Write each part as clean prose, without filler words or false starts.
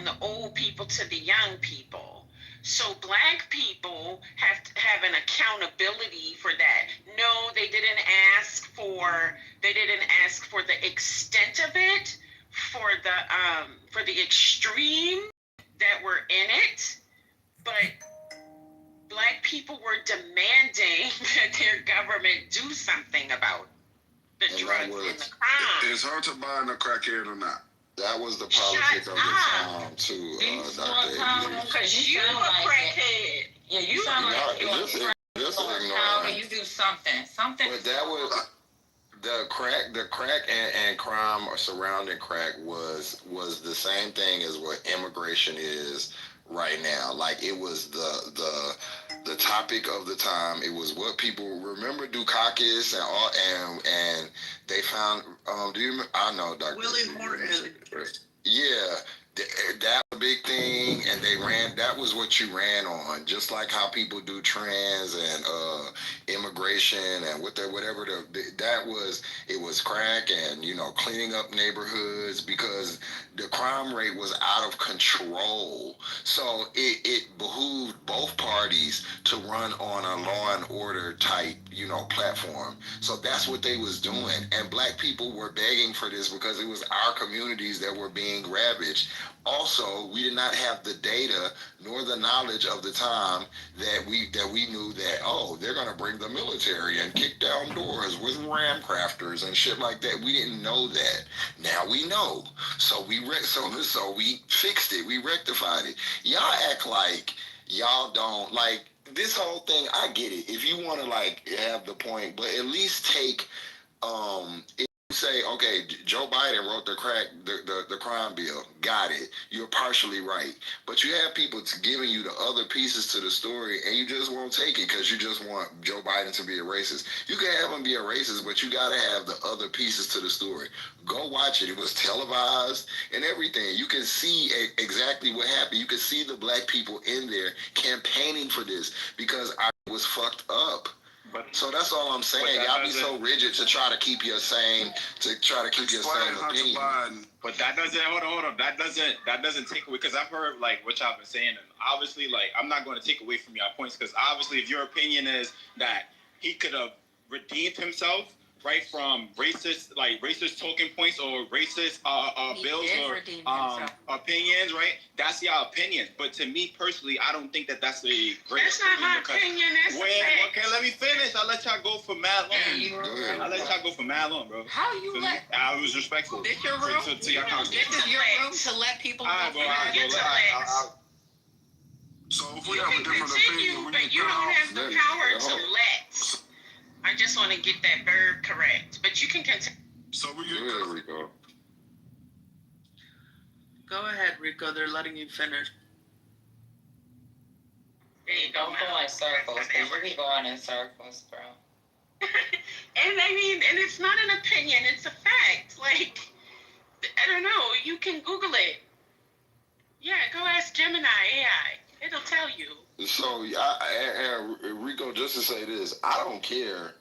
the old people to the young people. So Black people have an accountability for that. No, they didn't ask for the extent of it, for the extreme that were in it, but Black people were demanding that their government do something about the drugs and the crime. Is Hunter Biden a crackhead or not? That was the politics of the time, too, Dr. Because you a crackhead. Yeah, you sound like you're you do something. But that was the crack and crime surrounding crack was the same thing as what immigration is right now. Like, it was the topic of the time. It was what people remember. Dukakis and they found. Do you? I know, Dr. Willie Morton. Yeah, that was a big thing, and they ran. That was what you ran on, just like how people do trans and immigration and whatever. That was, it was crack and cleaning up neighborhoods because the crime rate was out of control. So it behooved both parties to run on a law and order type platform. So that's what they was doing, and Black people were begging for this because it was our communities that were being ravaged. Also, we did not have the data nor the knowledge of the time that we knew that they're gonna bring the military and kick down doors with ram crafters and shit like that. We didn't know that. Now we know. So we fixed it. We rectified it. Y'all act like y'all don't like this whole thing. I get it. If you want to have the point, but at least take say, okay, Joe Biden wrote the crime bill. Got it. You're partially right. But you have people giving you the other pieces to the story, and you just won't take it because you just want Joe Biden to be a racist. You can have him be a racist, but you got to have the other pieces to the story. Go watch it. It was televised and everything. You can see exactly what happened. You can see the Black people in there campaigning for this because I was fucked up. So that's all I'm saying. Y'all be so rigid to try to keep your same opinion. But that doesn't hold on. That doesn't take away, because I've heard what y'all been saying, and obviously I'm not going to take away from your points, because obviously if your opinion is that he could have redeemed himself right from racist talking points or racist bills or opinions, right? That's your opinion. But to me personally, I don't think that's a great. That's not my opinion. That's okay, let me finish. I'll let y'all go for mad long. Bro. How you let? I was respectful. This your room? To your this is your room to let people go. So if we have a different opinion, but you don't have the power to let. I just want to get that verb correct, but you can continue. So we get Rico. Go ahead, Rico. They're letting you finish. There you go. Don't go in circles. You be going in circles, bro. And it's not an opinion; it's a fact. I don't know. You can Google it. Yeah, go ask Gemini AI. It'll tell you. So, Rico, just to say this, I don't care,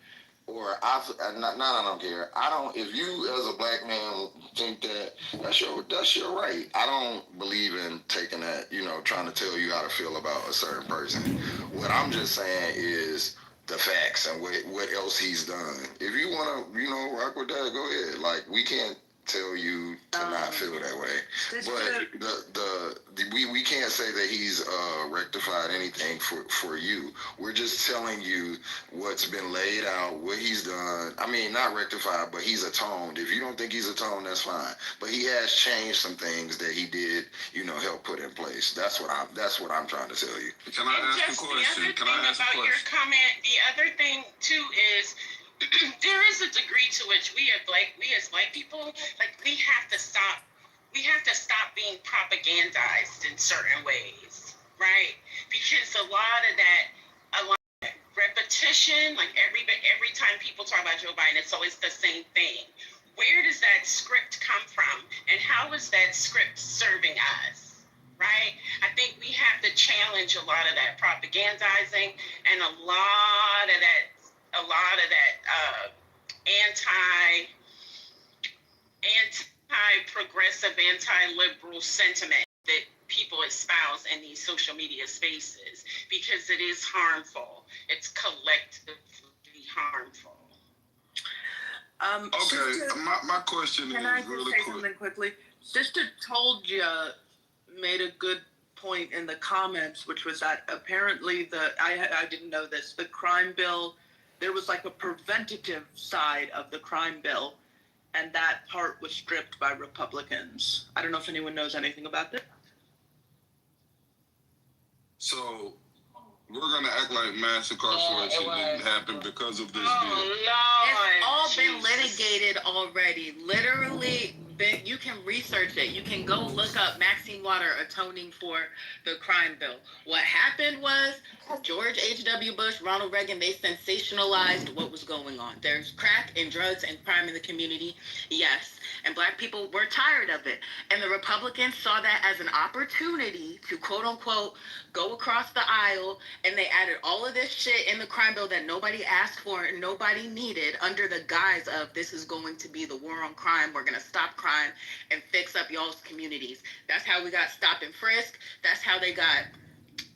I don't care. If you as a Black man think that, that's your right. I don't believe in taking that, trying to tell you how to feel about a certain person. What I'm just saying is the facts and what else he's done. If you want to, rock with that, go ahead. We can't tell you to not feel that way. But we can't say that he's rectified anything for you. We're just telling you what's been laid out, what he's done. I mean, not rectified, but he's atoned. If you don't think he's atoned, that's fine. But he has changed some things that he did, help put in place. That's what I'm trying to tell you. Can I ask a question? Your comment, the other thing too is there is a degree to which we as Black people, we have to stop being propagandized in certain ways, right? Because a lot of repetition, every time people talk about Joe Biden, it's always the same thing. Where does that script come from, and how is that script serving us? Right? I think we have to challenge a lot of that propagandizing and a lot of that anti-progressive, anti-liberal sentiment that people espouse in these social media spaces, because it is harmful. It's collectively harmful. Okay, Sister, my question can is I just really say quick. something quickly? Sister Told Ya made a good point in the comments, which was that apparently I didn't know this, the crime bill, there was like a preventative side of the crime bill, and that part was stripped by Republicans. I don't know if anyone knows anything about this. So we're gonna act like mass incarceration didn't happen because of this bill. Lord. It's all been Jesus. litigated already. Literally, you can research it. You can go look up Maxine Water atoning for the crime bill. What happened was George H.W. Bush, Ronald Reagan, they sensationalized what was going on. There's crack and drugs and crime in the community, yes. And black people were tired of it. And the Republicans saw that as an opportunity to, quote unquote, go across the aisle, and they added all of this shit in the crime bill that nobody asked for and nobody needed, under the guise of this is going to be the war on crime. We're going to stop crime and fix up y'all's communities. That's how we got stop and frisk. That's how they got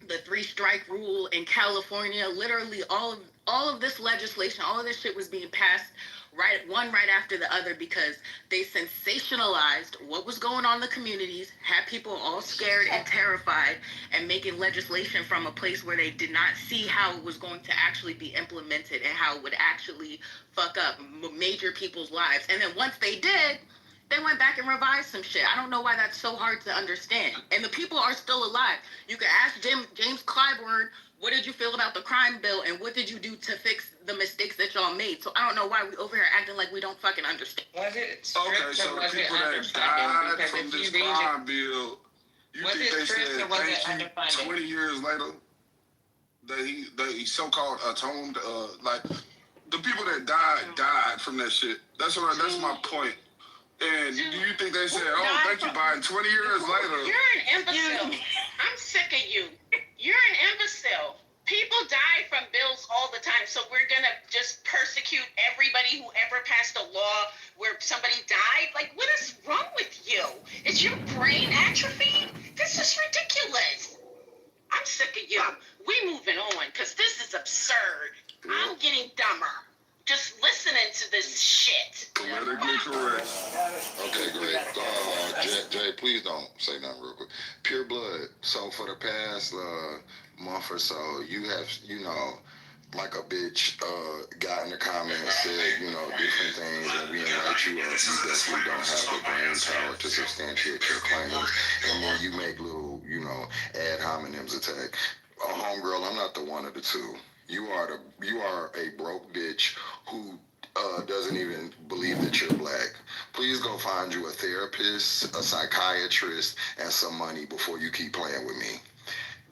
the 3-strike rule in California. Literally all of this legislation, all of this shit was being passed right after the other, because they sensationalized what was going on in the communities, had people all scared and terrified, and making legislation from a place where they did not see how it was going to actually be implemented and how it would actually fuck up major people's lives. And then once they did, they went back and revised some shit. I don't know why that's so hard to understand. And the people are still alive. You can ask James Clyburn, what did you feel about the crime bill, and what did you do to fix the mistakes that y'all made? So I don't know why we over here acting like we don't fucking understand. Was it Okay, stripped so or the was it people that underfunded? died Because from if this you read it, crime bill, you Was think it they stripped said or was it thank you underfunded? 20 years later? That he so-called atoned, like the people that died from that shit. That's my point. And do you think they said, "Oh, thank you, Biden"? 20 years later, You're an imbecile. I'm sick of you. You're an imbecile. People die from bills all the time, so we're gonna just persecute everybody who ever passed a law where somebody died? Like, what is wrong with you? Is your brain atrophied? This is ridiculous. I'm sick of you. We moving on, because this is absurd. I'm getting dumber just listening to this shit. politically correct. Okay, great. Jay, please don't say nothing real quick. Pure blood. So for the past month or so, you have, like a bitch got in the comments, said, different things, and we invite you up. You definitely don't have the brain power to substantiate your claims, and then you make little, ad hominems attack. Homegirl, I'm not the one of the two. You are a broke bitch who doesn't even believe that you're black. Please go find you a therapist, a psychiatrist, and some money before you keep playing with me.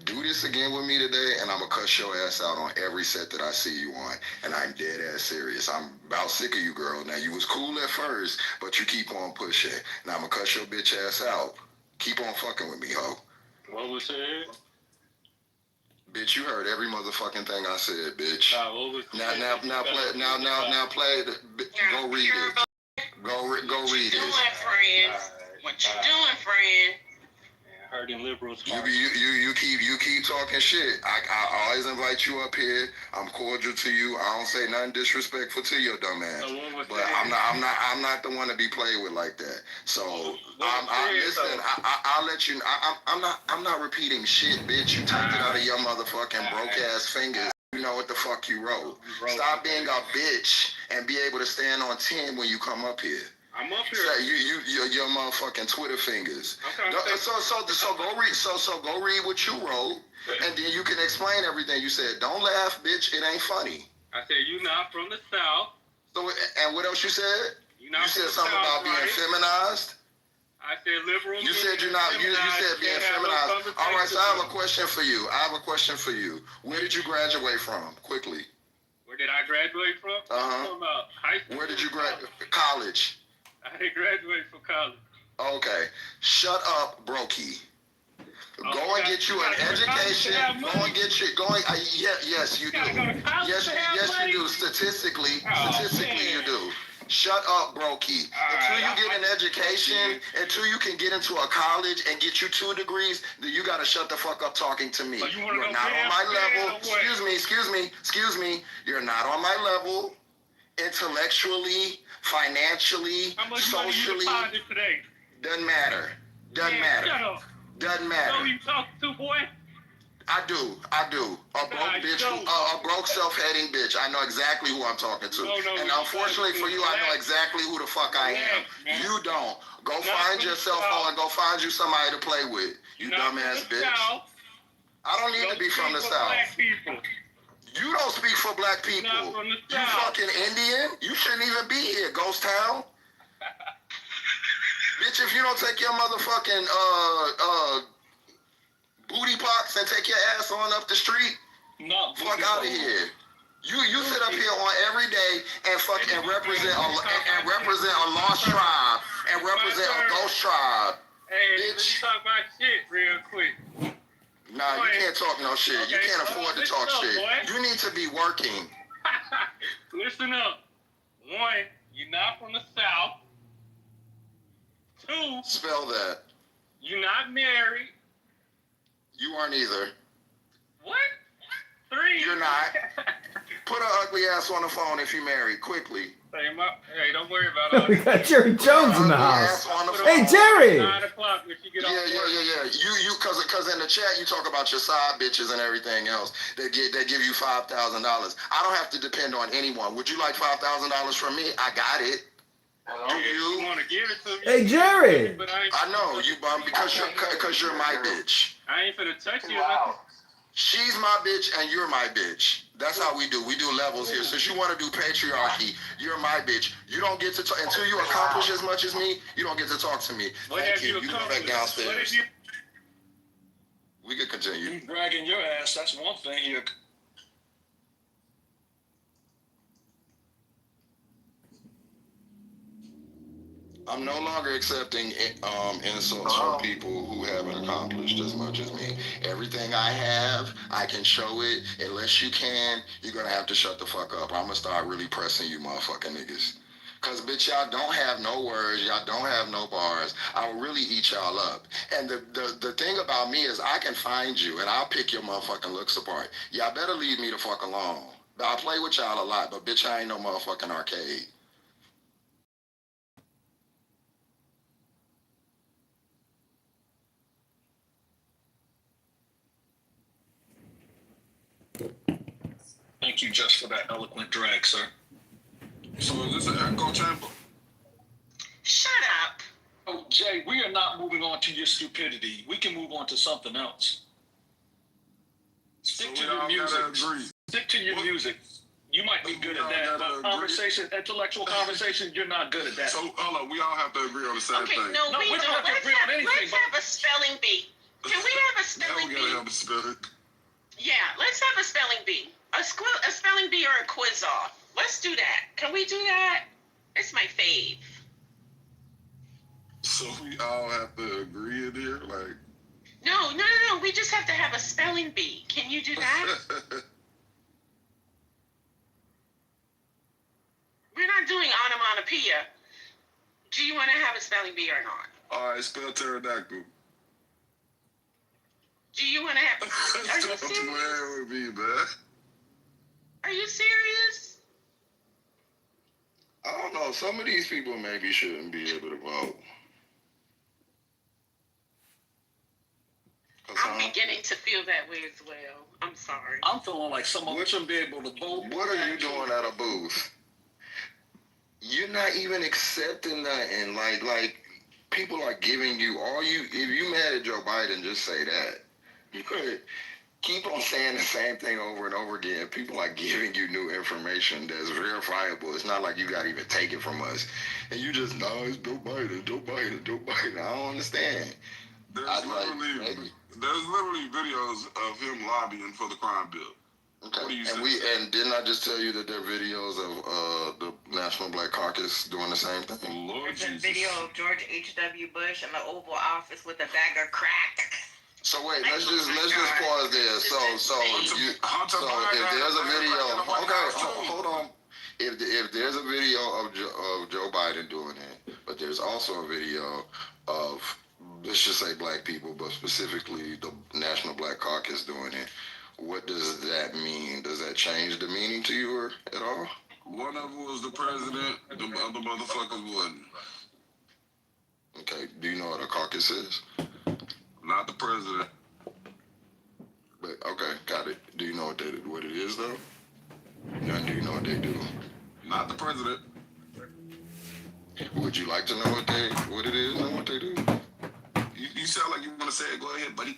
Do this again with me today, and I'm going to cuss your ass out on every set that I see you on. And I'm dead ass serious. I'm about sick of you, girl. Now, you was cool at first, but you keep on pushing. Now, I'm going to cuss your bitch ass out. Keep on fucking with me, ho. What was said? Bitch, you heard every motherfucking thing I said, bitch. Nah, what was Now play the. Go read it. Go read What you it. doing, friend? What you doing, friend? hurting liberals? You keep talking shit. I always invite you up here. I'm cordial to you. I don't say nothing disrespectful to your dumb ass. But I'm not the one to be played with like that. So I'll let you. I'm not repeating shit, bitch. You typed it out of your motherfucking broke ass fingers. You know what the fuck you wrote. Stop being a bitch and be able to stand on 10 when you come up here. I'm up here. So your motherfucking Twitter fingers. So go read. So go read what you wrote, and then you can explain everything you said. Don't laugh, bitch. It ain't funny. I said you not from the South. So and what else you said? You said something about being feminized. I said liberal. You said you're not. You said being feminized. All right. So I have a question for you. Where did you graduate from? Quickly. Where did I graduate from? From high school. Where did you graduate? College. I didn't graduate from college. Okay. Shut up, brokey. Go and get you an education. Go and get you going. Yes, you do. Yes, you do. Statistically, you do. Shut up, brokey. Until you get an education, until you can get into a college and get you 2 degrees, then you gotta shut the fuck up talking to me. You're not on my level. Excuse me. You're not on my level. Intellectually, financially, socially. Today? Doesn't matter. Doesn't matter. Shut up. Doesn't matter. You know you talk to, boy? I do. A broke bitch, a broke self-hating bitch. I know exactly who I'm talking to. And unfortunately for you, I know exactly who the fuck I am. You don't. Go find yourself and go find you somebody to play with. You dumbass bitch. I don't need to be from the South. You don't speak for black people. You fucking Indian. You shouldn't even be here, Ghost Town. Bitch, if you don't take your motherfucking booty pox and take your ass on up the street, fuck out of here. You sit up here on every day and fucking represent a lost tribe and represent a ghost tribe. Hey, let's talk about shit real quick. Nah, you can't talk no shit. You can't afford to talk shit. You need to be working. Listen up. 1, you're not from the South. 2, spell that. You're not married. You aren't either. What? 3. You're not. Put an ugly ass on the phone if you're married, quickly. Hey, don't worry about it. We got Jerry Jones in the house. Hey, Jerry! 9 o'clock when you get off work. You, cause in the chat you talk about your side bitches and everything else. They give you $5,000. I don't have to depend on anyone. Would you like $5,000 from me? I got it. Do you want to give it to me? Hey, Jerry! I know you bum because you're my bitch. I ain't finna touch you. Wow. She's my bitch and you're my bitch. That's how we do. We do levels here. Since you want to do patriarchy, you're my bitch. You don't get to talk until you accomplish as much as me. You don't get to talk to me. Thank you. You go back downstairs. We can continue. You bragging your ass. That's one thing here. I'm no longer accepting insults from people who haven't accomplished as much as me. Everything I have, I can show it. Unless you can, you're going to have to shut the fuck up. I'm going to start really pressing you motherfucking niggas. Because, bitch, y'all don't have no words. Y'all don't have no bars. I will really eat y'all up. And the thing about me is I can find you, and I'll pick your motherfucking looks apart. Y'all better leave me the fuck alone. I play with y'all a lot, but, bitch, I ain't no motherfucking arcade. Thank you just for that eloquent drag, sir. So is this an echo chamber? Shut up. Oh, Jay, we are not moving on to your stupidity. We can move on to something else. Stick to your music. Stick to your music. You might be good at that, but intellectual conversation, you're not good at that. So, hold on, we all have to agree on the same thing. No, we don't have to agree on anything. Let's have a spelling bee. Can we have a spelling bee? We gotta have a spelling. Yeah, let's have a spelling bee. A spelling bee or a quiz off. Let's do that. Can we do that? It's my fave. So we all have to agree in here? Like... No. We just have to have a spelling bee. Can you do that? We're not doing onomatopoeia. Do you want to have a spelling bee or not? All right, spell pterodactyl. Do you want to have... Are you serious? With me, man. Are you serious? I don't know. Some of these people maybe shouldn't be able to vote. I'm beginning to feel that way as well. I'm sorry. I'm feeling like some of them shouldn't be able to vote. What are you doing at a booth? You're not even accepting nothing. Like people are giving you all you. If you mad at Joe Biden, just say that. You could keep on saying the same thing over and over again. People are giving you new information that's verifiable. It's not like you got to even take it from us. And you just, no, it's Joe Biden. I don't understand. There's literally videos of him lobbying for the crime bill. Okay. What do you say? And didn't I just tell you that there are videos of the National Black Caucus doing the same thing? Lord There's a video of George H.W. Bush in the Oval Office with a bag of crack. So wait, let's just pause there. So if there's a video, okay, hold on. if there's a video of Joe Biden doing it, but there's also a video of, let's just say, black people, but specifically the National Black Caucus doing it, what does that mean? Does that change the meaning to you or at all? One of them was the president, the other motherfuckers wasn't. Okay, do you know what a caucus is? Not the president. But okay, got it. Do you know what it is though? And do you know what they do? Not the president. Would you like to know what it is and what they do? You sound like you want to say it. Go ahead, buddy.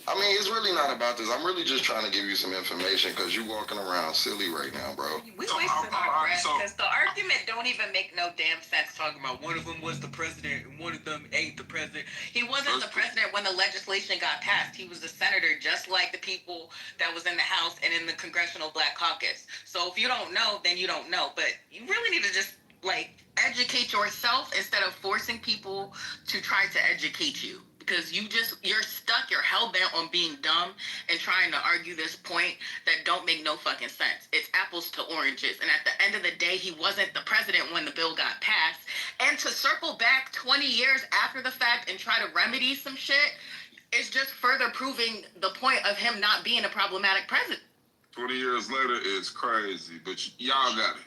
I mean, it's really not about this. I'm really just trying to give you some information because you're walking around silly right now, bro. We So, wasting our breath so- because the argument don't even make no damn sense. Talking about one of them was the president and one of them ain't the president. He wasn't the president when the legislation got passed. He was the senator, just like the people that was in the House and in the Congressional Black Caucus. So if you don't know, then you don't know. But you really need to just educate yourself instead of forcing people to try to educate you. Because you're stuck, you're hell-bent on being dumb and trying to argue this point that don't make no fucking sense. It's apples to oranges. And at the end of the day, he wasn't the president when the bill got passed. And to circle back 20 years after the fact and try to remedy some shit is just further proving the point of him not being a problematic president. 20 years later, it's crazy, but y'all got it.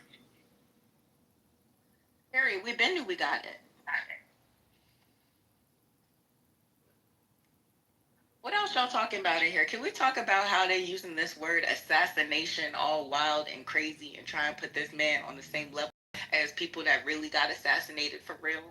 Harry, we been knew we got it. What else y'all talking about in here? Can we talk about how they're using this word assassination all wild and crazy and try and put this man on the same level as people that really got assassinated for real?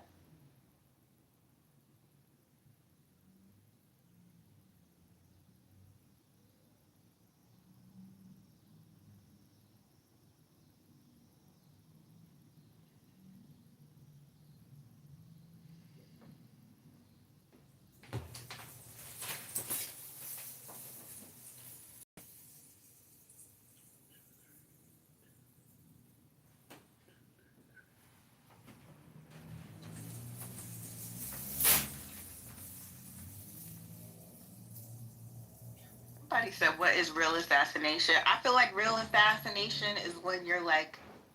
Somebody said, what is real assassination? I feel like real assassination is when you're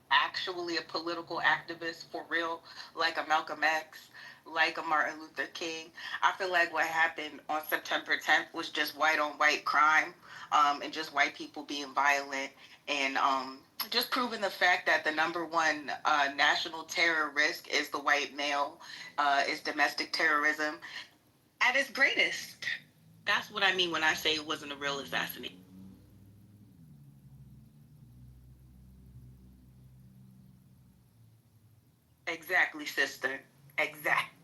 actually a political activist for real, like a Malcolm X, like a Martin Luther King. I feel like what happened on September 10th was just white on white crime, and just white people being violent, and just proving the fact that the number one national terror risk is the white male, is domestic terrorism at its greatest. That's what I mean when I say it wasn't a real assassination. Exactly, sister. Exactly.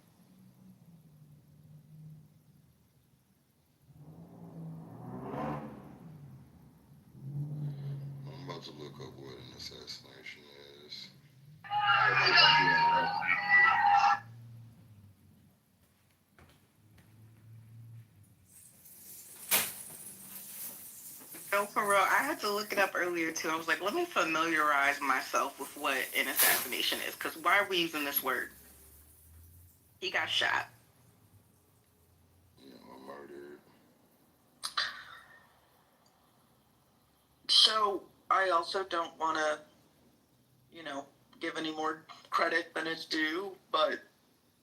I'm about to look up what an assassination is. No, for real. I had to look it up earlier too. I was like, let me familiarize myself with what an assassination is, because why are we using this word? He got shot. Murdered. So I also don't want to, give any more credit than it's due, but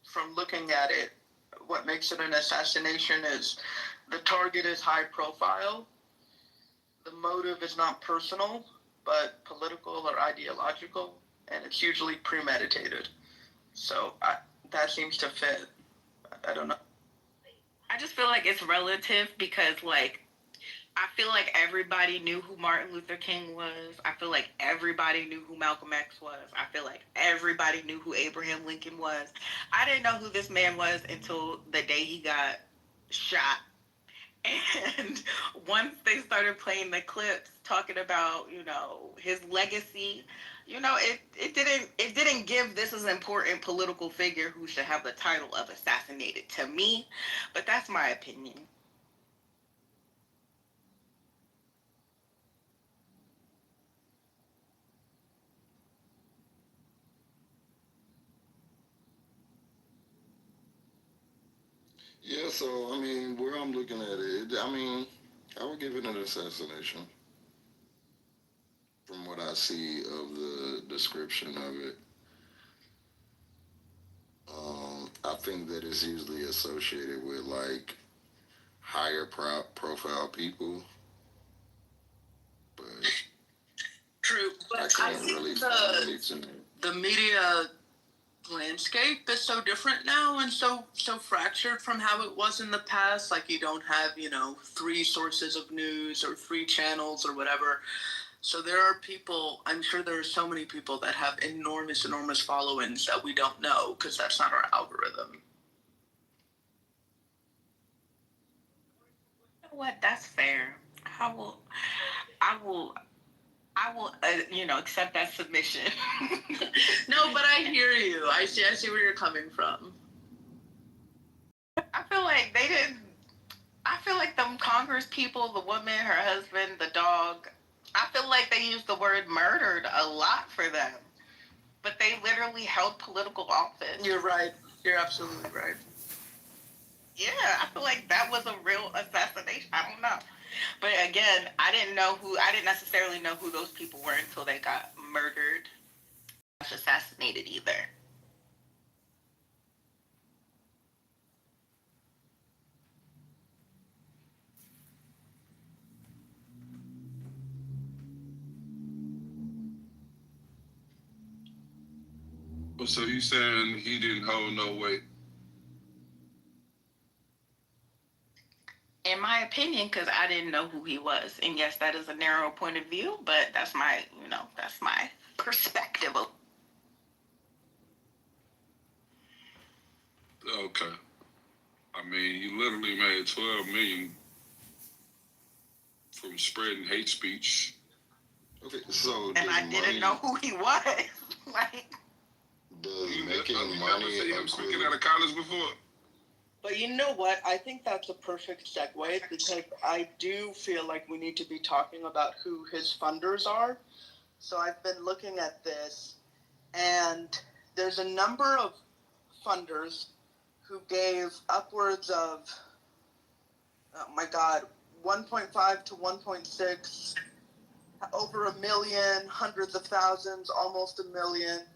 from looking at it, what makes it an assassination is the target is high profile. The motive is not personal, but political or ideological, and it's usually premeditated. So that seems to fit. I don't know. I just feel like it's relative because, I feel like everybody knew who Martin Luther King was. I feel like everybody knew who Malcolm X was. I feel like everybody knew who Abraham Lincoln was. I didn't know who this man was until the day he got shot. And once they started playing the clips talking about, his legacy, it didn't give this as important political figure who should have the title of assassinated to me, but that's my opinion. Yeah, so, I mean, where I'm looking at it, I would give it an assassination. From what I I see of the description of it. I think that it's usually associated with like higher profile people, but True, but I can't think really find anything. the media landscape is so different now and so fractured from how it was in the past. Like you don't have 3 sources of news or 3 channels or whatever. So there are people, I'm sure there are so many people that have enormous followings that we don't know because that's not our algorithm. You know what? That's fair. I will, accept that submission. No, but I hear you. I see where you're coming from. I feel like they didn't. I feel like them Congress people, the woman, her husband, the dog. I feel like they used the word murdered a lot for them, but they literally held political office. You're right. You're absolutely right. Yeah, I feel like that was a real assassination. I don't know. But again, I didn't necessarily know who those people were until they got murdered, assassinated either. So you saying he didn't hold no weight? In my opinion, because I didn't know who he was. And yes, that is a narrow point of view, but that's my perspective. Okay. I mean, you literally made $12 million from spreading hate speech. Okay, so and I didn't know who he was. Like, does You making never money seen him speaking out of college before? But you know what? I think that's a perfect segue because I do feel like we need to be talking about who his funders are. So I've been looking at this, and there's a number of funders who gave upwards of, oh my God, 1.5 to 1.6, over 1 million, hundreds of thousands, almost 1 million.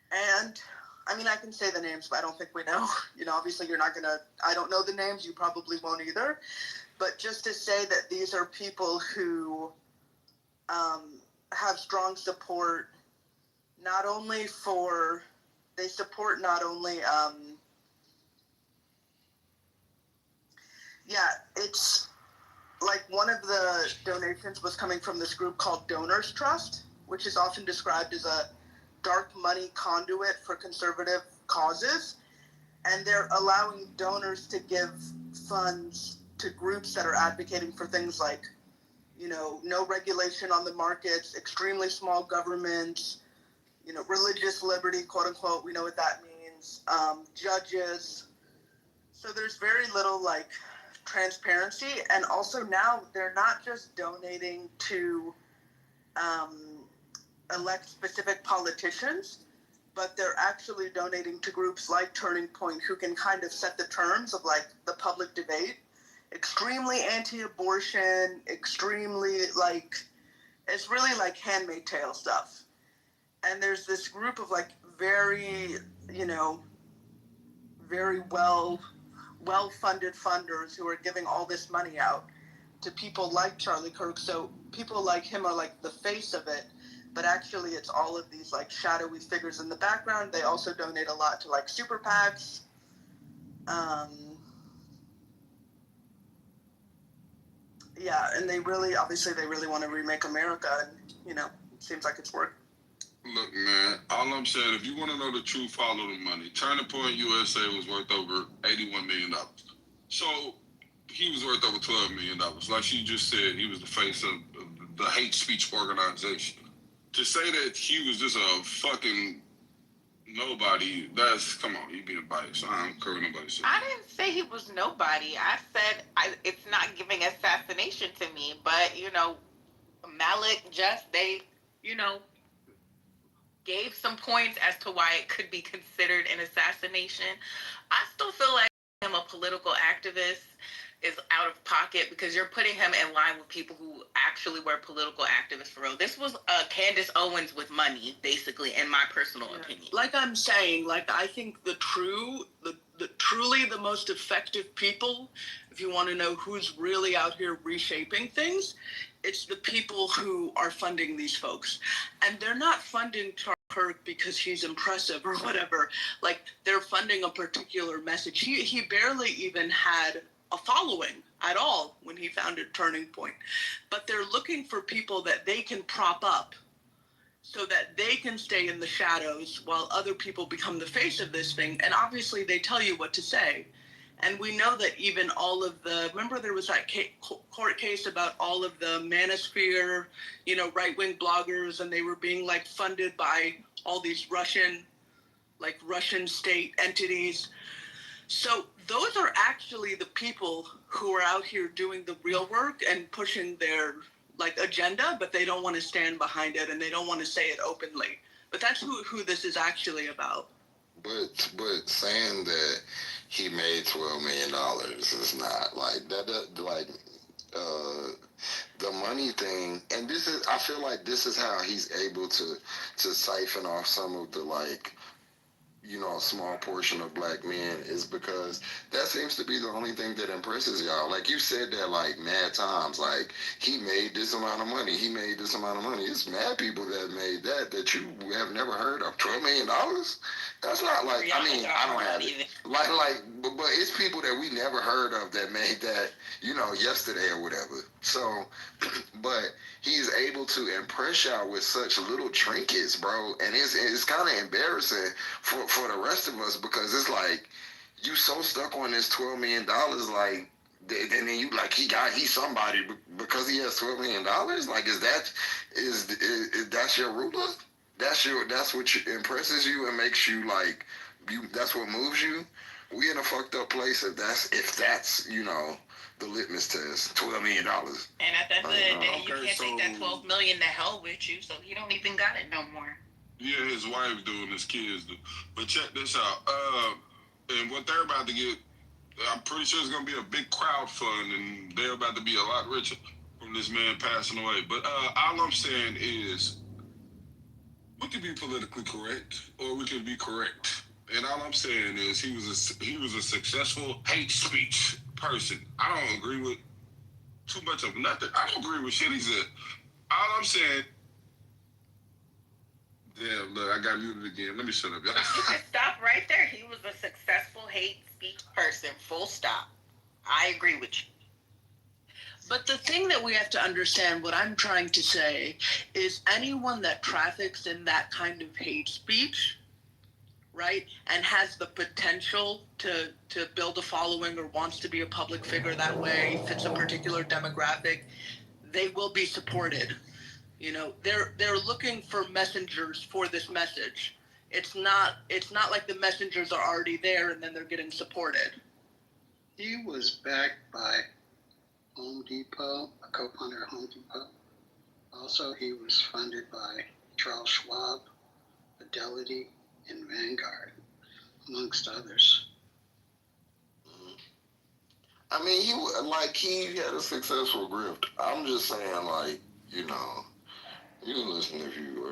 And I mean, I can say the names, but I don't think we know. Obviously you're not going to, I don't know the names. You probably won't either. But just to say that these are people who have strong support, they support not only, it's like one of the donations was coming from this group called Donors Trust, which is often described as a dark money conduit for conservative causes. And they're allowing donors to give funds to groups that are advocating for things like, no regulation on the markets, extremely small government, religious liberty, quote unquote. We know what that means. Judges. So there's very little transparency. And also now they're not just donating to elect specific politicians, but they're actually donating to groups like Turning Point who can kind of set the terms of the public debate. Extremely anti-abortion, extremely it's really Handmaid's Tale stuff. And there's this group of very, very well-funded funders who are giving all this money out to people like Charlie Kirk. So people like him are the face of it. But actually, it's all of these shadowy figures in the background. They also donate a lot to super PACs. And they really want to remake America, and it seems like it's working. Look, man, all I'm saying, if you want to know the truth, follow the money. Turning Point USA was worth over $81 million. So he was worth over $12 million. Like she just said, he was the face of the hate speech organization. To say that he was just a fucking nobody, come on, you being biased. I don't care what nobody said. I didn't say he was nobody. I said it's not giving assassination to me, but, Malik, they, gave some points as to why it could be considered an assassination. I still feel like him a political activist is out of pocket because you're putting him in line with people who actually were political activists for real. This was Candace Owens with money, basically, in my personal opinion. Like I'm saying, like I think the truly the most effective people, if you want to know who's really out here reshaping things, it's the people who are funding these folks. And they're not funding Kirk because he's impressive or whatever. Like they're funding a particular message. He barely even had a following at all when he founded Turning Point. But they're looking for people that they can prop up so that they can stay in the shadows while other people become the face of this thing. And obviously they tell you what to say. And we know that even all of the, remember there was that court case about all of the manosphere, right-wing bloggers, and they were being like funded by all these Russian state entities. So those are actually the people who are out here doing the real work and pushing their agenda, but they don't want to stand behind it and they don't want to say it openly. But that's who this is actually about. But saying that he made $12 million is not like that. The money thing, and I feel like this is how he's able to siphon off some of the a small portion of black men, is because that seems to be the only thing that impresses y'all. Like you said that mad times, like he made this amount of money, he made this amount of money. It's mad people that made that you have never heard of. $12 million? That's not I don't have it. But it's people that we never heard of that made that, yesterday or whatever. So, but he's able to impress y'all with such little trinkets, bro. And it's kind of embarrassing for the rest of us, because it's like you so stuck on this $12 million, and then you he's somebody because he has $12 million. Like, is that your ruler? That's what impresses you and makes you that's what moves you. We in a fucked up place if that's the litmus test. $12 million. And at the end of the day, you can't take that $12 million to hell with you, so he don't even got it no more. Yeah, his wife do and his kids do. But check this out. And what they're about to get, I'm pretty sure it's gonna be a big crowd fund, and they're about to be a lot richer from this man passing away. But all I'm saying is, we can be politically correct, or we can be correct. And all I'm saying is, he was a successful hate speech person. I don't agree with too much of nothing. I don't agree with shit he said. All I'm saying. Damn, look, I got muted again. Let me shut up, y'all. You can stop right there. He was a successful hate speech person. Full stop. I agree with you. But the thing that we have to understand, what I'm trying to say, is anyone that traffics in that kind of hate speech, right, and has the potential to build a following or wants to be a public figure that way, fits a particular demographic, they will be supported. They're looking for messengers for this message. It's not like the messengers are already there and then they're getting supported. He was backed by Home Depot, a co-founder of Home Depot. Also, he was funded by Charles Schwab, Fidelity, and Vanguard, amongst others. I mean, he had a successful grift. I'm just saying, you can listen if you,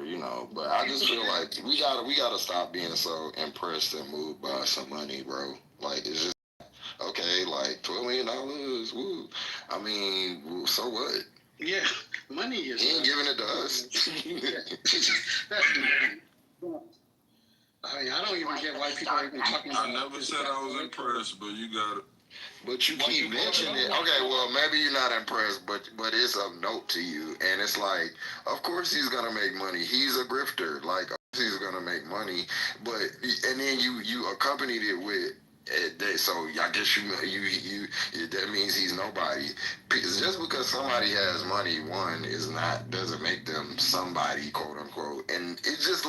but I just feel like we gotta stop being so impressed and moved by some money, bro. It's just okay, $12 million, woo. I mean, so what? Yeah, money is. He ain't giving it to us. I mean, I don't even get why people are even talking about. I never said I was impressed, but you got it. But you keep mentioning it. Okay, well, maybe you're not impressed, but it's of note to you. And it's of course he's going to make money. He's a grifter. Of course he's going to make money. And then you accompanied it with, so I guess you that means he's nobody. Just because somebody has money, doesn't make them somebody, quote unquote. And it's just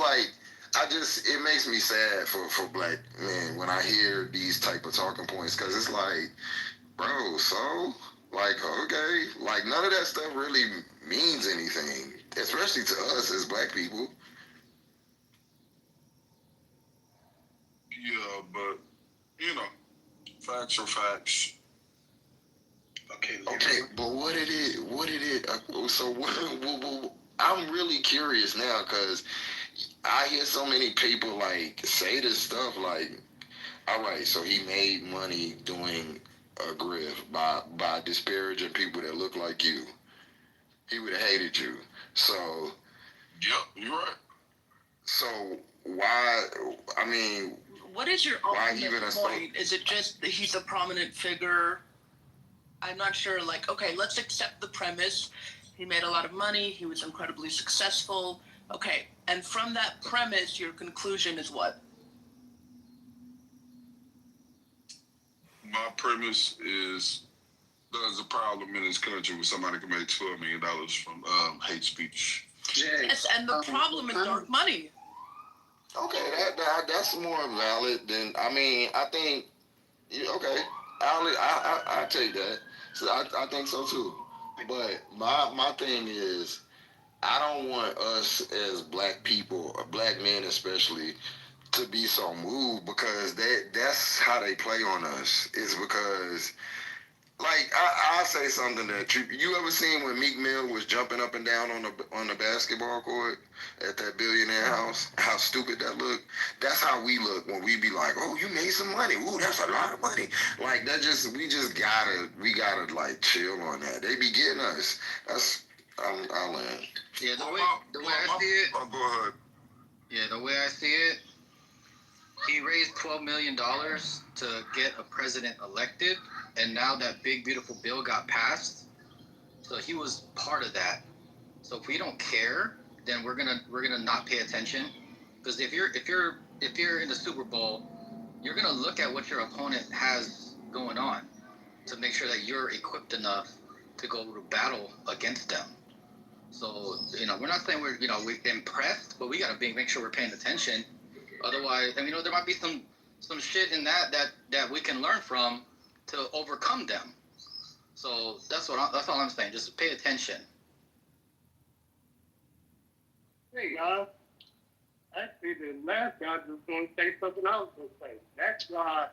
it makes me sad for black men when I hear these type of talking points, because it's bro, so okay, none of that stuff really means anything, especially to us as black people. Yeah, but Facts are facts. Okay, but what did it? So I'm really curious now because I hear so many people like say this stuff like, all right, so he made money doing a grift by disparaging people that look like you. He would have hated you. So, yep, you're right. So why? I mean, what is your ultimate point? Is it just that he's a prominent figure? I'm not sure. Like, okay, let's accept the premise. He made a lot of money. He was incredibly successful. Okay, and from that premise, your conclusion is what? My premise is there's a problem in this country where somebody can make $12 million from hate speech. Yes, and the problem is dark money. Okay, that's more valid than, I mean, I think, okay, I take that. So I think so too. But my thing is, I don't want us as black people, or black men especially, to be so moved because that's how they play on us. Is because, like, I'll say something that you ever seen when Meek Mill was jumping up and down on the basketball court at that billionaire house? How stupid that looked. That's how we look when we be like, oh, you made some money. Ooh, that's a lot of money. Like we gotta like chill on that. They be getting us. I'll land. Yeah, the way I see it. Oh, go ahead. Yeah, the way I see it, he raised $12 million to get a president elected, and now that big beautiful bill got passed, so he was part of that. So if we don't care, then we're gonna not pay attention, because if you're in the Super Bowl, you're gonna look at what your opponent has going on to make sure that you're equipped enough to go to battle against them. So we're not saying we're impressed, but we gotta make sure we're paying attention. Otherwise, there might be some shit in that we can learn from to overcome them. So that's all I'm saying. Just pay attention. Hey, guys. Actually, the last guy was going to say something I was going to say. That's why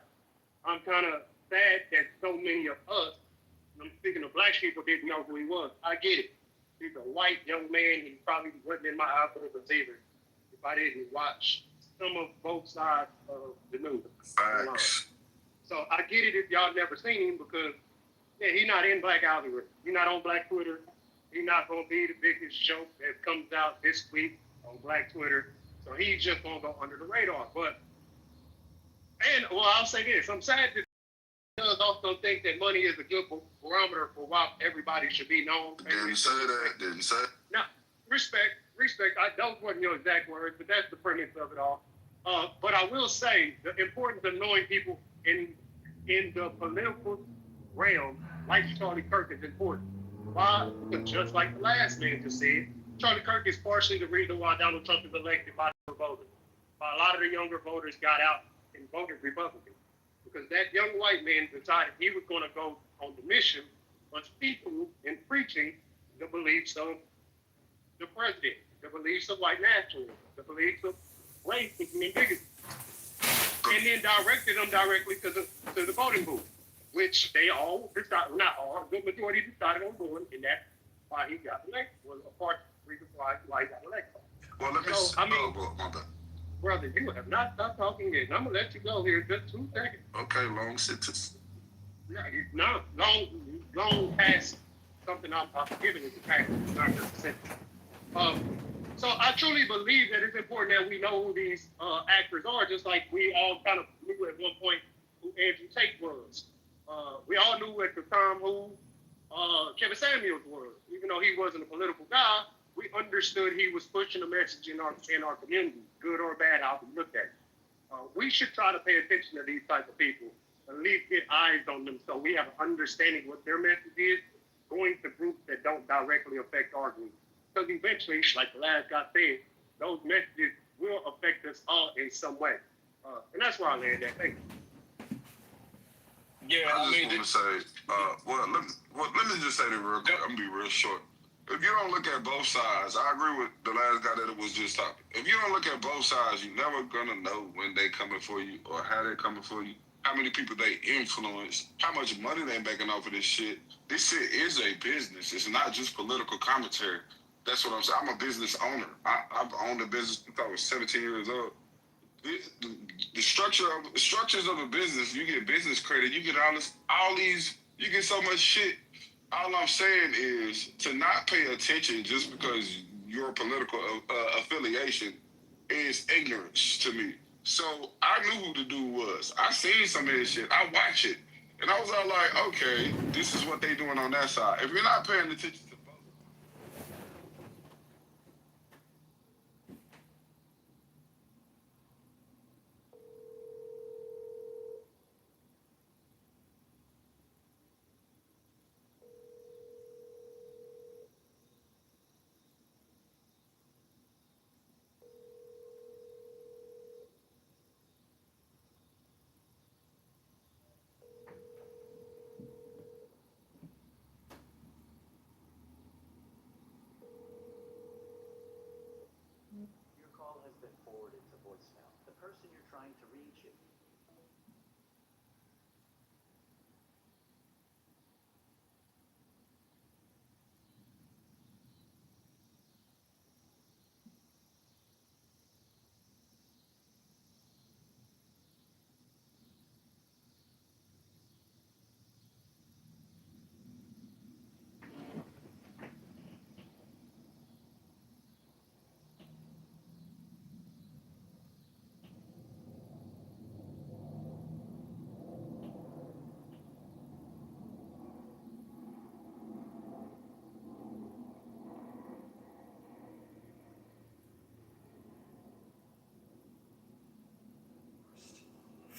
I'm kind of sad that so many of us, I'm speaking of black people, didn't know who he was. I get it. He's a white young man. He probably wasn't in my alphabet either if I didn't watch some of both sides of the news. Facts. So I get it if y'all never seen him because, he's not in black algorithm. He's not on black Twitter. He's not going to be the biggest joke that comes out this week on black Twitter. So he's just going to go under the radar. I'll say this. I'm sad that he does also think that money is a good barometer for why everybody should be known. Didn't say that. No, respect. I don't want your exact words, but that's the premise of it all. But I will say the importance of knowing people in the political realm, like Charlie Kirk, is important. Why? Because just like the last man just said, Charlie Kirk is partially the reason why Donald Trump is elected by the voters. Why a lot of the younger voters got out and voted Republican. Because that young white man decided he was going to go on the mission of speaking and preaching the beliefs of the president, the beliefs of white nationalism, the beliefs of racism and bigotry, and then directed them directly to the voting booth, which they all decided, not all, the majority decided on doing, and that's why he got elected, was a part of the reason why he got elected. Well, let me brother, you have not stopped talking yet. I'm going to let you go here in just 2 seconds. Okay, long sentence. Yeah, no, long past something I'm giving it to pass, not just a sentence. So I truly believe that it's important that we know who these actors are, just like we all kind of knew at one point who Andrew Tate was. We all knew at the time who Kevin Samuels was. Even though he wasn't a political guy, we understood he was pushing a message in our community, good or bad, how we look at it. We should try to pay attention to these type of people, at least get eyes on them so we have an understanding what their message is, going to groups that don't directly affect our group. Because eventually, like the last guy said, those messages will affect us all in some way. And that's where I land at. Thank you. Yeah, I just want to say, let me just say that real quick. I'm going to be real short. If you don't look at both sides, I agree with the last guy that it was just talking. If you don't look at both sides, you're never going to know when they coming for you or how they're coming for you. how many people they influence, how much money they making off of this shit. This shit is a business. It's not just political commentary. That's what I'm saying. I'm a business owner. I've owned a business since I was 17 years old. The structures of a business, you get business credit, you get all these, you get so much shit. All I'm saying is to not pay attention just because your political affiliation is ignorance to me. So I knew who the dude was. I seen some of his shit. I watch it. And I was all like, okay, this is what they doing on that side. If you're not paying attention to both. Your call has been forwarded to voicemail. The person you're trying to reach is...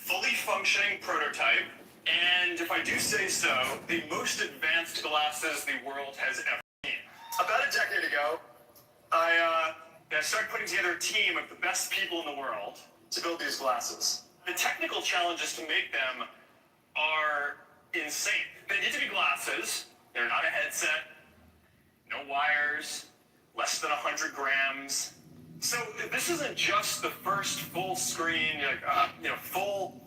Fully functioning prototype, and if I do say so, the most advanced glasses the world has ever seen. About a decade ago, I started putting together a team of the best people in the world to build these glasses. The technical challenges to make them are insane. They need to be glasses, they're not a headset, no wires, less than 100 grams. So this isn't just the first full screen, full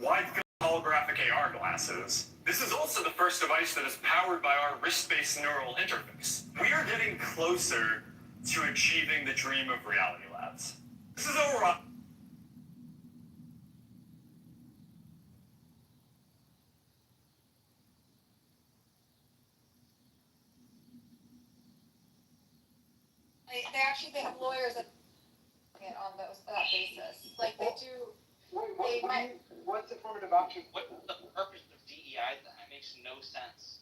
wide field holographic AR glasses. This is also the first device that is powered by our wrist-based neural interface. We are getting closer to achieving the dream of Reality Labs. This is over. They have lawyers that on that basis. Like they do. What's affirmative action? What's the purpose of DEI then? It makes no sense.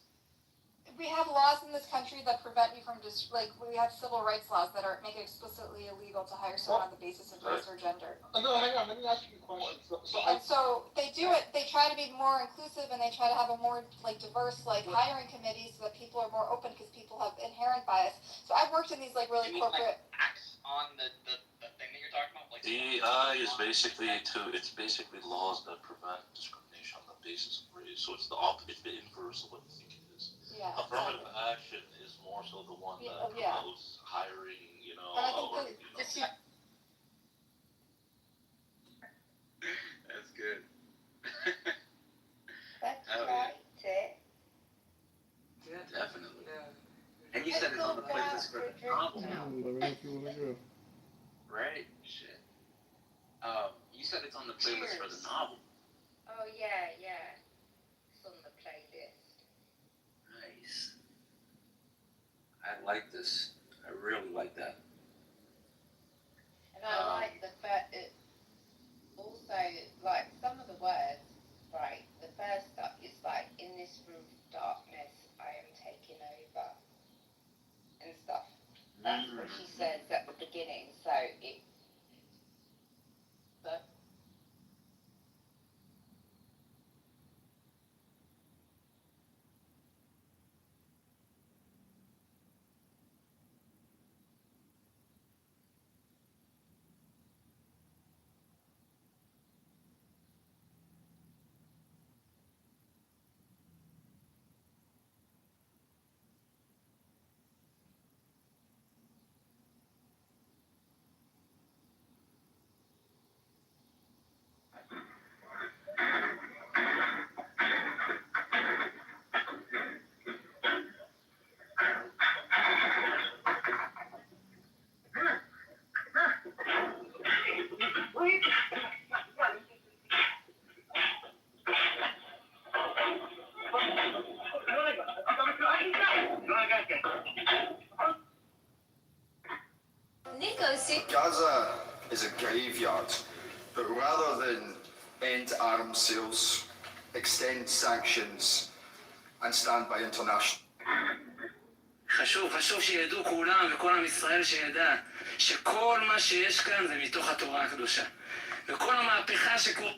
We have laws in this country that prevent you from we have civil rights laws that make it explicitly illegal to hire someone on the basis of race or gender. No, hang on. Let me ask you a question. So they do it. They try to be more inclusive, and they try to have a more diverse hiring committee so that people are more open because people have inherent bias. So I've worked in these really corporate. Acts on the thing that you're talking about. DEI is basically laws that prevent discrimination on the basis of race. So it's it's the inverse of what you think it is. Yeah. Affirmative action is more so the one that promotes hiring, But I think That's good. That's right. Yeah, definitely. And you said it's on the playlist for the novel now. Right? Shit. You said it's on the playlist for the novel. Oh yeah. It's on the playlist. Nice. I like this. I really like that. And I like the fact that also some of the words, right? The first stuff is in this room of darkness, I am taking over, and stuff. That's what she says at the beginning. So it. But. Gaza is a graveyard, but rather than end arms sales, extend sanctions, and stand by international. חשוב שידעו כולם וכל עם ישראל שידע שכל מה שיש כאן זה מתוך התורה הקדושה. וכל המהפכה שקורה...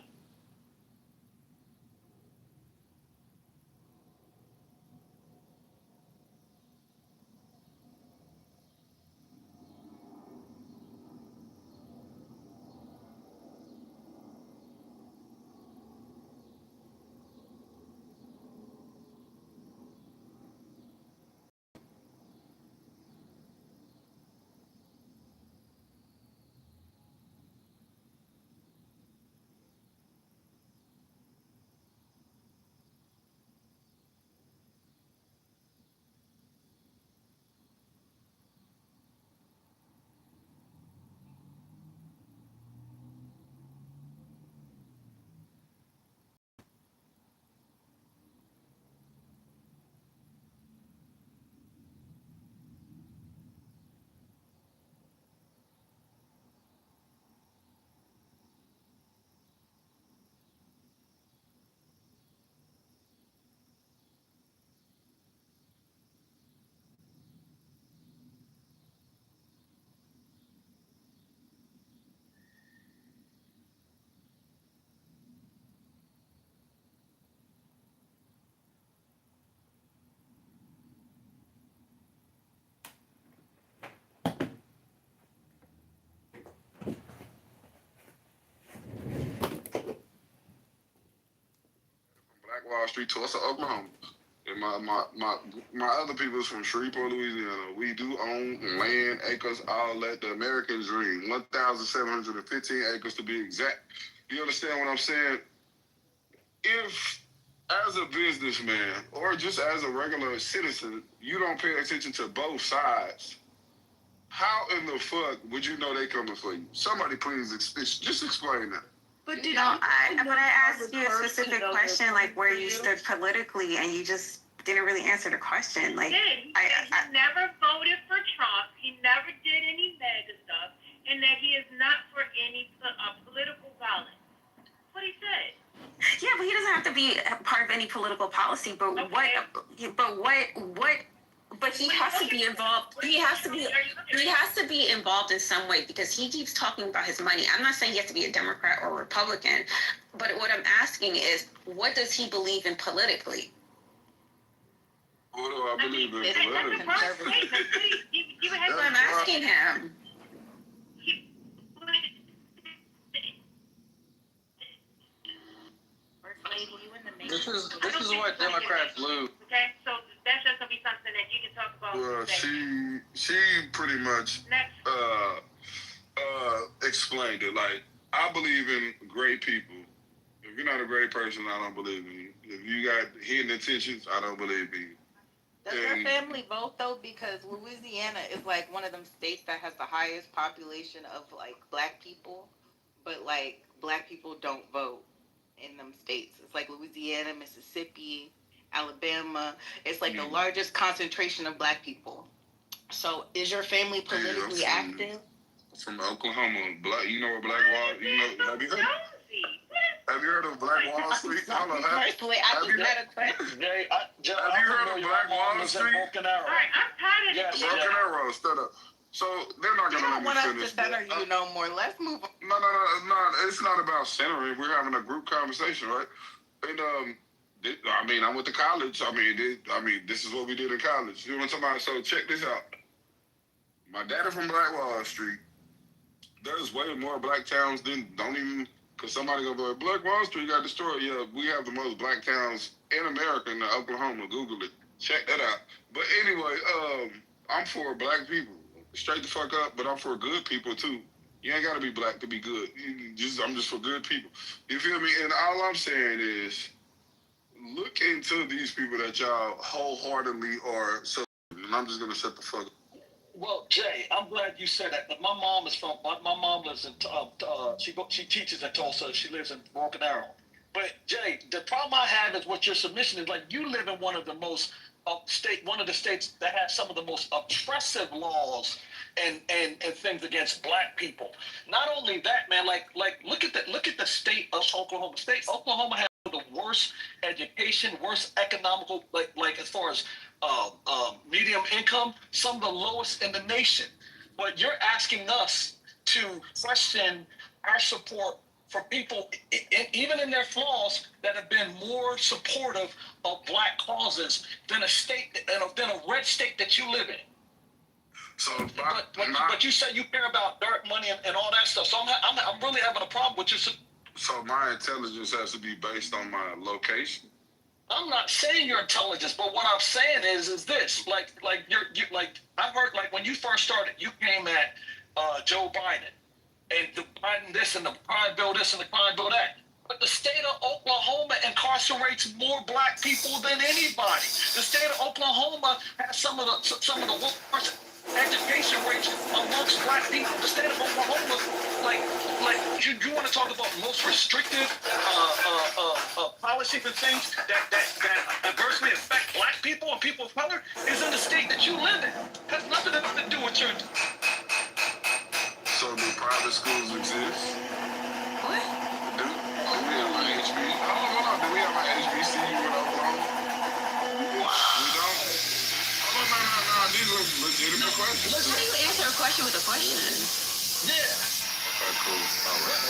Black Wall Street, Tulsa, Oklahoma. And my other people is from Shreveport, Louisiana. We do own land, acres, all that. The American dream. 1,715 acres to be exact. You understand what I'm saying? If, as a businessman or just as a regular citizen, you don't pay attention to both sides, how in the fuck would you know they coming for you? Somebody please just explain that. But when I asked you a specific question, like where you stood politically, and you just didn't really answer the question. Like, he never voted for Trump. He never did any MAGA stuff, and that he is not for any political violence. That's what he said. Yeah, but he doesn't have to be a part of any political policy. But But he has to be involved. He has to be involved in some way, because he keeps talking about his money. I'm not saying he has to be a Democrat or Republican, but what I'm asking is, what does he believe in politically? What do I believe in politically? That's what I'm asking him. This is what Democrats lose. Okay, so that's just gonna be something that you can talk about. Well, she pretty much explained it. Like, I believe in great people. If you're not a great person, I don't believe in you. If you got hidden intentions, I don't believe in you. Does your family vote though? Because Louisiana is like one of them states that has the highest population of like black people, but like black people don't vote in them states. It's like Louisiana, Mississippi, Alabama. It's like the largest concentration of black people. So is your family politically active? From Oklahoma, you know where Black Wall? You know, have you heard of Black Wall Street? Hold on, have you heard of Black Wall Street? All right, I'm tired of Broken Arrow, stood up. So they're not going to let me finish. You don't want us to center you no more. Let's move on. No. It's not about centering. We're having a group conversation, right? And I went to college. This is what we did in college. You know what I'm talking about? So check this out. My daddy from Black Wall Street. There's way more black towns than because somebody gonna go, Black Wall Street got destroyed. Yeah, we have the most black towns in America, in Oklahoma. Google it. Check that out. But anyway, I'm for black people. Straight the fuck up, but I'm for good people too. You ain't gotta be black to be good. I'm just for good people. You feel me? And all I'm saying is, look into these people that y'all wholeheartedly are so. And I'm just gonna shut the fuck up. Well, Jay, I'm glad you said that. My mom lives in she teaches in Tulsa. She lives in Broken Arrow. But Jay, the problem I have is what your submission is like. You live in one of the most one of the states that has some of the most oppressive laws and things against black people. Not only that, man. Like look at the state of Oklahoma. Oklahoma has the worst education, worst economical, like as far as medium income, some of the lowest in the nation. But you're asking us to question our support for people, even in their flaws, that have been more supportive of black causes than than a red state that you live in. So, but you say you care about dirt money and all that stuff. So I'm really having a problem with you. So my intelligence has to be based on my location. I'm not saying your intelligence, but what I'm saying is this: like you're like I heard like when you first started, you came at Joe Biden and the Biden this and the crime bill this and the crime bill that. But the state of Oklahoma incarcerates more black people than anybody. The state of Oklahoma has some of the worst education rates amongst black people. The state of Oklahoma, like you want to talk about most restrictive policies and things that adversely affect black people and people of color is in the state that you live in. Has nothing to do with your. So do private schools exist? What? Do we have an HBCU? Hold on. Do we have an HBCU in Oklahoma? We don't. No. These are legitimate questions. How do you answer a question with a question? Yeah. Okay, cool. All right.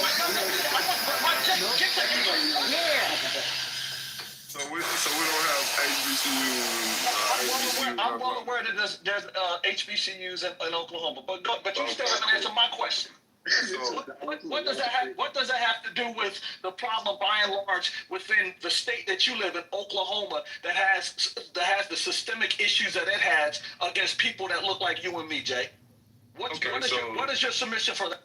Yeah. So we don't have HBCUs. I'm well aware that there's HBCUs in Oklahoma, but you still haven't answered my question. What does that have to do with the problem by and large within the state that you live in, Oklahoma, that has the systemic issues that it has against people that look like you and me, Jay? What is your submission for that?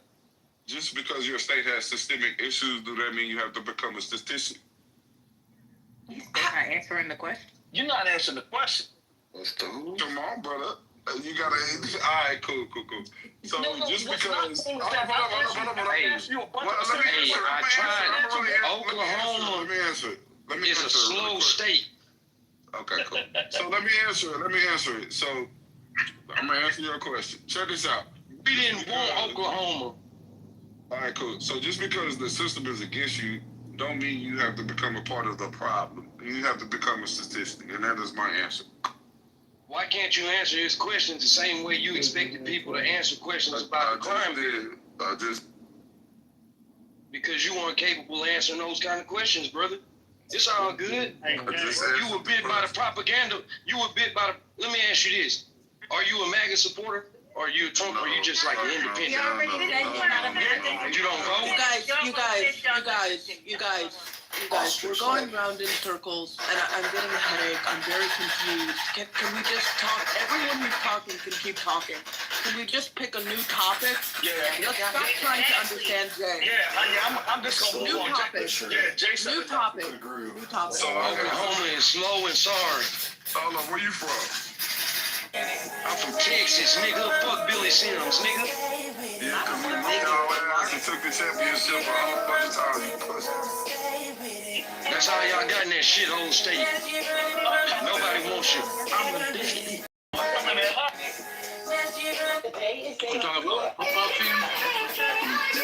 Just because your state has systemic issues, do that mean you have to become a statistician? You're not answering the question. You're not answering the question. Come on, brother. You gotta. All right, cool. So just because. Hey, I tried. Oklahoma Let me answer it. It's a slow state. Okay, cool. So let me answer it. So I'm gonna answer your question. Check this out. We didn't want Oklahoma. All right, cool. So just because the system is against you, don't mean you have to become a part of the problem. You have to become a statistic, and that is my answer. Why can't you answer his questions the same way you expected people to answer questions about the crime bill? Because you weren't capable of answering those kind of questions, brother. It's all good. You were bit by the propaganda. Let me ask you this. Are you a MAGA supporter? Or are you a Trump? Or are you just like an independent? You already said you're not a MAGA. You don't vote? You guys, we're going round in circles, and I'm getting a headache. I'm very confused. Can we just talk? Everyone who's talking can keep talking. Can we just pick a new topic? Yeah. Let's stop trying to understand Jay. Yeah, I'm just going to move on. Jason. New topic. So Oklahoma is slow and sorry. Hold on, where you from? I'm from Texas, nigga. Fuck Billy Sims, nigga. Yeah, because we beat y'all ass and took the championship a whole bunch of times, you pussy. That's how y'all got in that shithole state. Nobody wants you.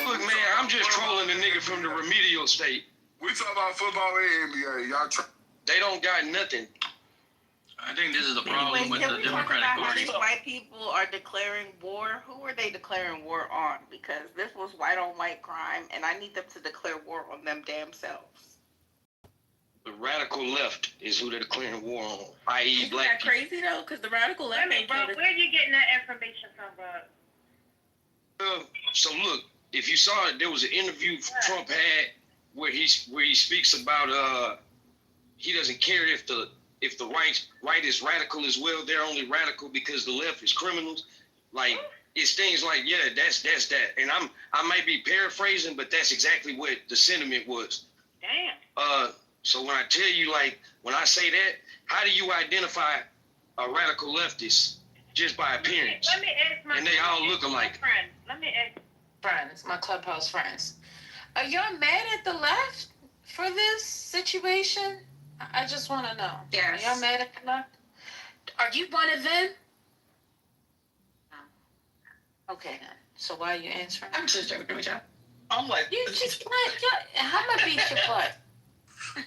Look, man, I'm just trolling the nigga from the remedial state. We talk about football and NBA. Y'all they don't got nothing. I think this is the problem with the Democratic Party. White people are declaring war. Who are they declaring war on? Because this was white on white crime, and I need them to declare war on them damn selves. The radical left is who they're declaring war on, i.e. Isn't black that crazy though? Because the radical left. Bro, where are you getting that information from, bro? So look, if you saw it, there was an interview Trump had where he speaks about he doesn't care if the right is radical as well. They're only radical because the left is criminals. Like it's things like that's that. And I might be paraphrasing, but that's exactly what the sentiment was. Damn. So when I tell you, like, when I say that, how do you identify a radical leftist just by appearance? Let me ask my and they all look alike. Let me ask friends, my clubhouse friends. Are y'all mad at the left for this situation? I just want to know. Yes. Y'all mad at the Are you one of them? No. Okay then. So why are you answering? I'm just joking with y'all. I'm like, You just how am I beat your butt?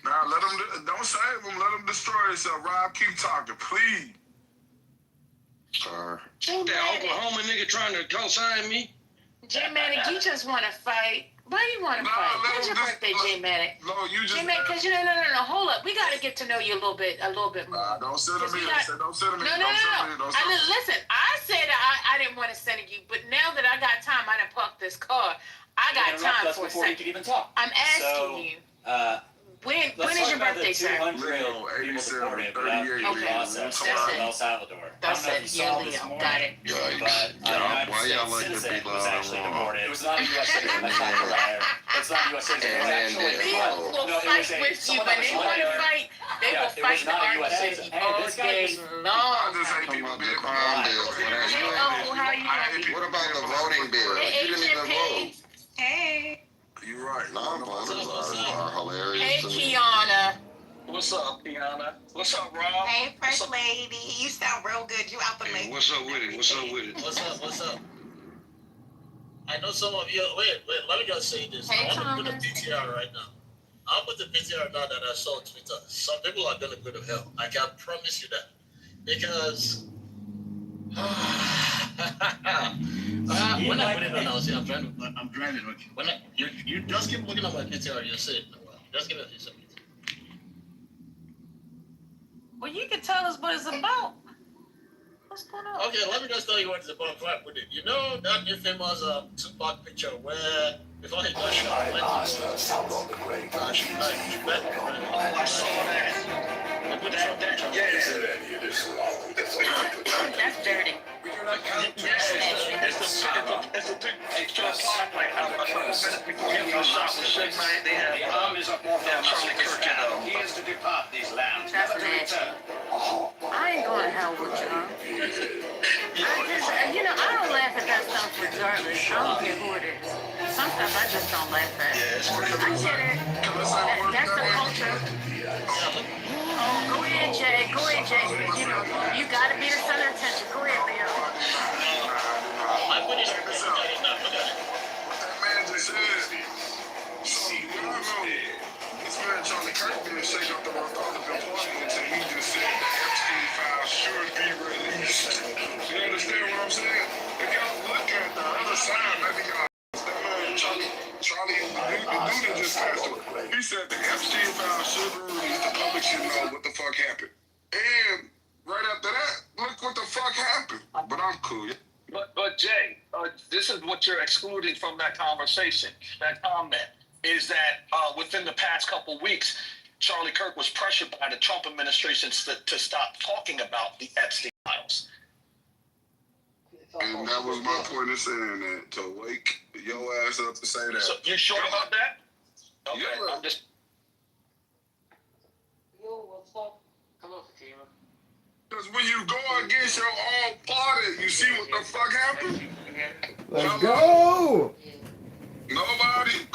Nah, let them. Don't save them. Let them destroy themselves. Rob, keep talking, please. Sir. That Oklahoma nigga trying to co-sign me. J Manic, you just want to fight. Why do you want to fight? When's your birthday, J Manic? No, you just. J Manic, because no, hold up. We got to get to know you a little bit more. Don't send them in. Don't send them in. No. Listen, I said I didn't want to send you, but now that I got time, I done parked this car. I got time for a second. You could even talk. I'm asking you. When is your birthday, sir? 200 people deported without due process in El Salvador. That's it. You're Leo. Got it. Why y'all like to be was actually loud? deported. It was not a U.S. citizen. That's not a liar. It's not a U.S. citizen. It was actually People will fight with you, but they want to fight. They will fight the argument all day long. What about the voting bill? You didn't even vote. Hey. You're right. Non-voters are hilarious. Hey, Kiana. What's up, Kiana? What's up, Rob? Hey, first lady. You sound real good. You out the Hey, lady. what's up with it? What's up with it? What's up? I know some of you. Wait. Let me just say this. Hey, I'm gonna put the PTR right now. I'll put the PTR now that I saw on Twitter. Some people are gonna go to hell. I can promise you that, because. When I put it on, I was I'm driving. Okay. When you just keep looking at my PTR, you'll see it. Just give it a second. Well, you can tell us what it's about. What's going on? Okay, let me just tell you what it's about. Right with it. You know that infamous Tupac picture where before he got shot. I saw that. That's dirty. It's the picture of like how a couple minutes before he got shot with Suge Knight, they have Charlie Kirk and He is to depart these lands. That's nasty. I ain't going to hell with y'all. I don't laugh at that stuff regardless. I don't care who it is. Some stuff I just don't laugh at. I get it. That's the culture. Oh, go ahead, Jay. Go ahead, Jay. You got to be the center of attention. Go ahead, Leo. What that man just said. So, y'all know, this man Charlie Kirk didn't shake up the Republican Party until he just said the Epstein file should be released. You understand what I'm saying? If y'all look at the other side, maybe y'all, that man Charlie the dude that just passed away, he said the Epstein file should be released. The public should know what the fuck happened. And right after that, look what the fuck happened. But I'm cool. But Jay, this is what you're excluding from that conversation, that comment, is that within the past couple weeks, Charlie Kirk was pressured by the Trump administration to stop talking about the Epstein files. And that was my point of saying that, to wake your ass up to say that. So you sure about that? Okay, yeah. I'm just... Yo, what's up? Hello, Fatima. Because when you go against your own party, you see what the fuck happened? Let's go! Nobody.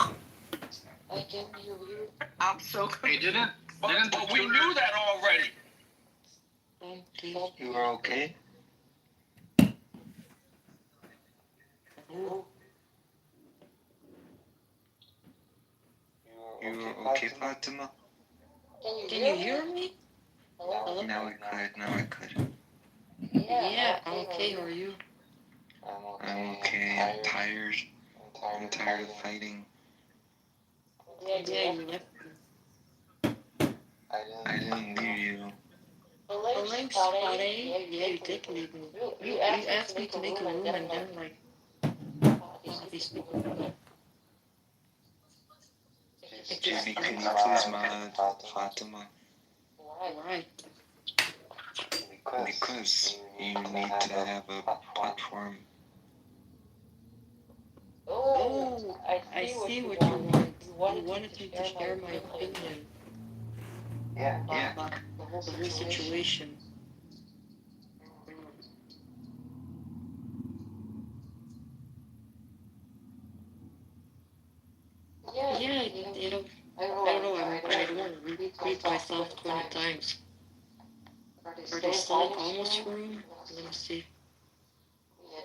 I can hear you. I'm so confused. But we knew that already. You are okay? You are okay, Fatima? Can you hear me? Now I could. Yeah, I'm okay. How are you? I'm okay. I'm tired. I'm tired of fighting. Yeah, you left me. I didn't leave you. The link's Friday. Yeah, you did leave me. You asked me to make a room and then, Jamie, can you please mod Fatima? Why? Because you need to have a platform. Oh, I see what you want. You wanted me to share my opinion. Yeah. About the whole situation. Yeah, I don't know. Are they still in Almost room? Let me see.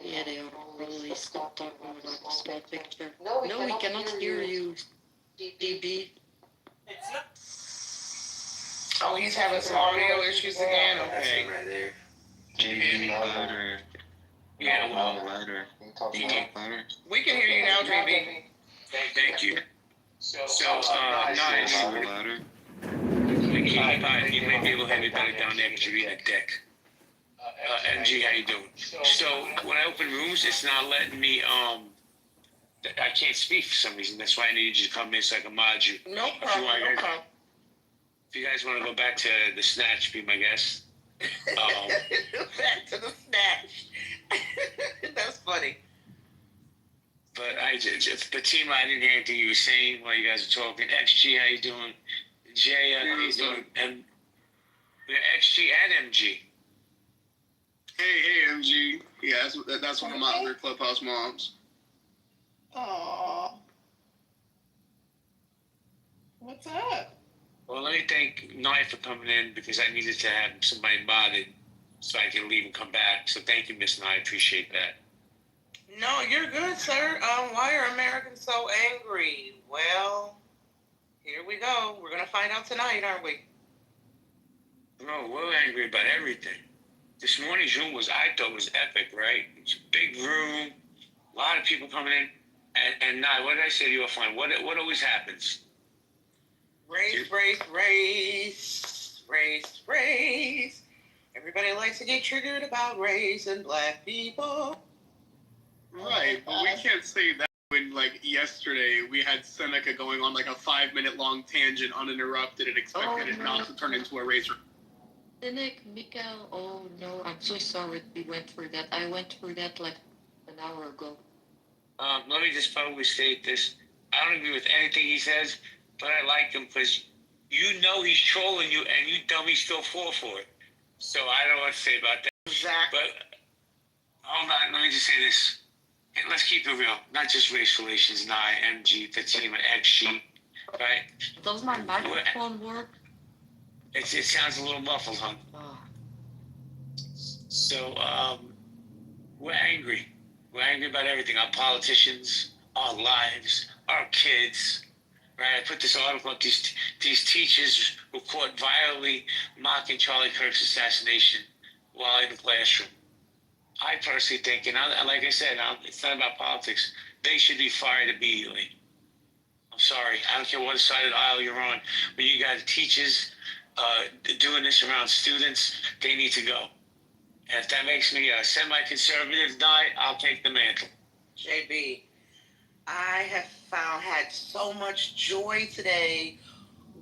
Yeah, they are. Probably still talking about the small picture. No, we cannot hear you, DB. Oh, he's having some audio issues again? Okay. Right there. JB louder. Yeah, well, Louder. Louder. we can hear you now, JB. Thank you. So, nice. Louder. You may be able to hear me better down there because you're reading the deck. MG, how you doing? So when I open rooms, it's not letting me, I can't speak for some reason. That's why I need you to come in so I can mod you. No problem, no problem. If you guys want to go back to the snatch, be my guest. Back to the snatch. That's funny. But Fatima, I didn't hear anything you were saying while you guys were talking. XG, how you doing? Jay, how you doing? And XG and MG. Hey, MG. Yeah, that's one of my other Clubhouse moms. Aww. What's up? Well, let me thank Nye for coming in because I needed to have somebody modded so I can leave and come back. So thank you, Miss Nye. I appreciate that. No, you're good, sir. Why are Americans so angry? Well, here we go. We're gonna find out tonight, aren't we? No, we're angry about everything. This morning's room I thought was epic, right? It's a big room, a lot of people coming in. And Nye, what did I say to you offline? What always happens? Race. Everybody likes to get triggered about race and black people. Right, but we can't say that when, like, yesterday we had Seneca going on like a 5-minute long tangent uninterrupted and expected it not to turn into a race. Nick, Mikael, oh no, I'm so sorry we went through that. I went through that like an hour ago. Let me just publicly state this. I don't agree with anything he says, but I like him because you know he's trolling you and you dummies still fall for it. So I don't know what to say about that. Exactly. But hold on, let me just say this. Hey, let's keep it real. Not just race relations, Nye, MG, Fatima, XG, right? Does my microphone work? It sounds a little muffled, huh? Oh. So, we're angry. We're angry about everything. Our politicians, our lives, our kids, right? I put this article up. These teachers were caught violently mocking Charlie Kirk's assassination while in the classroom. I personally think, and like I said, it's not about politics. They should be fired immediately. I'm sorry. I don't care what side of the aisle you're on. When you got teachers doing this around students, they need to go. And if that makes me a semi-conservative guy, I'll take the mantle. JB, I have had so much joy today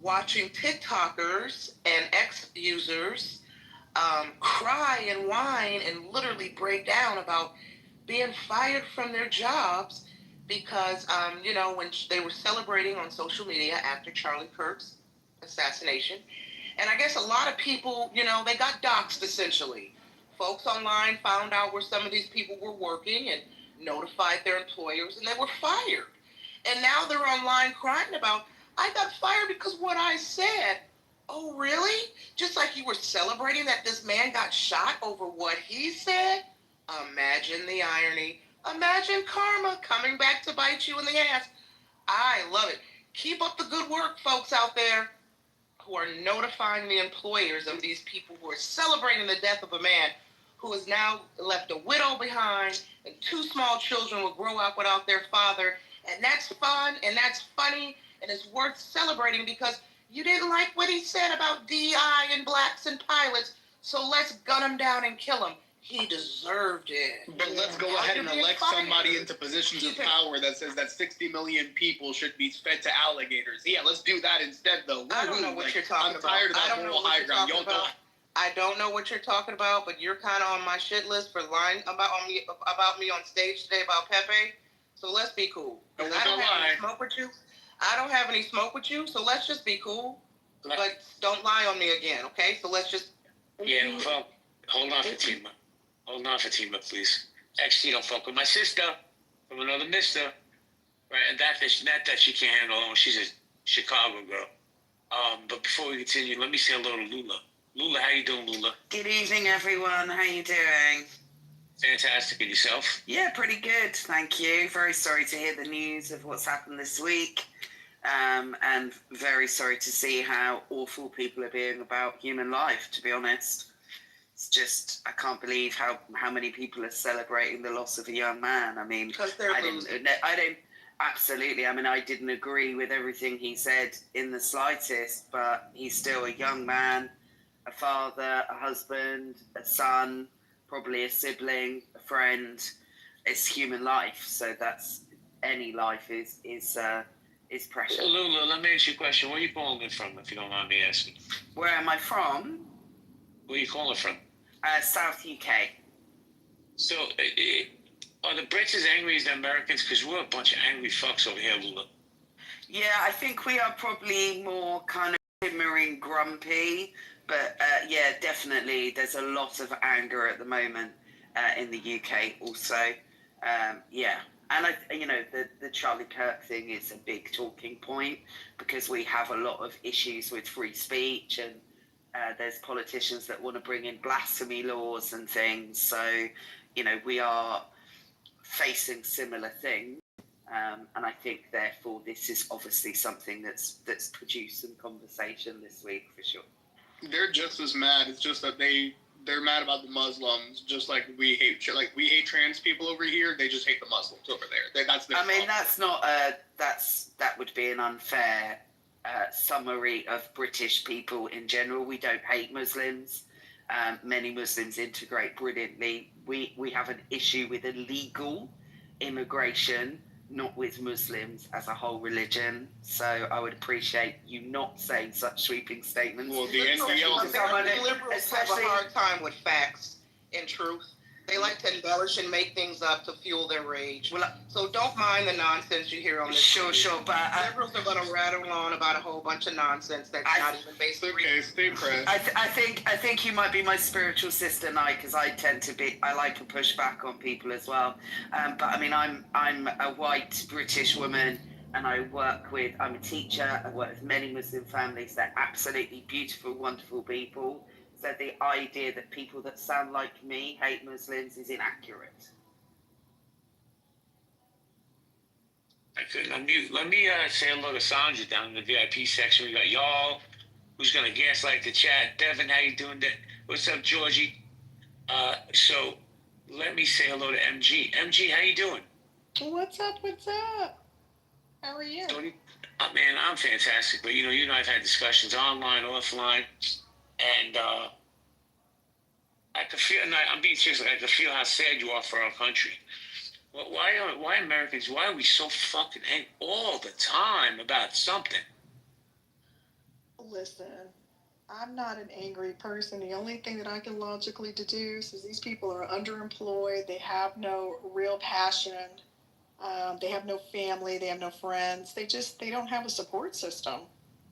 watching TikTokers and ex-users cry and whine and literally break down about being fired from their jobs because, when they were celebrating on social media after Charlie Kirk's assassination. And I guess a lot of people, they got doxxed essentially. Folks online found out where some of these people were working and notified their employers and they were fired. And now they're online crying about, I got fired because what I said. Oh, really? Just like you were celebrating that this man got shot over what he said? Imagine the irony. Imagine karma coming back to bite you in the ass. I love it. Keep up the good work, folks out there who are notifying the employers of these people who are celebrating the death of a man who has now left a widow behind and 2 small children will grow up without their father. And that's fun and that's funny and it's worth celebrating because you didn't like what he said about DI and blacks and pilots, so let's gun him down and kill him. He deserved it. But let's go ahead and elect somebody into positions of power that says that 60 million people should be fed to alligators. Yeah, let's do that instead, though. I don't know what you're talking about. I'm tired of that whole high ground. I don't know what you're talking about, but you're kind of on my shit list for lying about me on stage today about Pepe. So let's be cool. I don't have any smoke with you. I don't have any smoke with you, so let's just be cool. But don't lie on me again, okay? So let's just... Yeah, well, hold on, Fatima. Hold on, Fatima, please. XG don't fuck with my sister from another mister. Right, and that she can't handle alone. She's a Chicago girl. But before we continue, let me say hello to Lula. Lula, how you doing, Lula? Good evening, everyone. How you doing? Fantastic. And yourself? Yeah, pretty good. Thank you. Very sorry to hear the news of what's happened this week. And very sorry to see how awful people are being about human life, to be honest. It's just, I can't believe how many people are celebrating the loss of a young man. I mean, Because they're losing. Absolutely. I mean, I didn't agree with everything he said in the slightest, but he's still a young man, a father, a husband, a son, probably a sibling, a friend. It's human life, so that's any life is precious. So, Lula, let me ask you a question. Where are you calling it from, if you don't mind me asking? Where am I from? Where are you calling from? South UK. So, are the Brits as angry as the Americans? Because we're a bunch of angry fucks over here, Lula. Yeah, I think we are probably more kind of simmering grumpy, but yeah, definitely there's a lot of anger at the moment in the UK also. Yeah, and the Charlie Kirk thing is a big talking point because we have a lot of issues with free speech, and there's politicians that want to bring in blasphemy laws and things. So, we are facing similar things. And I think, therefore, this is obviously something that's produced some conversation this week for sure. They're just as mad. It's just that they're mad about the Muslims, just like we hate trans people over here. They just hate the Muslims over there. That's their fault. That's not that would be an unfair summary of British people in general. We don't hate Muslims. Many Muslims integrate brilliantly. We have an issue with illegal immigration, not with Muslims as a whole religion. So I would appreciate you not saying such sweeping statements. Well, the NBL liberals have a hard time with facts and truth. They like to embellish and make things up to fuel their rage. So don't mind the nonsense you hear on this. Sure, but liberals are going to rattle on about a whole bunch of nonsense that's not even based. Okay, stay pressed. I think you might be my spiritual sister, Nye, because I like to push back on people as well. But I mean, I'm a white British woman, and I'm a teacher. I work with many Muslim families. They're absolutely beautiful, wonderful people. So the idea that people that sound like me hate Muslims is inaccurate. Okay, let me say hello to Sandra down in the VIP section. We got y'all, who's gonna gaslight the chat. Devin, how you doing? What's up, Georgie? So let me say hello to MG. MG, how you doing? What's up? How are you? Man, I'm fantastic. But you and I've had discussions online, offline, and I can feel. And I'm being serious. I can feel how sad you are for our country. Why Americans? Why are we so fucking angry all the time about something? Listen, I'm not an angry person. The only thing that I can logically deduce is these people are underemployed. They have no real passion. They have no family. They have no friends. They don't have a support system.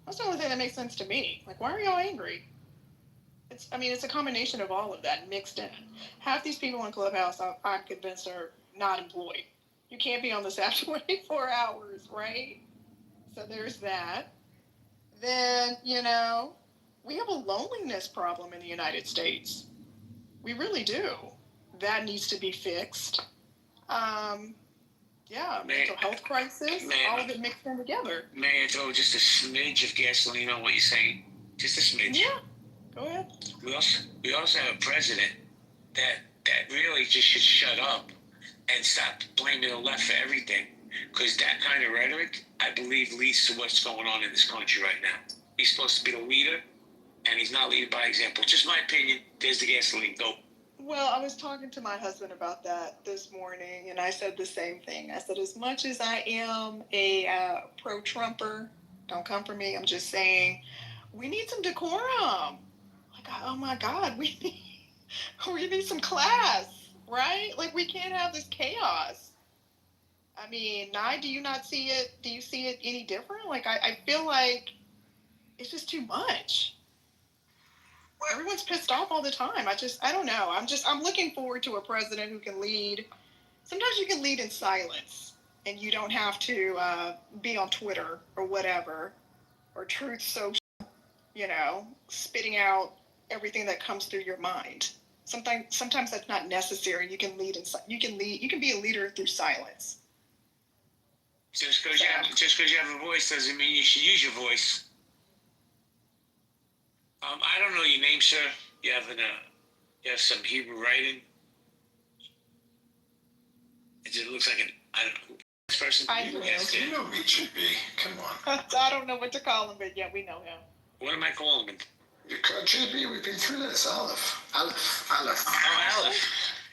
That's the only thing that makes sense to me. Like, why are y'all angry? It's a combination of all of that mixed in. Half these people in Clubhouse, I'm convinced, are not employed. You can't be on this app 24 hours, right? So there's that. Then, we have a loneliness problem in the United States. We really do. That needs to be fixed. Mental health crisis, all of it mixed in together. May I throw just a smidge of gasoline on what you're saying? Just a smidge. Yeah, go ahead. We also have a president that really just should shut up and stop blaming the left for everything. Because that kind of rhetoric, I believe, leads to what's going on in this country right now. He's supposed to be the leader, and he's not leading by example. Just my opinion. There's the gasoline. Go. Well, I was talking to my husband about that this morning, and I said the same thing. I said, as much as I am a pro-Trumper, don't come for me, I'm just saying, we need some decorum. Like, oh my God, we need some class, right? Like, we can't have this chaos. I mean, Nye, do you not see it? Do you see it any different? Like, I feel like it's just too much. Everyone's pissed off all the time. I don't know. I'm looking forward to a president who can lead. Sometimes you can lead in silence, and you don't have to be on Twitter or whatever, or Truth Social, spitting out everything that comes through your mind. Sometimes that's not necessary. You can lead you can be a leader through silence. Just because you have a voice doesn't mean you should use your voice. I don't know your name, sir. You have some Hebrew writing. It just looks like I don't know. This person. I know. You know HB. Come on. I don't know what to call him, but yeah, we know him. What am I calling him? You call JB. We've been through this. Aleph. Oh, Aleph.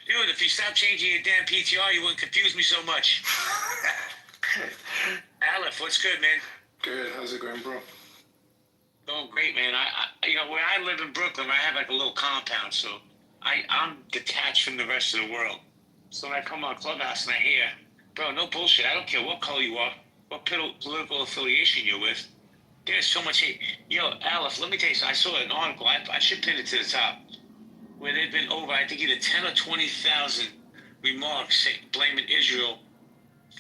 Dude, if you stop changing your damn PTR, you wouldn't confuse me so much. Aleph, what's good, man? Good. How's it going, bro? Going great, man. I where I live in Brooklyn, I have like a little compound, so I'm detached from the rest of the world. So when I come on Clubhouse and I hear, bro, no bullshit. I don't care what color you are, what political affiliation you're with. There's so much hate. Yo, Aleph, let me tell you something. I saw an article. I should pin it to the top, where there'd been over, I think, either 10 or 20,000 remarks blaming Israel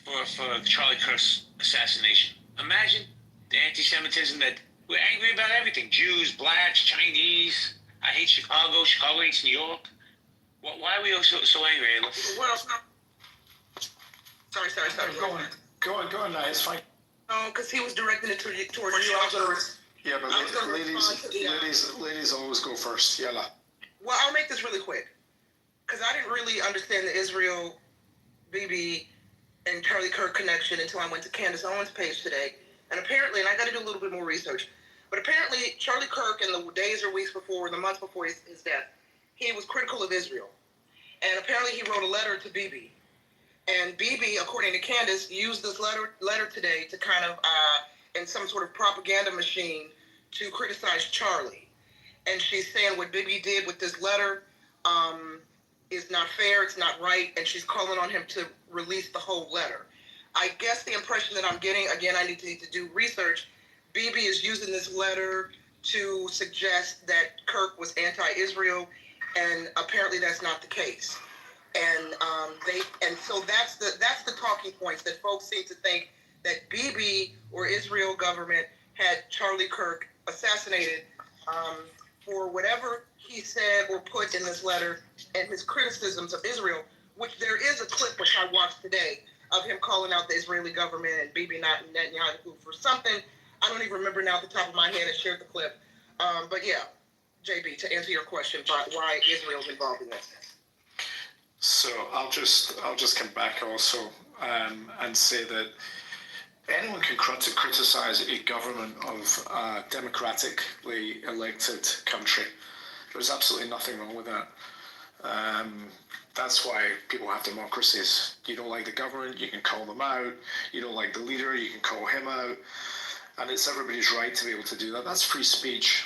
for Charlie Kirk's assassination. Imagine the anti-Semitism that we're angry about everything. Jews, blacks, Chinese. I hate Chicago. Chicago hates New York. Why are we so angry, Aleph? What else? Sorry. Go on. No, it's fine. No, because he was directing it towards you. Yeah, but ladies always go first. Yalla. Well, I'll make this really quick, because I didn't really understand the Israel, Bibi, and Charlie Kirk connection until I went to Candace Owens' page today. And apparently, and I got to do a little bit more research, but apparently Charlie Kirk, in the days or weeks before, the months before his death, he was critical of Israel. And apparently he wrote a letter to Bibi. And Bibi, according to Candace, used this letter today to kind of, in some sort of propaganda machine, to criticize Charlie. And she's saying what Bibi did with this letter is not fair, it's not right, and she's calling on him to release the whole letter. I guess the impression that I'm getting, again, I need to do research, Bibi is using this letter to suggest that Kirk was anti-Israel, and apparently that's not the case. And so that's the talking points, that folks seem to think that Bibi or Israel government had Charlie Kirk assassinated for whatever he said or put in this letter and his criticisms of Israel, which there is a clip which I watched today of him calling out the Israeli government and Bibi Netanyahu for something. I don't even remember now at the top of my head. I shared the clip. But yeah, JB, to answer your question about why Israel's involved in this. So I'll just come back also and say that anyone can criticize a government of a democratically elected country. There's absolutely nothing wrong with that. That's why people have democracies. You don't like the government, you can call them out. You don't like the leader, you can call him out. And it's everybody's right to be able to do that. That's free speech,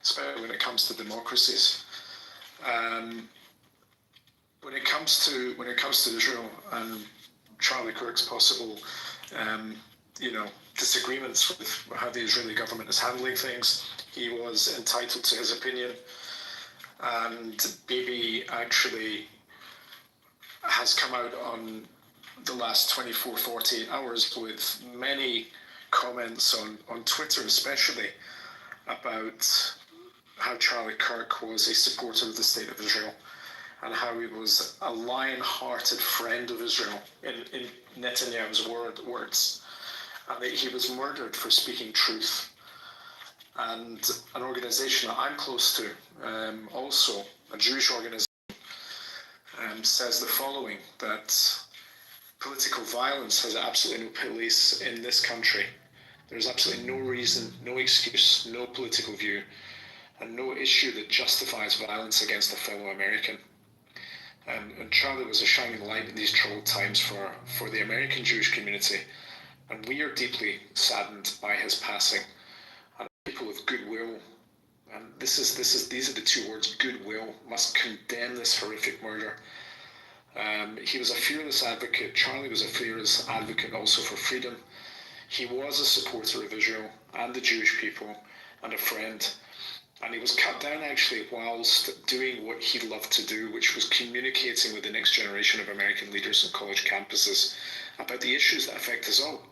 especially when it comes to democracies. When it comes to Israel and Charlie Kirk's possible, disagreements with how the Israeli government is handling things, he was entitled to his opinion. And Bibi actually has come out on the last 24, 48 hours with many comments on Twitter especially about how Charlie Kirk was a supporter of the state of Israel and how he was a lion-hearted friend of Israel, in Netanyahu's words, and that he was murdered for speaking truth. And an organization that I'm close to, also a Jewish organization, says the following, that political violence has absolutely no place in this country. There's absolutely no reason, no excuse, no political view, and no issue that justifies violence against a fellow American. And Charlie was a shining light in these troubled times for the American Jewish community, and we are deeply saddened by his passing. And people with goodwill, and these are the two words, goodwill, must condemn this horrific murder. He was a fearless advocate. Charlie was a fearless advocate also for freedom. He was a supporter of Israel and the Jewish people and a friend. And he was cut down actually whilst doing what he loved to do, which was communicating with the next generation of American leaders on college campuses about the issues that affect us all.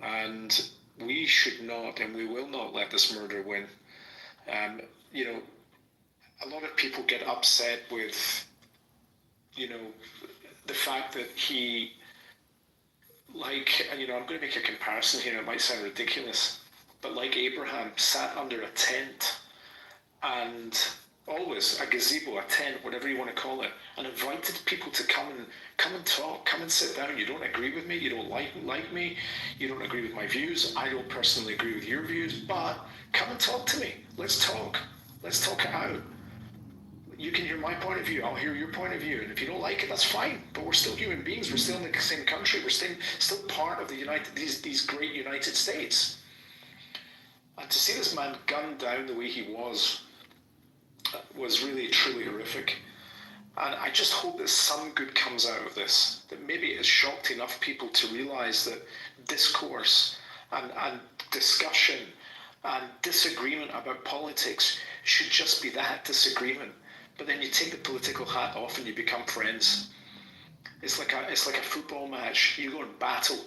And we should not, and we will not let this murder win. a lot of people get upset with, the fact that he, I'm going to make a comparison here, it might sound ridiculous, but like Abraham sat under a tent and always a gazebo, a tent, whatever you want to call it, and invited people to come and talk, come and sit down. You don't agree with me, you don't like me, you don't agree with my views, I don't personally agree with your views, but come and talk to me. Let's talk it out. You can hear my point of view, I'll hear your point of view, and if you don't like it, that's fine, but we're still human beings, we're still in the same country, we're still part of these great United States. And to see this man gunned down the way he was really truly horrific. And I just hope that some good comes out of this, that maybe it has shocked enough people to realise that discourse and discussion and disagreement about politics should just be that, disagreement. But then you take the political hat off and you become friends. It's like a football match. You go and battle.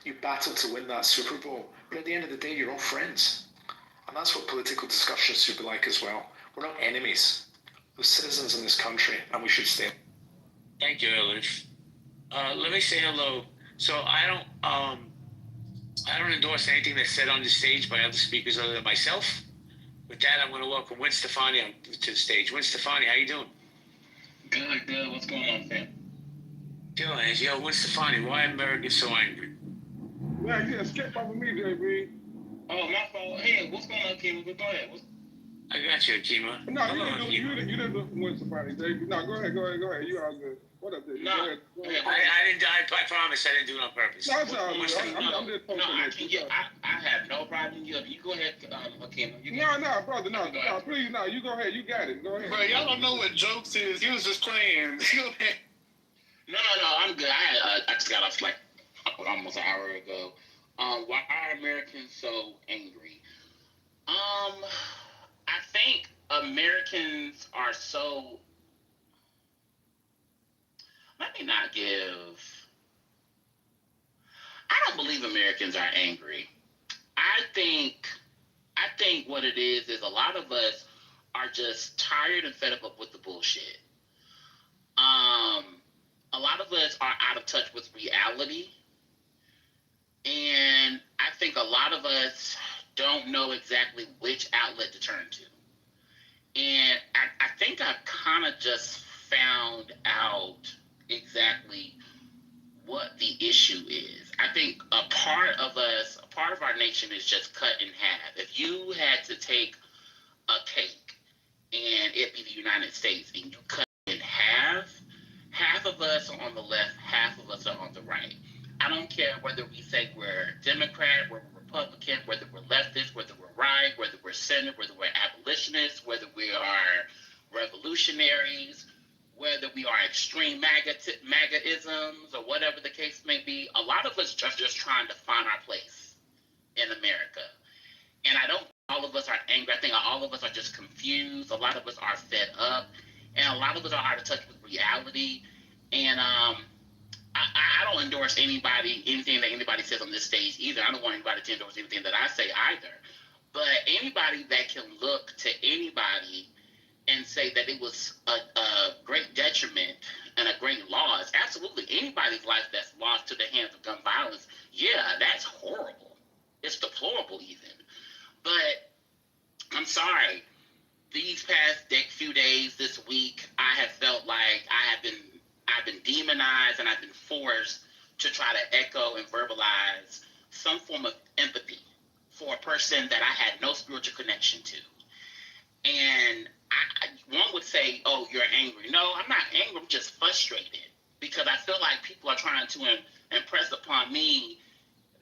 You battle to win that Super Bowl. But at the end of the day, you're all friends. And that's what political discussions should be like as well. We're not enemies. We're citizens in this country, and we should stay. Thank you, Elif. Let me say hello. So I don't endorse anything that's said on the stage by other speakers other than myself. With that, I'm going to welcome Win Stefani to the stage. Win Stefani, how you doing? Good. What's going on, fam? Doing, yo, Win Stefani, why are Americans so angry? Yeah, you skip over me, JB. Oh, my fault. Hey, what's going on, Kima? Go ahead. I got you, Akima. No, you didn't win somebody, JB. No, go ahead. You all good. What up, JB? No, go ahead. I promise I didn't do it on purpose. No, it's all good. I'm just poking I have no problem. You go ahead, Akima. No, brother, no, please, no. You go ahead. You got it. Go ahead. Bro, y'all don't know what jokes is. He was just playing. No, I'm good. I just got off like almost an hour ago. Why are Americans so angry? I think Americans are so. Let me not give. I don't believe Americans are angry. I think what it is a lot of us are just tired and fed up with the bullshit. A lot of us are out of touch with reality. And I think a lot of us don't know exactly which outlet to turn to. And I think I've kind of just found out exactly what the issue is. I think a part of our nation is just cut in half. If you had to take a cake and it be the United States and you cut it in half of us are on the left, half of us are on the right. I don't care whether we say we're Democrat, whether we're Republican, whether we're leftist, whether we're right, whether we're center, whether we're abolitionists, whether we are revolutionaries, whether we are extreme MAGA-isms, or whatever the case may be. A lot of us are just trying to find our place in America. And I don't think all of us are angry. I think all of us are just confused. A lot of us are fed up. And a lot of us are out of touch with reality. And I don't endorse anything that anybody says on this stage either. I don't want anybody to endorse anything that I say either. But anybody that can look to anybody and say that it was a great detriment and a great loss, absolutely anybody's life that's lost to the hands of gun violence, yeah, that's horrible. It's deplorable even. But I'm sorry, these past few days, this week, I have felt like I've been demonized and I've been forced to try to echo and verbalize some form of empathy for a person that I had no spiritual connection to. And one would say, oh, you're angry. No, I'm not angry. I'm just frustrated because I feel like people are trying to impress upon me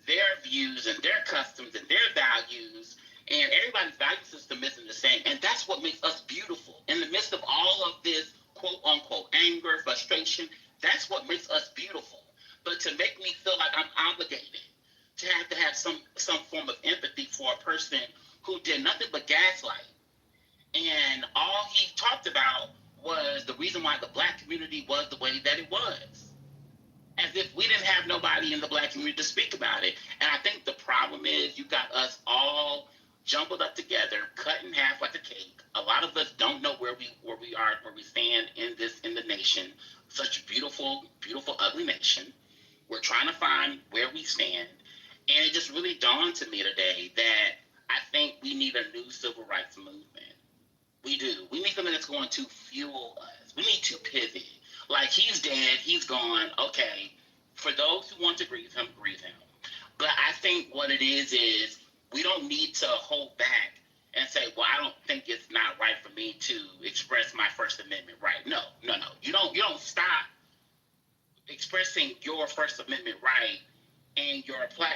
their views and their customs and their values, and everybody's value system isn't the same. And that's what makes us beautiful. In the midst of all of this quote-unquote anger, frustration, that's what makes us beautiful. But to make me feel like I'm obligated to have some form of empathy for a person who did nothing but gaslight, and all he talked about was the reason why the black community was the way that it was. As if we didn't have nobody in the black community to speak about it. And I think the problem is you got us all jumbled up together, cut in half like a cake. A lot of us don't know where we stand in the nation. Such a beautiful, beautiful, ugly nation. We're trying to find where we stand. And it just really dawned to me today that I think we need a new civil rights movement. We do. We need something that's going to fuel us. We need to pivot. Like, he's dead, he's gone. Okay. For those who want to grieve him, grieve him. But I think what it is we don't need to hold back and say, well, I don't think it's not right for me to express my First Amendment right. No. You don't stop expressing your First Amendment right and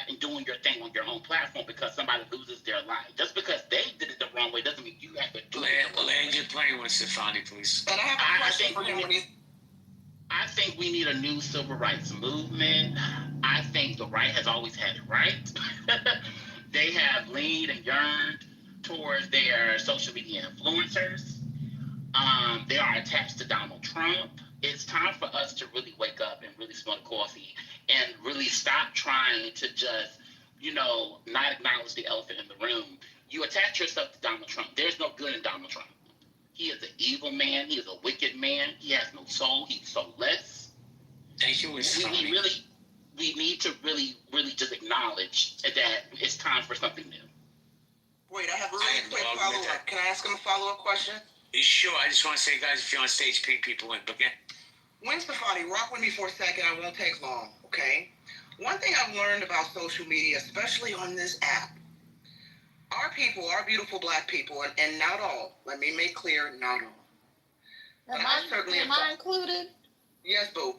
and doing your thing on your own platform because somebody loses their life. Just because they did it the wrong way doesn't mean you have to do it. Land your plane with Stefani, please. And I have a question for you. I think we need a new civil rights movement. I think the right has always had it right. They have leaned and yearned towards their social media influencers. They are attached to Donald Trump. It's time for us to really wake up and really smell the coffee and really stop trying to just, not acknowledge the elephant in the room. You attach yourself to Donald Trump. There's no good in Donald Trump. He is an evil man. He is a wicked man. He has no soul. He's soulless. Thank you. We need to really, really just acknowledge that it's time for something new. Wait, I have a really quick follow-up. Can I ask him a follow-up question? Sure. I just want to say, guys, if you're on stage, ping people in. Okay? When Stefani, rock with me for a second. I won't take long, okay? One thing I've learned about social media, especially on this app, our people, our beautiful black people, and not all, let me make clear, not all. Am I included? Yes, boo.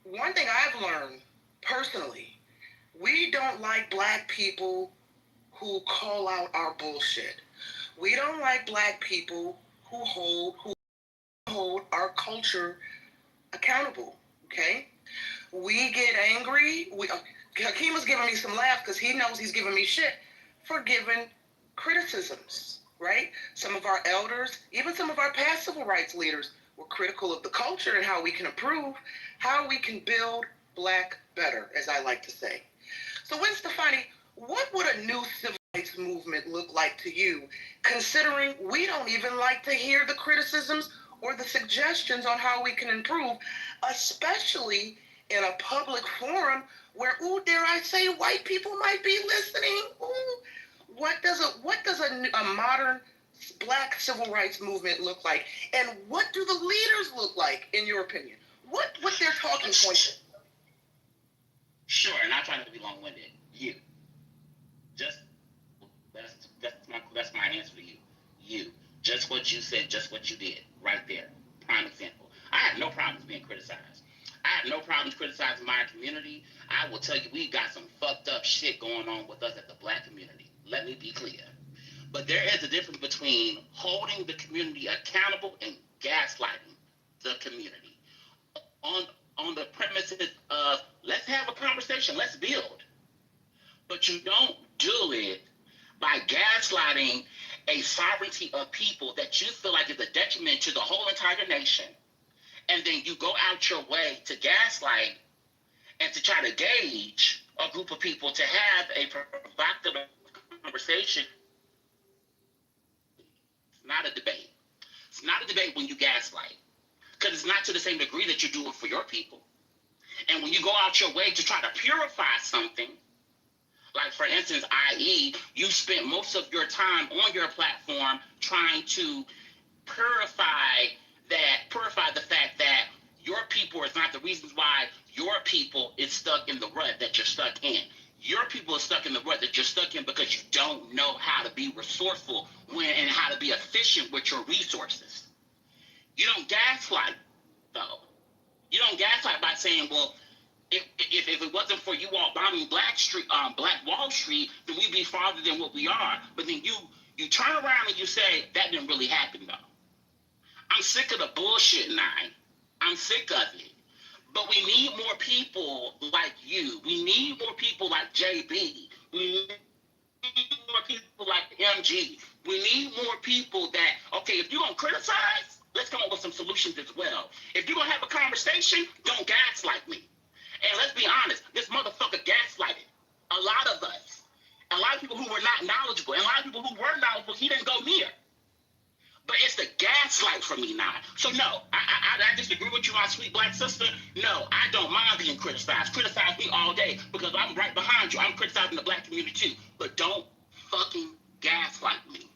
One thing I've learned personally, we don't like black people who call out our bullshit. We don't like black people who hold our culture accountable, okay? We get angry. Hakeem was giving me some laughs because he knows he's giving me shit for giving criticisms, right? Some of our elders, even some of our past civil rights leaders were critical of the culture and how we can improve, how we can build black better, as I like to say. So, Stefani, what would a new civil rights movement look like to you, considering we don't even like to hear the criticisms or the suggestions on how we can improve, especially in a public forum where, dare I say, white people might be listening? What does a modern black civil rights movement look like? And what do the leaders look like, in your opinion? What their talking points? Sure, and I'm trying to be long-winded. That's my answer to you. You. Just what you said, just what you did. Right there. Prime example. I have no problems being criticized. I have no problems criticizing my community. I will tell you, we got some fucked up shit going on with us at the black community. Let me be clear. But there is a difference between holding the community accountable and gaslighting the community. On the premises of, let's have a conversation, let's build. But you don't do it by gaslighting a sovereignty of people that you feel like is a detriment to the whole entire nation. And then you go out your way to gaslight and to try to gauge a group of people to have a provocative conversation. It's not a debate. It's not a debate when you gaslight. Because it's not to the same degree that you do it for your people. And when you go out your way to try to purify something, like for instance, i.e., you spent most of your time on your platform trying to purify the fact that your people is not the reasons why your people is stuck in the rut that you're stuck in. Your people are stuck in the rut that you're stuck in because you don't know how to be resourceful and how to be efficient with your resources. You don't gaslight, though. You don't gaslight by saying, well, if it wasn't for you all bombing Black Wall Street, then we'd be farther than what we are. But then you turn around and you say, that didn't really happen, though. I'm sick of the bullshit, Nine. I'm sick of it. But we need more people like you. We need more people like JB. We need more people like MG. We need more people that, okay, if you're going to criticize, let's come up with some solutions as well. If you're going to have a conversation, don't gaslight me. And let's be honest, this motherfucker gaslighted a lot of us. a lot of people who were not knowledgeable, and a lot of people who were knowledgeable, he didn't go near. But it's the gaslight for me now. So no, I disagree with you, my sweet black sister. No, I don't mind being criticized. Criticize me all day because I'm right behind you. I'm criticizing the black community too. But don't fucking gaslight me.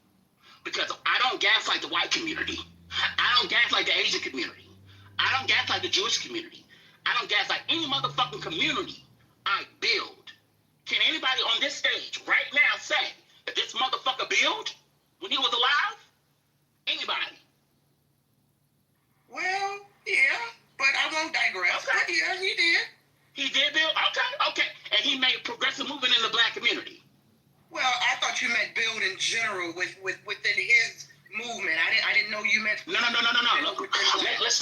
Because I don't gaslight the white community. I don't gaslight the Asian community. I don't gaslight the Jewish community. I don't gaslight any motherfucking community I build. Can anybody on this stage right now say that this motherfucker built when he was alive? Anybody? Well, yeah, but I won't digress. Okay. But yeah, he did. He did build? Okay. And he made progressive movement in the black community. Well, I thought you meant build in general within his movement. I didn't know you meant. No. Let's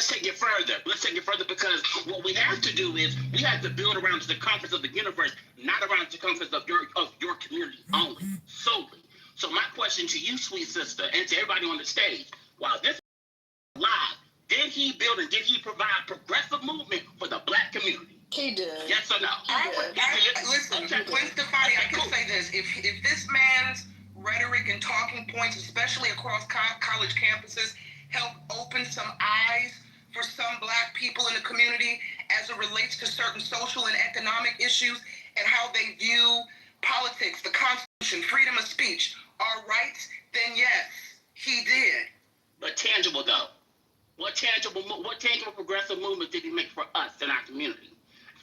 take it further. Let's take it further because what we have to do is we have to build around the circumference of the universe, not around the circumference of your community only, solely. So my question to you, sweet sister, and to everybody on the stage, while this is live, did he build and did he provide progressive movement for the black community? He did. Yes or no? Listen, Gwen Stefani, I can say this. If this man's rhetoric and talking points, especially across college campuses, help open some eyes for some black people in the community as it relates to certain social and economic issues and how they view politics, the Constitution, freedom of speech, our rights, then yes, he did. But tangible though. What tangible progressive movement did he make for us in our community?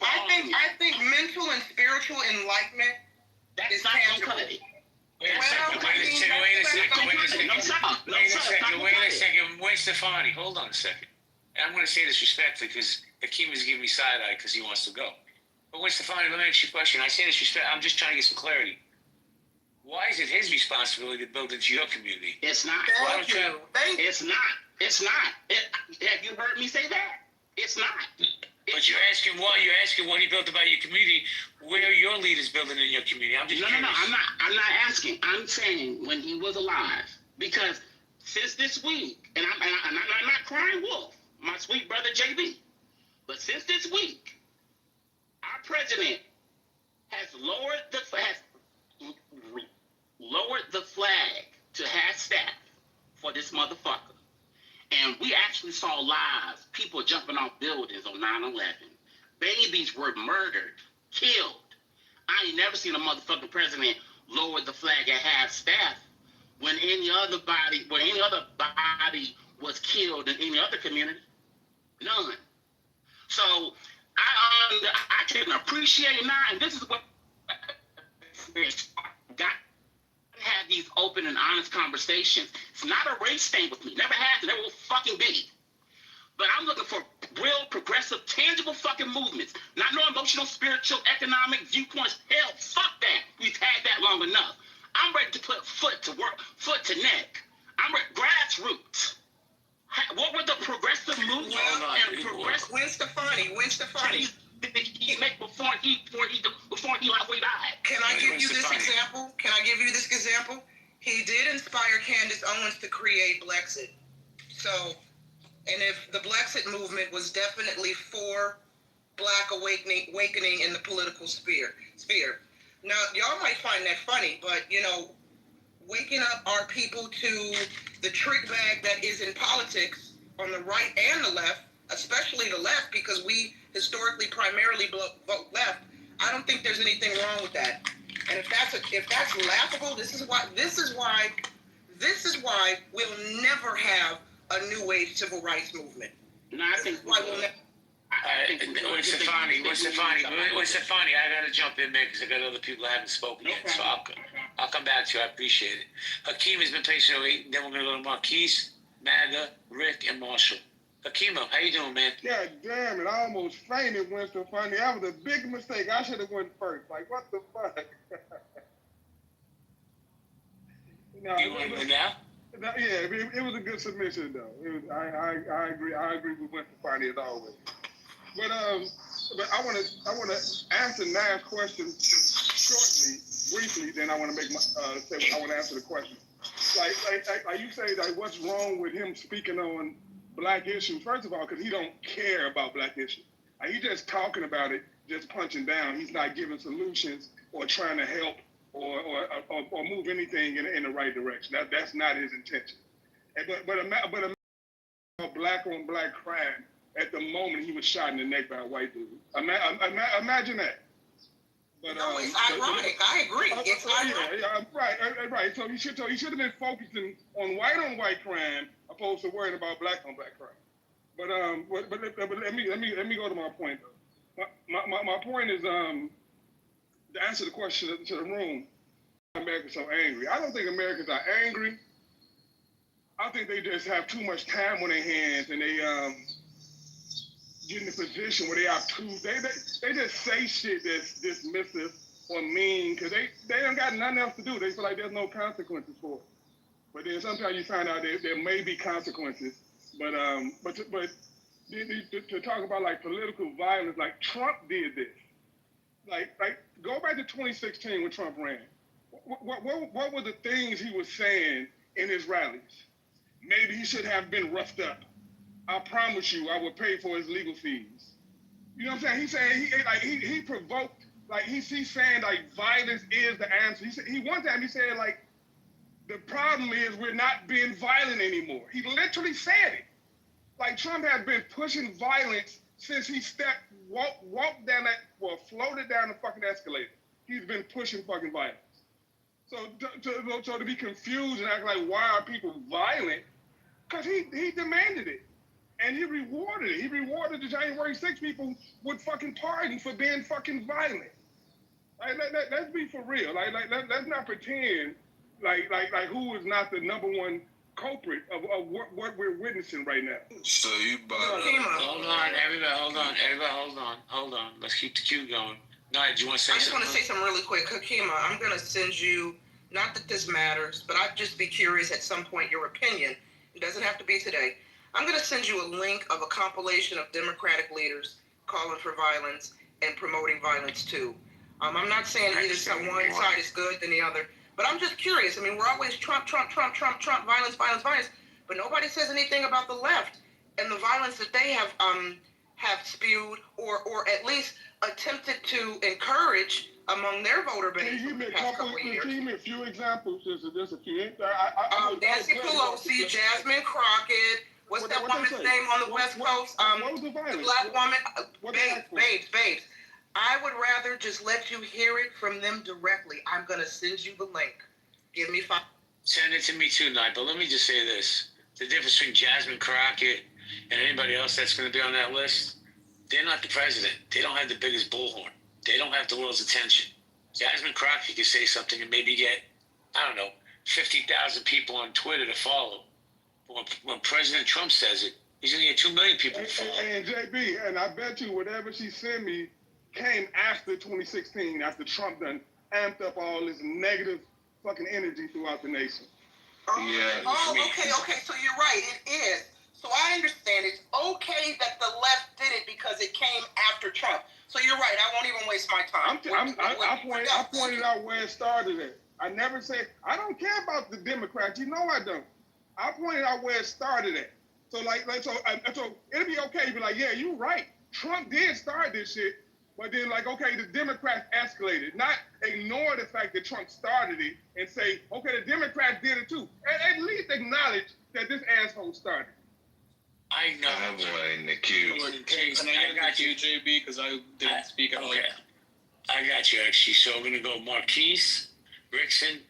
I think mental and spiritual enlightenment is not tangible. gonna cut it. Wait a second. Wait, Stefani, hold on a second. And I'm going to say this respectfully because Hakeem is giving me side eye because he wants to go. But wait, Stefani, let me ask you a question. I say this respect. I'm just trying to get some clarity. Why is it his responsibility to build into your community? It's not. It's not. Have you heard me say that? It's not. But you're asking why. You're asking what he built about your community. Where are your leaders building in your community? I'm just curious. No. I'm not asking. I'm saying when he was alive, because since this week, and I'm not crying wolf, my sweet brother JB, but since this week, our president has lowered the flag to half-staff for this motherfucker. And we actually saw live people jumping off buildings on 9/11. Babies were murdered, killed. I ain't never seen a motherfucking president lower the flag at half-staff when any other body was killed in any other community. None. So I can appreciate now, and this is what got to have these open and honest conversations. It's not a race thing with me. Never has, never will fucking be. But I'm looking for real, progressive, tangible fucking movements. Not no emotional, spiritual, economic viewpoints. Hell, fuck that. We've had that long enough. I'm ready to put foot to work, foot to neck. I'm ready, grassroots. What were the progressive movements and progressive? Gwen Stefani. Did he make before he died? Can I give you this example? He did inspire Candace Owens to create Blexit. So, and if the Blexit movement was definitely for black awakening in the political sphere. Now, y'all might find that funny, but, waking up our people to the trick bag that is in politics on the right and the left, especially the left, because we historically primarily vote left. I don't think there's anything wrong with that. And if that's laughable, this is why we'll never have a new age civil rights movement. No, I think why we'll never. Stefani, I gotta jump in there because I got other people I haven't spoken yet, so I'll come back to you. I appreciate it. Hakeem has been patient. Then we're gonna go to Marquise, Maga, Rick, and Marshall. Hakimo, how you doing, man? God damn it! I almost fainted, Winston Funny. That was a big mistake. I should have went first. Like, what the fuck? You want to go now? Yeah, it was a good submission, though. I agree. I agree with Winston Funny as always. But I want to answer Nav's question briefly. Then I want to make I want to answer the question. Like you say, like, what's wrong with him speaking on black issues? First of all, because he don't care about black issues. He's just talking about it, just punching down. He's not giving solutions or trying to help or move anything in the right direction. That's not his intention. But black on black crime at the moment he was shot in the neck by a white dude. Imagine that. But, no, it's ironic. I agree. It's ironic. Yeah, right. So he should have been focusing on white crime opposed to worrying about black on black crime. But let me go to my point though. My point is to answer the question to the room. Americans so angry. I don't think Americans are angry. I think they just have too much time on their hands and they get in a position where they are too. They just say shit that's dismissive or mean because they don't got nothing else to do. They feel like there's no consequences for it. But then sometimes you find out there may be consequences. But to talk about like political violence, like Trump did this. Like go back to 2016 when Trump ran. What were the things he was saying in his rallies? Maybe he should have been roughed up. I promise you, I will pay for his legal fees. You know what I'm saying? He's saying he provoked, like he's saying like violence is the answer. One time he said like the problem is we're not being violent anymore. He literally said it. Like Trump has been pushing violence since he walked down floated down the fucking escalator. He's been pushing fucking violence. So to be confused and act like why are people violent? Because he demanded it. And he rewarded it. He rewarded the January 6 people with fucking pardon for being fucking violent. Like, let's be for real. Let's not pretend like who is not the number one culprit of what we're witnessing right now. So you hold on. Let's keep the queue going. No, do you want to say something? I just want to say something really quick. Hakima, I'm going to send you, not that this matters, but I'd just be curious at some point your opinion. It doesn't have to be today. I'm going to send you a link of a compilation of Democratic leaders calling for violence and promoting violence too. I'm not saying either one side is good than the other, but I'm just curious. I mean, we're always Trump, violence, but nobody says anything about the left and the violence that they have spewed or at least attempted to encourage among their voter base. Can you give me a few examples? Just a few. Nancy Pelosi, Jasmine Crockett. What's that woman's name on the West Coast? What was the violence? The black woman. Babes. I would rather just let you hear it from them directly. I'm going to send you the link. Give me 5. Send it to me too, Nye. But let me just say this. The difference between Jasmine Crockett and anybody else that's going to be on that list, they're not the president. They don't have the biggest bullhorn. They don't have the world's attention. Jasmine Crockett can say something and maybe get, 50,000 people on Twitter to follow. When President Trump says it, he's going to get 2 million people to follow. And JB, and I bet you whatever she sent me came after 2016, after Trump done amped up all this negative fucking energy throughout the nation. Okay. So you're right. It is. So I understand it's okay that the left did it because it came after Trump. So you're right. I won't even waste my time. I pointed out where it started at. I never said, I don't care about the Democrats. You know I don't. I pointed out where it started at. So so it'll be okay to be like, yeah, you're right. Trump did start this shit. But then, okay, the Democrats escalated. Not ignore the fact that Trump started it and say, okay, the Democrats did it too. At least acknowledge that this asshole started. I know. I'm waiting the queue. I got you, JB, because I didn't speak out. Okay. I got you, actually. So we're going to go Marquise, Rickson,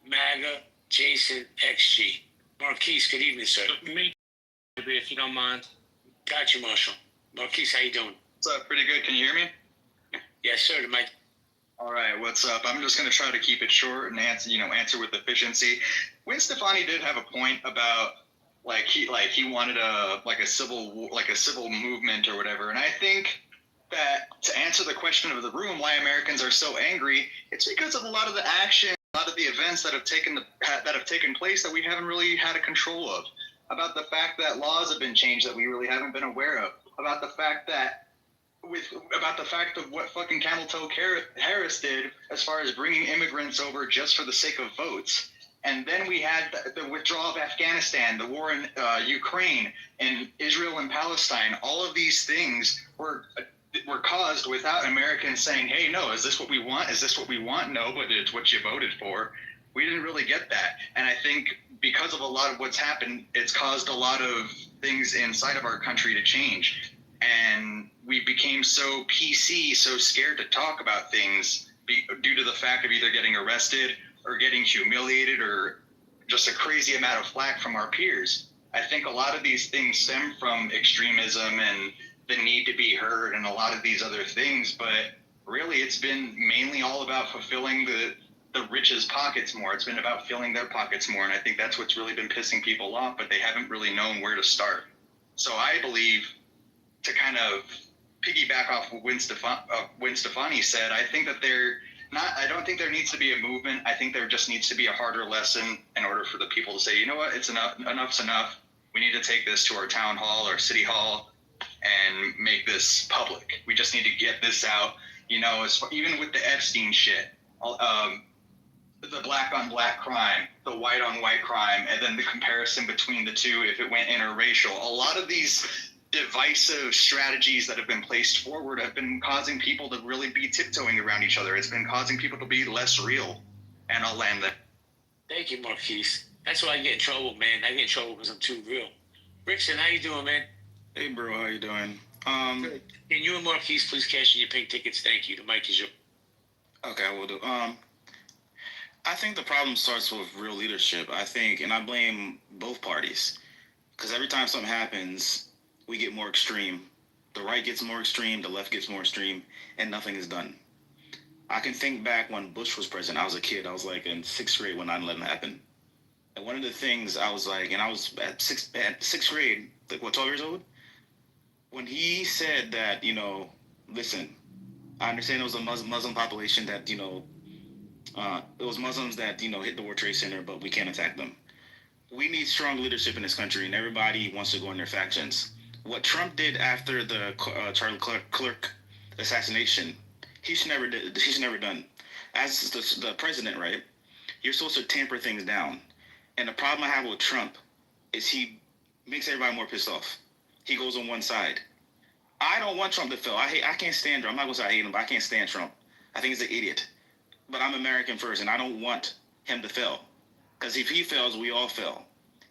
MAGA, Jason, XG. Marquise, good evening, sir. Me, if you don't mind. Got you, Marshall. Marquise, how you doing? What's up? Pretty good. Can you hear me? Yes, sir. The mic. All right. What's up? I'm just going to try to keep it short and answer with efficiency. Gwen Stefani did have a point about he wanted a civil movement or whatever, and I think that to answer the question of the room, why Americans are so angry, it's because of a lot of the action, a lot of the events that have taken place that we haven't really had a control of. About the fact that laws have been changed that we really haven't been aware of. About the fact of what fucking Camel Toe Harris did as far as bringing immigrants over just for the sake of votes. And then we had the withdrawal of Afghanistan, the war in Ukraine, and Israel and Palestine. All of these things were were caused without Americans saying, hey, no, is this what we want? Is this what we want? No, but it's what you voted for. We didn't really get that. And I think because of a lot of what's happened, it's caused a lot of things inside of our country to change. And we became so PC, so scared to talk about things due to the fact of either getting arrested or getting humiliated or just a crazy amount of flack from our peers. I think a lot of these things stem from extremism and the need to be heard and a lot of these other things, but really it's been mainly all about fulfilling the rich's pockets more. It's been about filling their pockets more, and I think that's what's really been pissing people off, but they haven't really known where to start. So I believe, to kind of piggyback off what Gwen Stefani said, I think that I don't think there needs to be a movement. I think there just needs to be a harder lesson in order for the people to say, you know what, it's enough, enough's enough. We need to take this to our town hall or city hall and make this public. We just need to get this out. You know, even with the Epstein shit, the black on black crime, the white on white crime, and then the comparison between the two if it went interracial. A lot of these divisive strategies that have been placed forward have been causing people to really be tiptoeing around each other. It's been causing people to be less real. And I'll land there. Thank you, Marquise. That's why I get in trouble, man. I get in trouble because I'm too real. Rickson, how you doing, man? Hey, bro, how you doing? Good. Can you and Marquise please cash in your pink tickets? Thank you. The mic is yours. Okay, I will do. I think the problem starts with real leadership. I think, and I blame both parties, because every time something happens, we get more extreme. The right gets more extreme, the left gets more extreme, and nothing is done. I can think back when Bush was president. I was a kid. I was like in 6th grade when 9/11 happened. And one of the things I was like, and I was at sixth grade, like what, 12 years old? When he said that, you know, listen, I understand it was a Muslim population that, you know, it was Muslims that, you know, hit the World Trade Center, but we can't attack them. We need strong leadership in this country, and everybody wants to go in their factions. What Trump did after the Charlie Clerk assassination, he's never done. As the president, right? You're supposed to tamper things down. And the problem I have with Trump is he makes everybody more pissed off. He goes on one side. I don't want Trump to fail. I can't stand Trump. I'm not going to say I hate him, but I can't stand Trump. I think he's an idiot. But I'm American first, and I don't want him to fail. Because if he fails, we all fail.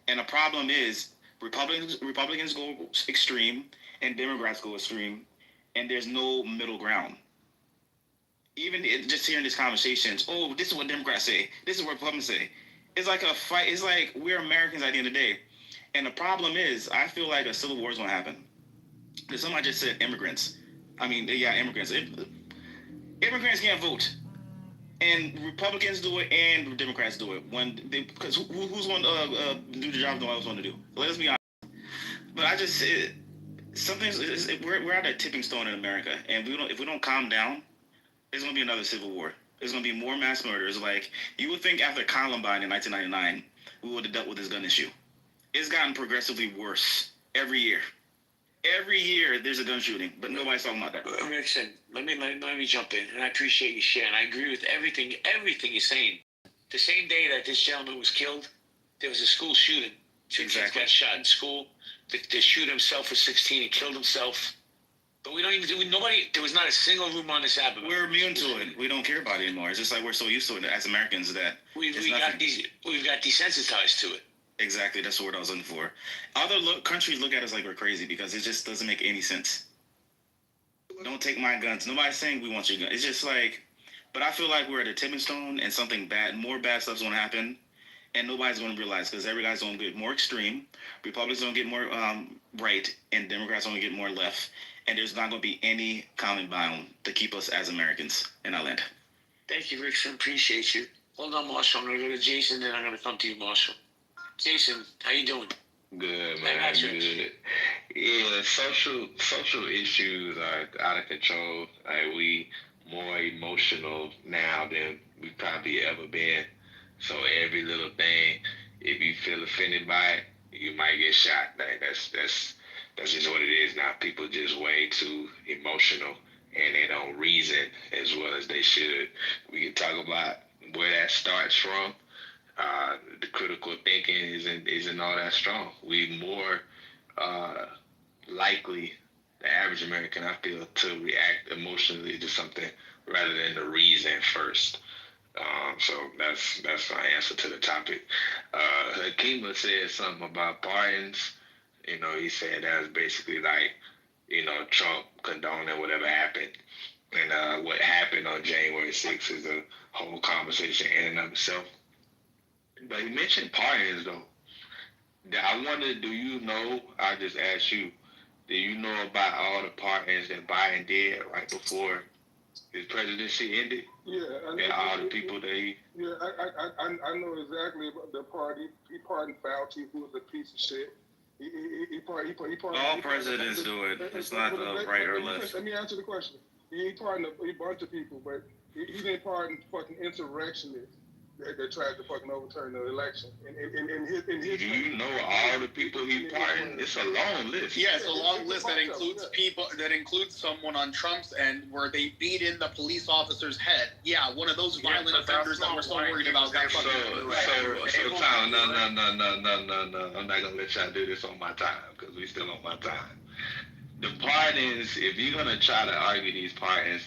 And the problem is Republicans go extreme, and Democrats go extreme, and there's no middle ground. Even just hearing these conversations, oh, this is what Democrats say, this is what Republicans say. It's like a fight. It's like we're Americans at the end of the day. And the problem is, I feel like a civil war is going to happen. Because somebody just said immigrants. I mean, yeah, immigrants. Immigrants can't vote. And Republicans do it, and Democrats do it. Because who's going to do the job nobody else want to do? Let's be honest. But I just we're at a tipping stone in America, and if we don't calm down, there's going to be another civil war. There's going to be more mass murders. Like you would think after Columbine in 1999, we would have dealt with this gun issue. It's gotten progressively worse every year. Every year there's a gun shooting, but nobody's talking about that. Listen, let me jump in, and I appreciate you sharing. I agree with everything you're saying. The same day that this gentleman was killed, there was a school shooting. Two kids got shot in school. The shooter himself was 16 and killed himself. But we don't even do nobody. There was not a single room on this app. We're immune to it. We don't care about it anymore. It's just like we're so used to it as Americans that we've got desensitized to it. Exactly, that's the word I was looking for. Other countries look at us like we're crazy because it just doesn't make any sense. Don't take my guns. Nobody's saying we want your gun. It's just like, but I feel like we're at a tipping stone and something more bad stuff's going to happen, and nobody's going to realize because everybody's going to get more extreme. Republicans going to get more right, and Democrats going to get more left, and there's not going to be any common bound to keep us as Americans in our land. Thank you, Rickson. Appreciate you. Hold on, Marshall. I'm going to go to Jason, then I'm going to come to you, Marshall. Jason, how you doing? Good, man. Good. Yeah, social issues are out of control. We more emotional now than we probably ever been. So every little thing, if you feel offended by it, you might get shot. Like that's just what it is now. People just way too emotional, and they don't reason as well as they should. We can talk about where that starts from. The critical thinking isn't all that strong. We more likely the average American, I feel, to react emotionally to something rather than the reason first. So that's my answer to the topic. Hakima said something about pardons. You know, he said that was basically like, you know, Trump condoning whatever happened. And what happened on January 6th is a whole conversation in and of itself. But he mentioned pardons, though. I wonder, do you know, I just asked you, do you know about all the pardons that Biden did right before his presidency ended? Yeah, and all the people that he... Yeah, I know exactly about the party. He pardoned Fauci, who was a piece of shit. He pardoned. All presidents do it. It's not right or left. Let me answer the question. He pardoned a bunch of people, but he didn't pardon fucking insurrectionists that tried to fucking overturn the election. Do you know all the people he pardoned? It's a long list. Yeah, it's a long list that includes people, that includes someone on Trump's end where they beat in the police officer's head. Yeah, one of those violent offenders that we're so worried about. That So Tom, no. I'm not gonna let y'all do this on my time because we still on my time. The pardons, if you're gonna try to argue these pardons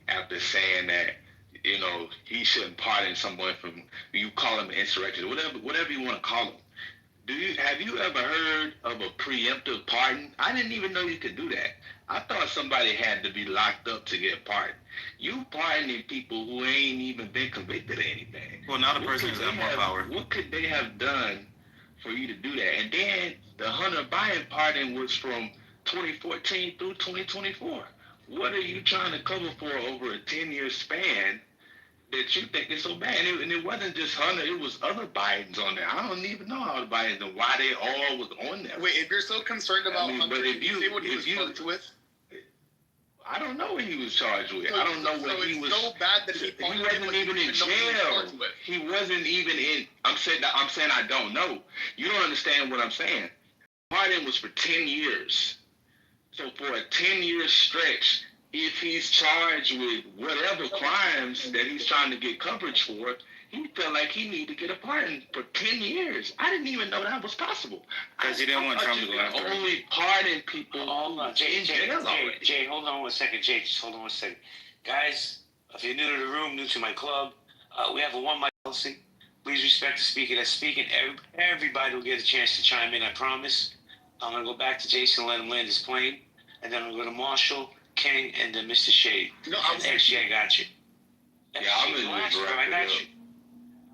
after saying that, you know, he shouldn't pardon someone from, you call him an insurrectionist, whatever you want to call him. Have you ever heard of a preemptive pardon? I didn't even know you could do that. I thought somebody had to be locked up to get pardoned. You pardoning people who ain't even been convicted of anything. Well, now the president's got more power. What could they have done for you to do that? And then the Hunter Biden pardon was from 2014 through 2024. What are you trying to cover for over a 10-year span that you think is so bad? And it wasn't just Hunter, it was other Bidens on there. I don't even know all the Bidens and why they all was on there. Wait, if you're so concerned about Hunter, can you say what he was charged with? I don't know what he was charged with. I don't know what he was. So bad that he wasn't even in jail. He wasn't even in. I'm saying I don't know. You don't understand what I'm saying. Pardon was for 10 years. So for a 10-year stretch, if he's charged with whatever crimes that he's trying to get coverage for, he felt like he needed to get a pardon for 10 years. I didn't even know that was possible. Because he didn't want Trump to go after him. Only pardon people hold on, Jay, hold on one second. Jay, just hold on one second. Guys, if you're new to the room, new to my club, we have a one mic policy. Please respect the speaker that's speaking. Everybody will get a chance to chime in, I promise. I'm going to go back to Jason and let him land his plane. And then I'm going to Marshall, King, and then Mr. Shade. No, actually, I got you. Yeah, I'm going to just wrap it up.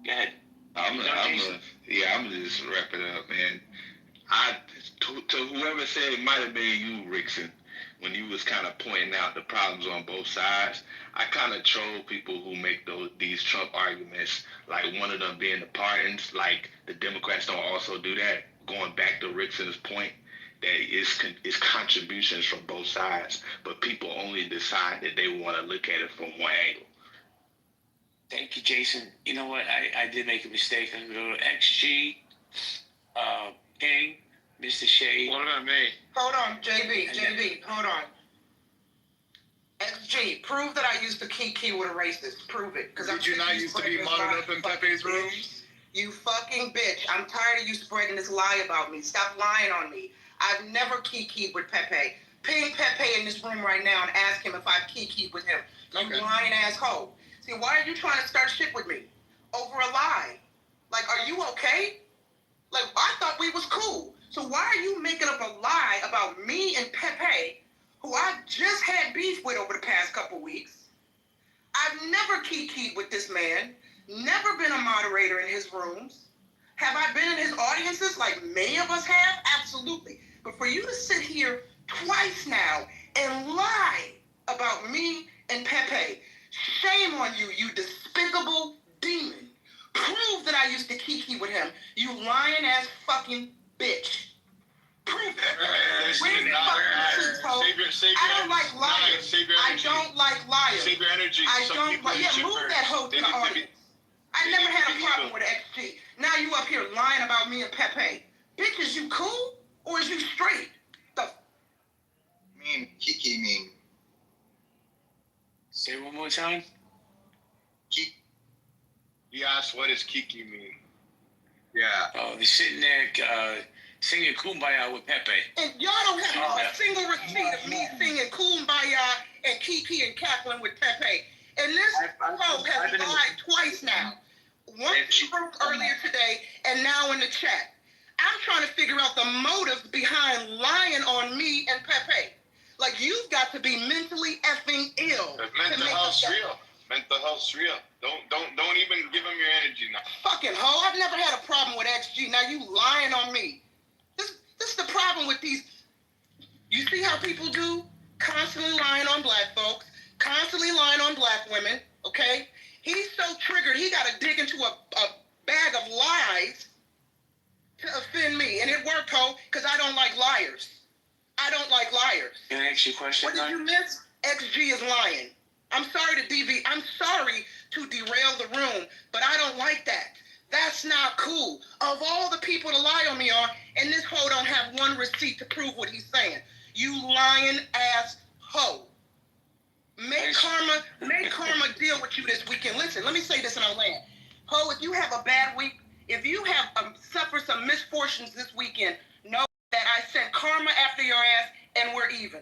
Go ahead. I'm gonna just wrap it up, man. To whoever said it might have been you, Rickson, when you was kind of pointing out the problems on both sides. I kind of troll people who make these Trump arguments, like one of them being the pardons, like the Democrats don't also do that. Going back to Rickson's point, that it's contributions from both sides, but people only decide that they want to look at it from one angle. Thank you, Jason. You know what? I did make a mistake. I'm going to go to XG, King, Mr. Shade. What about me? Hold on, JB, hold on. XG, prove that I used to kiki with a racist. Prove it. Did you not used to be modded up in Pepe's room? You fucking bitch. I'm tired of you spreading this lie about me. Stop lying on me. I've never kikied with Pepe. Ping Pepe in this room right now and ask him if I've kikied with him. You lying asshole. See, why are you trying to start shit with me? Over a lie. Like, are you okay? Like, I thought we was cool. So why are you making up a lie about me and Pepe, who I just had beef with over the past couple weeks? I've never kikied with this man. Never been a moderator in his rooms. Have I been in his audiences like many of us have? Absolutely. But for you to sit here twice now and lie about me and Pepe, shame on you, you despicable demon. Prove that I used to kiki with him, you lying ass fucking bitch. Prove it. Where's the fucking truth, ho? I don't like liars. I don't like liars. Save your energy. I don't like. Yeah, move that hoe to the audience. I never had a problem with XG. Now you up here lying about me and Pepe. Bitch, is you cool or is you straight? Kiki mean? Say it one more time. He asked, what does Kiki mean? Yeah. Oh, they're sitting there singing Kumbaya with Pepe. And y'all don't have a single receipt of me singing Kumbaya and Kiki and Kaplan with Pepe. And this hoe has lied twice now. Once in the room earlier today, and now in the chat. I'm trying to figure out the motives behind lying on me and Pepe. Like, you've got to be mentally effing ill. Mental health's real. Mental health's real. Don't even give him your energy now. Fucking hoe, I've never had a problem with XG. Now you lying on me. This is the problem with these. You see how people do? Constantly lying on black folks, constantly lying on black women, okay? He's so triggered, he got to dig into a bag of lies to offend me. And it worked, ho, because I don't like liars. I don't like liars. Can I ask you a question? What did you miss? XG is lying. I'm sorry to derail the room, but I don't like that. That's not cool. Of all the people to lie on me on, and this hoe don't have one receipt to prove what he's saying. You lying ass hoe. Make karma deal with you this weekend. Listen, let me say this and I'll land. Ho, if you have a bad week, if you have suffered some misfortunes this weekend, know that I sent karma after your ass and we're even.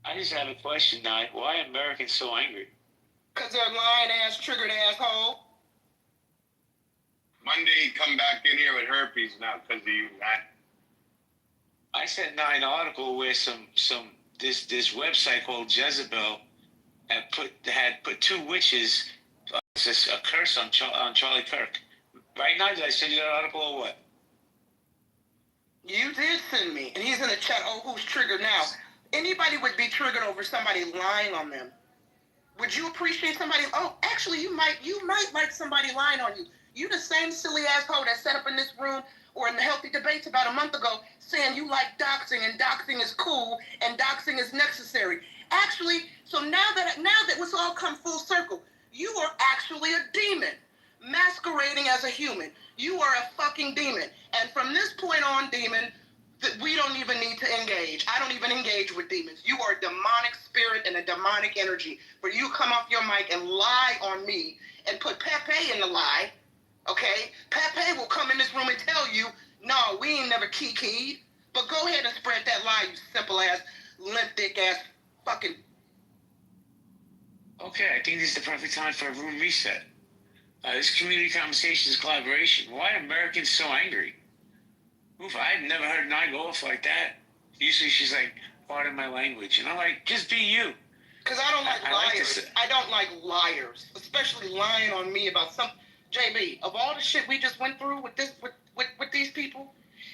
I just have a question now. Why are Americans so angry? Because they're lying ass, triggered asshole. Monday, come back in here with herpes now because of you, man. I sent 9 article where this website called Jezebel had put 2 witches a curse on Charlie Kirk. Right now, did I send you that article or what? You did send me, and he's in the chat. Oh, who's triggered now? Anybody would be triggered over somebody lying on them. Would you appreciate somebody? Oh, actually, you might like somebody lying on you. You the same silly asshole that set up in this room or in the healthy debates about a month ago saying you like doxing and doxing is cool and doxing is necessary. Actually, so now that it's all come full circle, you are actually a demon masquerading as a human. You are a fucking demon. And from this point on, demon, we don't even need to engage. I don't even engage with demons. You are a demonic spirit and a demonic energy. For you come off your mic and lie on me and put Pepe in the lie, okay? Pepe will come in this room and tell you, no, we ain't never kikied. But go ahead and spread that lie, you simple ass, limp dick ass fucking. Okay, I think this is the perfect time for a room reset. This community conversation is collaboration. Why are Americans so angry? Oof, I've never heard Nye go off like that. Usually she's like, pardon my language. And I'm like, just be you. Because I don't like liars. I don't like liars, especially lying on me about something. JB, of all the shit we just went through with these people,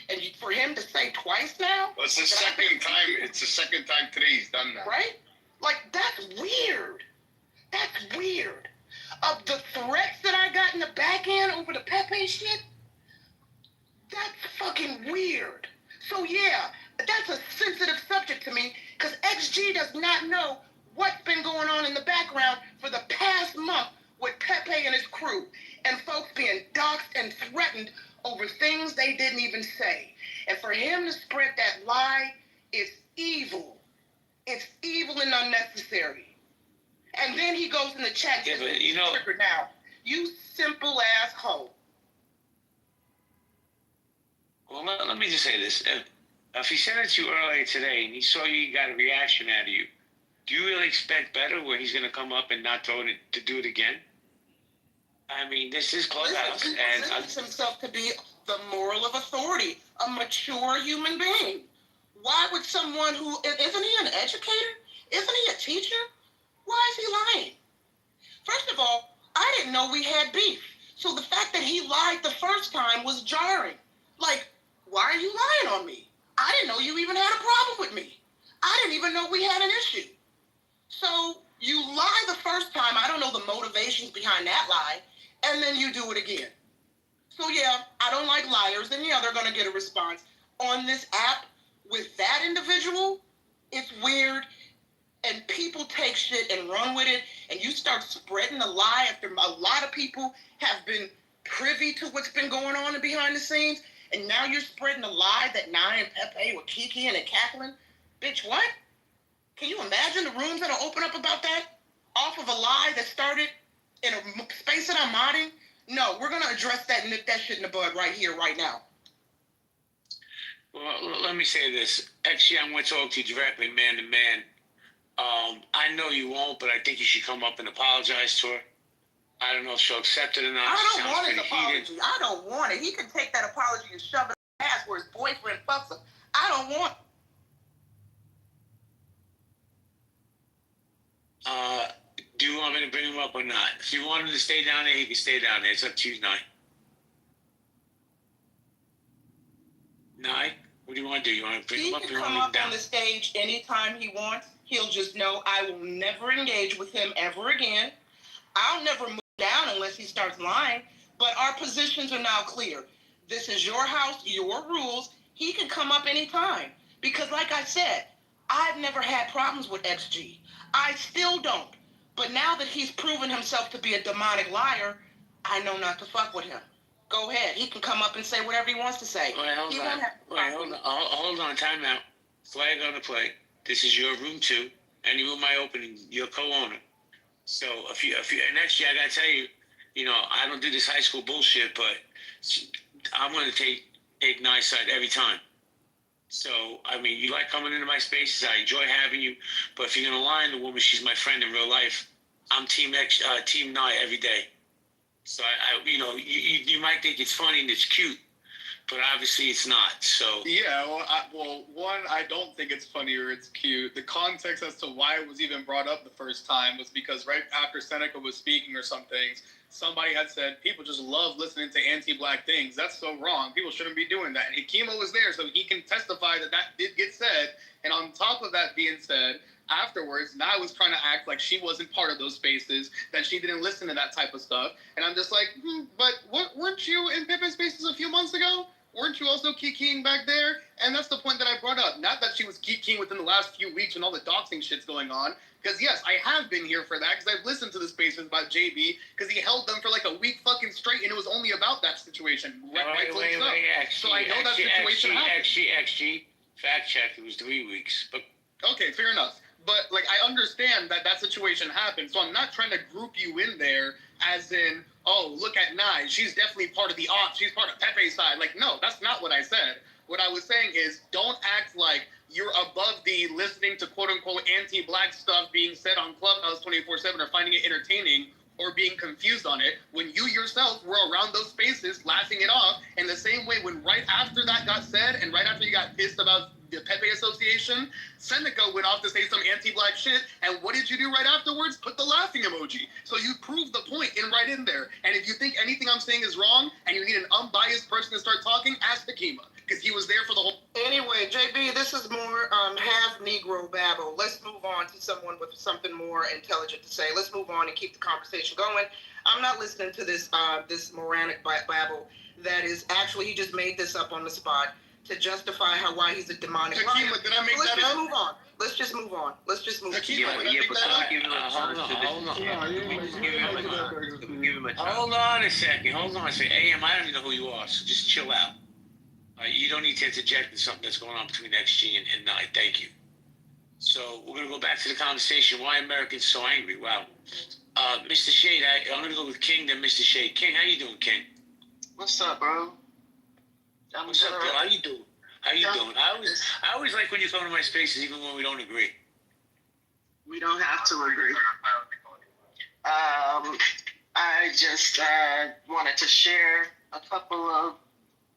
and for him to say twice now? Well, it's the second time. It's the second time today he's done that. Right? Like, that's weird. That's weird. Of the threats that I got in the back end over the Pepe shit, that's fucking weird. So yeah, that's a sensitive subject to me because XG does not know what's been going on in the background for the past month with Pepe and his crew and folks being doxxed and threatened over things they didn't even say. And for him to spread that lie is evil. It's evil and unnecessary. And then he goes in the chat and says, you know, now, you simple asshole. Well, let me just say this. If he sent it to you earlier today and he saw you got a reaction out of you, do you really expect better where he's going to come up and not throw it to do it again? I mean, this is Clubhouse. He presents himself to be the moral of authority, a mature human being. Why would someone who, isn't he an educator? Isn't he a teacher? Why is he lying? First of all, I didn't know we had beef. So the fact that he lied the first time was jarring. Like, why are you lying on me? I didn't know you even had a problem with me. I didn't even know we had an issue. So you lie the first time, I don't know the motivations behind that lie, and then you do it again. So yeah, I don't like liars, and yeah, they're going to get a response. On this app, with that individual, it's weird, and people take shit and run with it, and you start spreading the lie after a lot of people have been privy to what's been going on behind the scenes, and now you're spreading a lie that Nye and Pepe were kikiing and cackling. Bitch, what? Can you imagine the rooms that'll open up about that? Off of a lie that started in a space that I'm modding? No, we're going to address that and nip that shit in the bud right here, right now. let me say this. Actually, I'm going to talk to you directly, man to man. I know you won't, but I think you should come up and apologize to her. I don't know if she'll accept it or not. I She don't sounds want his pretty apology. heated. I don't want it. He can take that apology and shove it in his ass where his boyfriend fucks him. I don't want Do you want me to bring him up or not? If you want him to stay down there, he can stay down there. It's up to you, Nye. Nye, what do you want to do? You want to bring He him up? can Or you want come to leave him up down? on the stage anytime he wants. He'll just know I will never engage with him ever again. I'll never move down unless he starts lying. But our positions are now clear. This is your house, your rules. He can come up anytime. Because like I said, I've never had problems with XG. I still don't. But now that he's proven himself to be a demonic liar, I know not to fuck with him. Go ahead. He can come up and say whatever he wants to say. Wait, hold on. Hold on. Time out. Flag on the plate. This is your room too. Any room I open, you're co-owner. So if you, and actually, I gotta tell you, I don't do this high school bullshit, but I'm gonna take Nye's side every time. So I mean, you like coming into my spaces. I enjoy having you. But if you're gonna lie on the woman, she's my friend in real life. I'm Team Nye every day. So you might think it's funny and it's cute, but obviously it's not. So yeah, one, I don't think it's funny or it's cute. The context as to why it was even brought up the first time was because right after Seneca was speaking or some things, somebody had said people just love listening to anti-black things. That's so wrong. People shouldn't be doing that. And Hakima was there, so he can testify that did get said. And on top of that being said, afterwards, Nye was trying to act like she wasn't part of those spaces, that she didn't listen to that type of stuff. And I'm just like, but weren't you in Pippin's spaces a few months ago? Weren't you also kikiing back there? And that's the point that I brought up. Not that she was kikiing within the last few weeks when all the doxing shit's going on. Because yes, I have been here for that, because I've listened to the spaces about JB, because he held them for like a week fucking straight, and it was only about that situation. So I know that situation happened. Actually, fact check, it was 3 weeks. But okay, fair enough. But like I understand that situation happened, so I'm not trying to group you in there as in, oh, look at Nye, she's definitely part of the ops, she's part of Pepe's side. Like, no, that's not what I said. What I was saying is, don't act like you're above the listening to quote-unquote anti-black stuff being said on Clubhouse 24/7 or finding it entertaining or being confused on it when you yourself were around those spaces laughing it off. And the same way when right after that got said and right after you got pissed about the Pepe Association, Seneca went off to say some anti-black shit, and what did you do right afterwards? Put the laughing emoji. So you proved the point right in there. And if you think anything I'm saying is wrong and you need an unbiased person to start talking, ask Hakima, because he was there for the whole... Anyway, JB, this is more half Negro babble. Let's move on to someone with something more intelligent to say. Let's move on and keep the conversation going. I'm not listening to this this moronic babble that is actually, he just made this up on the spot to justify why he's a demonic liar. Hakima, did I make that up? Move on. Let's just move on. Let's just move on. Hold on a second. AM, I don't even know who you are, so just chill out. You don't need to interject in something that's going on between XG and Nye. Thank you. So we're going to go back to the conversation. Why Americans so angry? Wow. Mr. Shade, I'm going to go with King, then Mr. Shade. King, how you doing, King? What's up, bro? What's up, bro? How you doing? I always like when you come to my spaces, even when we don't agree. We don't have to agree. I just wanted to share a couple of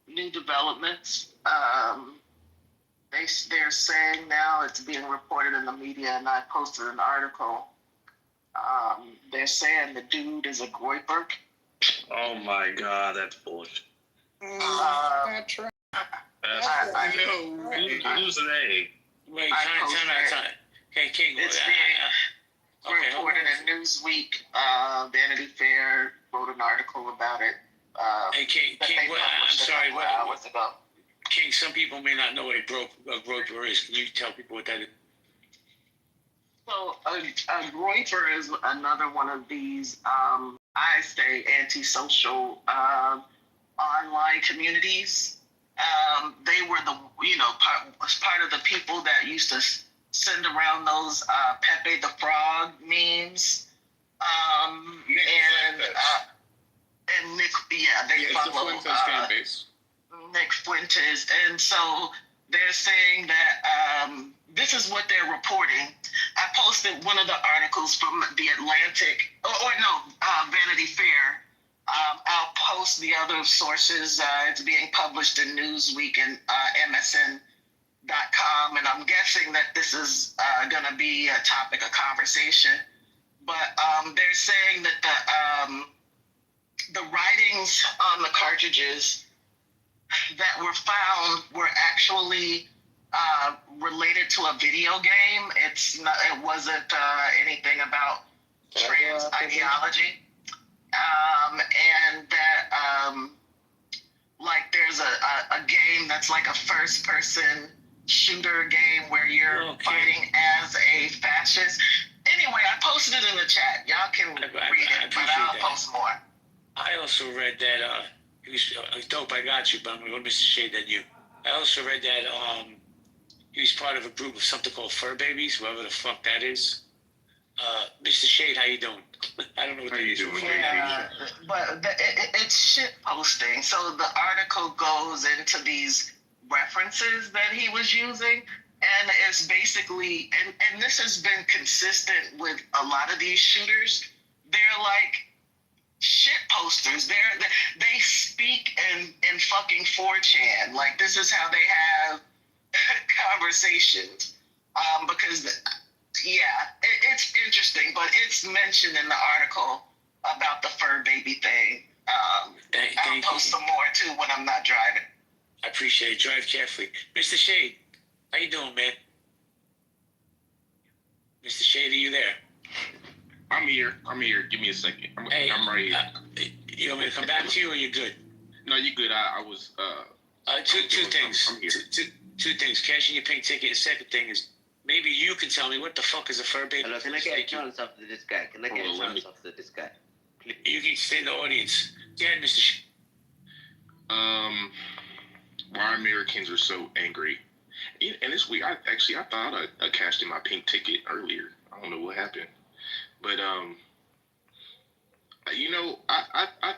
new developments. They're saying now it's being reported in the media, and I posted an article. They're saying the dude is a groiper. Oh my God, that's bullshit. Not true. I know. Who's they? Wait, time. Okay, King. It's being reported in Newsweek. Vanity Fair wrote an article about it. Hey, King, I'm sorry. Hours ago. King, some people may not know what a groper is. Can you tell people what that is? So a groiper is another one of these, I say, antisocial online communities. They were part of the people that used to send around those Pepe the Frog memes. And Nick, they follow Fuentes fan base. Nick Fuentes, and so they're saying that this is what they're reporting. I posted one of the articles from the Atlantic, Vanity Fair. I'll post the other sources. It's being published in Newsweek and MSN.com, and I'm guessing that this is going to be a topic of conversation. But they're saying that the writings on the cartridges that were found were actually related to a video game. It wasn't anything about trans ideology. And that like there's a game that's like a first person shooter game where you're fighting as a fascist. Anyway, I posted it in the chat. Y'all can read it, but I'll post more. I also read that it was dope. I got you, but I'm gonna go to Mr. Shade than you. I also read that he was part of a group of something called Fur Babies, whoever the fuck that is. Mr. Shade, how you doing? I don't know what that is. Yeah, but it's shit posting. So the article goes into these references that he was using, and it's basically, and this has been consistent with a lot of these shooters. They're like shit posters. They speak in fucking 4chan. Like, this is how they have conversations. Because it's interesting, but it's mentioned in the article about the fur baby thing. I'll post some more too when I'm not driving. I appreciate it. Drive carefully. Mr. Shade, how you doing, man? Mr. Shade, are you there? I'm here. Give me a second. I'm right here. You want me to come back to you, or you good? No, you good. I was. Two things. I'm here. Two things. Cashing your pink ticket. The second thing is, maybe you can tell me what the fuck is a fur baby. Hello, can I get a chance after this guy? You can stay in the audience. Go ahead, Mr. Why Americans are so angry. And it's weird. I thought I cashed in my pink ticket earlier. I don't know what happened. But I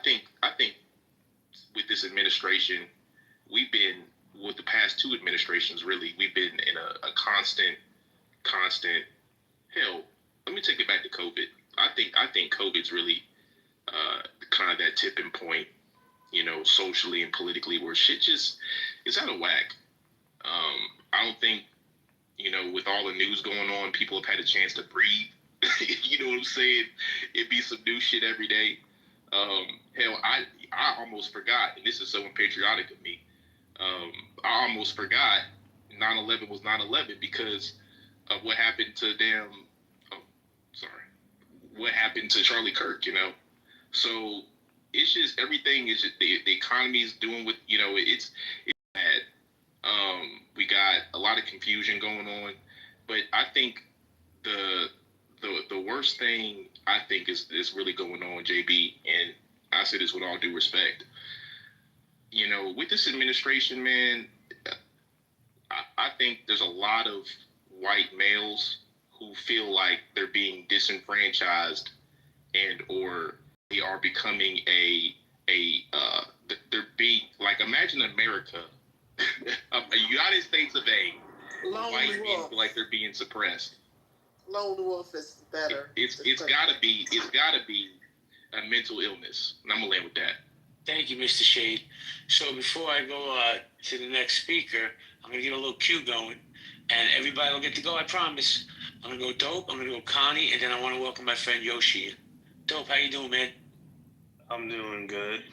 think with this administration, we've been with the past two administrations. Really, we've been in a constant. Hell, let me take it back to COVID. I think COVID's really kind of that tipping point, socially and politically, where shit just is out of whack. I don't think, with all the news going on, people have had a chance to breathe. You know what I'm saying? It'd be some new shit every day. Hell, I almost forgot, and this is so unpatriotic of me. I almost forgot 9/11 was 9/11 because of what happened to what happened to Charlie Kirk, So it's just, everything is just, the economy is doing what, it's bad. We got a lot of confusion going on, but I think the worst thing I think is really going on, JB, and I say this with all due respect, with this administration, man, I think there's a lot of white males who feel like they're being disenfranchised and or they are becoming they're being, like, imagine America, a United States of A, white people feel like they're being suppressed. Lone wolf is better. It's gotta be a mental illness, and I'm gonna land with that. Thank you, Mr. Shade. So before I go to the next speaker, I'm gonna get a little cue going, and everybody will get to go. I promise. I'm gonna go Dope. I'm gonna go Connie, and then I want to welcome my friend Yoshi. Dope, how you doing, man? I'm doing good.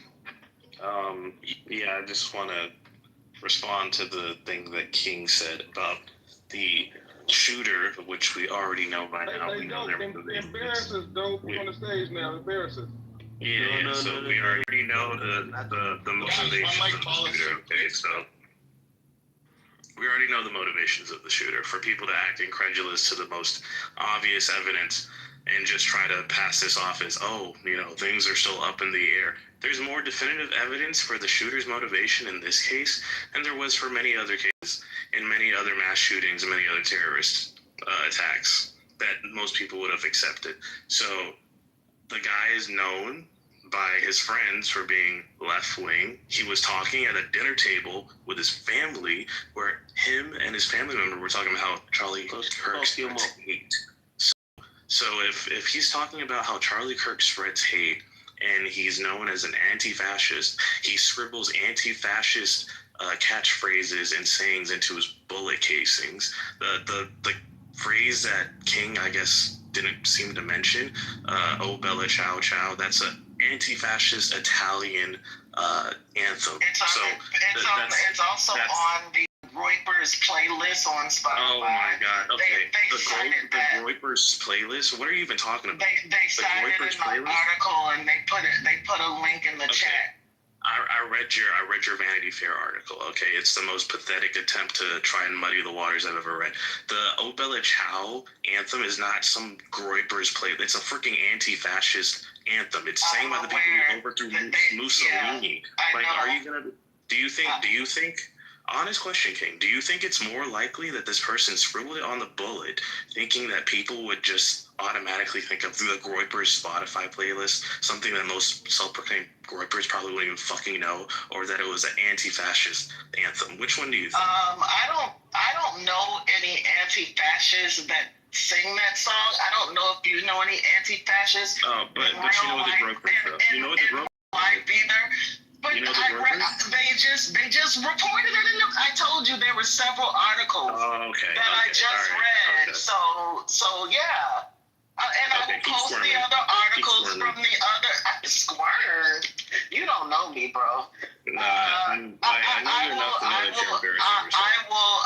I just want to respond to the thing that King said about the shooter, which we already know by now. We know their motivations. Embarrass us, Dope, on the stage now. Embarrass us. Yeah, so we already know the motivations of the shooter. Okay, so we already know the motivations of the shooter. For people to act incredulous to the most obvious evidence and just try to pass this off as, things are still up in the air. There's more definitive evidence for the shooter's motivation in this case than there was for many other cases, in many other mass shootings and many other terrorist attacks that most people would have accepted. So the guy is known by his friends for being left-wing. He was talking at a dinner table with his family where him and his family member were talking about how Charlie Kirk spreads hate. So if he's talking about how Charlie Kirk spreads hate and he's known as an anti-fascist, he scribbles anti-fascist catchphrases and sayings into his bullet casings. The phrase that King, I guess, didn't seem to mention, "Oh Bella Ciao Ciao," that's an anti-fascist Italian anthem. It's also on the Reuters playlist on Spotify. Oh my God! Okay, They cited the Reuters playlist. What are you even talking about? They cited it in my article, and they put a link in the chat. I read your Vanity Fair article. Okay, it's the most pathetic attempt to try and muddy the waters I've ever read. The "O Bella Ciao" anthem is not some Groyper's play. It's a freaking anti-fascist anthem. It's sang by the people who overthrew Mussolini. Are you gonna? Do you think? Honest question, King. Do you think it's more likely that this person scribbled it on the bullet, thinking that people would just automatically think of the Groyper's Spotify playlist, something that most self-proclaimed Groypers probably wouldn't even fucking know, or that it was an anti-fascist anthem? Which one do you think? I don't know any anti-fascists that sing that song. I don't know if you know any anti-fascists. Oh, but you know what the Groypers though. You know what the Groypers life either. But you know they just reported it in the, I told you there were several articles I just read. Okay. So yeah. And I will post the other articles from the other Squirm. You don't know me, bro. I know you're enough to know that you're embarrassing yourself. I will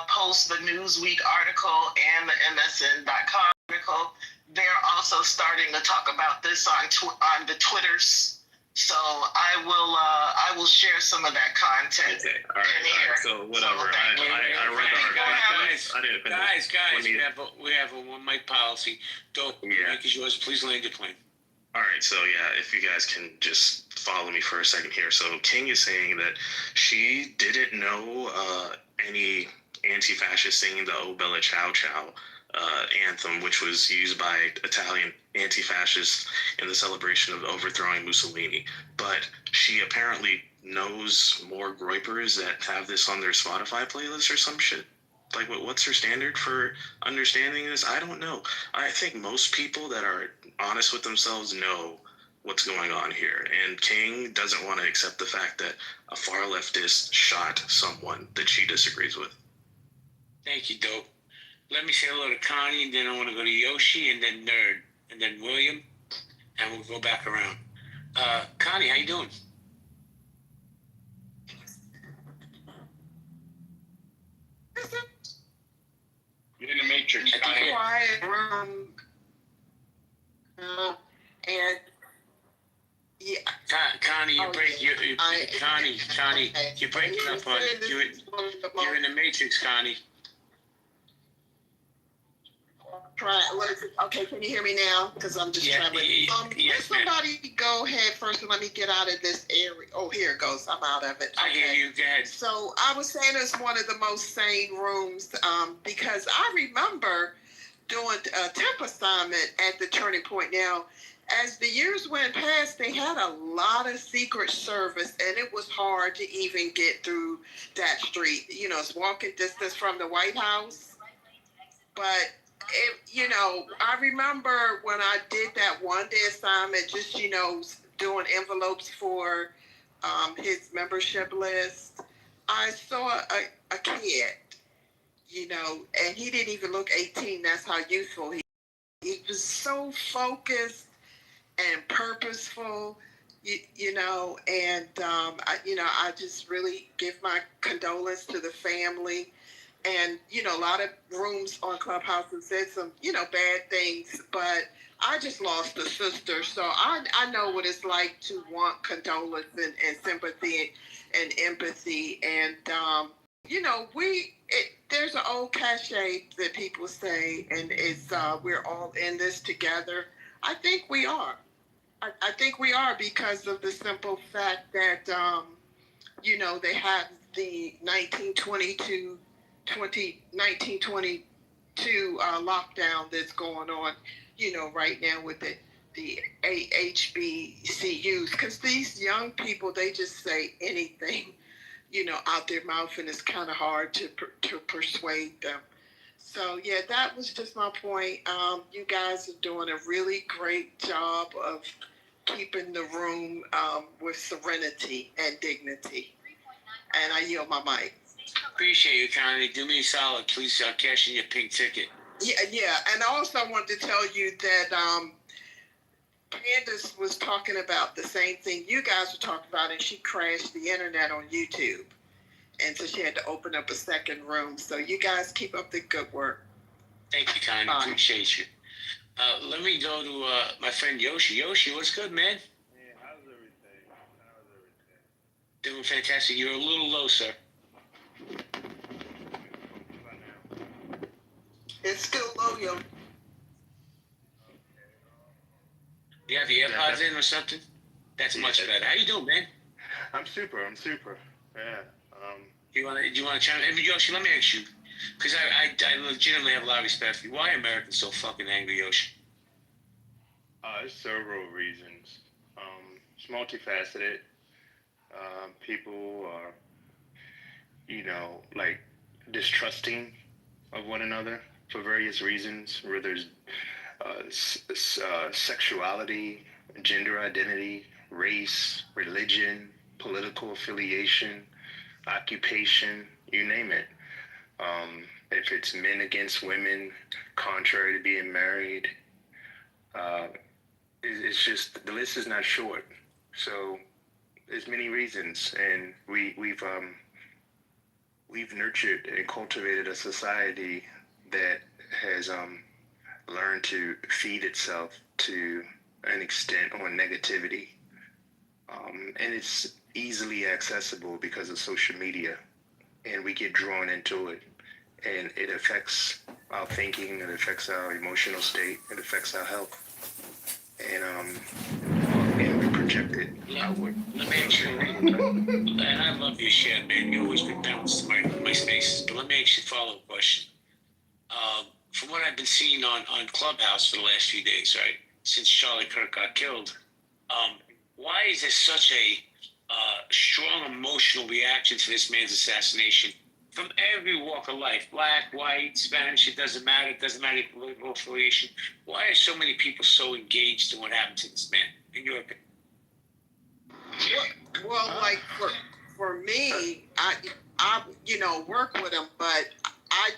post the Newsweek article and the MSN.com article. They're also starting to talk about this on the Twitters. So I will share some of that content. Okay, all right. So whatever. I read the article. Guys, we have a one mic policy. Don't mic is yours. Please land your plane. All right, so yeah, if you guys can just follow me for a second here. So King is saying that she didn't know any anti-fascist singing the "O Bella Ciao Ciao" anthem, which was used by Italian anti-fascists in the celebration of overthrowing Mussolini. But she apparently knows more Groypers that have this on their Spotify playlist or some shit. Like, what's her standard for understanding this? I don't know. I think most people that are honest with themselves know what's going on here. And King doesn't want to accept the fact that a far leftist shot someone that she disagrees with. Thank you, Dope. Let me say hello to Connie, and then I want to go to Yoshi, and then Nerd, and then William, and we'll go back around. Connie, how you doing? You're in the Matrix, Connie. Quiet room. And yeah. Connie, you're breaking up on you're in the Matrix, Connie. Okay, can you hear me now? Because I'm just traveling. Yes, somebody go ahead first and let me get out of this area. Oh, here it goes. I'm out of it. I hear you. Go ahead. So I was saying it's one of the most sane rooms because I remember doing a temp assignment at the Turning Point. Now, as the years went past, they had a lot of Secret Service, and it was hard to even get through that street. You know, it's walking distance from the White House. But I remember when I did that one-day assignment, just, doing envelopes for his membership list, I saw a kid, and he didn't even look 18. That's how youthful he was. So focused and purposeful, and I just really give my condolence to the family. And, a lot of rooms on Clubhouse have said some, bad things, but I just lost a sister. So I know what it's like to want condolence and sympathy and empathy. And, there's an old cliche that people say, and it's we're all in this together. I think we are. I think we are because of the simple fact that, they have the 1922 lockdown that's going on, right now with the the HBCUs, because these young people, they just say anything, out their mouth, and it's kind of hard to persuade them. So yeah, that was just my point. You guys are doing a really great job of keeping the room with serenity and dignity. And I yield my mic. Appreciate you, Connie. Do me a solid, please. Cash in your pink ticket. Yeah. And also I wanted to tell you that Candace was talking about the same thing you guys were talking about, and she crashed the internet on YouTube. And so she had to open up a second room. So you guys keep up the good work. Thank you, Connie. Bye. Appreciate you. Let me go to my friend Yoshi. Yoshi, what's good, man? Hey, how's everything? Doing fantastic. You're a little low, sir. It's still low, yo. You have your AirPods in or something? That's much better. How you doing, man? I'm super. Yeah. Do you want to chime in? Yoshi, let me ask you, because I legitimately have a lot of respect for you. Why are Americans so fucking angry, Yoshi? There's several reasons. It's multifaceted. People are, like distrusting of one another for various reasons, whether it's sexuality, gender identity, race, religion, political affiliation, occupation, you name it. If it's men against women, contrary to being married, it's just, the list is not short. So there's many reasons, and we've nurtured and cultivated a society that has learned to feed itself to an extent on negativity, and it's easily accessible because of social media, and we get drawn into it, and it affects our thinking, it affects our emotional state, it affects our health, and we project it outward. Let me ask you, and I love your shit, man. You always been balanced in my spaces, but let me ask you a follow-up question. From what I've been seeing on Clubhouse for the last few days, right, since Charlie Kirk got killed, why is there such a strong emotional reaction to this man's assassination from every walk of life? Black, white, Spanish, it doesn't matter. It doesn't matter your political affiliation. Why are so many people so engaged in what happened to this man, in your opinion? Well, like for me, I work with him, but I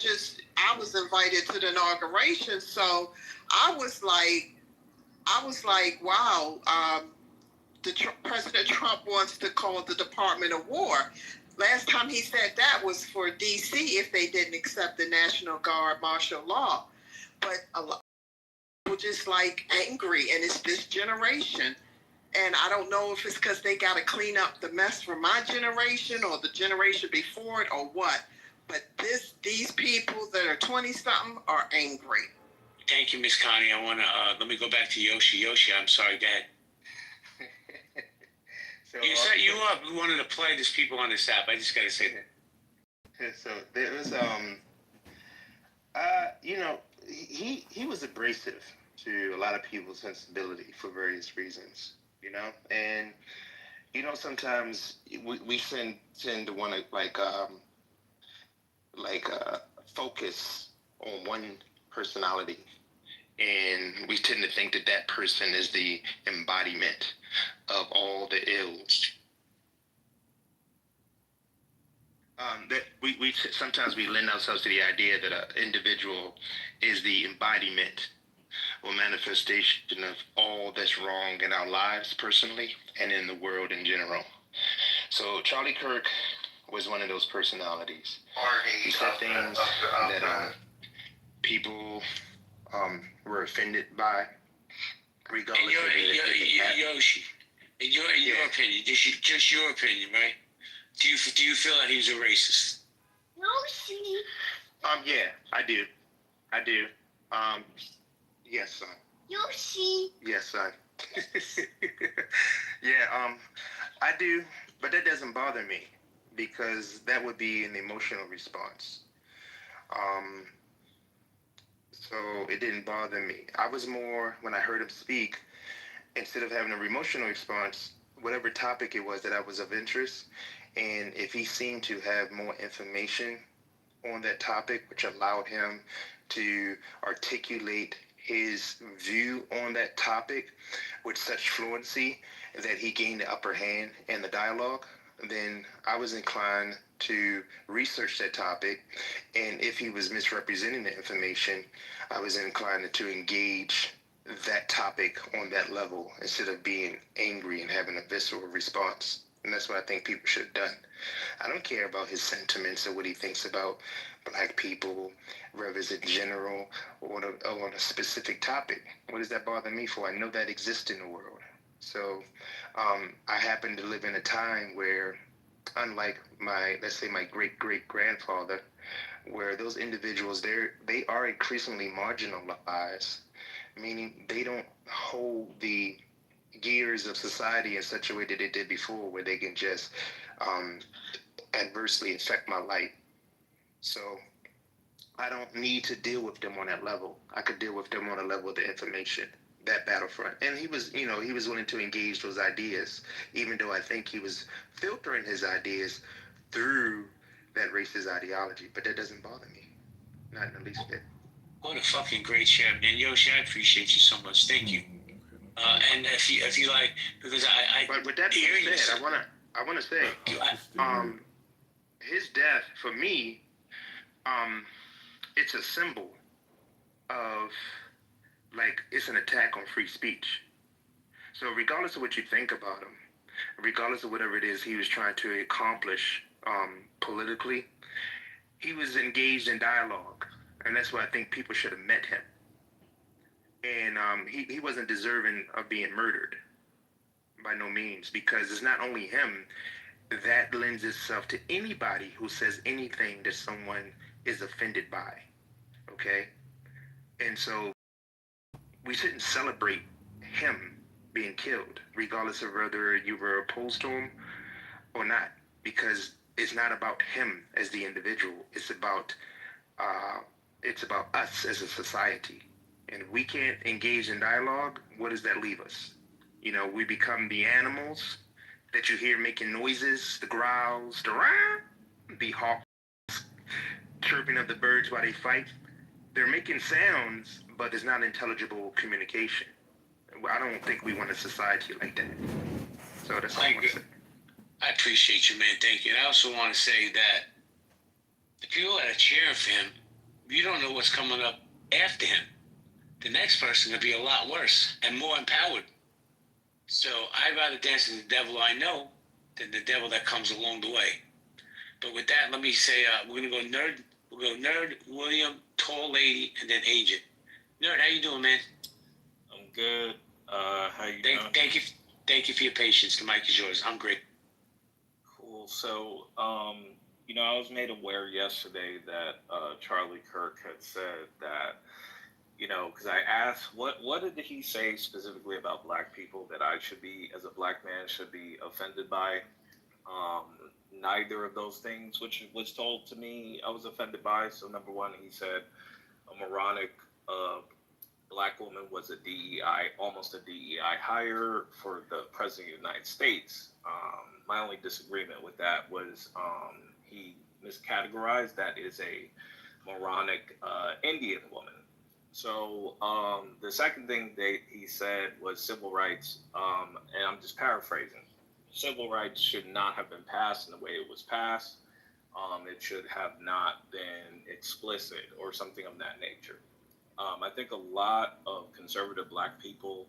was invited to the inauguration, so I was like, wow, President Trump wants to call the Department of War. Last time he said that was for D.C. if they didn't accept the National Guard martial law. But a lot of people just like angry, and it's this generation. And I don't know if it's because they got to clean up the mess from my generation or the generation before it or what. But these people that are 20-something are angry. Thank you, Miss Connie. I want to, let me go back to Yoshi. Yoshi, I'm sorry, go ahead. You said you wanted to play these people on this app. I just got to say that. So there was, he was abrasive to a lot of people's sensibility for various reasons, and, sometimes we tend to want to focus on one personality, and we tend to think that person is the embodiment of all the ills. That we sometimes we lend ourselves to the idea that an individual is the embodiment or manifestation of all that's wrong in our lives personally and in the world in general. So Charlie Kirk was one of those personalities. He said things that people were offended by, regardless of Yoshi, in your opinion, just your opinion, right? Do you feel that he's a racist? Yoshi. Yeah, I do. Yes, son. Yoshi. Yes, son. Yeah, I do, but that doesn't bother me because that would be an emotional response. So it didn't bother me. I was more, when I heard him speak, instead of having an emotional response, whatever topic it was that I was of interest, and if he seemed to have more information on that topic, which allowed him to articulate his view on that topic with such fluency that he gained the upper hand in the dialogue, then I was inclined to research that topic. And if he was misrepresenting the information, I was inclined to engage that topic on that level instead of being angry and having a visceral response. And that's what I think people should have done. I don't care about his sentiments or what he thinks about black people, whether it's in general or on a specific topic. What does that bother me for? I know that exists in the world. So I happen to live in a time where, unlike let's say my great-great-grandfather, where those individuals, they are increasingly marginalized, meaning they don't hold the gears of society in such a way that they did before, where they can just adversely affect my life. So I don't need to deal with them on that level. I could deal with them on a level of the information, that battlefront. And he was willing to engage those ideas, even though I think he was filtering his ideas through that racist ideology. But that doesn't bother me, not in the least bit. What a fucking great share, man. Yoshi, I appreciate you so much. Thank you. And if you like, because I but with that being said, I wanna say, his death for me, it's a symbol of, like, it's an attack on free speech. So regardless of what you think about him, regardless of whatever it is he was trying to accomplish politically, he was engaged in dialogue, and that's why I think people should have met him. And he wasn't deserving of being murdered, by no means, because it's not only him. That lends itself to anybody who says anything that someone is offended by, okay? And so we shouldn't celebrate him being killed, regardless of whether you were opposed to him or not, because it's not about him as the individual. It's about us as a society. And if we can't engage in dialogue, what does that leave us? We become the animals that you hear making noises, the growls, the hawk chirping of the birds while they fight. They're making sounds, but it's not intelligible communication. I don't think we want a society like that. So that's all I want to say. I appreciate you, man. Thank you. And I also want to say that the people that are cheering for him, you don't know what's coming up after him. The next person will be a lot worse and more empowered. So I'd rather dance to the devil I know than the devil that comes along the way. But with that, let me say we're gonna go nerd. We'll go nerd, William, tall lady, and then agent. Nerd, how you doing, man? I'm good. How you doing? Thank you for your patience. The mic is yours. I'm great. Cool. So, I was made aware yesterday that Charlie Kirk had said that, because I asked, what did he say specifically about black people that I should be, as a black man, should be offended by? Neither of those things, which was told to me, I was offended by. So number one, he said a moronic black woman was a DEI, almost a DEI hire for the president of the United States. My only disagreement with that was he miscategorized that as a moronic Indian woman. So the second thing that he said was civil rights, and I'm just paraphrasing. Civil rights should not have been passed in the way it was passed. It should have not been explicit or something of that nature. I think a lot of conservative black people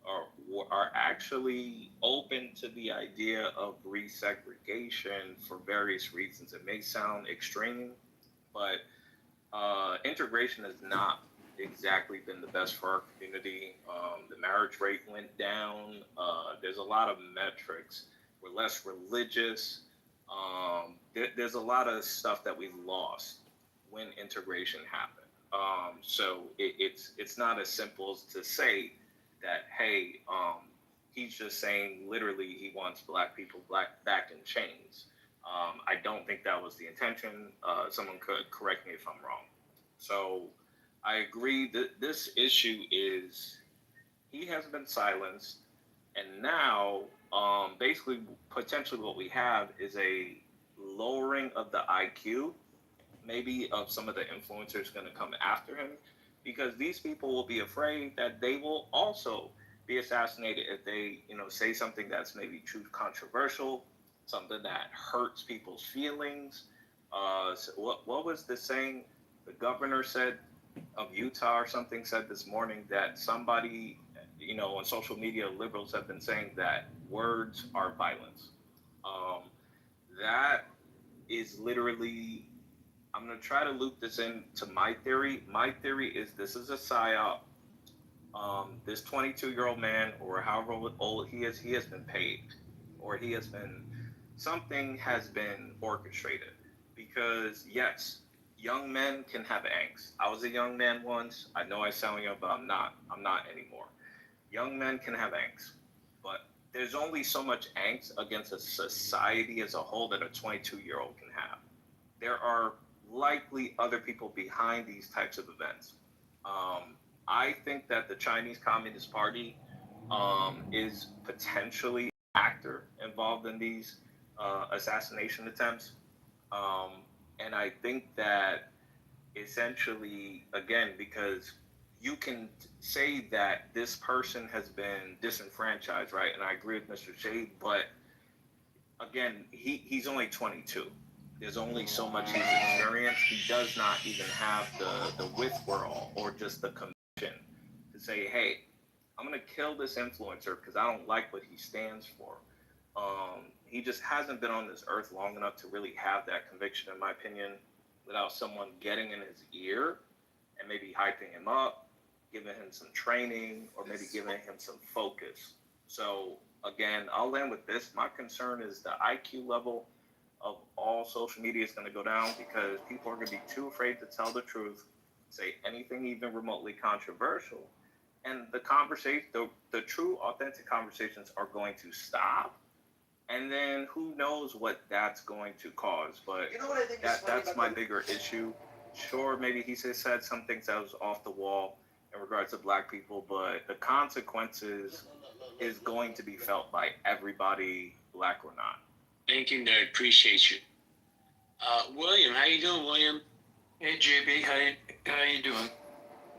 are actually open to the idea of resegregation for various reasons. It may sound extreme, but integration has not exactly been the best for our community. The marriage rate went down. There's a lot of metrics. We're less religious. There's a lot of stuff that we lost when integration happened. So it's not as simple as to say that, hey, he's just saying literally he wants black people back in chains. I don't think that was the intention. Someone could correct me if I'm wrong. So I agree that this issue is he has been silenced, and now basically potentially what we have is a lowering of the IQ, maybe of some of the influencers going to come after him, because these people will be afraid that they will also be assassinated if they, say something that's maybe too controversial, something that hurts people's feelings. So what was the saying? The governor said of Utah or something said this morning that somebody, on social media, liberals have been saying that words are violence. That is literally, I'm going to try to loop this into my theory. My theory is this is a psyop. This 22-year-old man, or however old he has been paid, or something has been orchestrated. Because yes, young men can have angst. I was a young man once. I know I sound young, but I'm not anymore. Young men can have angst, but there's only so much angst against a society as a whole that a 22-year-old can have. There are likely other people behind these types of events. I think that the Chinese Communist Party is potentially an actor involved in these assassination attempts. And I think that essentially, again, because you can say that this person has been disenfranchised, right? And I agree with Mr. Shade, but again, he's only 22. There's only so much he's experienced. He does not even have the wherewithal or just the conviction to say, hey, I'm going to kill this influencer because I don't like what he stands for. He just hasn't been on this earth long enough to really have that conviction, in my opinion, without someone getting in his ear and maybe hyping him up, giving him some training, or maybe giving him some focus. So again, I'll end with this. My concern is the IQ level of all social media is going to go down because people are going to be too afraid to tell the truth, say anything even remotely controversial, and the conversation, the true, authentic conversations are going to stop. And then who knows what that's going to cause. But what I think that's my bigger issue. Sure, maybe he said some things that was off the wall in regards to black people, but the consequences is going to be felt by everybody, black or not. Thank you, Nerd. Appreciate you. William, how you doing, William? Hey, JB, how you doing?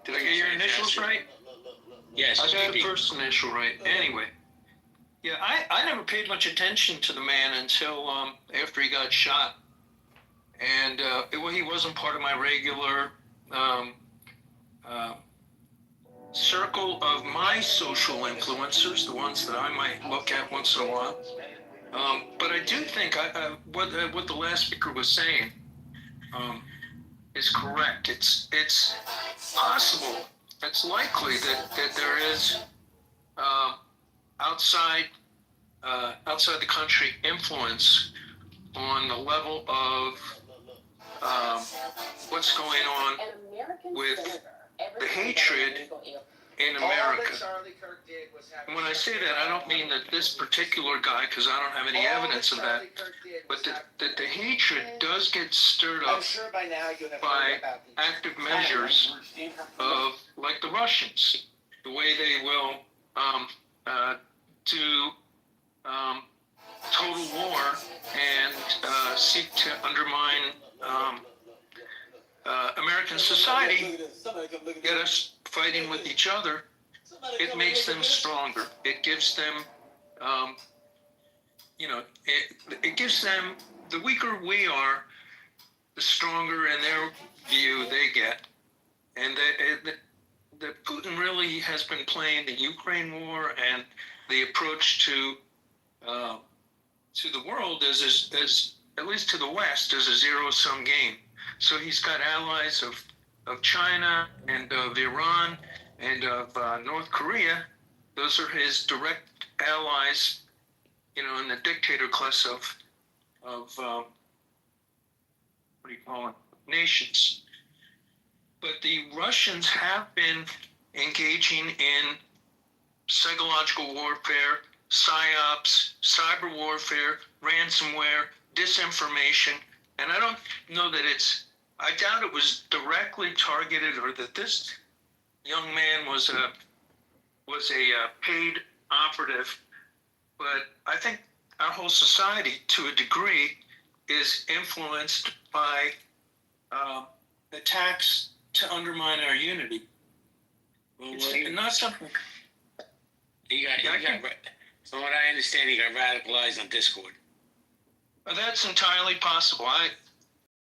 Did I get your initials right? Yes, I got the JB. first initial right. Anyway, yeah, I never paid much attention to the man until after he got shot. And he wasn't part of my regular circle of my social influencers, the ones that I might look at once in a while. But I do think what the last speaker was saying is correct. It's possible, it's likely that there is outside the country influence on the level of what's going on with the hatred in America. And when I say that, I don't mean that this particular guy, because I don't have any evidence of that, but that the hatred does get stirred up by active measures of, like the Russians, the way they will do total war and seek to undermine American society, get us fighting with each other. It makes them stronger. It gives them, it gives them, the weaker we are, the stronger in their view they get. And the Putin really has been playing the Ukraine war and the approach to the world as at least to the West, as a zero-sum game. So he's got allies of China and of Iran and of North Korea. Those are his direct allies, in the dictator class of what do you call it, nations. But the Russians have been engaging in psychological warfare, psyops, cyber warfare, ransomware, disinformation, and I don't know that it's I doubt it was directly targeted or that this young man was a paid operative, but I think our whole society, to a degree, is influenced by attacks to undermine our unity. Well, It's not something. From what I understand, he got radicalized on Discord. That's entirely possible. I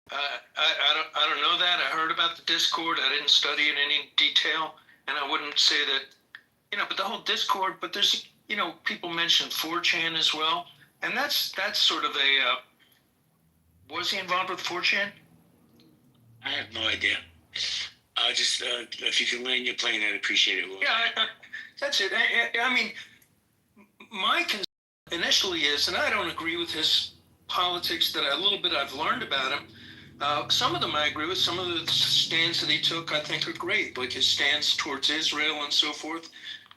don't know that. I heard about the Discord. I didn't study it in any detail, and I wouldn't say that, but the whole Discord. But there's, people mention 4chan as well, and that's sort of a. Was he involved with 4chan? I have no idea. Just if you can land your plane, I'd appreciate it. Yeah, that's it. I mean, my concern initially is, and I don't agree with his politics that a little bit I've learned about him. Some of them I agree with. Some of the stands that he took I think are great, like his stance towards Israel and so forth.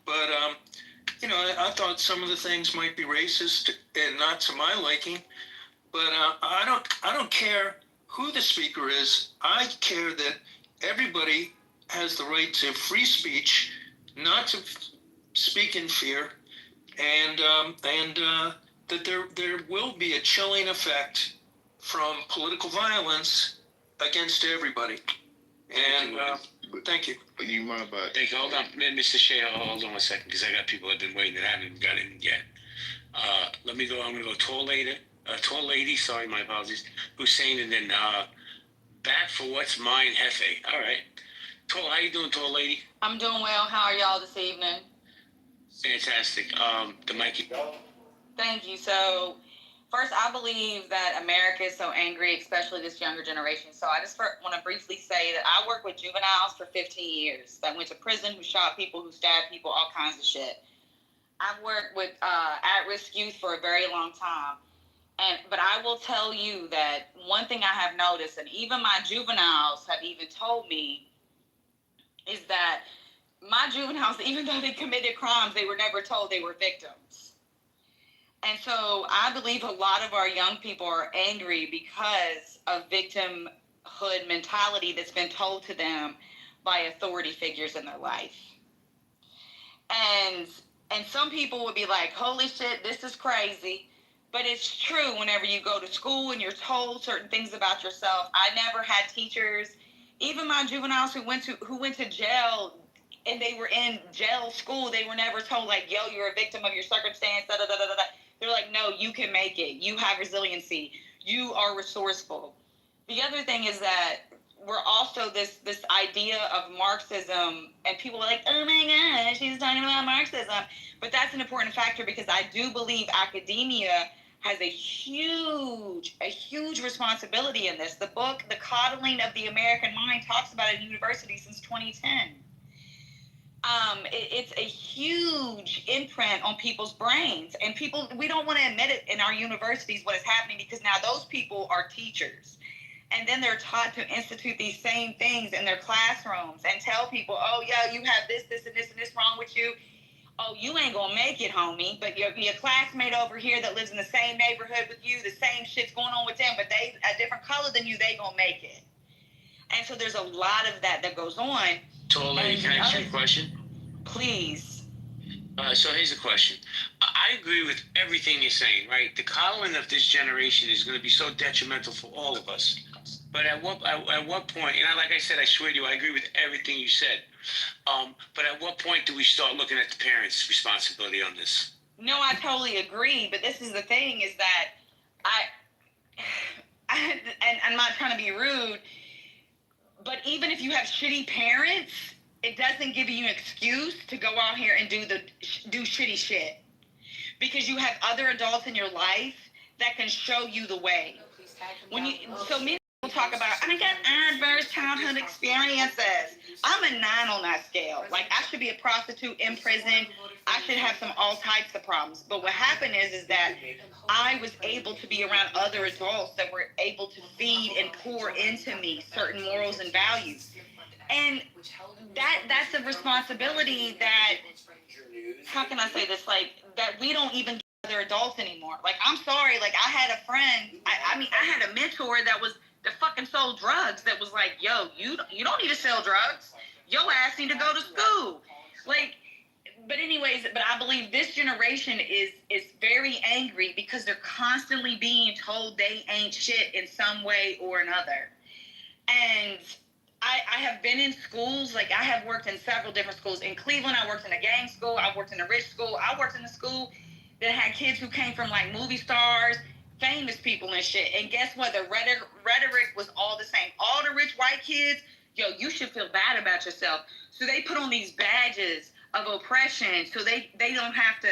But, I thought some of the things might be racist and not to my liking. But I don't care who the speaker is. I care that everybody has the right to free speech, not to speak in fear, and that there will be a chilling effect from political violence against everybody. And thank you. You mind about? Thank you. Hold on, Mr. Shea. Hold on 1 second, because I got people that have been waiting that haven't got in yet. Let me go. I'm going to go tall lady. Sorry, my apologies. Hussein, and then back for what's mine, Hefe. All right. Tall, how you doing, tall lady? I'm doing well. How are y'all this evening? Fantastic. The mic. Thank you. So, first, I believe that America is so angry, especially this younger generation. So I just want to briefly say that I worked with juveniles for 15 years that went to prison, who shot people, who stabbed people, all kinds of shit. I've worked with at-risk youth for a very long time. But I will tell you that one thing I have noticed, and even my juveniles have even told me, is that my juveniles, even though they committed crimes, they were never told they were victims. And so I believe a lot of our young people are angry because of victimhood mentality that's been told to them by authority figures in their life. And some people would be like, holy shit, this is crazy. But it's true whenever you go to school and you're told certain things about yourself. I never had teachers, even my juveniles who went to jail, and they were in jail school, they were never told, like, yo, you're a victim of your circumstance, da da da da da. They're like, no, you can make it. You have resiliency. You are resourceful. The other thing is that we're also this idea of Marxism, and people are like, oh my gosh, she's talking about Marxism. But that's an important factor, because I do believe academia has a huge responsibility in this. The book, The Coddling of the American Mind, talks about it at university since 2010. It's a huge imprint on people's brains, and we don't want to admit it in our universities what is happening, because now those people are teachers, and then they're taught to institute these same things in their classrooms and tell people, oh yeah, you have this and this wrong with you. Oh, you ain't gonna make it, homie. But your classmate over here that lives in the same neighborhood with you, the same shit's going on with them, but they a different color than you, they gonna make it. And so there's a lot of that goes on. Tall lady, can I ask you a question? Please. So here's a question. I agree with everything you're saying, right? The coddling of this generation is going to be so detrimental for all of us. But at what point, and like I said, I swear to you, I agree with everything you said. But at what point do we start looking at the parents' responsibility on this? No, I totally agree. But this is the thing, is that and I'm not trying to be rude, but even if you have shitty parents, it doesn't give you an excuse to go out here and do shitty shit, because you have other adults in your life that can show you the way. So many people talk about, I got adverse childhood experiences. I'm a 9 on that scale. Like, I should be a prostitute in prison. I should have all types of problems. But what happened is that I was able to be around other adults that were able to feed and pour into me certain morals and values. And that's a responsibility that, how can I say this, like, that we don't even give other adults anymore. Like, I'm sorry, like, I had a friend, I had a mentor that was that fucking sold drugs that was like, yo, you don't need to sell drugs. Your ass need to go to school. Like, but anyways, but I believe this generation is very angry because they're constantly being told they ain't shit in some way or another. And I have been in schools, like I have worked in several different schools. In Cleveland, I worked in a gang school. I worked in a rich school. I worked in a school that had kids who came from like movie stars, famous people and shit. And guess what? The rhetoric was all the same. All the rich white kids, yo, you should feel bad about yourself. So they put on these badges of oppression so they don't have to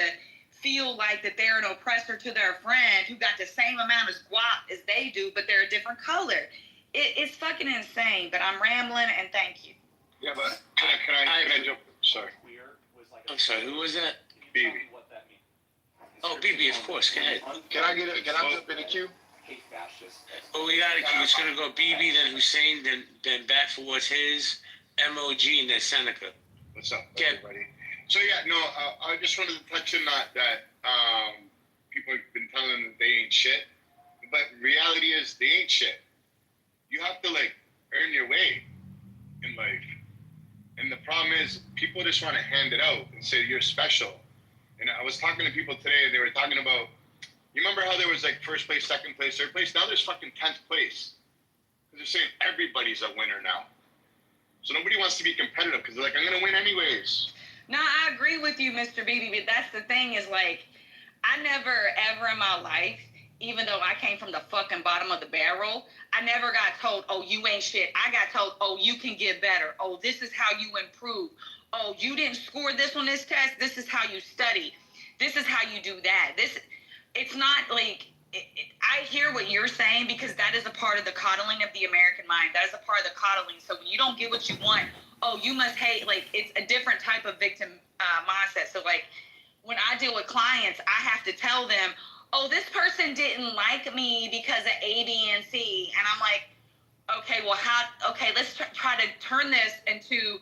feel like that they're an oppressor to their friend who got the same amount of guap as they do, but they're a different color. It's fucking insane, but I'm rambling, and thank you. Yeah, but can I jump? Sorry. I'm sorry, who was that? BB. Oh, BB, of course. Go ahead. Can I jump in the queue? Well, we got a queue. It's gonna go BB, then Hussein, then back for what's his, MOG, and then Seneca. What's up, everybody? So yeah, no, I just wanted to touch on that people have been telling them that they ain't shit, but reality is they ain't shit. You have to like earn your way in life, and the problem is people just want to hand it out and say you're special. And I was talking to people today, and they were talking about, you remember how there was like first place, second place, third place? Now there's fucking 10th place, because they're saying everybody's a winner now. So nobody wants to be competitive because they're like, I'm gonna win anyways. No, I agree with you, Mr. BB, but that's the thing is like, I never ever in my life, even though I came from the fucking bottom of the barrel, I never got told, oh, you ain't shit. I got told, oh, you can get better. Oh, this is how you improve. Oh, you didn't score this on this test. This is how you study. This is how you do that. It's not like, I hear what you're saying because that is a part of the coddling of the American mind. That is a part of the coddling. So when you don't get what you want, oh, you must hate. Like, it's a different type of victim mindset. So like when I deal with clients, I have to tell them, oh, this person didn't like me because of A, B, and C. And I'm like, okay, well, let's try to turn this into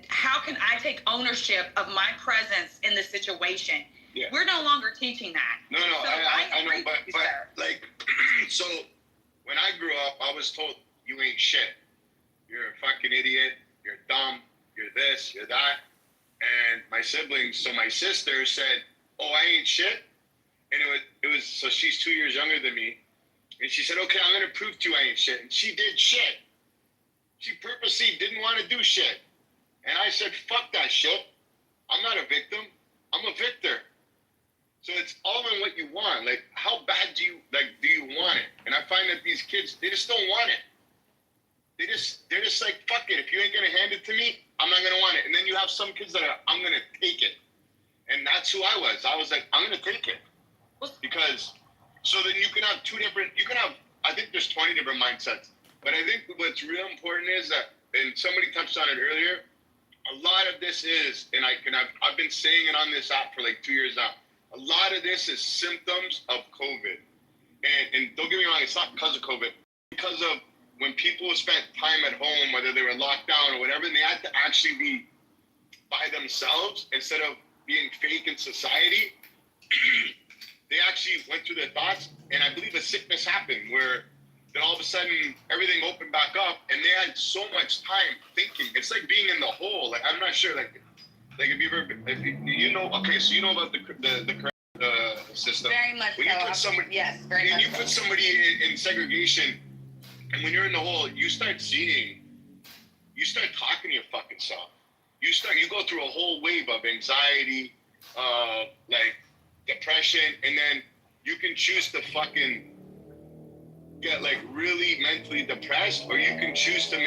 how can I take ownership of my presence in the situation? Yeah. We're no longer teaching that. No, so I know, but like, so when I grew up, I was told, you ain't shit. You're a fucking idiot. You're dumb. You're this, you're that. And my siblings, so my sister said, oh, I ain't shit. And it was, so she's 2 years younger than me. And she said, okay, I'm going to prove to you I ain't shit. And she did shit. She purposely didn't want to do shit. And I said, fuck that shit. I'm not a victim. I'm a victor. So it's all in what you want. Like, how bad do you want it? And I find that these kids, they just don't want it. They're just like, fuck it. If you ain't going to hand it to me, I'm not going to want it. And then you have some kids that are, I'm going to take it. And that's who I was. I was like, I'm going to take it. Because, so then you can have I think there's 20 different mindsets. But I think what's real important is that, and somebody touched on it earlier, a lot of this is, and I've been saying it on this app for like 2 years now, a lot of this is symptoms of COVID. And don't get me wrong, it's not because of COVID. Because of when people spent time at home, whether they were locked down or whatever, and they had to actually be by themselves instead of being fake in society, they actually went through their thoughts, and I believe a sickness happened where then all of a sudden everything opened back up, and they had so much time thinking. It's like being in the hole. Like, I'm not sure, like if you ever, you know about the system. Very much when so. You put somebody, yes, very much. When you put somebody in segregation, and when you're in the hole, you start talking to your fucking self. You go through a whole wave of anxiety, like depression, and then you can choose to fucking get like really mentally depressed, or you can choose to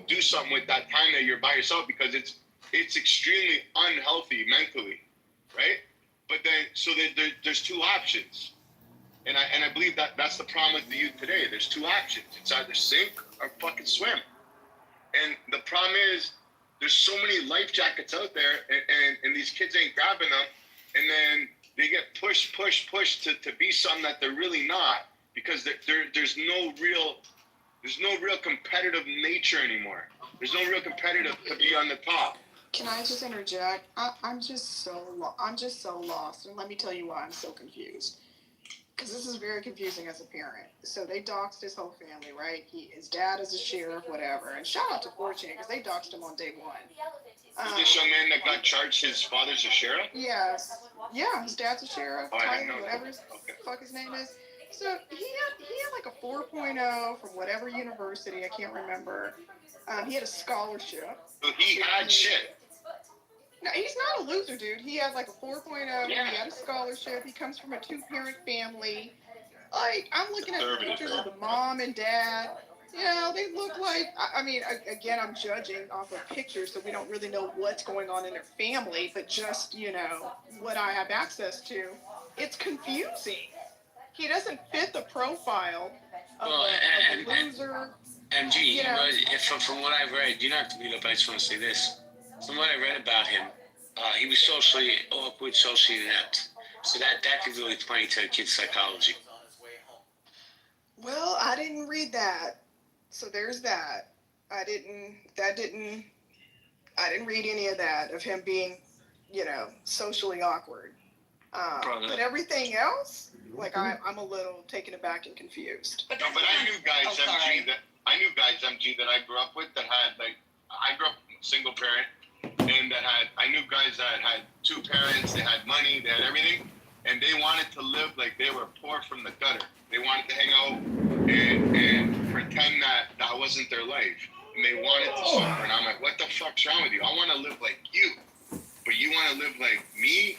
do something with that time that you're by yourself, because it's extremely unhealthy mentally, right? But then, so there's two options, and I believe that's the problem with the youth today. There's two options. It's either sink or fucking swim. And the problem is there's so many life jackets out there, and these kids ain't grabbing them, and then they get pushed to be something that they're really not, because there's no real competitive nature anymore. There's no real competitive to be on the top. Can I just interject? I'm just so lost, and let me tell you why I'm so confused. because this is very confusing as a parent. So they doxed his whole family, right? His dad is a sheriff, whatever. And shout out to 4chan because they doxed him on day one. This young man that got charged, his father's a sheriff? Yes. Yeah, his dad's a sheriff, Oh, I didn't Tyler, know. whatever his fuck his name is. So he had like a 4.0 from whatever university, I can't remember. He had a scholarship. So he had shit. No, he's not a loser, dude. He has like a 4.0. Yeah. He had a scholarship. He comes from a 2-parent family. Like, I'm looking at the pictures of the mom and dad. You know, they look like, I mean, again, I'm judging off of pictures, so we don't really know what's going on in their family, but just, you know, what I have access to, it's confusing. He doesn't fit the profile of a loser. MG, from what I've read, you don't have to beat up, I just want to say this. From what I read about him, he was socially awkward, socially inept. So that could really play into a kid's psychology. Well, I didn't read that. So there's that. I didn't read any of that, of him being, you know, socially awkward. But everything else, like, I'm a little taken aback and confused. But I knew guys, MG, that I grew up with that had, like, I grew up single parent, and I knew guys that had 2 parents, they had money, they had everything, and they wanted to live like they were poor from the gutter. They wanted to hang out and pretend that wasn't their life. And they wanted to suffer. And I'm like, what the fuck's wrong with you? I want to live like you. But you want to live like me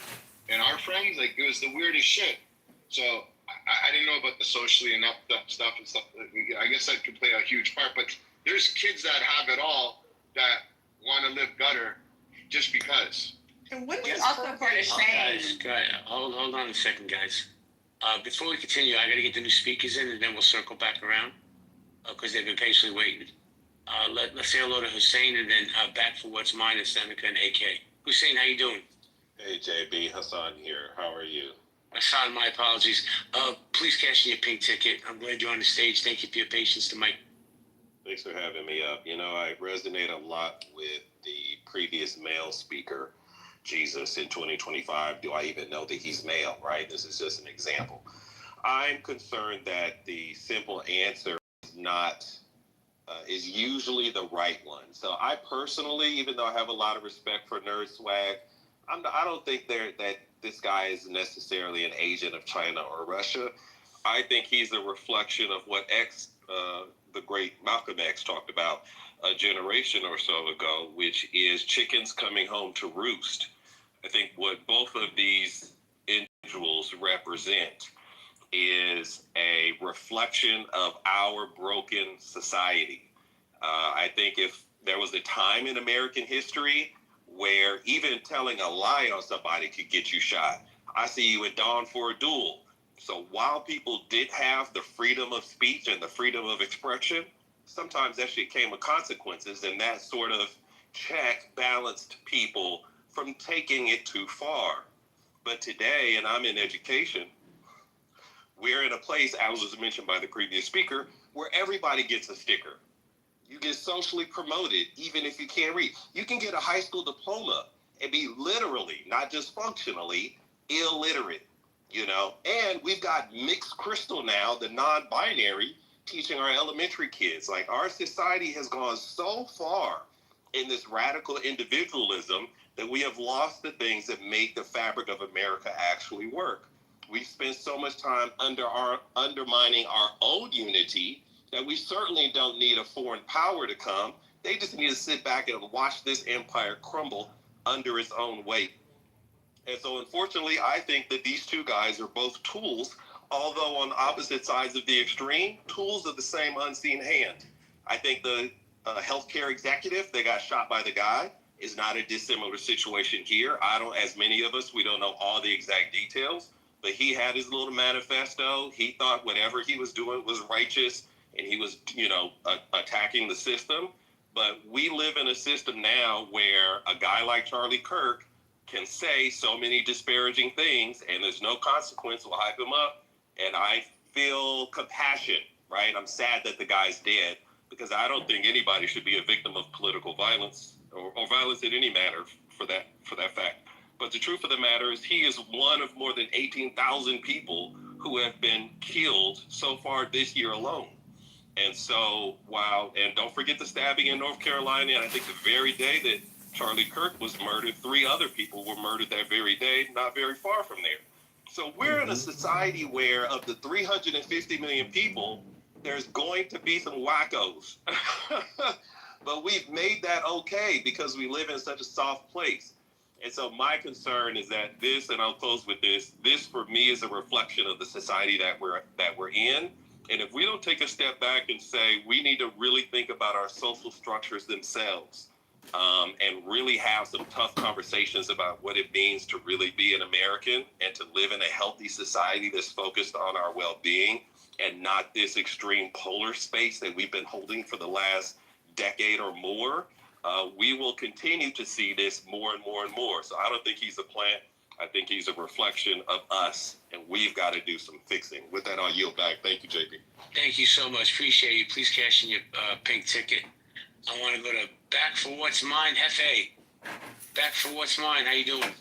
and our friends? Like, it was the weirdest shit. So I didn't know about the socially inept stuff and stuff. I guess that could play a huge part. But there's kids that have it all that want to live gutter just because. And what is also part of shame? Guys, hold on a second, guys. Before we continue, I got to get the new speakers in, and then we'll circle back around because they've been patiently waiting. Let's say hello to Hussein, and then back for what's mine is Seneca and AK. Hussein, how you doing? Hey, JB, Hassan here. How are you? Hassan, my apologies. Please cash in your pink ticket. I'm glad you're on the stage. Thank you for your patience tonight. Thanks for having me up. You know, I resonate a lot with the previous male speaker, Jesus, in 2025. Do I even know that he's male, right? This is just an example. I'm concerned that the simple answer is usually the right one. So I personally, even though I have a lot of respect for Nerd Swag, I don't think that this guy is necessarily an agent of China or Russia. I think he's a reflection of what the great Malcolm X talked about a generation or so ago, which is chickens coming home to roost. I think what both of these individuals represent is a reflection of our broken society. I think if there was a time in American history where even telling a lie on somebody could get you shot, I see you at dawn for a duel. So while people did have the freedom of speech and the freedom of expression, sometimes that shit came with consequences, and that sort of check balanced people from taking it too far. But today, and I'm in education, we're in a place, as was mentioned by the previous speaker, where everybody gets a sticker. You get socially promoted, even if you can't read. You can get a high school diploma and be literally, not just functionally, illiterate, you know? And we've got mixed crystal now, the non-binary, teaching our elementary kids. Like, our society has gone so far in this radical individualism that we have lost the things that make the fabric of America actually work. We've spent so much time undermining our own unity that we certainly don't need a foreign power to come. They just need to sit back and watch this empire crumble under its own weight. And so, unfortunately, I think that these two guys are both tools, although on opposite sides of the extreme, tools of the same unseen hand. I think the healthcare executive that got shot by the guy is not a dissimilar situation here. As many of us, we don't know all the exact details, but he had his little manifesto. He thought whatever he was doing was righteous, and he was, attacking the system. But we live in a system now where a guy like Charlie Kirk can say so many disparaging things, and there's no consequence. We'll hype him up, and I feel compassion, right? I'm sad that the guy's dead, because I don't think anybody should be a victim of political violence or violence in any manner for that fact. But the truth of the matter is he is one of more than 18,000 people who have been killed so far this year alone. And so, and don't forget the stabbing in North Carolina, and I think the very day that Charlie Kirk was murdered, 3 other people were murdered that very day, not very far from there. So we're in a society where of the 350 million people, there's going to be some wackos. But we've made that okay because we live in such a soft place. And so my concern is that this, and I'll close with this for me is a reflection of the society that we're in. And if we don't take a step back and say we need to really think about our social structures themselves, and really have some tough conversations about what it means to really be an American and to live in a healthy society that's focused on our well-being and not this extreme polar space that we've been holding for the last decade or more, we will continue to see this more and more and more. So I don't think he's a plant. I think he's a reflection of us, and we've got to do some fixing. With that, I'll yield back. Thank you, JP. Thank you so much. Appreciate you. Please cash in your pink ticket. I want to go to Back for What's Mine, Hefe. Back for What's Mine. How you doing?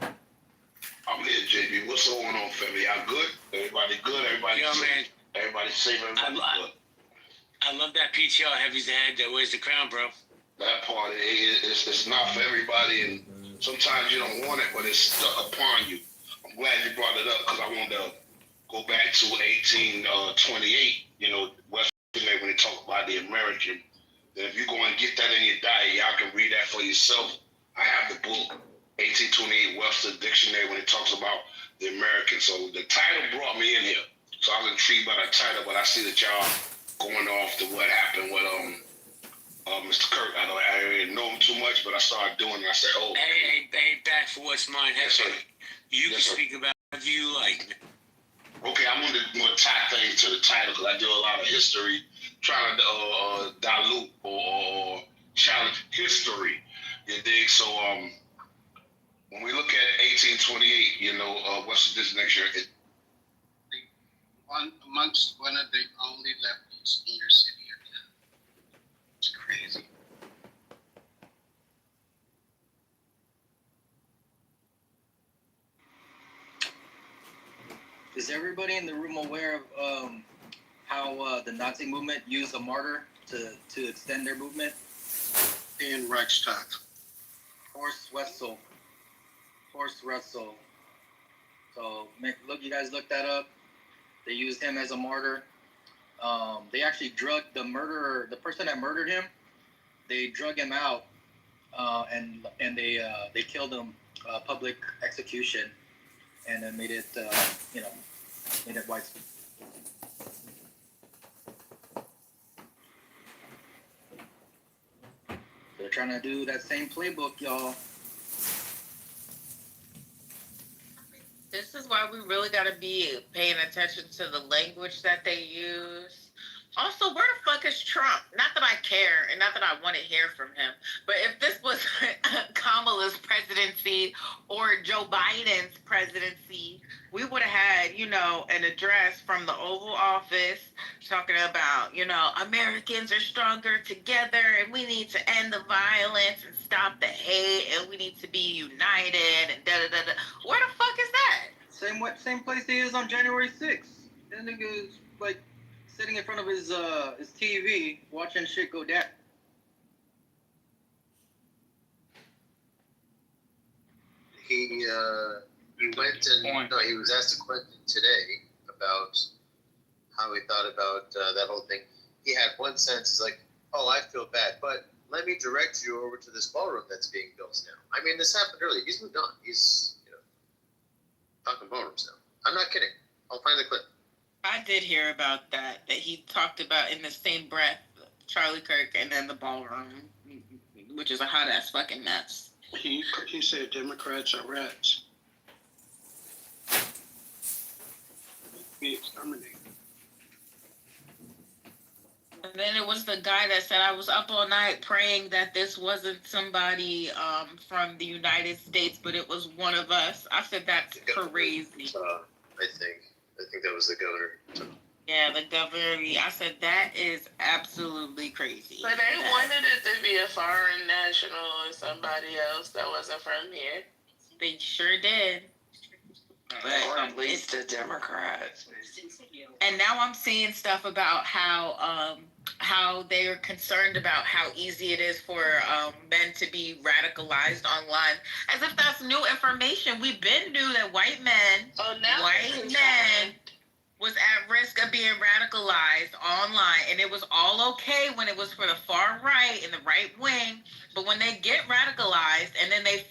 I'm here, JB. What's going on, family? Y'all good? Everybody good? Everybody Yo, safe? man. Everybody safe? Everybody good? I love that PTR. Heavy's the head that wears the crown, bro. That part, it's not for everybody, and sometimes you don't want it, but it's stuck upon you. I'm glad you brought it up because I wanted to go back to 1828, West Virginia, when they talk about the American. Then if you go and get that in your diet, y'all can read that for yourself. I have the book, 1828 Webster Dictionary, when it talks about the American. So the title brought me in here. So I was intrigued by the title, but I see that y'all going off to what happened with Mr. Kirk. I didn't know him too much, but I started doing it. I said, oh. Hey, Back for What's Mine, Hefe. Yes, sir. You can speak about whatever you like. Okay, I'm going to tie things to the title because I do a lot of history, trying to dilute or challenge history. You dig? So when we look at 1828, what's this next year? Amongst one of the only lefties in your city or town. It's crazy. Is everybody in the room aware of how the Nazi movement used a martyr to extend their movement? In Reichstag. Horst Wetzel. So you guys look that up. They used him as a martyr. They actually drugged the person that murdered him. They drug him out, and they killed him, public execution, and then made it widespread. They're trying to do that same playbook, y'all. This is why we really got to be paying attention to the language that they use. Also, where the fuck is Trump? Not that I care and not that I want to hear from him, but if this was Kamala's presidency or Joe Biden's presidency, we would have had, an address from the Oval Office talking about, Americans are stronger together and we need to end the violence and stop the hate and we need to be united and da-da-da-da. Where the fuck is that? Same place he is on January 6th. That nigga is sitting in front of his TV watching shit go down. He went and he was asked a question today about how he thought about that whole thing. He had one sentence, he's like, "Oh, I feel bad, but let me direct you over to this ballroom that's being built now." I mean, this happened earlier. He's moved on. He's talking ballrooms now. I'm not kidding. I'll find the clip. I did hear about that he talked about in the same breath, Charlie Kirk and then the ballroom, which is a hot ass fucking mess. He said Democrats are rats. Be exterminated. And then it was the guy that said, I was up all night praying that this wasn't somebody from the United States, but it was one of us. I said, that's crazy. I think that was the governor. Yeah, the governor. I said, that is absolutely crazy. But they wanted it to be a foreign national or somebody else that wasn't from here. They sure did. But or at least a Democrat. and now I'm seeing stuff about how they are concerned about how easy it is for men to be radicalized online, as if that's new information. We've been knew that white men was at risk of being radicalized online, and it was all okay when it was for the far right and the right wing. But when they get radicalized and then they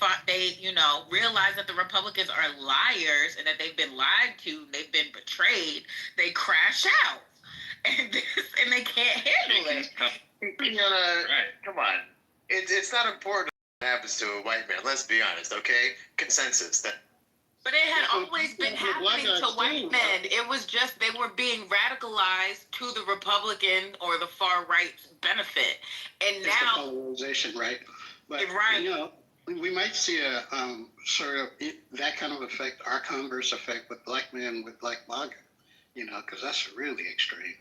realize that the Republicans are liars and that they've been lied to, they've been betrayed, they crash out, and they can't handle it. Come on. It's not important what happens to a white man. Let's be honest, okay? Consensus. But it had always been happening to white men. It was just they were being radicalized to the Republican or the far right's benefit, and now polarization, right? But right. We might see a sort of that kind of effect, our Congress effect with black men with black MAGA, because that's really extreme.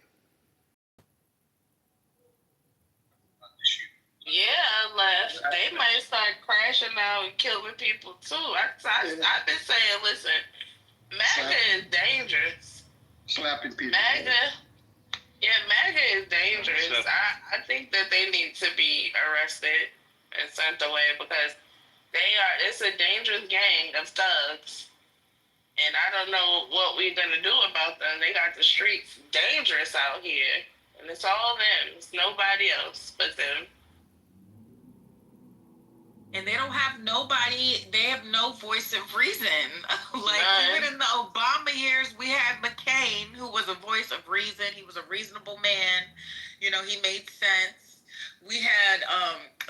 Yeah, unless they might start crashing out and killing people too. I've been saying, listen, MAGA is dangerous. Slapping people. MAGA is dangerous. I think that they need to be arrested and sent away because it's a dangerous gang of thugs. And I don't know what we're going to do about them. They got the streets dangerous out here. And it's all them. It's nobody else but them. And they don't have nobody, they have no voice of reason. Even in the Obama years, we had McCain, who was a voice of reason. He was a reasonable man. He made sense. We had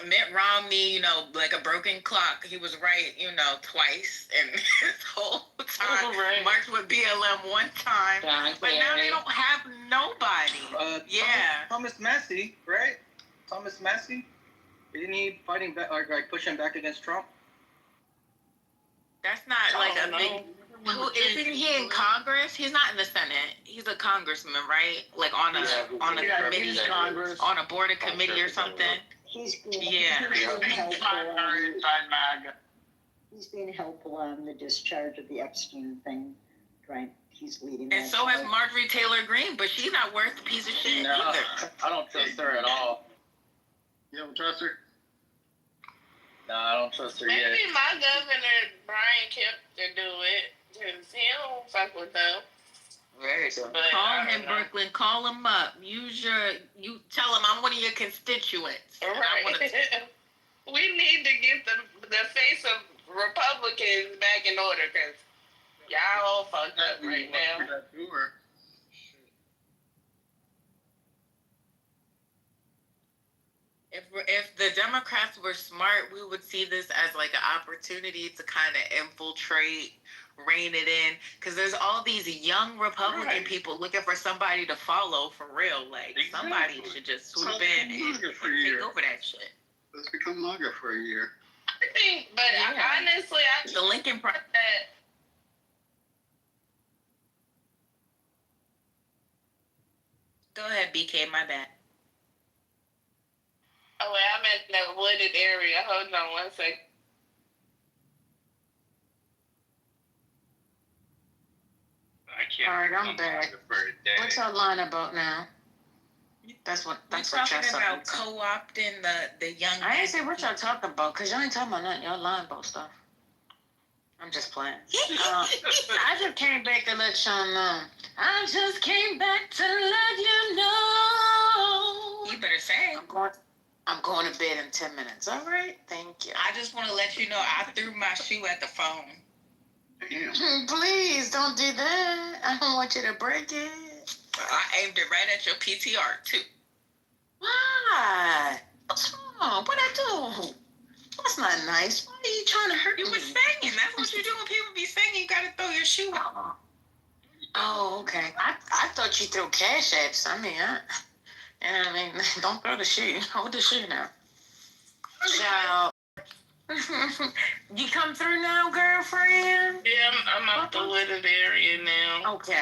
Mitt Romney, like a broken clock. He was right, twice. And his whole time, marched with BLM one time. But now they don't have nobody. Thomas Massey, right? Thomas Massey? Isn't he fighting back, like pushing back against Trump? That's not a big. Isn't he in Congress? He's not in the Senate. He's a congressman, right? Like on a committee, on a board of committee or something. He's being helpful on the discharge of the Epstein thing, right? He's leading. And so has Marjorie Taylor Greene, but she's not worth a piece of shit either. I don't trust her at all. You don't trust her? No, I don't trust her Maybe yet. Maybe my governor, Brian Kemp, to do it. Because he don't fuck with them. Very good. Call him, Brooklyn. Call him up. You tell him I'm one of your constituents. Right. We need to get the face of Republicans back in order because y'all all fucked up right now. If the Democrats were smart, we would see this as like an opportunity to kind of infiltrate, rein it in, because there's all these young Republican people looking for somebody to follow for real. Like somebody should just swoop in and take over that shit. Let's become MAGA for a year. I think, but honestly, the Lincoln Project. Go ahead, BK. My bad. Oh, wait, I'm in that wooded area. Hold on one sec. All right, I'm back. What's our line about now? That's what We're talking about co-opting the young. I ain't say what y'all talking about, because y'all ain't talking about nothing. Y'all lying about stuff. I'm just playing. I just came back to let y'all know. I just came back to let you know. You better say. I'm going to bed in 10 minutes. All right? Thank you. I just want to let you know I threw my shoe at the phone. Please don't do that. I don't want you to break it. I aimed it right at your PTR, too. Why? What's wrong? What'd I do? That's not nice. Why are you trying to hurt me? You were singing. That's what you do when people be singing. You got to throw your shoe out. Oh, okay. I thought you threw cash apps. Don't throw the shoe. Hold the shoe now. Child. You come through now, girlfriend? Yeah, I'm up the wooded area now. Okay.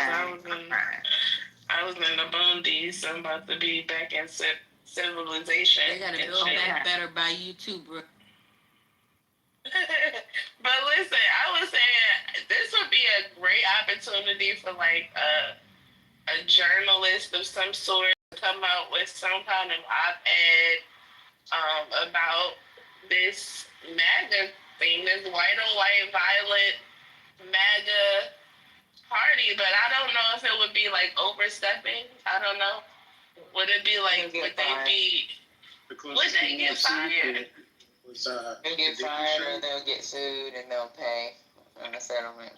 I was in the boondies, so I'm about to be back in civilization. They got to build back better by you too, bro. But listen, I was saying this would be a a great opportunity for like a journalist of some sort to come out with some kind of op-ed about this MAGA thing, this white on white violent MAGA party, but I don't know if it would be like overstepping. I don't know. Would it be like, would they be, would they get fired? They'll get fired or they'll get sued and they'll pay on a settlement.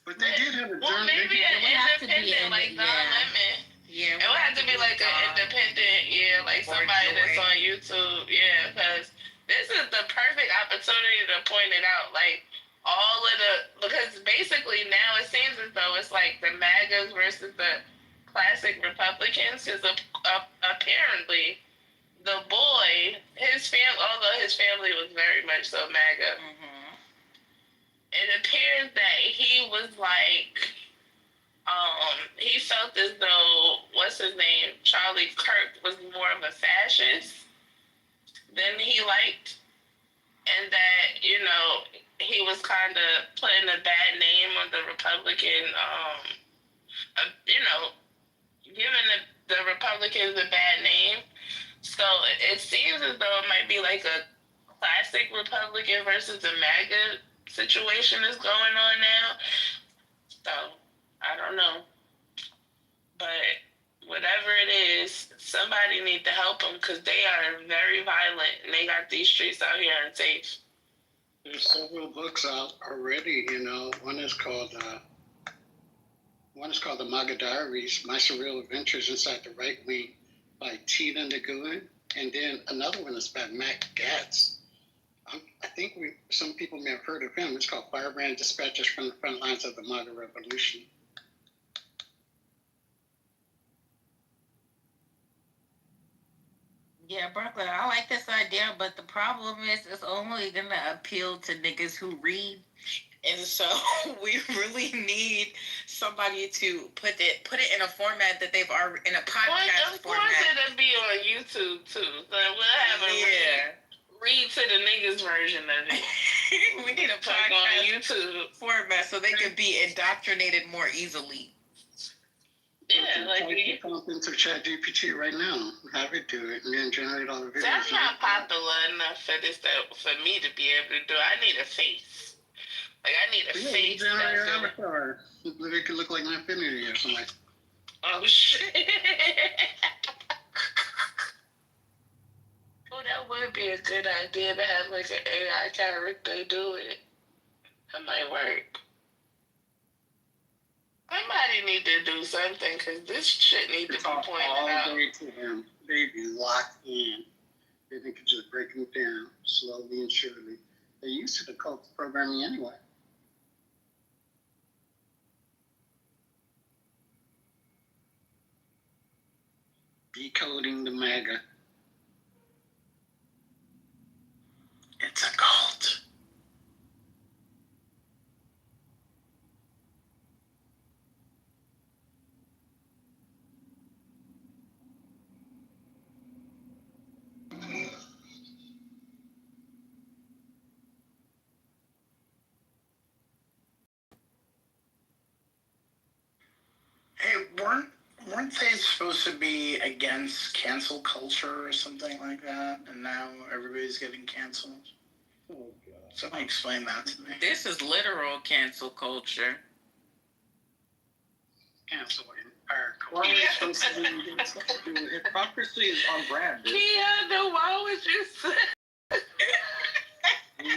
But they did have a Well, maybe an independent, like Don Lemon. Yeah. It would have to be like an independent, like somebody that's on YouTube. Yeah, because this is the perfect opportunity to point it out. Like, all of because basically now it seems as though it's like the MAGAs versus the classic Republicans, because apparently the boy, although his family was very much so MAGA, it appears that he was like, he felt as though, what's his name, Charlie Kirk was more of a fascist than he liked, and that, he was kind of putting a bad name on the Republican, giving the Republicans a bad name. So it seems as though it might be like a classic Republican versus a MAGA situation is going on now. So I don't know. But whatever it is, somebody need to help them because they are very violent and they got these streets out here unsafe. There's several books out already, One is called The MAGA Diaries, My Surreal Adventures Inside the Right Wing by Tina Nguyen. And then another one is by Mac Gatz. I think some people may have heard of him. It's called Firebrand Dispatches from the Front Lines of the MAGA Revolution. Yeah, Brooklyn, I like this idea, but the problem is it's only going to appeal to niggas who read. And so we really need somebody to put it in a format that they've already, in a podcast format. Of course it'll be on YouTube too. So we'll have a read to the niggas version of it. We need a podcast on YouTube format so they can be indoctrinated more easily. Yeah, like you pump into ChatGPT right now. Have it do it and then generate all the videos. That's not popular enough for me to be able to do. I need a face. Like I need a face. Generate an avatar. It could look like an Infinity or something. Oh shit. Oh, that would be a good idea to have like an AI character do it. That might work. Somebody need to do something because this shit needs to be pointed out. All day to them. They be locked in. Then they could just break them down slowly and surely. They're used to the cult programming anyway. Decoding the MAGA. It's a cult. Hey, weren't they supposed to be against cancel culture or something like that? And now everybody's getting canceled? Oh, God. Somebody explain that to me. This is literal cancel culture. Cancel entire Why are you supposed to be hypocrisy is on brand, dude. Keanu, why would you say? They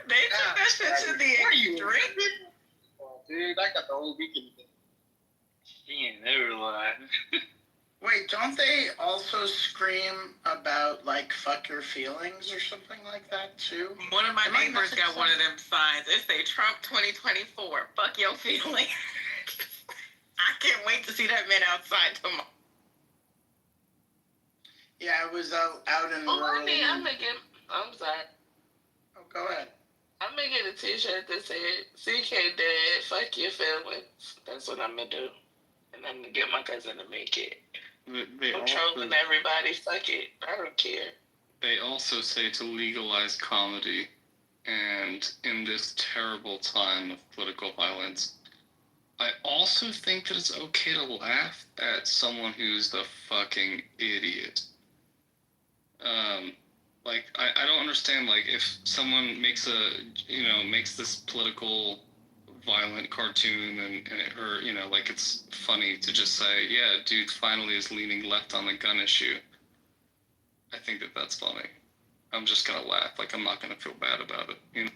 took that shit to the extreme. Dude, I got the whole weekend. He ain't never lied. Wait, don't they also scream about, like, fuck your feelings or something like that, too? One of my neighbors got one of them signs. It say Trump 2024. Fuck your feelings. I can't wait to see that man outside tomorrow. Yeah, I was out in the road. I'm sorry. Oh, go ahead. I'm gonna get a t-shirt that said, CK Dad, fuck your feelings. That's what I'm gonna do. And I'm gonna get my cousin to make it. I'm trolling everybody, fuck it. I don't care. They also say to legalize comedy. And in this terrible time of political violence, I also think that it's okay to laugh at someone who's the fucking idiot. Like, I don't understand, like, if someone makes this political violent cartoon or, like, it's funny to just say, yeah, dude finally is leaning left on the gun issue. I think that that's funny. I'm just gonna laugh. Like, I'm not gonna feel bad about it, you know?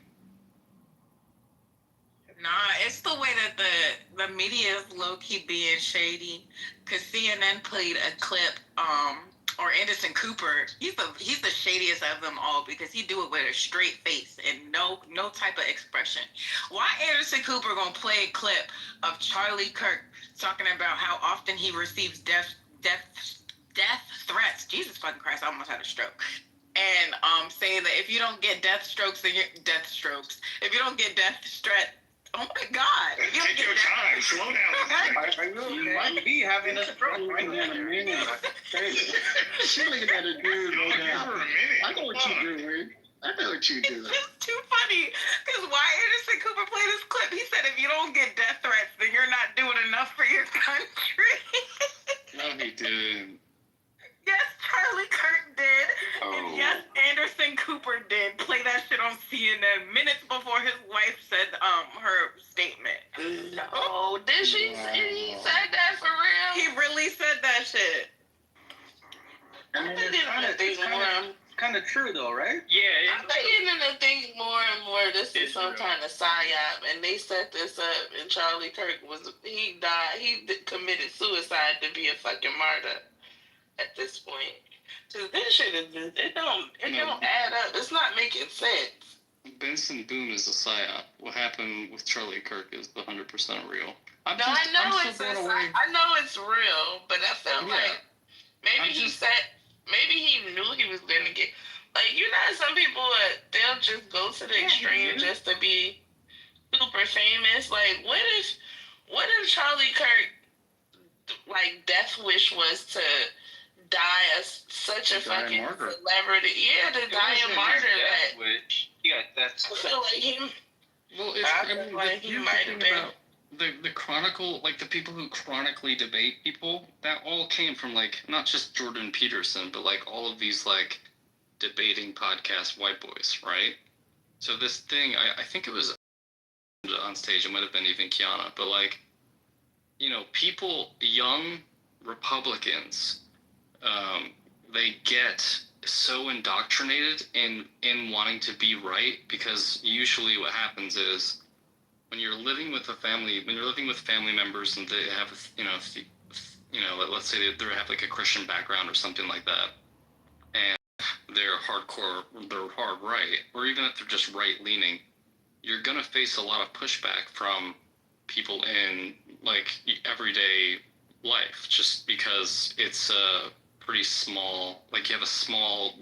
Nah, it's the way that the media is low key being shady. Cause CNN played a clip, or Anderson Cooper. He's the shadiest of them all because he do it with a straight face and no type of expression. Why Anderson Cooper gonna play a clip of Charlie Kirk talking about how often he receives death threats? Jesus fucking Christ! I almost had a stroke. And saying that if you don't get death strokes, then you're death strokes. If you don't get death threat. Oh my God! Take your time. Slow down. You might be having a stroke right now. She looking at a dude. I know what you do, Rick. I know what you do. It's just too funny. Because why Anderson Cooper played this clip? He said if you don't get death threats, then you're not doing enough for your country. No, he didn't. Yes, Charlie Kirk did. Oh. And yes, Anderson Cooper did. Play that shit on CNN minutes before his wife said her statement. No, did she? He said that for real? He really said that shit. I mean, it's kind of true though, right? Yeah. I'm beginning to think more and more this is some kind of psyop, and they set this up. And Charlie Kirk he died. He committed suicide to be a fucking martyr. At this point, cause this shit it don't add up. It's not making sense. Benson Boone is a psyop. What happened with Charlie Kirk is 100% real. I know it's real, but I felt like maybe he knew he was gonna get, like, you know, some people they'll just go to the extreme just to be super famous. Like, what if Charlie Kirk, like, death wish was to die as such a fucking celebrity? Yeah, to die a martyr. That's. I feel like him. Well, he might have been. The chronicle, like the people who chronically debate people, that all came from, like, not just Jordan Peterson, but like all of these like debating podcast white boys, right? So this thing, I think it was on stage, it might have been even Kiana, but like, you know, people, young Republicans, they get so indoctrinated in wanting to be right, because usually what happens is when you're living with family members and they have, let's say they have like a Christian background or something like that, and they're hard right, or even if they're just right leaning, you're gonna face a lot of pushback from people in like everyday life, just because it's a pretty small, like you have a small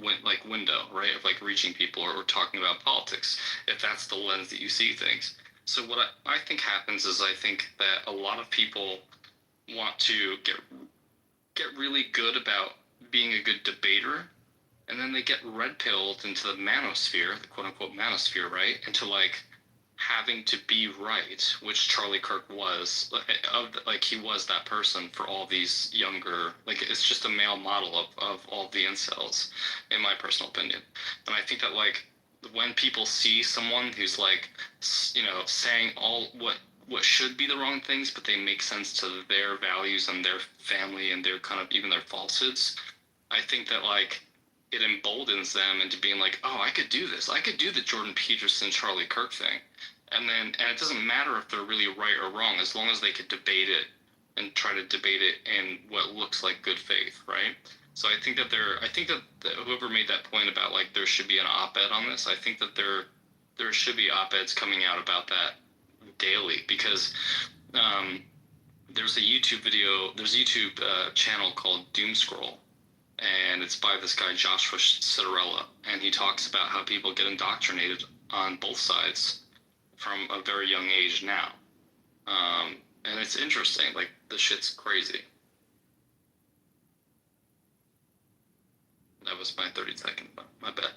window, right, of like reaching people or talking about politics, if that's the lens that you see things. So what I think happens is, I think that a lot of people want to get really good about being a good debater, and then they get red pilled into the manosphere, the quote unquote manosphere, right, into like having to be right, which Charlie Kirk was, he was that person for all these younger, like, it's just a male model of all the incels, in my personal opinion. And I think that, like, when people see someone who's, like, you know, saying all what should be the wrong things, but they make sense to their values and their family and their kind of even their falsehoods, I think that, like, it emboldens them into being like, oh, I could do this. I could do the Jordan Peterson, Charlie Kirk thing. And it doesn't matter if they're really right or wrong, as long as they could debate it and try to debate it in what looks like good faith, right? So I think that whoever made that point about, like, there should be an op-ed on this, I think that there should be op-eds coming out about that daily, because there's a YouTube channel called Doomscroll, and it's by this guy Joshua Citarella, and he talks about how people get indoctrinated on both sides from a very young age now. And it's interesting, like, the shit's crazy. That was my 30 second, my bad.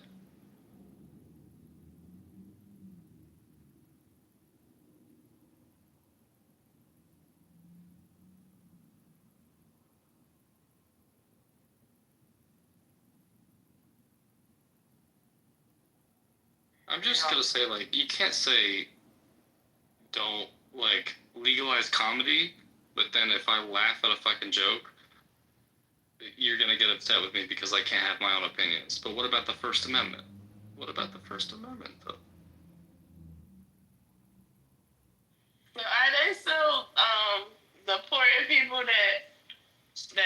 I'm just gonna say, like, you can't say don't, like, legalize comedy, but then if I laugh at a fucking joke, you're gonna get upset with me because I can't have my own opinions. But what about the First Amendment? What about the First Amendment, though? So are they still deporting people that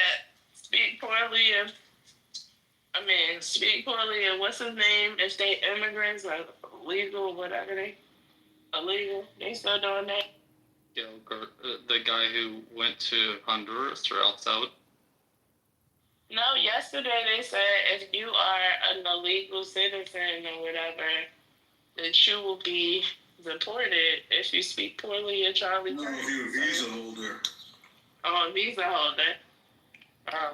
speak poorly of? I mean, speak poorly of what's his name? If they immigrants or illegal, whatever they illegal, they still doing that. You know, the guy who went to Honduras or El Salvador. No, yesterday they said if you are an illegal citizen or whatever, that you will be deported if you speak poorly of Charlie Kirk. No, if you're a visa holder. Oh, a visa holder.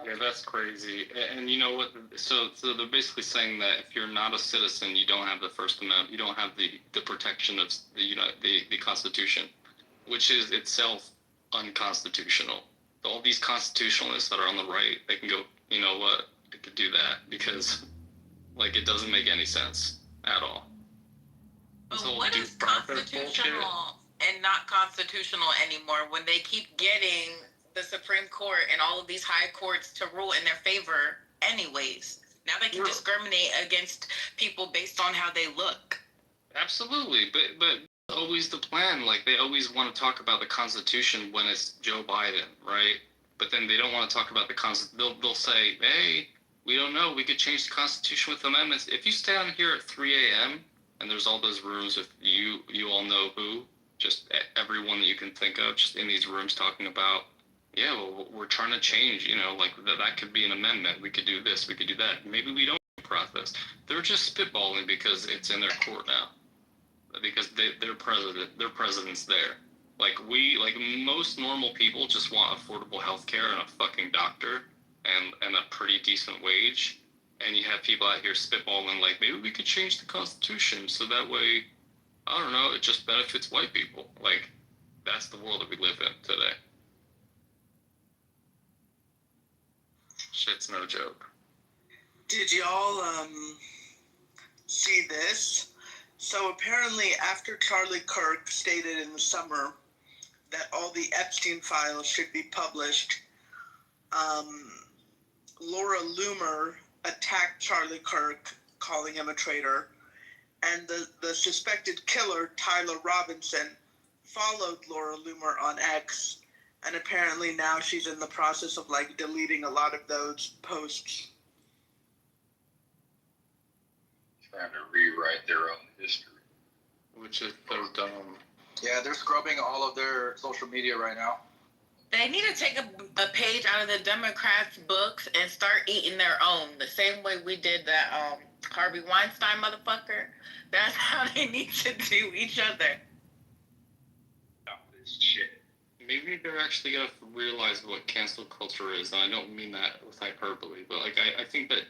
Yeah, that's crazy. And you know what? So they're basically saying that if you're not a citizen, you don't have the First Amendment. You don't have the protection of the Constitution, which is itself unconstitutional. All these constitutionalists that are on the right, they can go, you know what? They could do that because, like, it doesn't make any sense at all. But what is constitutional and not constitutional anymore when they keep getting the Supreme Court and all of these high courts to rule in their favor anyways? Now they can discriminate against people based on how they look. Absolutely, but always the plan. Like, they always want to talk about the Constitution when it's Joe Biden, right? But then they don't want to talk about the Constitution. They'll say, hey, we don't know. We could change the Constitution with amendments. If you stay on here at 3 a.m., and there's all those rooms with you all know who, just everyone that you can think of, just in these rooms talking about, yeah, well, we're trying to change, you know, like that could be an amendment. We could do this, we could do that. Maybe we don't process. They're just spitballing because it's in their court now. Because their president's there. Like most normal people just want affordable health care and a fucking doctor and a pretty decent wage. And you have people out here spitballing like, maybe we could change the Constitution so that way, I don't know, it just benefits white people. Like, that's the world that we live in today. Shit's no joke. Did y'all see this? So apparently after Charlie Kirk stated in the summer that all the Epstein files should be published, Laura Loomer attacked Charlie Kirk, calling him a traitor, and the suspected killer, Tyler Robinson, followed Laura Loomer on X, and apparently now she's in the process of, like, deleting a lot of those posts. Trying to rewrite their own history. Which is so dumb. Yeah, they're scrubbing all of their social media right now. They need to take a page out of the Democrats' books and start eating their own, the same way we did that Harvey Weinstein motherfucker. That's how they need to do each other. This shit. Maybe they're actually gonna realize what cancel culture is, and I don't mean that with hyperbole, but like I think that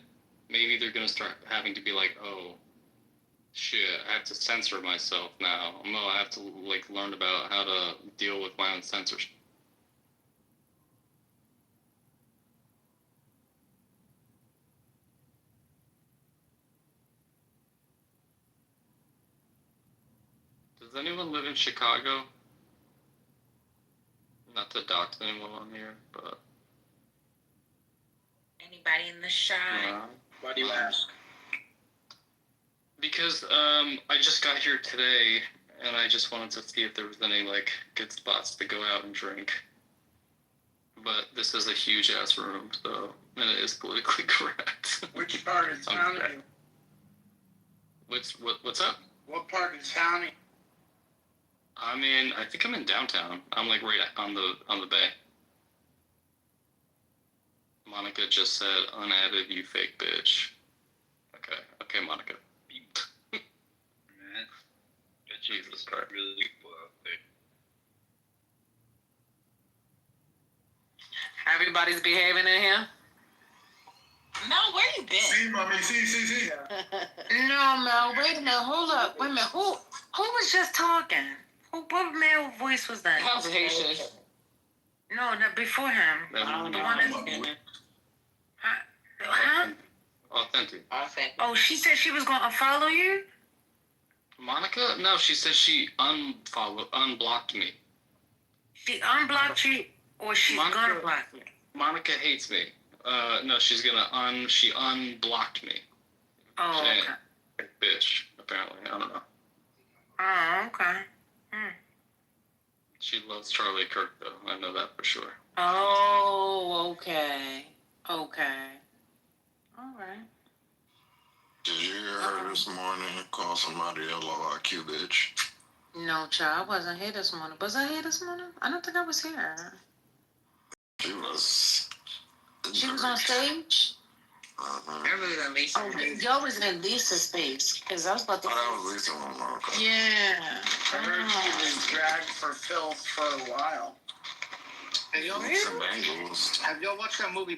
maybe they're gonna start having to be like, oh, shit, I have to censor myself now. No, I have to like learn about how to deal with my own censorship. Does anyone live in Chicago? Not to dox anyone on here, but... Anybody in the shop? Why do you ask? Because I just got here today, and I just wanted to see if there was any, like, good spots to go out and drink. But this is a huge-ass room, so... And it is politically correct. Which part of town are you? What's up? What part of town are you? I think I'm in downtown. I'm like right on the bay. Monica just said, unadded, you fake bitch. Okay, Monica. Man, Jesus Christ. Really well. Everybody's behaving in here? No, where you been? See, mommy, see. No, Mel, wait a minute, hold up. Wait a minute, who was just talking? What male voice was that? That was Haitian. No, before him. The one that's... Huh? Authentic. Oh, she said she was going to follow you? Monica? No, she said she unblocked me. She unblocked you, or she's gonna block you? Monica hates me. No, she's gonna she unblocked me. Oh, She okay. bitch, apparently. I don't know. Oh, okay. She loves Charlie Kirk, though. I know that for sure. Oh, okay. Okay. All right. Did you hear her this morning call somebody a low IQ bitch? No, child, I wasn't here this morning. Was I here this morning? I don't think I was here. She was. She was on stage? Oh, y'all was in Lisa's space, because I was about to... Oh, that was Lisa. Okay. Yeah. I heard she was dragged for filth for a while. Hey, y'all, have y'all watched that movie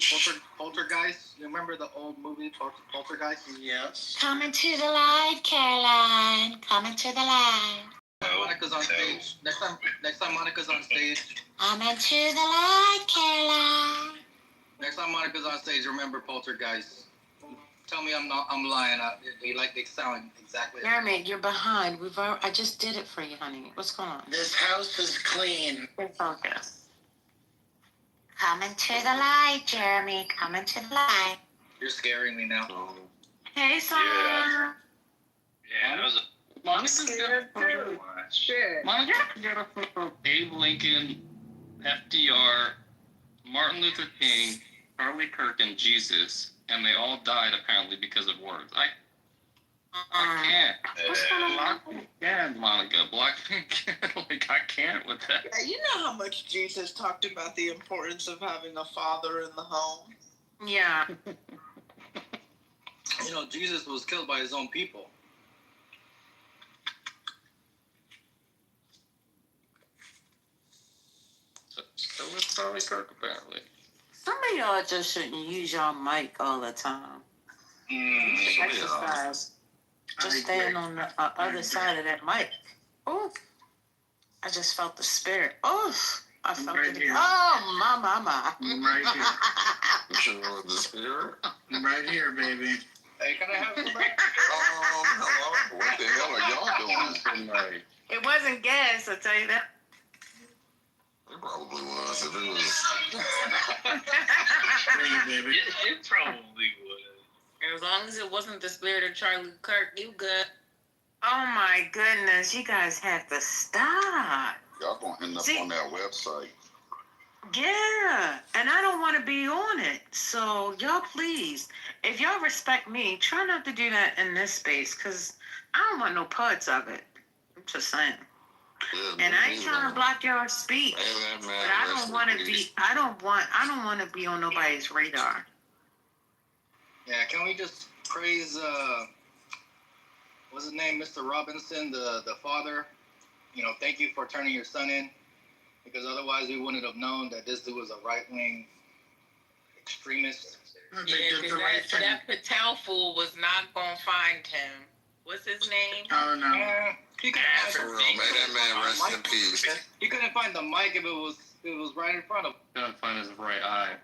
Poltergeist? You remember the old movie Poltergeist? Yes. Coming to the light, Caroline. Coming to the light. Monica's on stage. Next time Monica's on stage. Coming to the light, Caroline. Next time Monica's on stage, remember Poltergeist. Tell me I'm lying. They sound exactly. Jeremy, you're behind. I just did it for you, honey. What's going on? This house is clean. Focus. Coming to the light, Jeremy. Coming to the light. You're scaring me now. Hey, son. Yeah, that was Monica's got a photo of Abe Lincoln, FDR, Martin Luther King, Charlie Kirk, and Jesus, and they all died apparently because of words. I can't. What's going on? Yeah, Monica, Blackpink. Like, I can't with that. Yeah, you know how much Jesus talked about the importance of having a father in the home. Yeah. You know, Jesus was killed by his own people. So was Charlie Kirk, apparently. Some of y'all just shouldn't use your mic all the time. Exercise. Just staying on the other side of that mic. Oh, I just felt the spirit. Oh, I felt it. Here. Oh, my. I'm right here. You know the spirit? I'm right here, baby. Hey, can I have some? Hello. What the hell are y'all doing tonight? It wasn't gas, I'll tell you that. It probably was. If it was. Baby. It probably was. As long as it wasn't the spirit of Charlie Kirk, you good. Oh my goodness, you guys have to stop. Y'all gonna end up on that website. Yeah, and I don't want to be on it. So y'all please, if y'all respect me, try not to do that in this space, because I don't want no parts of it. I'm just saying. Yeah, And I ain't trying to block y'all speech, but I don't want to be. I don't want to be on nobody's radar. Yeah, can we just praise what's his name, Mr. Robinson, the father? You know, thank you for turning your son in, because otherwise we wouldn't have known that this dude was a right-wing extremist. Yeah, because that Patel fool was not gonna find him. What's his name? Oh no. He couldn't For real, may that man rest in peace. He couldn't find the mic if it was right in front of him. Couldn't find his right eye.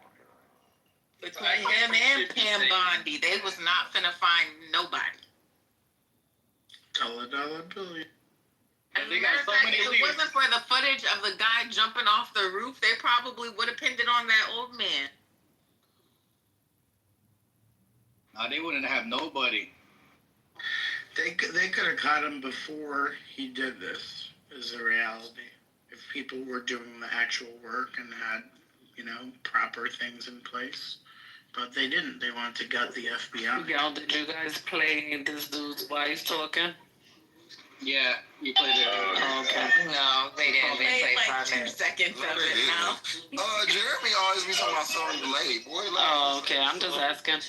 Between him and Pam Bondi, they was not finna find nobody. $1 bill. As a matter of fact, if it wasn't for the footage of the guy jumping off the roof, they probably would have pinned it on that old man. No, they wouldn't have nobody. They could have caught him before he did this, is the reality. If people were doing the actual work and had, proper things in place. But they didn't. They wanted to gut the FBI. Y'all, did you guys play this dude's wife talking? Yeah, we played it. Okay. No, they didn't. They played like 2 seconds of it now. Jeremy always be talking about something late, boy. Oh, okay. I'm just asking.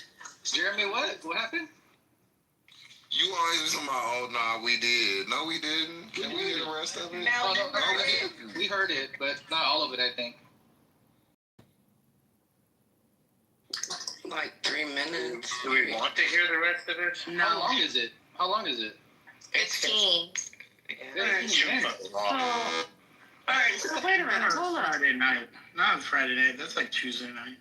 Jeremy, what? What happened? You always be talking about, oh, nah, we did. No, we didn't. Can we hear the rest of it? No, we heard it, but not all of it, I think. Like 3 minutes. Do we want to hear the rest of it? No. How long is it? How long is it? 15. All right, so wait a minute. Hold on. Friday night. Not Friday night. That's like Tuesday night.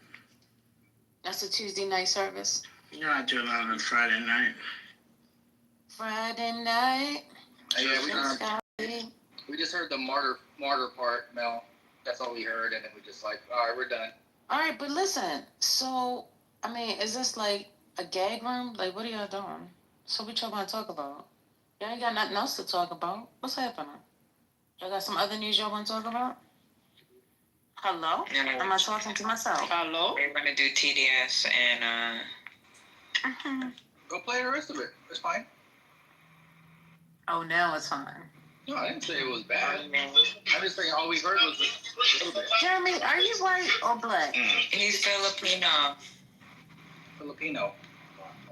That's a Tuesday night service. You're not doing that on a Friday night. Friday night. Yeah, we just heard the martyr part, Mel. That's all we heard, and then we just like, all right, we're done. All right, but listen. So, I mean, is this like a gag room? Like, what are y'all doing? So what y'all want to talk about? Y'all ain't got nothing else to talk about. What's happening? Y'all got some other news y'all want to talk about? Hello? Am I talking to myself? Hello? We're gonna do TDS and Go play the rest of it. It's fine. Oh, now it's fine. No, I didn't say it was bad. I'm just saying all we heard was a little bit. Jeremy, are you white or black? he's Filipino. Filipino.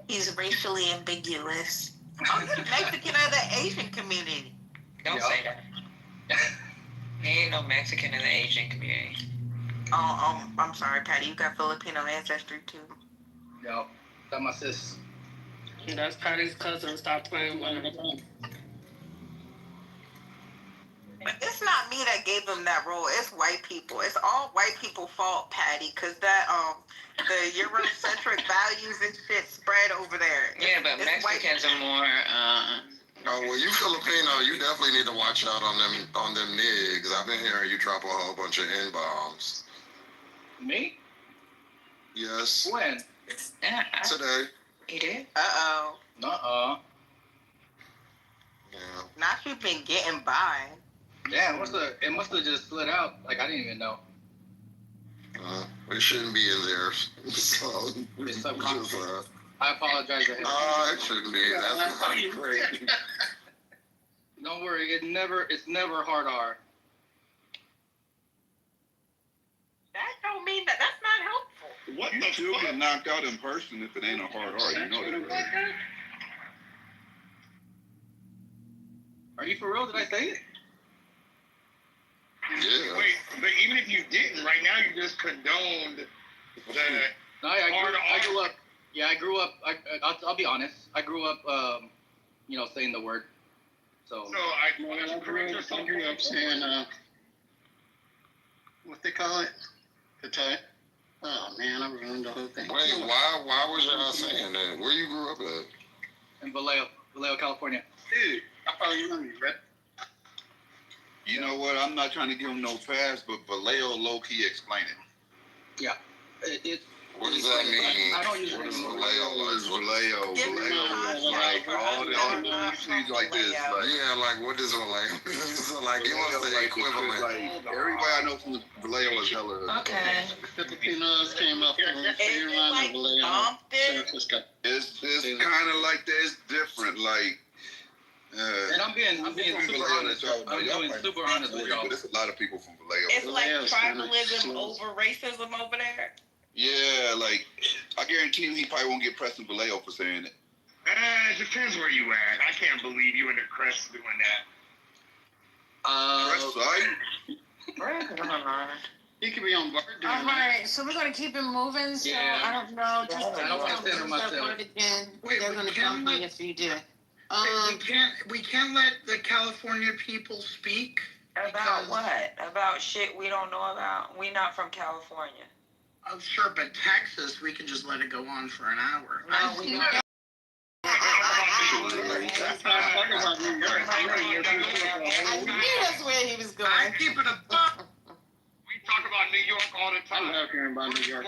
He's racially ambiguous. Oh, he's Mexican of the Asian community. Don't say that. He ain't no Mexican in the Asian community. Oh, I'm sorry, Patty. You got Filipino ancestry too. Yo, that's my sis. That's Patty's cousin. Stop playing with him. It's not me that gave them that role. It's white people. It's all white people' fault, Patty, because that the Eurocentric values and shit spread over there. Yeah, but Mexicans are more. Oh, well, you Filipino, you definitely need to watch out on them niggas. I've been hearing you drop a whole bunch of N-bombs. Me? Yes. When? Today. You did? Uh-oh. Uh-uh. Yeah. Not you been getting by. Yeah, it must have just slid out. Like, I didn't even know. It shouldn't be in there. So, It's I apologize ahead. It shouldn't be. That's great. Don't worry, it's never hard R. That don't mean that's not helpful. What you still get knocked out in person if it ain't a hard R. You know that, right? Are you for real? Did I say it? Yeah. Wait, but even if you didn't, right now you just condoned the No, I grew up. Yeah, I grew up. I'll be honest. I grew up, saying the word. So I correct yourself. I grew up saying, what they call it? The tie. Oh man, I ruined the whole thing. Wait, why was y'all saying that? Where you grew up at? In Vallejo, California. Dude, I probably remember you, right? You know what? I'm not trying to give him no pass, but Vallejo low-key explain it. Yeah. What does that mean? I don't use What is Vallejo is Vallejo. Vallejo is like all the cities like this. Like, yeah, like what is Vallejo? So like give us the equivalent. Like everybody I know from Vallejo is hella. Okay. Filipinos came up from Carolina, Vallejo, San Francisco. It's kind of like that. It's different. Like. And I'm being super honest. I'm being super honest with y'all. But there's a lot of people from Vallejo. It's like tribalism over racism over there. Yeah, like I guarantee you, he probably won't get pressed in Vallejo for saying it. It depends where you at. I can't believe you and the Crest doing that. He could be on guard. All right, so we're gonna keep it moving. So I don't know. Just I don't want to center myself. Again. Wait, they're gonna come me if you do. We can't let the California people speak. About what? About shit we don't know about? We not from California. Oh, sure, but Texas, we can just let it go on for an hour. No, we don't. I knew that's where he was going. I keep it a buck. We talk about New York all the time. I love hearing about New York.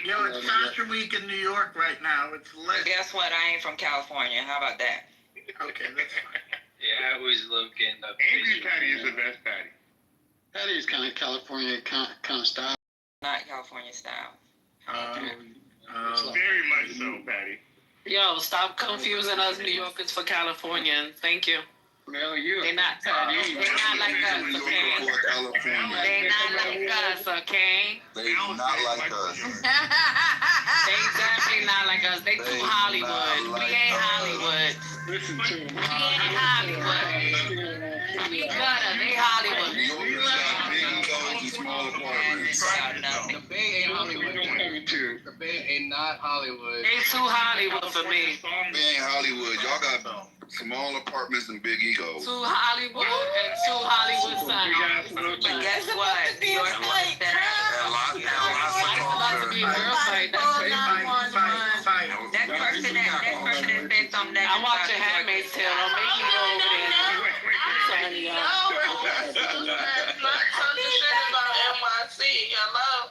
Yo, it's Fashion Week in New York right now. It's lit. Guess what? I ain't from California. How about that? Okay, that's fine. Yeah, I always love getting up. Andrew's patty is the best patty. Patty is kind of California kind of style. Not California style. Very much so, Patty. Yo, stop confusing us New Yorkers for Californians. Thank you. Well, They're not like us, okay? They're not like us, okay? They not like us. They definitely not like us. They too Hollywood. We ain't Hollywood. Listen to him. We ain't Hollywood. We gutter. They Hollywood. New Yorkers got big egos and small apartments. The Bay ain't Hollywood. The Bay ain't not Hollywood. They too Hollywood for me. They ain't Hollywood. Y'all got small apartments and big egos. Too Hollywood and too Hollywood side. But guess what? New York was there. It's about to be a girl fight. That's crazy. That person person that said something negative. I'm watching Handmaid's Tale. Don't make me go over there. No, not talking shit about NYC. Hello.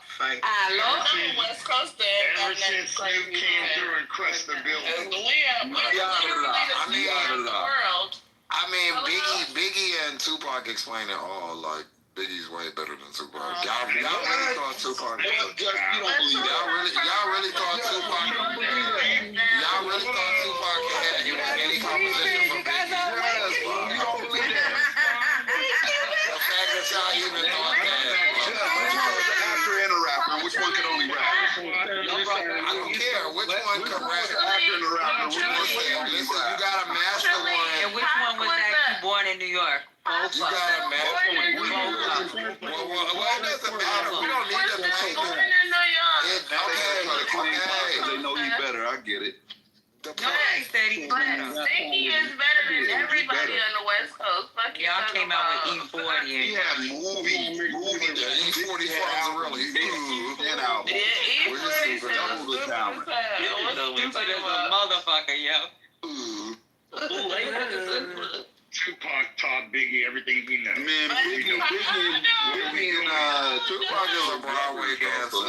West Coast Ever since you came through and crushed the building. I mean, Biggie and Tupac explain it all. Like, Biggie's way better than Tupac. Y'all really thought Tupac. Y'all really thought Tupac. Y'all really thought Tupac had any competition for Biggie. You don't believe that? The fact that y'all even thought that. Actor and a rapper. Which one can only rap? I don't care which one can rap. Actor and a rapper. Listen, you gotta master one. And which one was actually born in New York? You gotta master one. Well, it doesn't matter. We don't need to play. They know he better. I get it. Nobody said he was better. Biggie is better than everybody on the West Coast. Fuck you. Y'all came out with E40. He had movie. E40 songs really. And album. E40 double the talent. Stupid as a motherfucker, yo. Tupac taught Biggie everything he knows. Man, Biggie and Tupac is a Broadway dancer.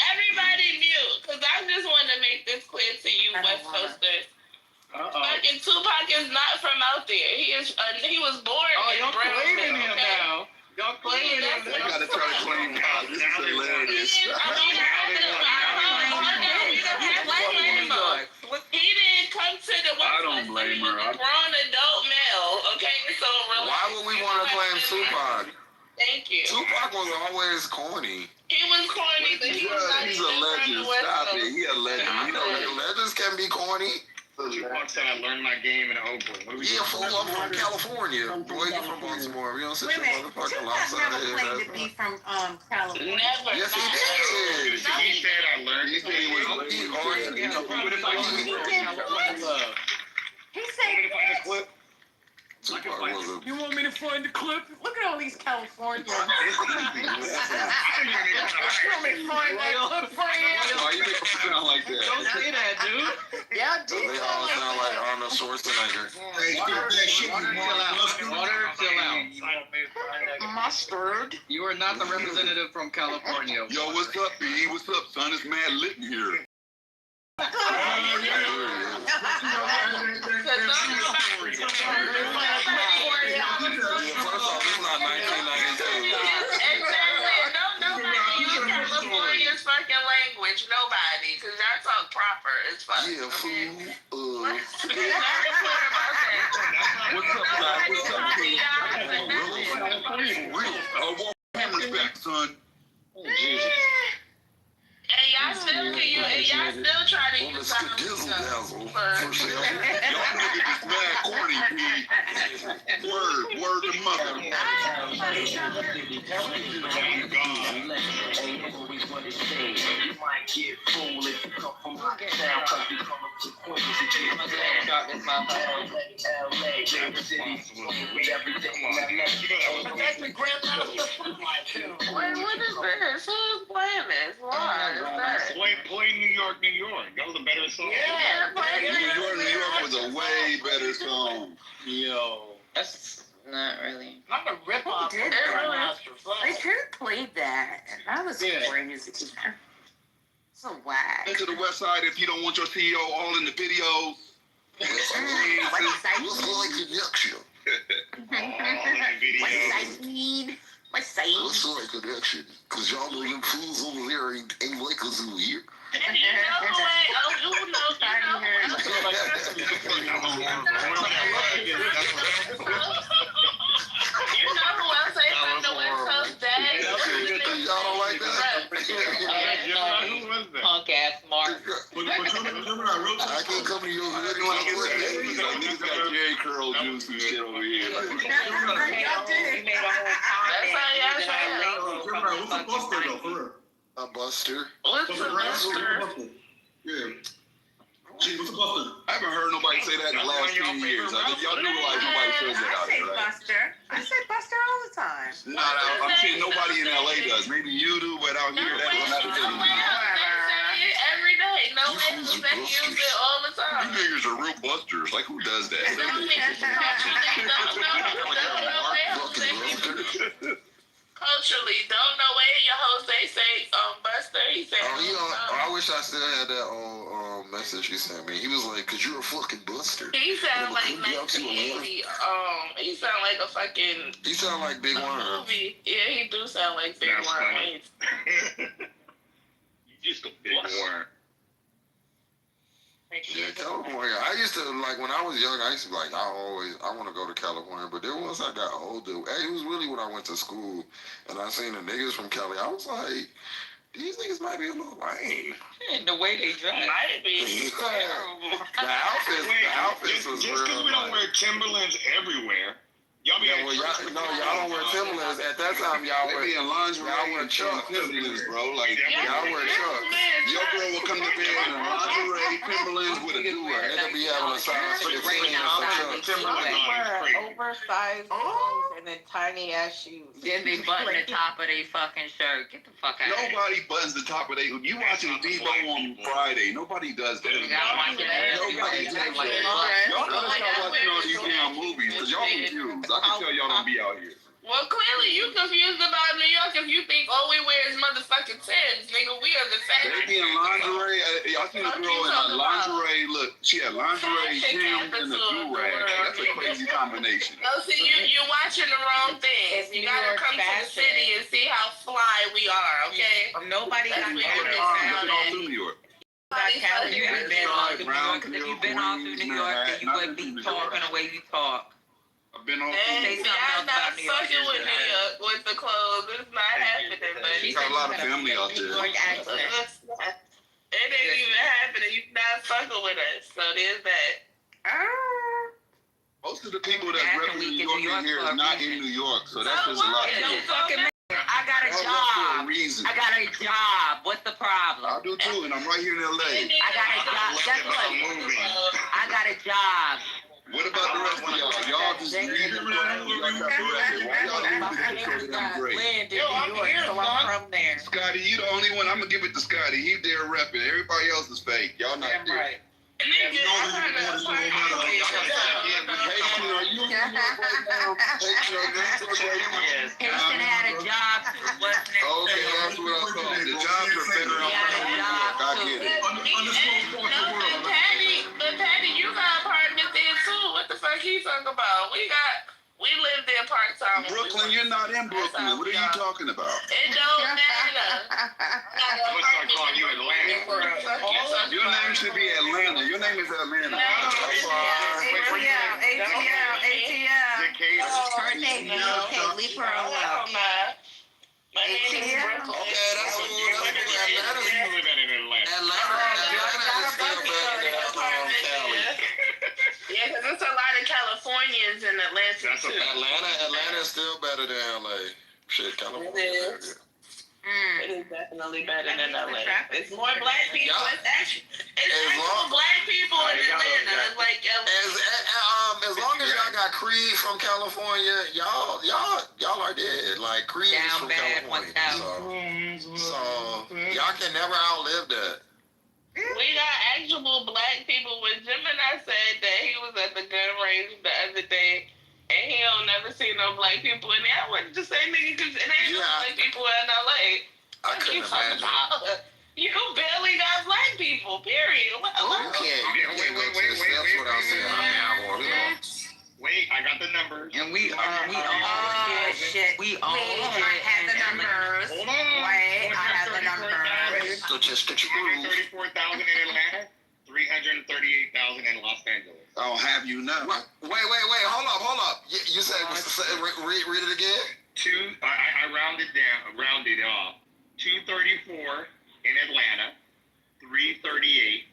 Everybody mute, because I just want to make this clear to you, West Coasters. Fucking Tupac is not from out there. He was born in Brownsville. Now. Y'all claiming him. You gotta try to claim God. This is hilarious. He didn't come to the West Coast. I don't blame her. He was a grown adult male. Okay, so relax. Why would we want to claim Tupac? Thank you. Tupac was always corny. He was corny, but he was not He's even a legend. from the West Stop Coast. it. He a legend. You know, legends can be corny. Tupac said I learned my game in Oakland. Yeah, fool, I'm from California. Boy, you from Baltimore. You don't sit your motherfucking lives out of here. Tupac never claimed to be from California. Never. Yes, he did. He said I learned. he said he was He said Tupac was a... You want me to find the clip? Look at all these Californians. You want me to find that clip for you? Why you make him sound like that? Don't say that, dude. Yeah, They all sound like Arnold Schwarzenegger. Hey, Water, chill out. Mustard. You are not the representative from California. Yo, what's up, B? What's up, son? It's mad lit in here. Fucking language, nobody, because y'all talk proper as fuck. Yeah, fool. What's up, son? Respect, son. And y'all still try to use Dazzle. Y'all niggas is mad corny, B. Word to mother. Wait, what is this? Who's playing this? Why is that? Play New York, New York. That was a better song. Yeah, play New York was a way better song. Yo. That's not really. Not a rip-off. They could have played that. That was crazy. So whack. Into the West Side if you don't want your CEO all in the videos. What's like connection? What side? What's like connection? Because y'all know them fools over there ain't like us over here. You know who else ain't from the West Coast, Dad? Y'all don't like that? Punk ass Mark. I can't come to your hood. Niggas got Jerry curl juice and shit over here. That's how y'all say A buster. What's a buster? Yeah. Gee, what's a buster? I haven't heard nobody say that in the last 10 years. Y'all do realize nobody says that out here, right? I say Buster all the time. I'm saying nobody in LA does. Maybe you do, but out here, that's what I do. Every day. Alexis, they use it all the You time. niggas are real busters. Like, who does that? Don't know culturally, don't know where your Jose say Buster. He said, I wish I still had that on message he sent me. He was like, "Cause you're a fucking buster." he sound like 1980. He sound like a fucking. He sound like Big Worm. Movie. Yeah, he do sound like Big Worm. You just a big worm. Yeah, California. I used to, like, when I was young, I used to be like, I want to go to California. But then once I got older, it was really when I went to school and I seen the niggas from Cali, I was like, these niggas might be a little lame. And the way they dress. Might be terrible. The outfits was just real. because we don't wear Timberlands everywhere. Y'all be y'all don't wear Timberlands. At that time, y'all They be in lingerie. Y'all wear Chucks. Timberlands, bro. Like, y'all wear Chucks. Your girl will come to bed in lingerie, Timberlands with a do-rag. Nigga be having a size 16 or some Chucks. Oversized clothes and then tiny ass shoes. Then they button the top of their fucking shirt. Get the fuck out of here. Nobody buttons the top of their. You watching Debo on Friday? Nobody does that. You gotta watch it. Nobody does that. Y'all gotta start watching all these damn movies because y'all confused. I can tell y'all don't be out here. Well, clearly you confused about New York if you think all we wear is motherfucking Timbs, nigga. We are the They be in lingerie. I seen a girl in a lingerie. Look, she had lingerie, Timbs, and a do-rag. That's a crazy combination. No, see, you're watching the wrong thing. You gotta come to the city and see how fly we are, okay? Nobody got Look all through New York. Cali, you ain't been all through New York. Because if you've been all through New York, then you wouldn't be talking the way you talk. I've been on. I'm not fucking with New York with the clothes. It's not happening. But She's got a lot of family out there. It ain't even happening. You not fucking with us. So there's that. Most of the people that rep New York in here is not in New York, so that's just a lot. I got a job. I got a job. What's the problem? I do too, and I'm right here in LA. I got a job. Guess what? I got a job. What about the rest of y'all? Y'all just leave it. Yo, I'm here, so I'm from there. Scotty, you the only one. I'm gonna give it to Scotty. He there repping. Everybody else is fake. Y'all not there. Right. Haitian had a job. Okay, that's what I thought. The jobs are better out there. But Patty, you got apartments there too. What the fuck he talking about? We live there part time. Brooklyn, you're not in Brooklyn. What are you talking about? It don't matter. What's I call you Atlanta? Your name should be Atlanta. Your name is Atlanta. Her name is Kaylee Pearl. My name is Brooklyn. Okay, that's cool. Atlanta is still better than Cali. Yeah, because there's a lot of Californians in Atlanta too. Atlanta is still better than LA. Shit, California. It is. It is definitely better than LA. It's more black people. It's more black people in Atlanta. Like as long as y'all got Creed from California, y'all are dead. Like Creed is from California. So y'all can never outlive that. We got actual black people. When Gemini said that he was at the gun range the other day, and he don't never see no black people in there, I wanted to say, nigga, because it ain't no black people in LA. I couldn't imagine. You barely got black people, period. You can't go to the steps without seeing a cowboy. Wait, I got the numbers. And we all have the numbers. Hold on. Wait, I have the numbers. Statistics prove. 134,000 in Atlanta, 338,000 in Los Angeles. I'll have you know. Wait. Hold up. You said, read it again? I rounded off. 234 in Atlanta, 338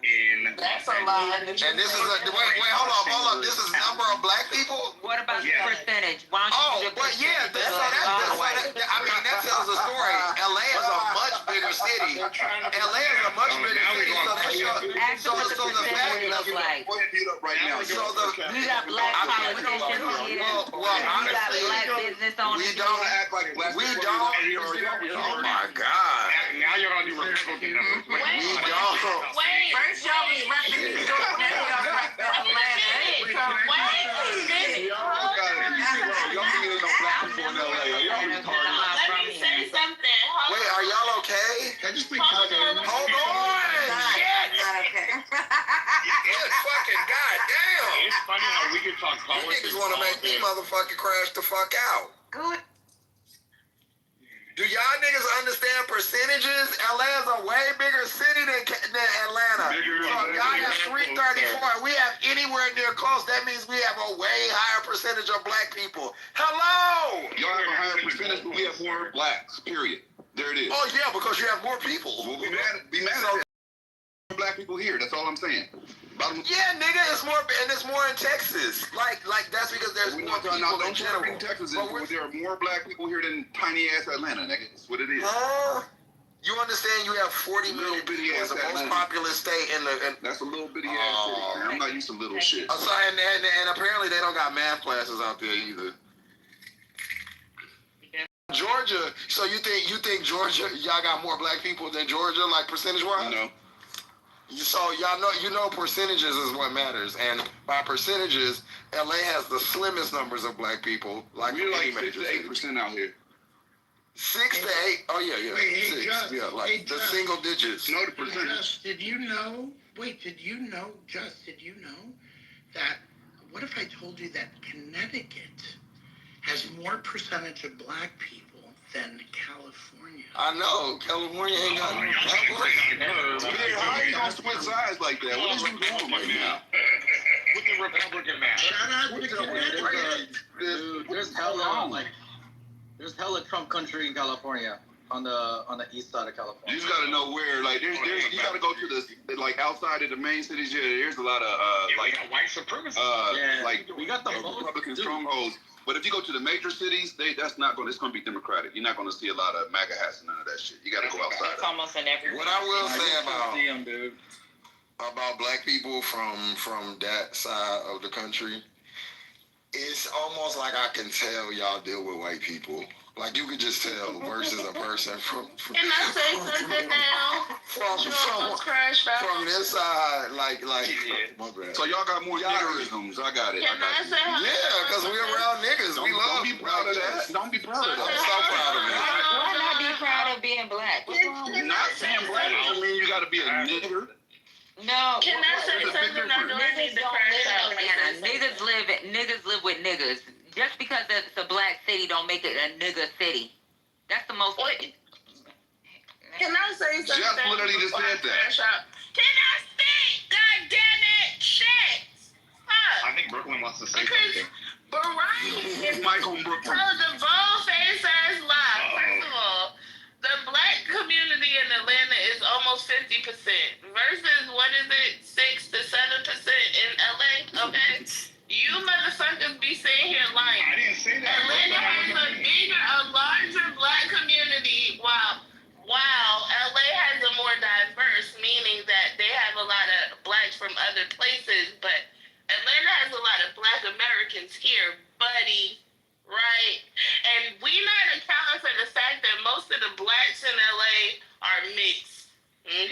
in That's a lot. And this is wait, hold up. This is number of black people? What about the percentage? Why don't you that tells a story. LA is a much bigger city. LA is a much bigger city, so that shit Ask them what the percentage looks like. Go ahead, mute up right now. We got black politicians here. Well, We got honestly, black business owners. We don't act like black we people don't. out here. Oh my God. Now you're on your Republican number. We don't. Wait, First y'all was rapping New York, now y'all rapping Atlanta. wait a minute. Y'all think there's no black people in LA? Y'all retarded. Let me say something. Wait, are y'all okay? Can I just speak Hold on. Hold on. Shit. Not okay. It's fucking goddamn. It's funny how we can talk You politics. niggas want to make me motherfucking crash the fuck out. Good. Do y'all niggas understand percentages? LA is a way bigger city than Atlanta. So if y'all have 334, we have anywhere near close. That means we have a way higher percentage of black people. Hello! Y'all have a higher percentage, but we have more blacks. Period. There it is. Oh yeah, because you have more people. We'll be mad at black people here. That's all I'm saying. Yeah, nigga, it's more, and it's more in Texas. Like that's because there's more people in general. Don't Texas is, there are more black people here than tiny ass Atlanta, nigga. That's what it is. You understand? You have 40 million people. It's the most populous state in the. That's a little bitty ass city. Man. I'm not used to little shit. So, and apparently they don't got math classes out there either. Georgia. So you think Georgia? Y'all got more black people than Georgia, like percentage wise? No. So y'all know percentages is what matters, and by percentages, LA has the slimmest numbers of black people. Like we're like 6 to 8% out here. 6 to 8. Oh yeah. Wait, 6. Just, yeah, like the single digits. No, the percentage. Just, did you know? Wait, did you know that? What if I told you that Connecticut has more percentage of black people than California? I know California ain't got no black. How are you gonna switch sides like that? What is you doing right now? With the Republican man. Shout out to Connecticut. There's hella Trump country in California, on the east side of California. You just gotta know where. Like, you gotta go to the like outside of the main cities. Yeah, there's a lot of like white supremacy. Like we got the Republican strongholds. But if you go to the major cities, it's gonna be Democratic. You're not gonna see a lot of MAGA hats and none of that shit. You gotta go outside. It's almost in every. What I will say about black people from that side of the country, it's almost like I can tell y'all deal with white people. Like you could just tell versus a person from Can I say something now? from this side, like my bad. So y'all got more niggerisms. I got it. Can I say how? Yeah, because we're around niggas. We love. Don't be proud of that. Don't be proud of that. I'm so proud of it. Why not be proud of being black? What's wrong with Not saying black doesn't mean you gotta be a nigger. No. Can I say something? I know I need to crash out. Niggas live with niggas. Just because it's a black city don't make it a nigga city. That's the most. Wait. Can I say something? Just literally just said that. Can I speak? God damn it! Shit! Fuck. I think Brooklyn wants to say Because something. Barack Mike on Brooklyn. told the bold-faced ass lie. First of all, the black community in Atlanta is almost 50% versus what is it, 6 to 7% in LA? Okay. You motherfuckers be sitting here lying. I didn't say that. Atlanta has a larger black community, while LA has a more diverse, meaning that they have a lot of blacks from other places, but Atlanta has a lot of black Americans here, buddy, right? And we not accounting for the fact that most of the blacks in LA are mixed. Okay,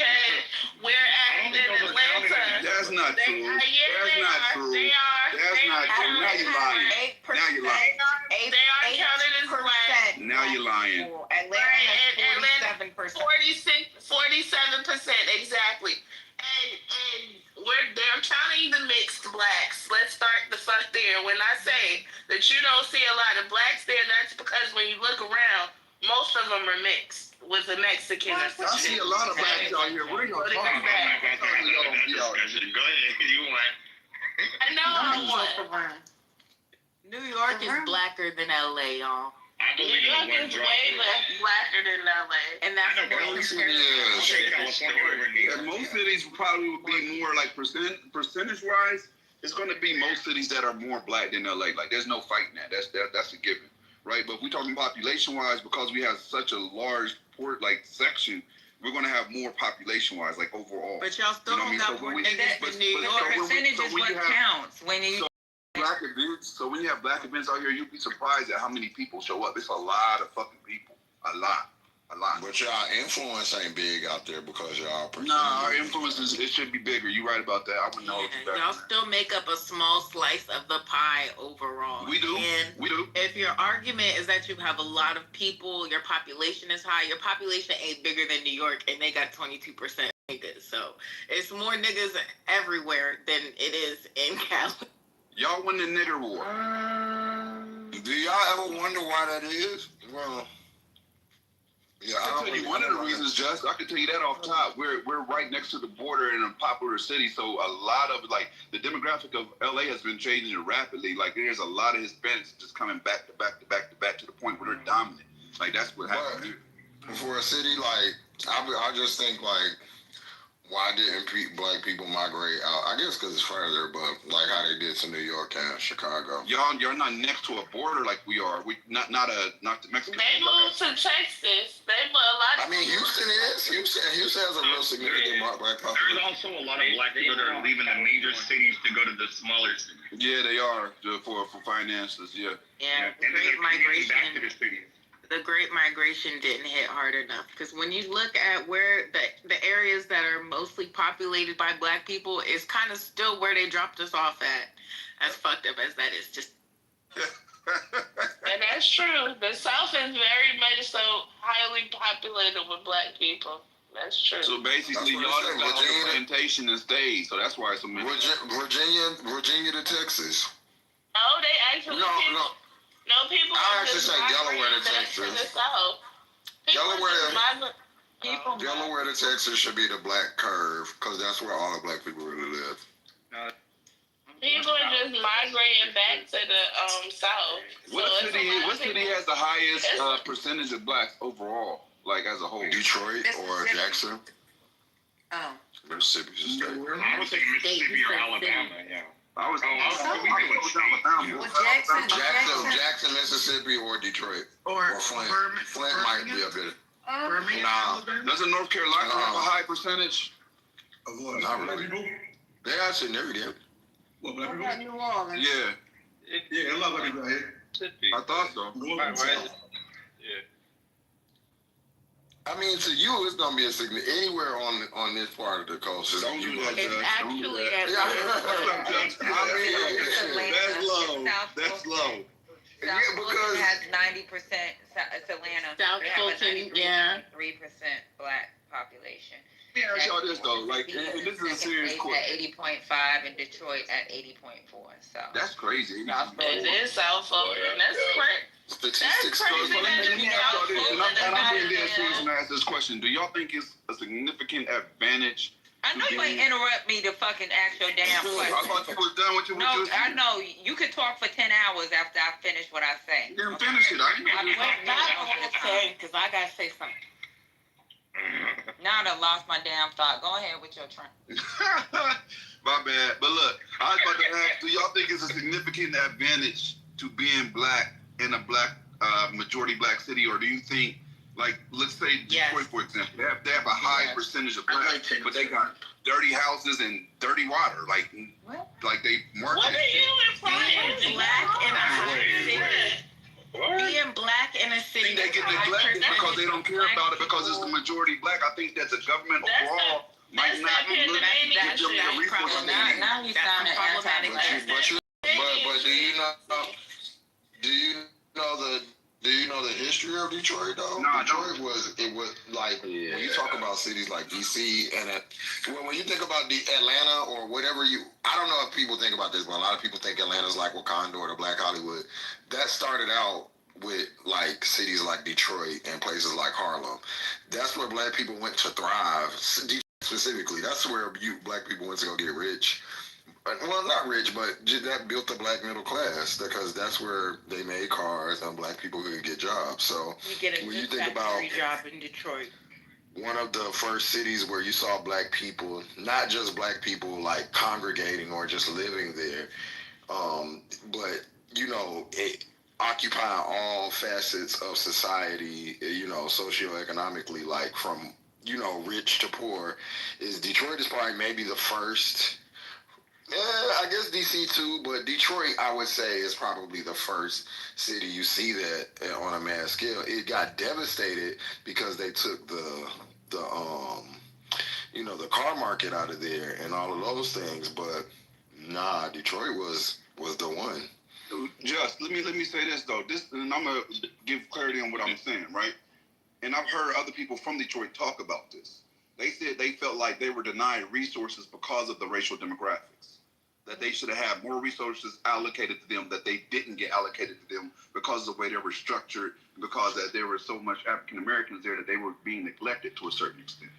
whereas in Atlanta, that's not true. That's not true. They are. That's not true. Now you're lying. Now you're lying. They are counted as black. Now you're lying. Atlanta has 47%. 47%, exactly. And they're counting the mixed blacks. Let's start the fuck there. When I say that you don't see a lot of blacks there, that's because when you look around, most of them are mixed with a Mexican or something. I see a lot of blacks out here. What are y'all talking about? Go ahead. You want. I know I want. New York is blacker than LA, y'all. I New believe York is way blacker than LA. And that's And most cities probably would be more like percentage-wise. It's going to be most cities that are more black than LA. Like there's no fighting that. That's a given, right? But if we're talking population-wise, because we have such a large section, we're going to have more population-wise, like overall. But y'all still don't got more niggas than New York. The percentage is what counts. When you black events, so when you have black events out here, you'd be surprised at how many people show up. It's a lot of fucking people. A lot. But y'all influence ain't big out there because y'all. Nah, our influence it should be bigger. You right about that. I wouldn't know. Y'all still make up a small slice of the pie overall. We do. And we do. If your argument is that you have a lot of people, your population is high. Your population ain't bigger than New York, and they got 22% niggas. So it's more niggas everywhere than it is in Cali. Y'all win the nigger war. Do y'all ever wonder why that is? Well. Yeah, I can tell you one of the reasons, Just. I can tell you that off top. We're right next to the border in a popular city, so a lot of like the demographic of LA has been changing rapidly. Like there's a lot of Hispanics just coming back to the point where they're dominant. Like that's what happened here. For a city like I just think like why didn't black people migrate out? I guess because it's further, but like how they did to New York and Chicago. You're not next to a border like we are. We not the Mexican. They moved to Texas. They moved a lot. I mean, Houston is. Houston has a real significant black population. There's also a lot of black people that are leaving the major cities to go to the smaller cities. Yeah, they are for finances. Yeah. Yeah. The Great Migration. Back to the cities. The Great Migration didn't hit hard enough because when you look at where the areas that are mostly populated by black people is kind of still where they dropped us off at. As fucked up as that is, just. And that's true. The South is very much so highly populated with black people. That's true. So basically, y'all just left the plantation and stayed. So that's why it's so many. Virginia to Texas. Oh, they actually. No, people. I actually say Delaware to Texas. Delaware to Texas should be the black curve because that's where all the black people really live. People are just migrating back to the South. What city has the highest percentage of blacks overall, like as a whole? Detroit or Jackson? Oh. Mississippi State. I would say Mississippi or Alabama. Yeah. I was Jackson, Mississippi, or Detroit, or Flint. Flint might be up there. Nah. Doesn't North Carolina have a high percentage? Of what? Not really. They actually never did. What about New Orleans? Yeah. Yeah, a lot of people out here. I thought so. Yeah. I mean, to you, it's gonna be a significant anywhere on this part of the coast. Don't do that, It's actually at. That's low. That's low. South Fulton has 90%. It's Atlanta. South Fulton, yeah. 3% black population. Yeah, I saw this though. Like, and this is a serious question. At 80.5 and Detroit at 80.4. So that's crazy. It is South Fulton. That's crazy. Statistics. Let me ask y'all this, and I'm being dead serious when I ask this question. Do y'all think it's a significant advantage? I know you ain't interrupt me to fucking ask your damn question. I thought you was done with your. No, I know. You could talk for 10 hours after I finish what I say. You didn't finish it. I didn't. Because I gotta say something. Now I done lost my damn thought. Go ahead with your turn. My bad. But look, I was about to ask, do y'all think it's a significant advantage to being black in a majority black city, or do you think, like, let's say Detroit, for example, they have a high percentage of black, but they got dirty houses and dirty water, like they market. What are you implying? Being black in a city. They get neglected because they don't care about it because it's the majority black. I think that the government overall might not be looking to give them the resources they need. Now you sounding anti-black. But do you know the history of Detroit though? No, Detroit was like when you talk about cities like DC and when you think about Atlanta or whatever I don't know if people think about this, but a lot of people think Atlanta's like Wakanda or the Black Hollywood. That started out with like cities like Detroit and places like Harlem. That's where black people went to thrive. Specifically, that's where black people went to go get rich. Well, not rich, but that built the black middle class because that's where they made cars and black people could get jobs. So when you think about job in Detroit, one of the first cities where you saw black people, not just black people like congregating or just living there, but occupying all facets of society, socioeconomically, like from rich to poor, is Detroit is probably maybe the first. Yeah, I guess DC too, but Detroit, I would say, is probably the first city you see that on a mass scale. It got devastated because they took the the car market out of there and all of those things. But nah, Detroit was the one. Just let me say this though. And I'm gonna give clarity on what I'm saying, right? And I've heard other people from Detroit talk about this. They said they felt like they were denied resources because of the racial demographics. That they should have had more resources allocated to them that they didn't get allocated to them because of the way they were structured, because that there were so much African Americans there that they were being neglected to a certain extent.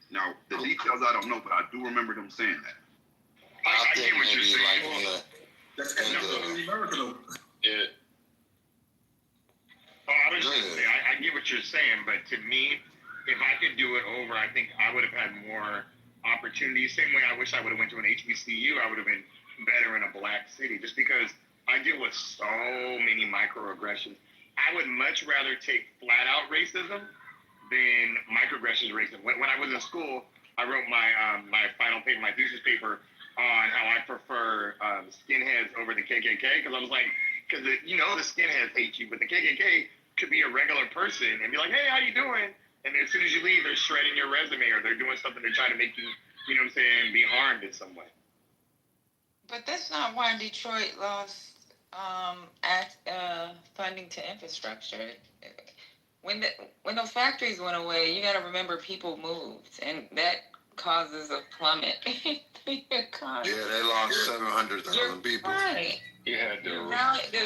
Now, the details I don't know, but I do remember them saying that. I get what you're saying. That's America though. Yeah. Oh, I was just gonna say, I get what you're saying, but to me, if I could do it over, I think I would have had more opportunities. Same way I wish I would have went to an HBCU, I would have been better in a black city, just because I deal with so many microaggressions. I would much rather take flat out racism than microaggressions racism. When I was in school, I wrote my final paper, my thesis paper, on how I prefer skinheads over the KKK, because I was like, because the skinheads hate you, but the KKK could be a regular person and be like, hey, how you doing? And then as soon as you leave, they're shredding your resume or they're doing something to try to make you, you know what I'm saying, be harmed in some way. But that's not why Detroit lost funding to infrastructure. When those factories went away, you got to remember people moved, and that causes a plummet in the economy. Yeah, they lost 700,000 people. Right. You had to.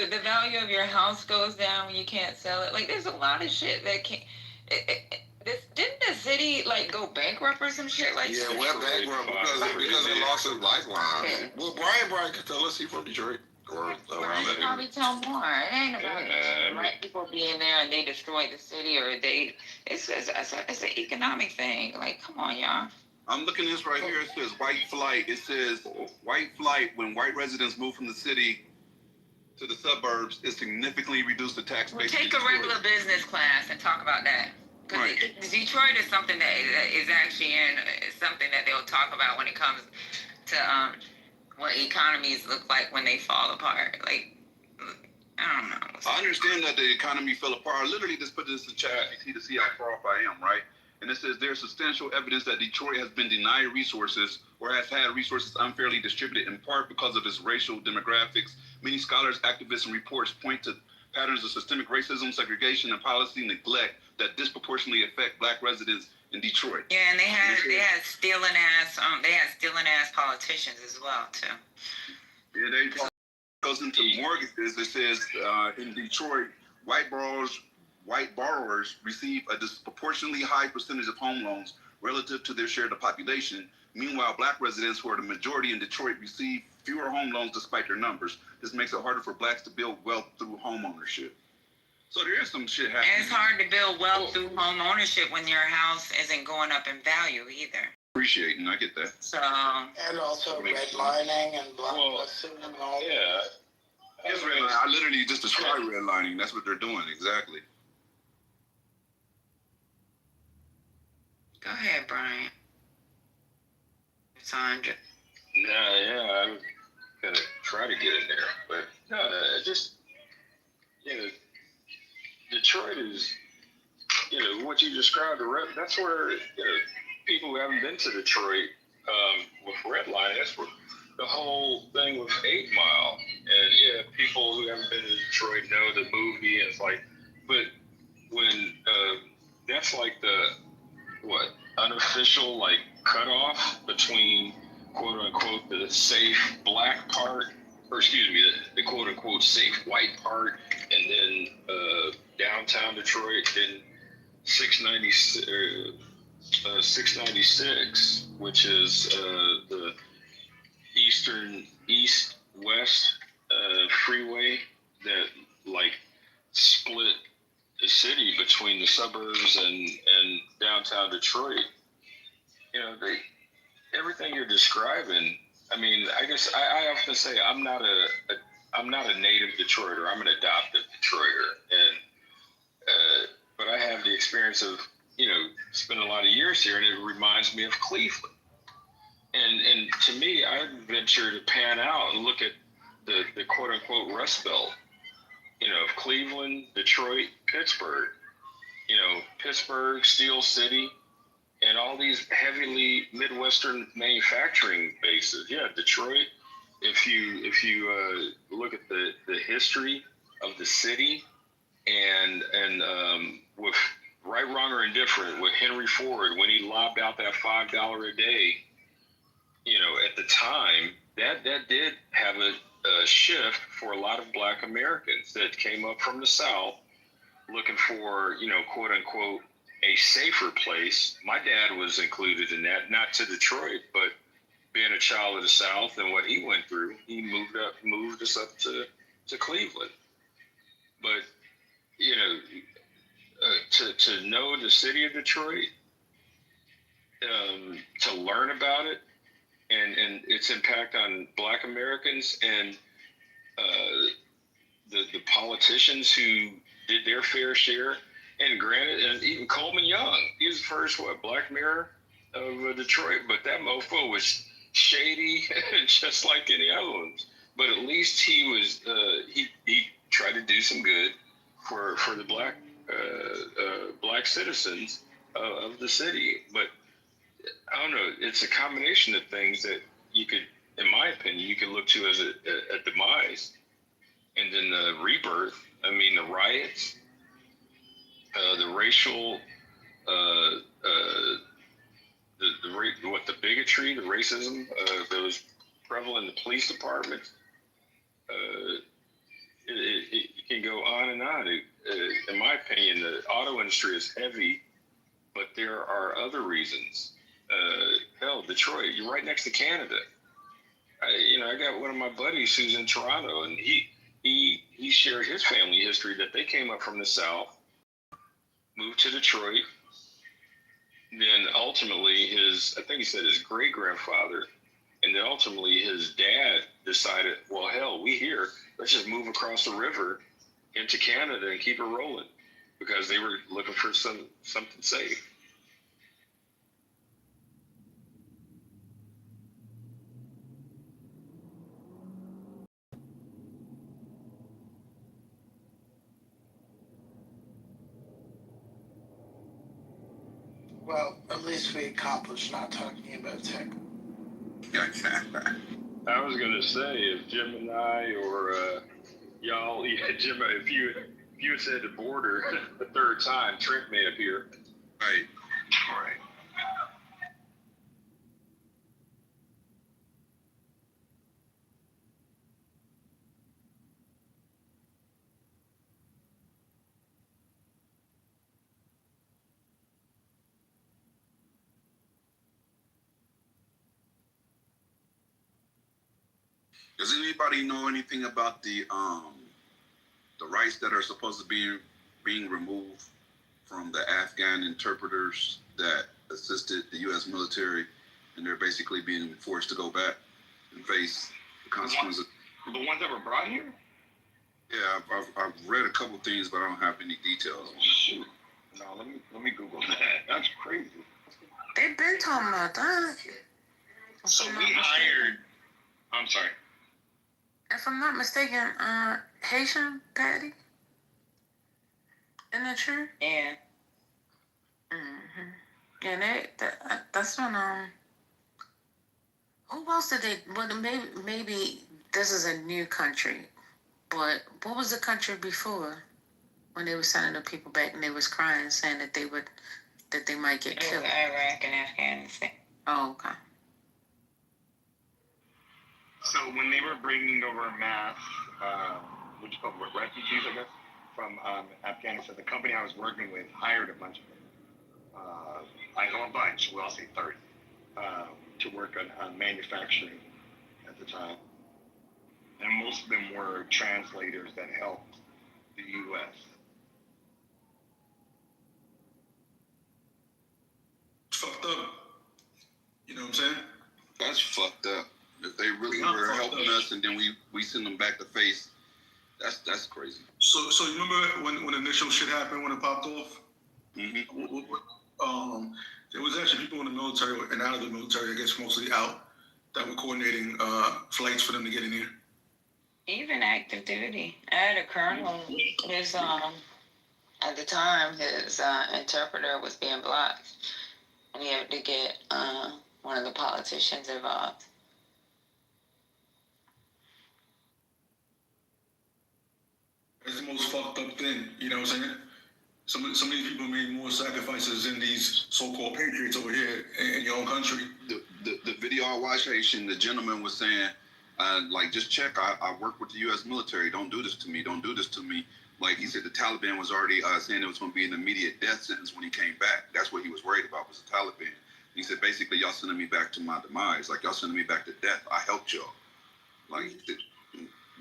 The value of your house goes down when you can't sell it. Like, there's a lot of shit that can't. Didn't the city go bankrupt or some shit like that? Yeah, went bankrupt because it lost its lifeline. Well, Brian could tell us he's from Detroit. Or around that probably tell more. It ain't about black people being there and they destroyed the city, or it's an economic thing. Like, come on, y'all. I'm looking at this right here. It says white flight. It says white flight when white residents move from the city to the suburbs, it significantly reduced the tax base. Take a regular business class and talk about that. Because Detroit is something that is actually something that they'll talk about when it comes to what economies look like when they fall apart. Like, I don't know. I understand that the economy fell apart. I literally just put this in chat to see how far off I am, right? And it says there's substantial evidence that Detroit has been denied resources or has had resources unfairly distributed in part because of its racial demographics. Many scholars, activists, and reports point to patterns of systemic racism, segregation, and policy neglect that disproportionately affect black residents in Detroit. Yeah, and they had stealing ass politicians as well too. Yeah, they goes into mortgages. It says in Detroit, white borrowers receive a disproportionately high percentage of home loans relative to their share of the population. Meanwhile, black residents, who are the majority in Detroit, receive fewer home loans despite their numbers. This makes it harder for blacks to build wealth through home ownership. So there is some shit happening. And it's hard to build wealth through home ownership when your house isn't going up in value either. Appreciating, I get that. So and also redlining and blockbusting and all. Yeah. I literally just described redlining. That's what they're doing, exactly. Go ahead, Brian. Sandra. Yeah, I was gonna try to get in there, but Detroit is, what you described. That's where people who haven't been to Detroit with redlining. That's where the whole thing with 8 Mile, and people who haven't been to Detroit know the movie. And it's like, but when that's like the unofficial cutoff between quote unquote the safe black part, or excuse me, the quote unquote safe white part, and then downtown Detroit, then 696, which is the east-west freeway that split the city between the suburbs and downtown Detroit. Everything you're describing. I mean, I guess I often say I'm not a native Detroiter. I'm an adopted Detroiter, and but I have the experience of spent a lot of years here, and it reminds me of Cleveland. And to me, I venture to pan out and look at the quote unquote Rust Belt, of Cleveland, Detroit, Pittsburgh, Pittsburgh, Steel City, and all these heavily Midwestern manufacturing bases. Yeah, Detroit. If you look at the history of the city, and with right, wrong, or indifferent, with Henry Ford when he lobbed out that $5 a day, at the time that did have a shift for a lot of Black Americans that came up from the South looking for, quote unquote, a safer place. My dad was included in that, not to Detroit, but being a child of the South and what he went through, he moved us up to Cleveland. But, to know the city of Detroit, to learn about it and its impact on Black Americans and the politicians who did their fair share. And granted, and even Coleman Young, he was the first, Black mayor of Detroit, but that mofo was shady, just like any other ones. But at least he was, he tried to do some good for the Black citizens of the city. But I don't know, it's a combination of things that you could, in my opinion, you could look to as a demise. And then the rebirth, I mean, the riots, the racial, the bigotry, the racism that was prevalent in the police department. It can go on and on. In my opinion, the auto industry is heavy, but there are other reasons. Hell, Detroit, you're right next to Canada. I got one of my buddies who's in Toronto, and he shared his family history that they came up from the South, moved to Detroit. Then ultimately I think he said his great grandfather, and then ultimately his dad decided, well, hell, we here, let's just move across the river into Canada and keep it rolling, because they were looking for something safe. Well, at least we accomplished not talking about tech. I was gonna say, if Jim and I, or y'all, Jim, if you had said the border the third time, Trent may appear. Right. Right. Does anybody know anything about the rights that are supposed to be being removed from the Afghan interpreters that assisted the U.S. military, and they're basically being forced to go back and face the consequences? The ones that were brought here? Yeah, I've read a couple things, but I don't have any details. Shoot. No, let me Google that. That's crazy. They've been talking about that. So we hired. I'm sorry. If I'm not mistaken, Haitian Patty. Isn't that true? Yeah. Yeah, that's when who else did they? Well, maybe this is a new country, but what was the country before when they were sending the people back and they was crying, saying that they might get killed? Iraq and Afghanistan. Oh, okay. So when they were bringing over mass, what you call refugees, I guess, from Afghanistan, the company I was working with hired a bunch of them. I know a bunch, well, I'll say 30, to work on manufacturing at the time. And most of them were translators that helped the U.S. Fucked up. You know what I'm saying? That's fucked up. If they really were helping us and then we send them back to face, that's crazy. So you remember when the initial shit happened, when it popped off? Mm-hmm. There was actually people in the military and out of the military, I guess mostly out, that were coordinating flights for them to get in here. Even active duty. I had a colonel. His at the time his interpreter was being blocked, and he had to get one of the politicians involved. It's the most fucked up thing, you know what I'm saying? Some of these people made more sacrifices than these so-called patriots over here in your own country. The video I watched, Haitian, the gentleman was saying, like, just check. I work with the U.S. military. Don't do this to me. Don't do this to me. Like he said, the Taliban was already saying it was going to be an immediate death sentence when he came back. That's what he was worried about, was the Taliban. He said, basically, y'all sending me back to my demise. Like, y'all sending me back to death. I helped y'all. Like,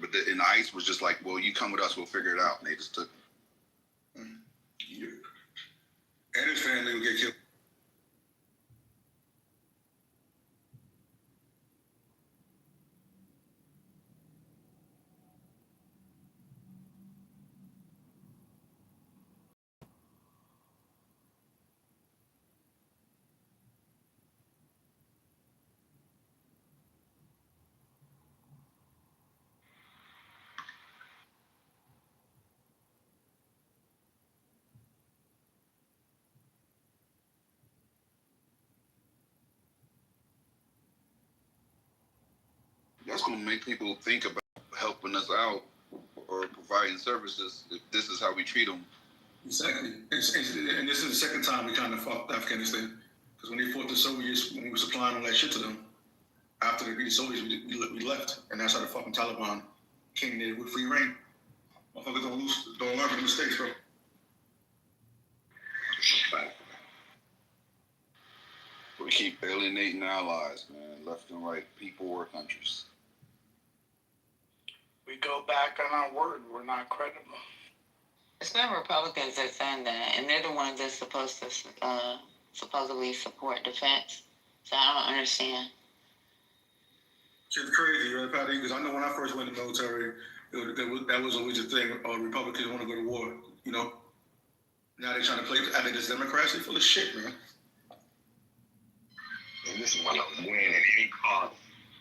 but and ICE was just like, well, you come with us, we'll figure it out. And they just took him. Yeah. And his family will get killed. That's going to make people think about helping us out or providing services if this is how we treat them. Exactly. And this is the second time we kind of fucked Afghanistan. Because when they fought the Soviets, when we were supplying all that shit to them, after they beat the Soviets, we left. And that's how the fucking Taliban came there with free reign. Motherfuckers don't learn from the mistakes, bro. We keep alienating allies, man, left and right, people or countries. We go back on our word. We're not credible. It's been Republicans that saying that, and they're the ones that's supposed to supposedly support defense. So I don't understand. Shit's crazy, right, Patty? Because I know when I first went in the military, that was always a thing. Republicans want to go to war, you know? Now they're trying to play, I think this Democrats, they're full of shit, man. And this is what I'm winning at any cost.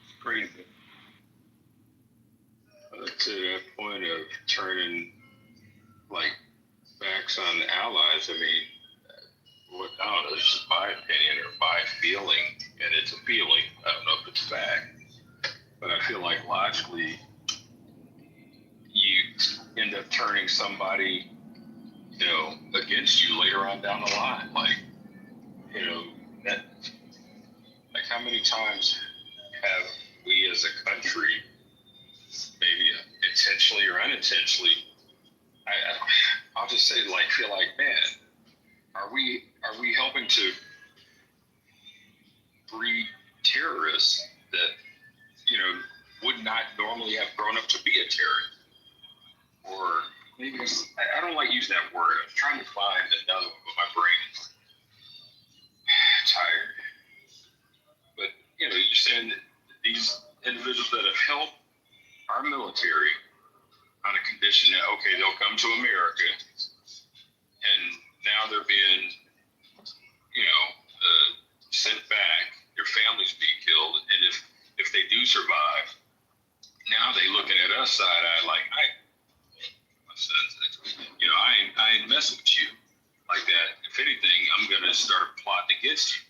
It's crazy. To that point of turning, like, backs on allies, I mean, I don't know, it's just my opinion or my feeling, and it's a feeling, I don't know if it's fact, but I feel like logically, you end up turning somebody, you know, against you later on down the line. Like, you know, that, like, how many times have we as a country, maybe intentionally or unintentionally, I'll just say, like, feel like, man, are we helping to breed terrorists that, you know, would not normally have grown up to be a terrorist? Or maybe I don't like using that word. I'm trying to find another one, but my brain is tired. But, you know, you're saying that these individuals that have helped our military on a condition that, okay, they'll come to America, and now they're being, you know, sent back, their families be killed, and if they do survive, now they looking at us side-eye like, my son's, you know, I ain't messing with you like that. If anything, I'm going to start plotting against you.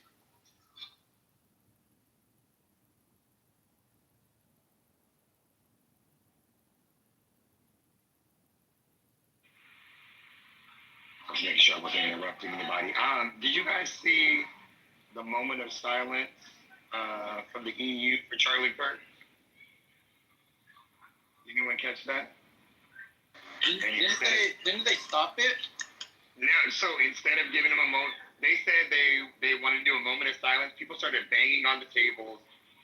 Make sure I wasn't interrupting anybody. Did you guys see the moment of silence from the EU for Charlie Kirk? Did anyone catch that? Didn't they stop it? No. So instead of giving him a moment, they said they wanted to do a moment of silence. People started banging on the tables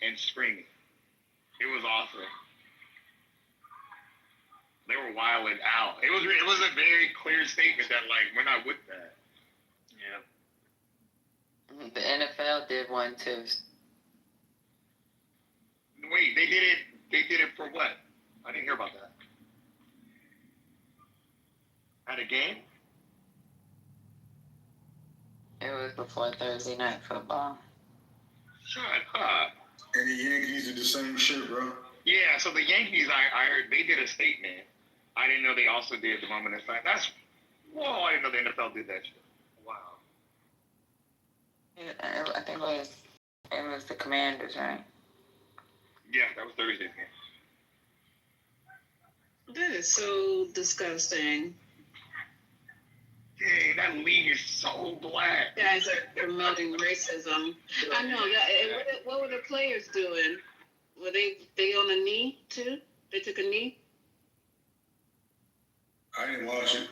and screaming. It was awesome. They were wilding out. It was a very clear statement that, like, we're not with that. Yeah. The NFL did one too. Wait, they did it for what? I didn't hear about that. At a game? It was before Thursday night football. Shut up. And the Yankees did the same shit, bro. Yeah, so the Yankees, I heard they did a statement. I didn't know they also did the moment of silence. I didn't know the NFL did that shit. Wow. I think it was the Commanders, right? Yeah, that was Thursday's game. That is so disgusting. Dang, that league is so black. Guys are promoting racism. I know that. What were the players doing? Were they on a knee too? They took a knee. I didn't watch it.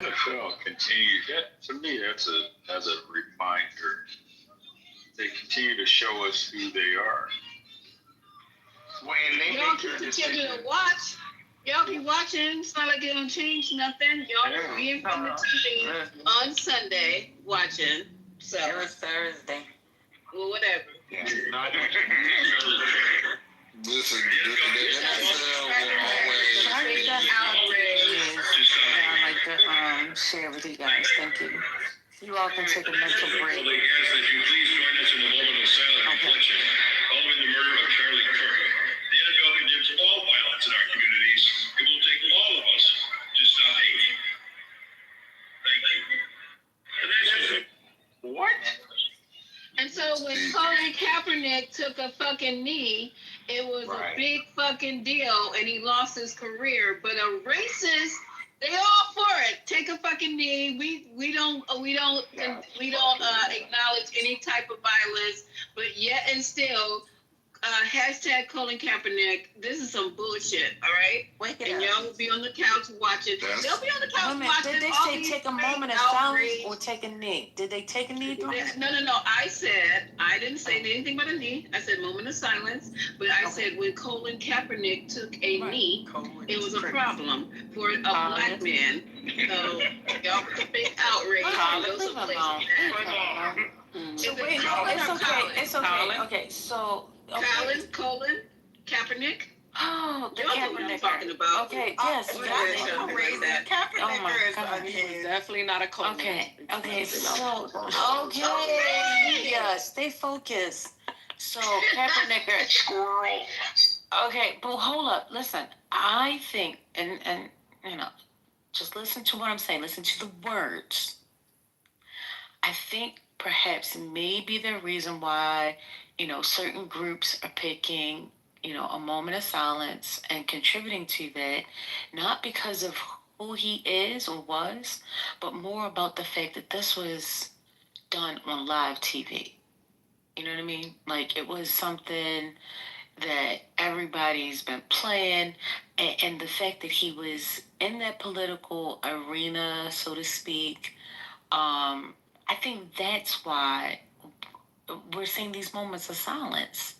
NFL continues. That to me, that's a reminder. They continue to show us who they are. Y'all can continue to watch. Y'all be watching. It's not like it don't change nothing. Y'all be in front of the TV on Sunday watching. So it was Thursday. Well, whatever. Listen, the NFL will always. I'd like to share with you guys. Thank you. You all can take a mental break. Public asks that you please join us in a moment of silent reflection following the murder of Charlie Kirk. The NFL condemns all violence in our communities. It will take all of us to stop hate. Thank you. The next one. What? And so when Colin Kaepernick took a fucking knee, it was a big fucking deal, and he lost his career. But a racist, they all for it. Take a fucking knee. We don't acknowledge any type of violence, but yet and still, hashtag Colin Kaepernick. This is some bullshit. All right. Wake it and up. y'all will be on the couch watching. They'll be on the couch watching. Did they say take a moment of silence or take a knee? Did they take a knee? No. I didn't say anything but a knee. I said moment of silence. But I said when Colin Kaepernick took a knee, it was a problem for a black man. So y'all was a big outrage. It's okay. Okay, so Colin Kaepernick. Oh, the Kaepernick. I'm talking about. Okay, yes. Kaepernick is unhinged. Definitely not a Colin. Okay, so yes, stay focused. So Kaepernick. Okay, but hold up. Listen, I think, and just listen to what I'm saying. Listen to the words. I think perhaps maybe the reason why, certain groups are picking, a moment of silence and contributing to that, not because of who he is or was, but more about the fact that this was done on live TV. You know what I mean? Like, it was something that everybody's been playing, and the fact that he was in that political arena, so to speak, I think that's why we're seeing these moments of silence.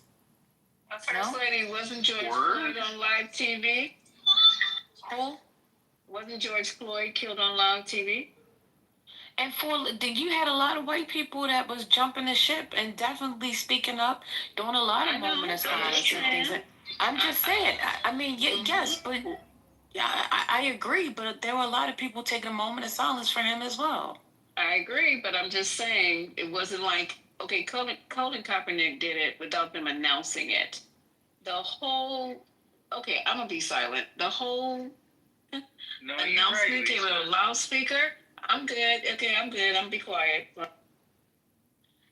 First lady, wasn't George Floyd on live TV? Who? Wasn't George Floyd killed on live TV? And you had a lot of white people that was jumping the ship and definitely speaking up, doing a lot of moment of silence and things. I'm just saying. I mean, yes, but I agree. But there were a lot of people taking a moment of silence for him as well. I agree, but I'm just saying it wasn't like, okay, Colin Kaepernick did it without them announcing it. I'm gonna be silent. The whole announcement came with a loudspeaker. I'm good. Okay, I'm good. I'm be quiet.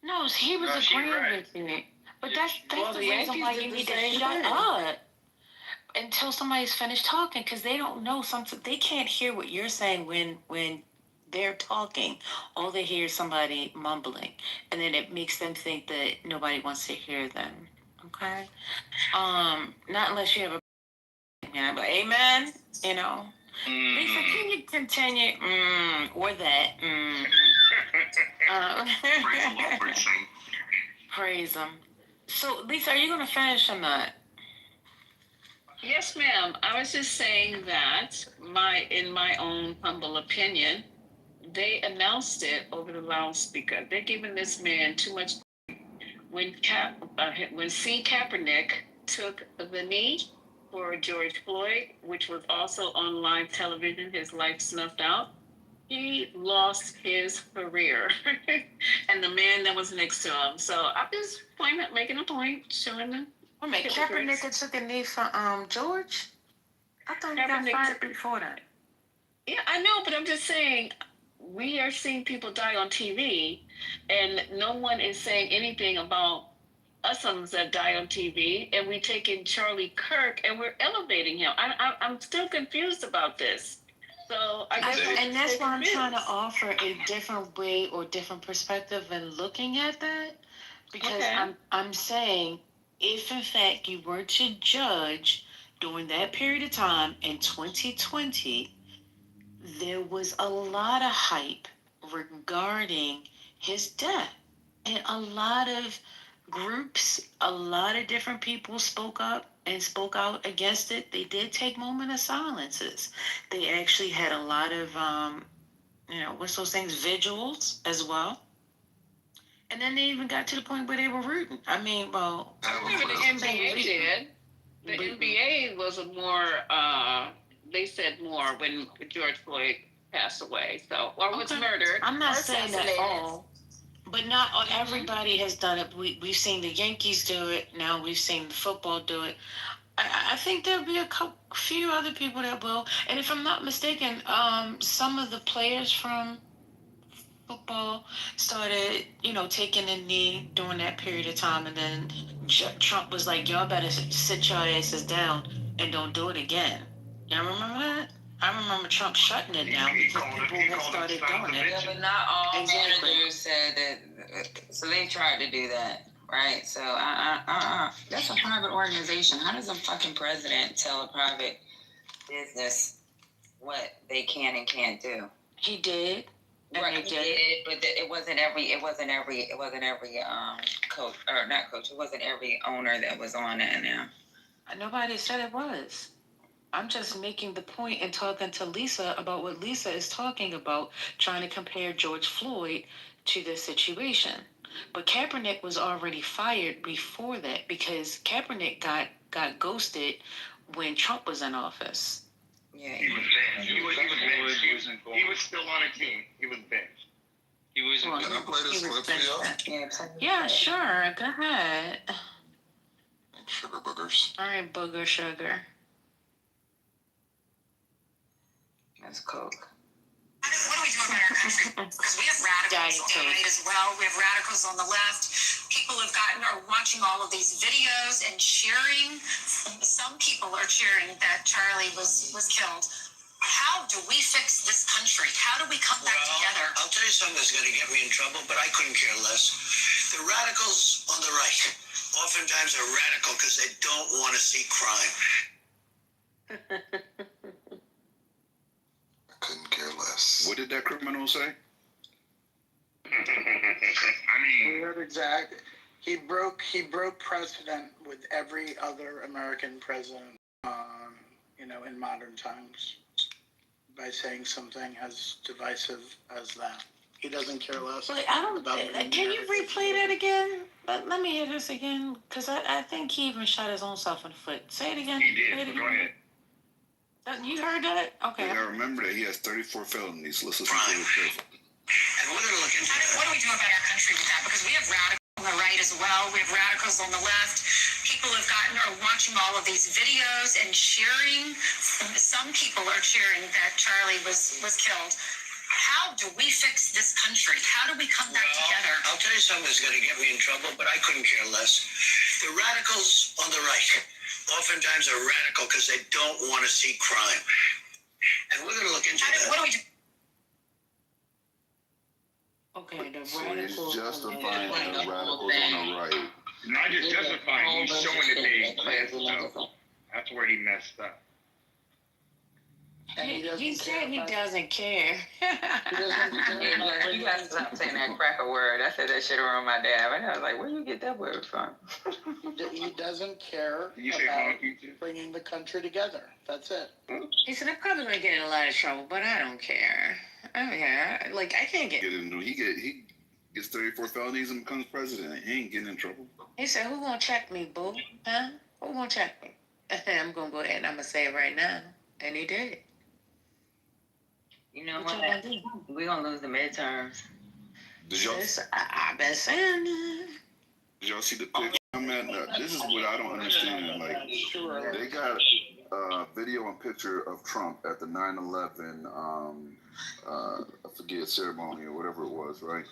No, he was agreeing with me. But that's the reason why you need to shut up until somebody's finished talking, because they don't know something. They can't hear what you're saying when they're talking. All they hear is somebody mumbling, and then it makes them think that nobody wants to hear them. Okay, not unless you have a but amen. Lisa, can you continue? Or that? Praise him. So, Lisa, are you going to finish or not? Yes, ma'am. I was just saying that in my own humble opinion, they announced it over the loudspeaker. They're giving this man too much. When C. Kaepernick took the knee for George Floyd, which was also on live television, his life snuffed out, he lost his career and the man that was next to him. So I'm just making a point, showing them. Wait a minute, Kaepernick took a knee for George? I thought he got fired before that. Yeah, I know, but I'm just saying, we are seeing people die on TV, and no one is saying anything about us that die on TV, and we taking Charlie Kirk and we're elevating him. I'm still confused about this. So and that's why I'm trying to offer a different way or different perspective in looking at that, because I'm saying, if in fact you were to judge during that period of time in 2020, there was a lot of hype regarding his death. And a lot of groups, a lot of different people spoke up and spoke out against it. They did take moment of silences. They actually had a lot of, what's those things, vigils as well. And then they even got to the point where they were rooting. I mean, well, even the NBA did. The NBA was a more, they said more when George Floyd passed away, so, or was murdered. I'm not saying that all, but not everybody has done it. We've seen the Yankees do it. Now we've seen the football do it. I think there'll be a few other people that will. And if I'm not mistaken, some of the players from football started, taking a knee during that period of time. And then Trump was like, y'all better sit your asses down and don't do it again. Y'all remember that? I remember Trump shutting it down because people had started doing it. Yeah, but not all managers said that. So they tried to do that, right? So, that's a private organization. How does a fucking president tell a private business what they can and can't do? He did. Right, he did, but it wasn't every coach, or not coach. It wasn't every owner that was on it now. Nobody said it was. I'm just making the point and talking to Lisa about what Lisa is talking about, trying to compare George Floyd to this situation. But Kaepernick was already fired before that because Kaepernick got ghosted when Trump was in office. Yeah, he was benched. He was still on a team. He was benched. He was. Can I play this clip for y'all? Yeah, sure. Go ahead. Sugar boogers. All right, booger sugar. That's coke. What do we do about our country? Because we have radicals on the right as well. We have radicals on the left. People are watching all of these videos and cheering. Some people are cheering that Charlie was killed. How do we fix this country? How do we come back together? I'll tell you something that's going to get me in trouble, but I couldn't care less. The radicals on the right oftentimes are radical because they don't want to see crime. Couldn't care less. What did that criminal say? I mean, exactly. He broke precedent with every other American president, in modern times, by saying something as divisive as that. He doesn't care less. Wait, can you replay that again? Let me hear this again, because I think he even shot his own self in the foot. Say it again. He did. Go ahead. You heard that? Okay. I remember that he has 34 felonies. Let's listen to it. And we're going to look into that. What do we do about our country with that? Because we have radicals on the right as well. We have radicals on the left. People are watching all of these videos and cheering. Some people are cheering that Charlie was killed. How do we fix this country? How do we come back together? I'll tell you something that's going to get me in trouble, but I couldn't care less. The radicals on the right oftentimes are radical because they don't want to see crime. And we're going to look into that. What do we do? Okay, the So radicals. he's justifying the radicals on the right. Not just justifying, he's showing that they messed up. That's where he messed up. He said he doesn't care. You gotta stop saying that cracker word. I said that shit around my dad, and I was like, where you get that word from? He doesn't care about bringing the country together. That's it. He said, I'm probably going to get in a lot of trouble, but I don't care. I don't care. Like, I can't get... He gets 34 felonies and becomes president. He ain't getting in trouble. He said, who going to check me, boo? Huh? Who going to check me? I'm going to go ahead and I'm going to say it right now. And he did. You know What what? y'all gonna do? We're gonna lose the midterms. Did y'all, I've been saying that. did y'all see the picture? This is what I don't understand. Like, they got a video and picture of Trump at the 9/11, I forget, ceremony or whatever it was, right?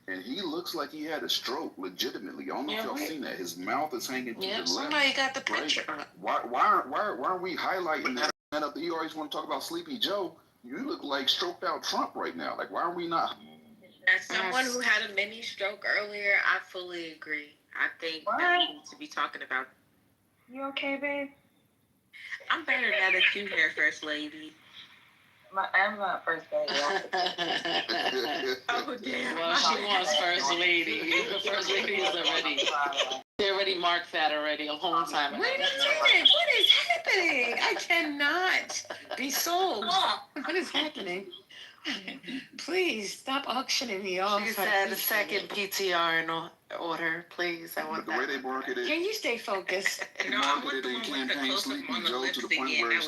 And he looks like he had a stroke, legitimately. I don't know if y'all seen that. His mouth is hanging to the left. Somebody got the picture. Right? Why aren't we highlighting that up? You always want to talk about Sleepy Joe. You look like stroked out Trump right now. Like, why are we not? As someone who had a mini stroke earlier, I fully agree. I think that we need to be talking about. You okay, babe? I'm better now that you here, First Lady. I'm not first lady. Oh damn! Well, she wants first lady. The first lady is already. They already marked that already a long time ago. Wait a minute! What is happening? I cannot be sold. What is happening? Please stop auctioning me off. She said the second PTR in order, please. I want But the way they marketed, Can you stay focused? they marketed in campaign Sleepy Joe to the point where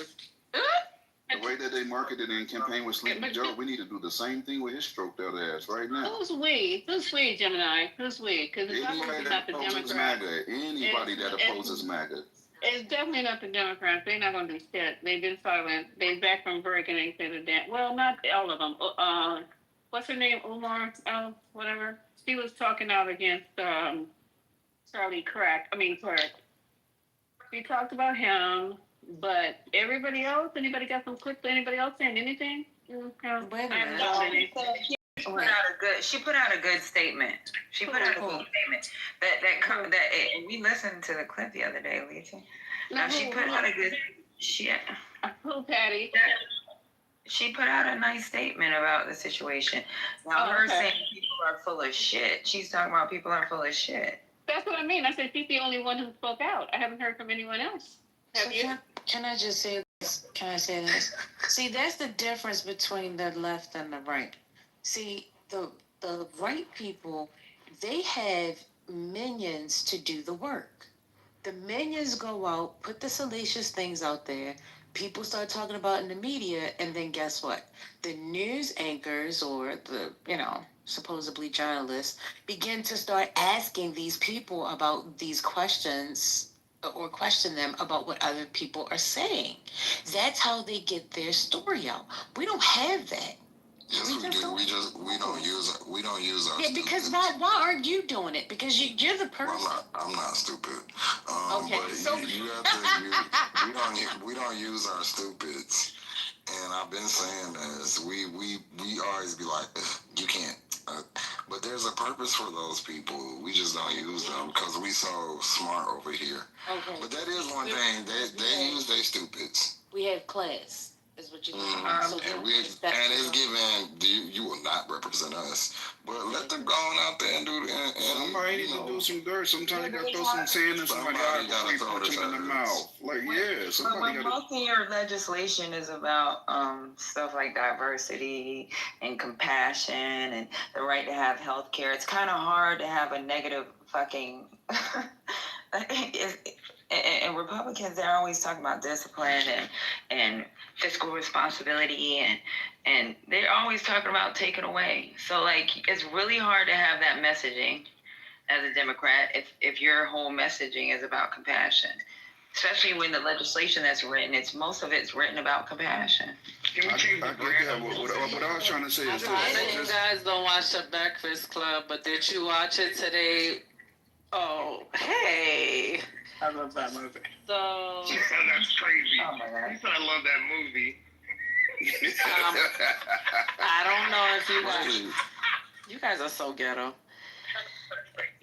the way that they marketed in campaign with Sleepy Joe, we need to do the same thing with his stroked out ass right now. Who's we? Who's we, Gemini? Who's we? Because it's Anybody obviously that not the opposes Democrats. MAGA, anybody that opposes MAGA. It's definitely not the Democrats. They're not going to do shit. They've been silent. They back from break and they said a damn. Well, not all of them. What's her name? Umar, whatever. She was talking out against Charlie Crack. She talked about him, but everybody else. Anybody got some clips? Anybody else saying anything? Wait a minute. She put out a good statement. She put out a good statement. And we listened to the clip the other day, Lisa. Now she put out a good. Patty? She put out a nice statement about the situation. Now saying people are full of shit. She's talking about people are full of shit. That's what I mean. I said she's the only one who spoke out. I haven't heard from anyone else. Have you? Can I just say this? Can I say this? See, that's the difference between the left and the right. See, the right people, they have minions to do the work. The minions go out, put the salacious things out there. People start talking about it in the media, and then guess what? The news anchors or the, supposedly journalists begin to start asking these people about these questions or question them about what other people are saying. That's how they get their story out. We don't have that. Yes, we do. We don't use our. Yeah, because why aren't you doing it? Because you're the person. Well, I'm not stupid. Okay, but so you have to. We don't use our stupids, and I've been saying this. We always be like, you can't. But there's a purpose for those people. We just don't use them because we so smart over here. Okay. But that is one thing. They use their stupids. We have class. Is what you and it's given you will not represent us, but let them go on out there and do and somebody need to do some dirt. Sometimes you gotta throw some sand in somebody gotta throw punch in the mouth. Like somebody gotta. Most of your legislation is about stuff like diversity and compassion and the right to have health care. It's kind of hard to have a negative fucking. And Republicans, they're always talking about discipline and fiscal responsibility and they're always talking about taking away. So it's really hard to have that messaging as a Democrat if your whole messaging is about compassion. Especially when the legislation that's written, most of it's written about compassion. I get that. What I was trying to say is this. You guys don't watch The Breakfast Club, but did you watch it today? Oh, hey. I love that movie. So She said that's crazy. Oh my God. She said I love that movie. I don't know if you guys are so ghetto.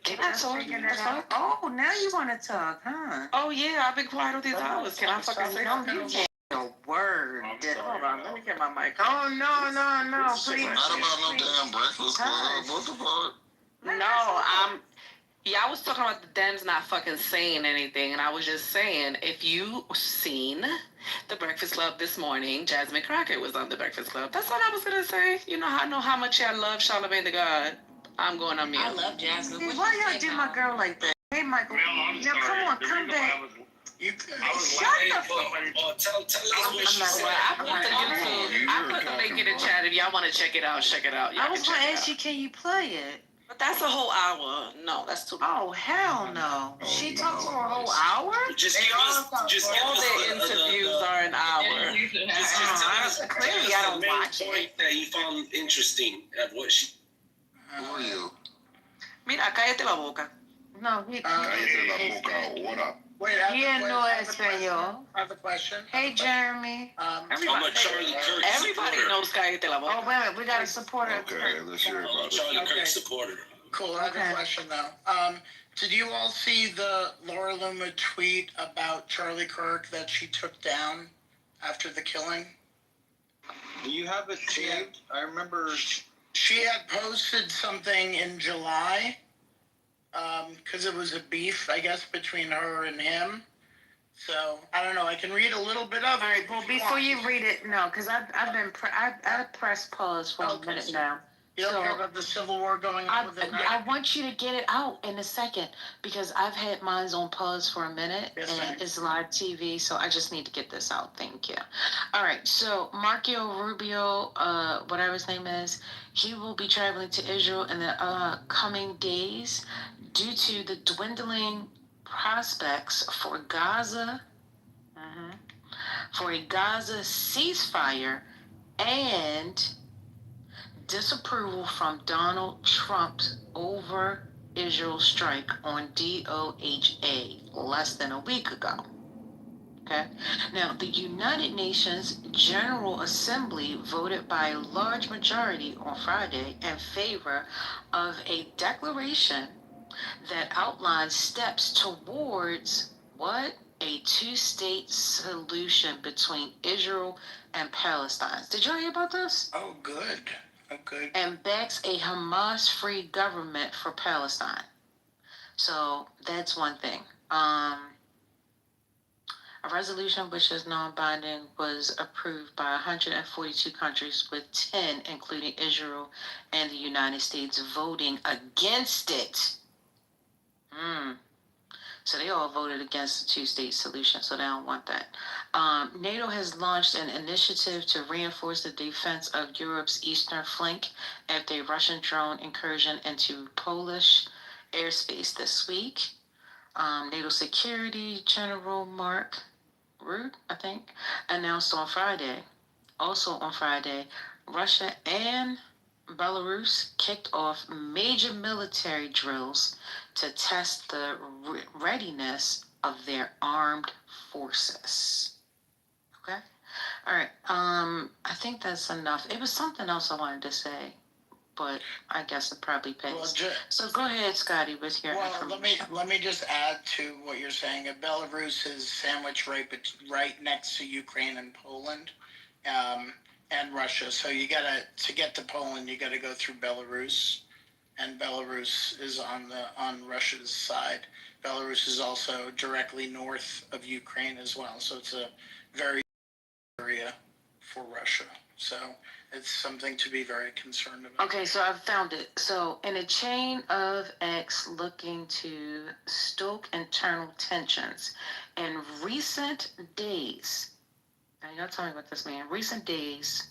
Can I talk? Oh, now you want to talk, huh? Oh yeah, I've been quiet all these hours. Can I fucking say something? You can't a word. Hold on, let me get my mic. Oh no, please. Not about no damn Breakfast Club. What the fuck? No, I was talking about the Dems not fucking saying anything, and I was just saying, if you seen The Breakfast Club this morning, Jasmine Crockett was on The Breakfast Club. That's all I was gonna say. I know how much I love Charlamagne the God. I'm going on mute. I love Jasmine. Why y'all do my girl like that? Hey, Michael. Come on, come back. You Shut the fuck. Tell us what she said. I put the YouTube. I put the link in the chat. If y'all want to check it out, check it out. I was gonna ask you, can you play it? But that's a whole hour. No, that's too. Oh hell no! She talked for a whole hour. Just give us, All their interviews are an hour. Just tell us. Clearly, I don't watch point that you found interesting of what she. Who are you? Mira, cállate la boca. No, he. Cállate la boca. What up? Wait, He no español. I have a question. Hey, Jeremy. I'm a Charlie Kirk Everybody supporter. knows cállate la Oh, boca. wait a minute. We got a supporter. Okay, let's hear I'm a about it. Charlie Kirk supporter. Cool. I have a question though. Did you all see the Laura Loomer tweet about Charlie Kirk that she took down after the killing? Do you have it saved? I remember. She had posted something in July, because it was a beef, I guess, between her and him. So I don't know. I can read a little bit of it. All right. Well, before you read it, no, because I pressed pause for a minute now. You don't care about the Civil War going on with it? I want you to get it out in a second because I've had mine on pause for a minute and it's live TV, so I just need to get this out. Thank you. All right, so Marco Rubio, whatever his name is, he will be traveling to Israel in the coming days due to the dwindling prospects for Gaza, for a Gaza ceasefire and disapproval from Donald Trump's over Israel strike on DOHA less than a week ago. Okay. Now, the United Nations General Assembly voted by a large majority on Friday in favor of a declaration that outlines steps towards what? A two-state solution between Israel and Palestine. Did y'all hear about this? Oh, good. Okay. And backs a Hamas-free government for Palestine. So that's one thing. A resolution which is non-binding was approved by 142 countries, with 10, including Israel and the United States, voting against it. So they all voted against the two-state solution, so they don't want that. NATO has launched an initiative to reinforce the defense of Europe's eastern flank after a Russian drone incursion into Polish airspace this week. NATO Security General Mark Rutte, I think, announced on Friday. Also on Friday, Russia and Belarus kicked off major military drills to test the readiness of their armed forces. Okay? All right. I think that's enough. It was something else I wanted to say, but I guess it probably passed. So go ahead, Scotty, with your information. Let me just add to what you're saying. Belarus is sandwiched right next to Ukraine and Poland. And Russia. So to get to Poland, you gotta go through Belarus, and Belarus is on Russia's side. Belarus is also directly north of Ukraine as well. So it's a very area for Russia. So it's something to be very concerned about. Okay, so I've found it. So in a chain of acts looking to stoke internal tensions in recent days, now y'all tell me what this means. Recent days,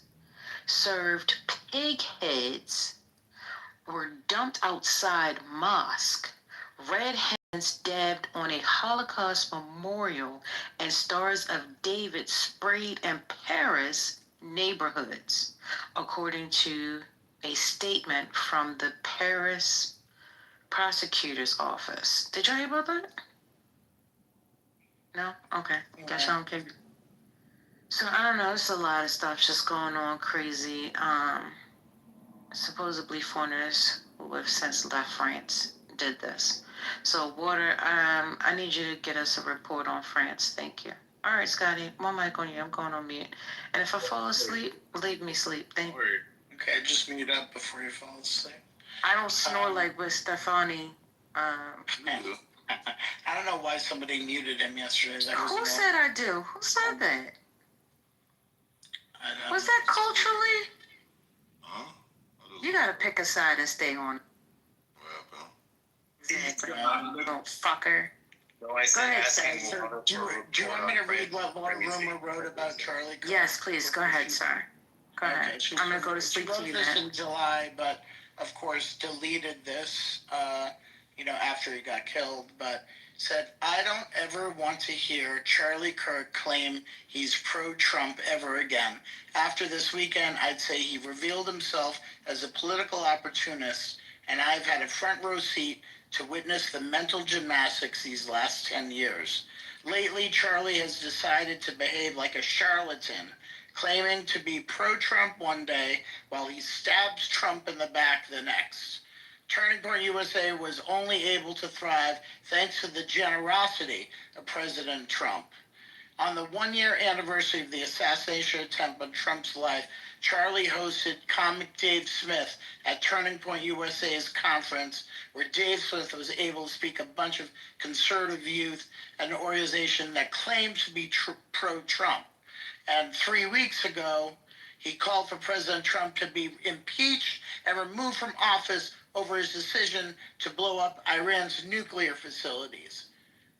served pig heads were dumped outside mosque. Red hands dabbed on a Holocaust memorial, and Stars of David sprayed in Paris neighborhoods, according to a statement from the Paris prosecutor's office. Did you hear about that? No? Okay. Guess I don't care. So I don't know, there's a lot of stuff just going on crazy. Supposedly foreigners who have since left France did this. So Water, I need you to get us a report on France. Thank you. All right, Scotty, one mic on you. I'm going on mute. And if I fall asleep, leave me sleep. Thank you. Okay, just mute up before you fall asleep. I don't snore like with Stefani. I don't know why somebody muted him yesterday. Who said I do? Who said that? Was that culturally? Huh? You gotta pick a side and stay on. Exactly. Little fucker. So I said, ahead, asking sir. Laura Do for a you report want me to on read what Laura pregnancy. Rumor wrote about Charlie Kirk? Yes, please. Go ahead, sir. Go ahead. Okay, I'm gonna go to she sleep wrote to you this then. in July, but of course deleted this, after he got killed. But said, I don't ever want to hear Charlie Kirk claim he's pro-Trump ever again. After this weekend, I'd say he revealed himself as a political opportunist, and I've had a front row seat to witness the mental gymnastics these last 10 years. Lately, Charlie has decided to behave like a charlatan, claiming to be pro-Trump one day while he stabs Trump in the back the next. Turning Point USA was only able to thrive thanks to the generosity of President Trump. On the one-year anniversary of the assassination attempt on Trump's life, Charlie hosted comic Dave Smith at Turning Point USA's conference, where Dave Smith was able to speak a bunch of conservative youth, an organization that claims to be pro-Trump. And 3 weeks ago, he called for President Trump to be impeached and removed from office over his decision to blow up Iran's nuclear facilities.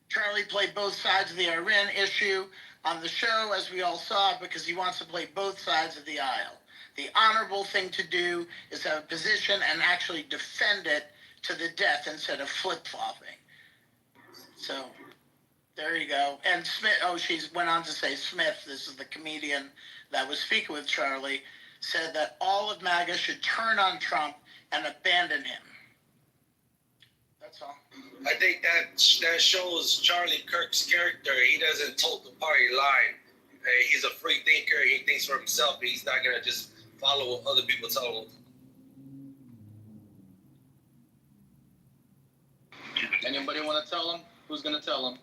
Charlie played both sides of the Iran issue on the show, as we all saw, because he wants to play both sides of the aisle. The honorable thing to do is have a position and actually defend it to the death instead of flip-flopping. So there you go. And Smith, she went on to say, Smith, this is the comedian that was speaking with Charlie, said that all of MAGA should turn on Trump and abandon him. That's all. I think that shows Charlie Kirk's character. He doesn't toe the party line. He's a free thinker. He thinks for himself. He's not going to just follow what other people tell him. Anybody want to tell him? Who's going to tell him?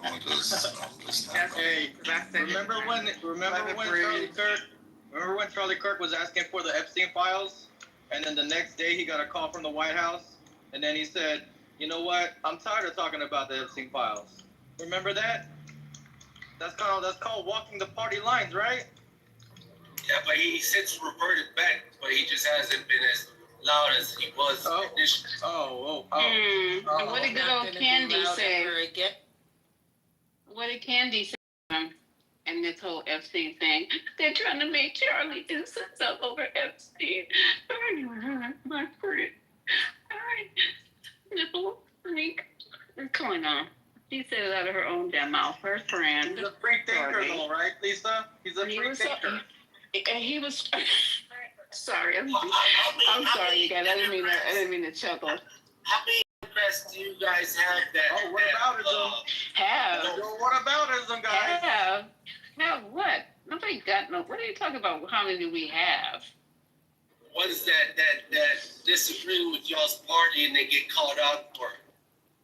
I'm just Hey, remember when Charlie Kirk was asking for the Epstein files, and then the next day he got a call from the White House, and then he said, "You know what? I'm tired of talking about the Epstein files." Remember that? That's called walking the party lines, right? Yeah, but he since reverted back, but he just hasn't been as loud as he was initially. And what did good old Candy say? What did Candy say? And this whole Epstein thing, they're trying to make Charlie do some stuff over Epstein. My pretty, nipple freak. What's going on? She said it out of her own damn mouth. Her friend. He's a free thinker, though, right, Lisa? He's a free thinker. And he was. Sorry, I'm sorry, you guys. I didn't mean to chuckle. How many Democrats do you guys have that? Oh, what aboutism? What aboutism, guys? Have what? Nobody got no. What are you talking about? How many do we have? What is that disagree with y'all's party and they get called out for?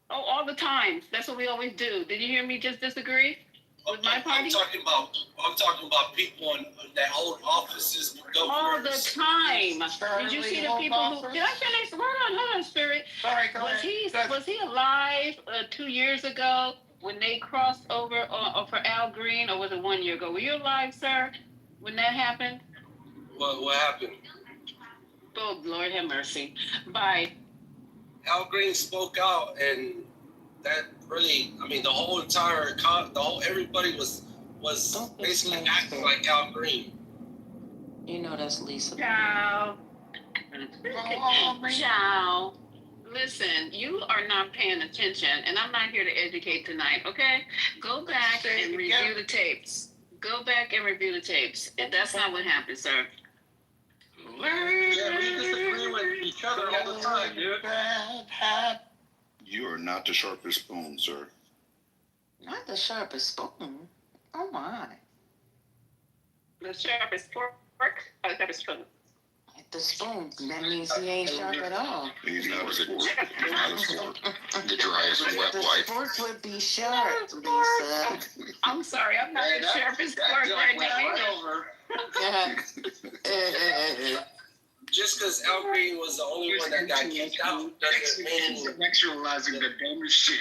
Oh, all the time. That's what we always do. Did you hear me just disagree with my party? I'm talking about people that hold offices. All the time. Did you see the people who? Did I finish? Hold on, Spirit. Sorry, go ahead. Was he alive 2 years ago when they crossed over for Al Green, or was it 1 year ago? Were you alive, sir, when that happened? What happened? Oh, Lord have mercy. Bye. Al Green spoke out, and that really, the whole entire, everybody was basically acting like Al Green. You know that's Lisa. Ciao. Ciao. Listen, you are not paying attention, and I'm not here to educate tonight, okay? Go back and review the tapes. Go back and review the tapes. And that's not what happened, sir. Yeah, we disagree with each other all the time, dude. You are not the sharpest spoon, sir. Not the sharpest spoon. Oh my. The sharpest fork or the sharpest spoon? The spoon. That means he ain't sharp at all. He's not a fork. Not a fork. The driest wet The wipe. fork would be sharp, Lisa. I'm sorry, I'm not the sharpest fork right now. Just because Al Green was the only one that got kicked out doesn't mean Sexualizing the dumb shit.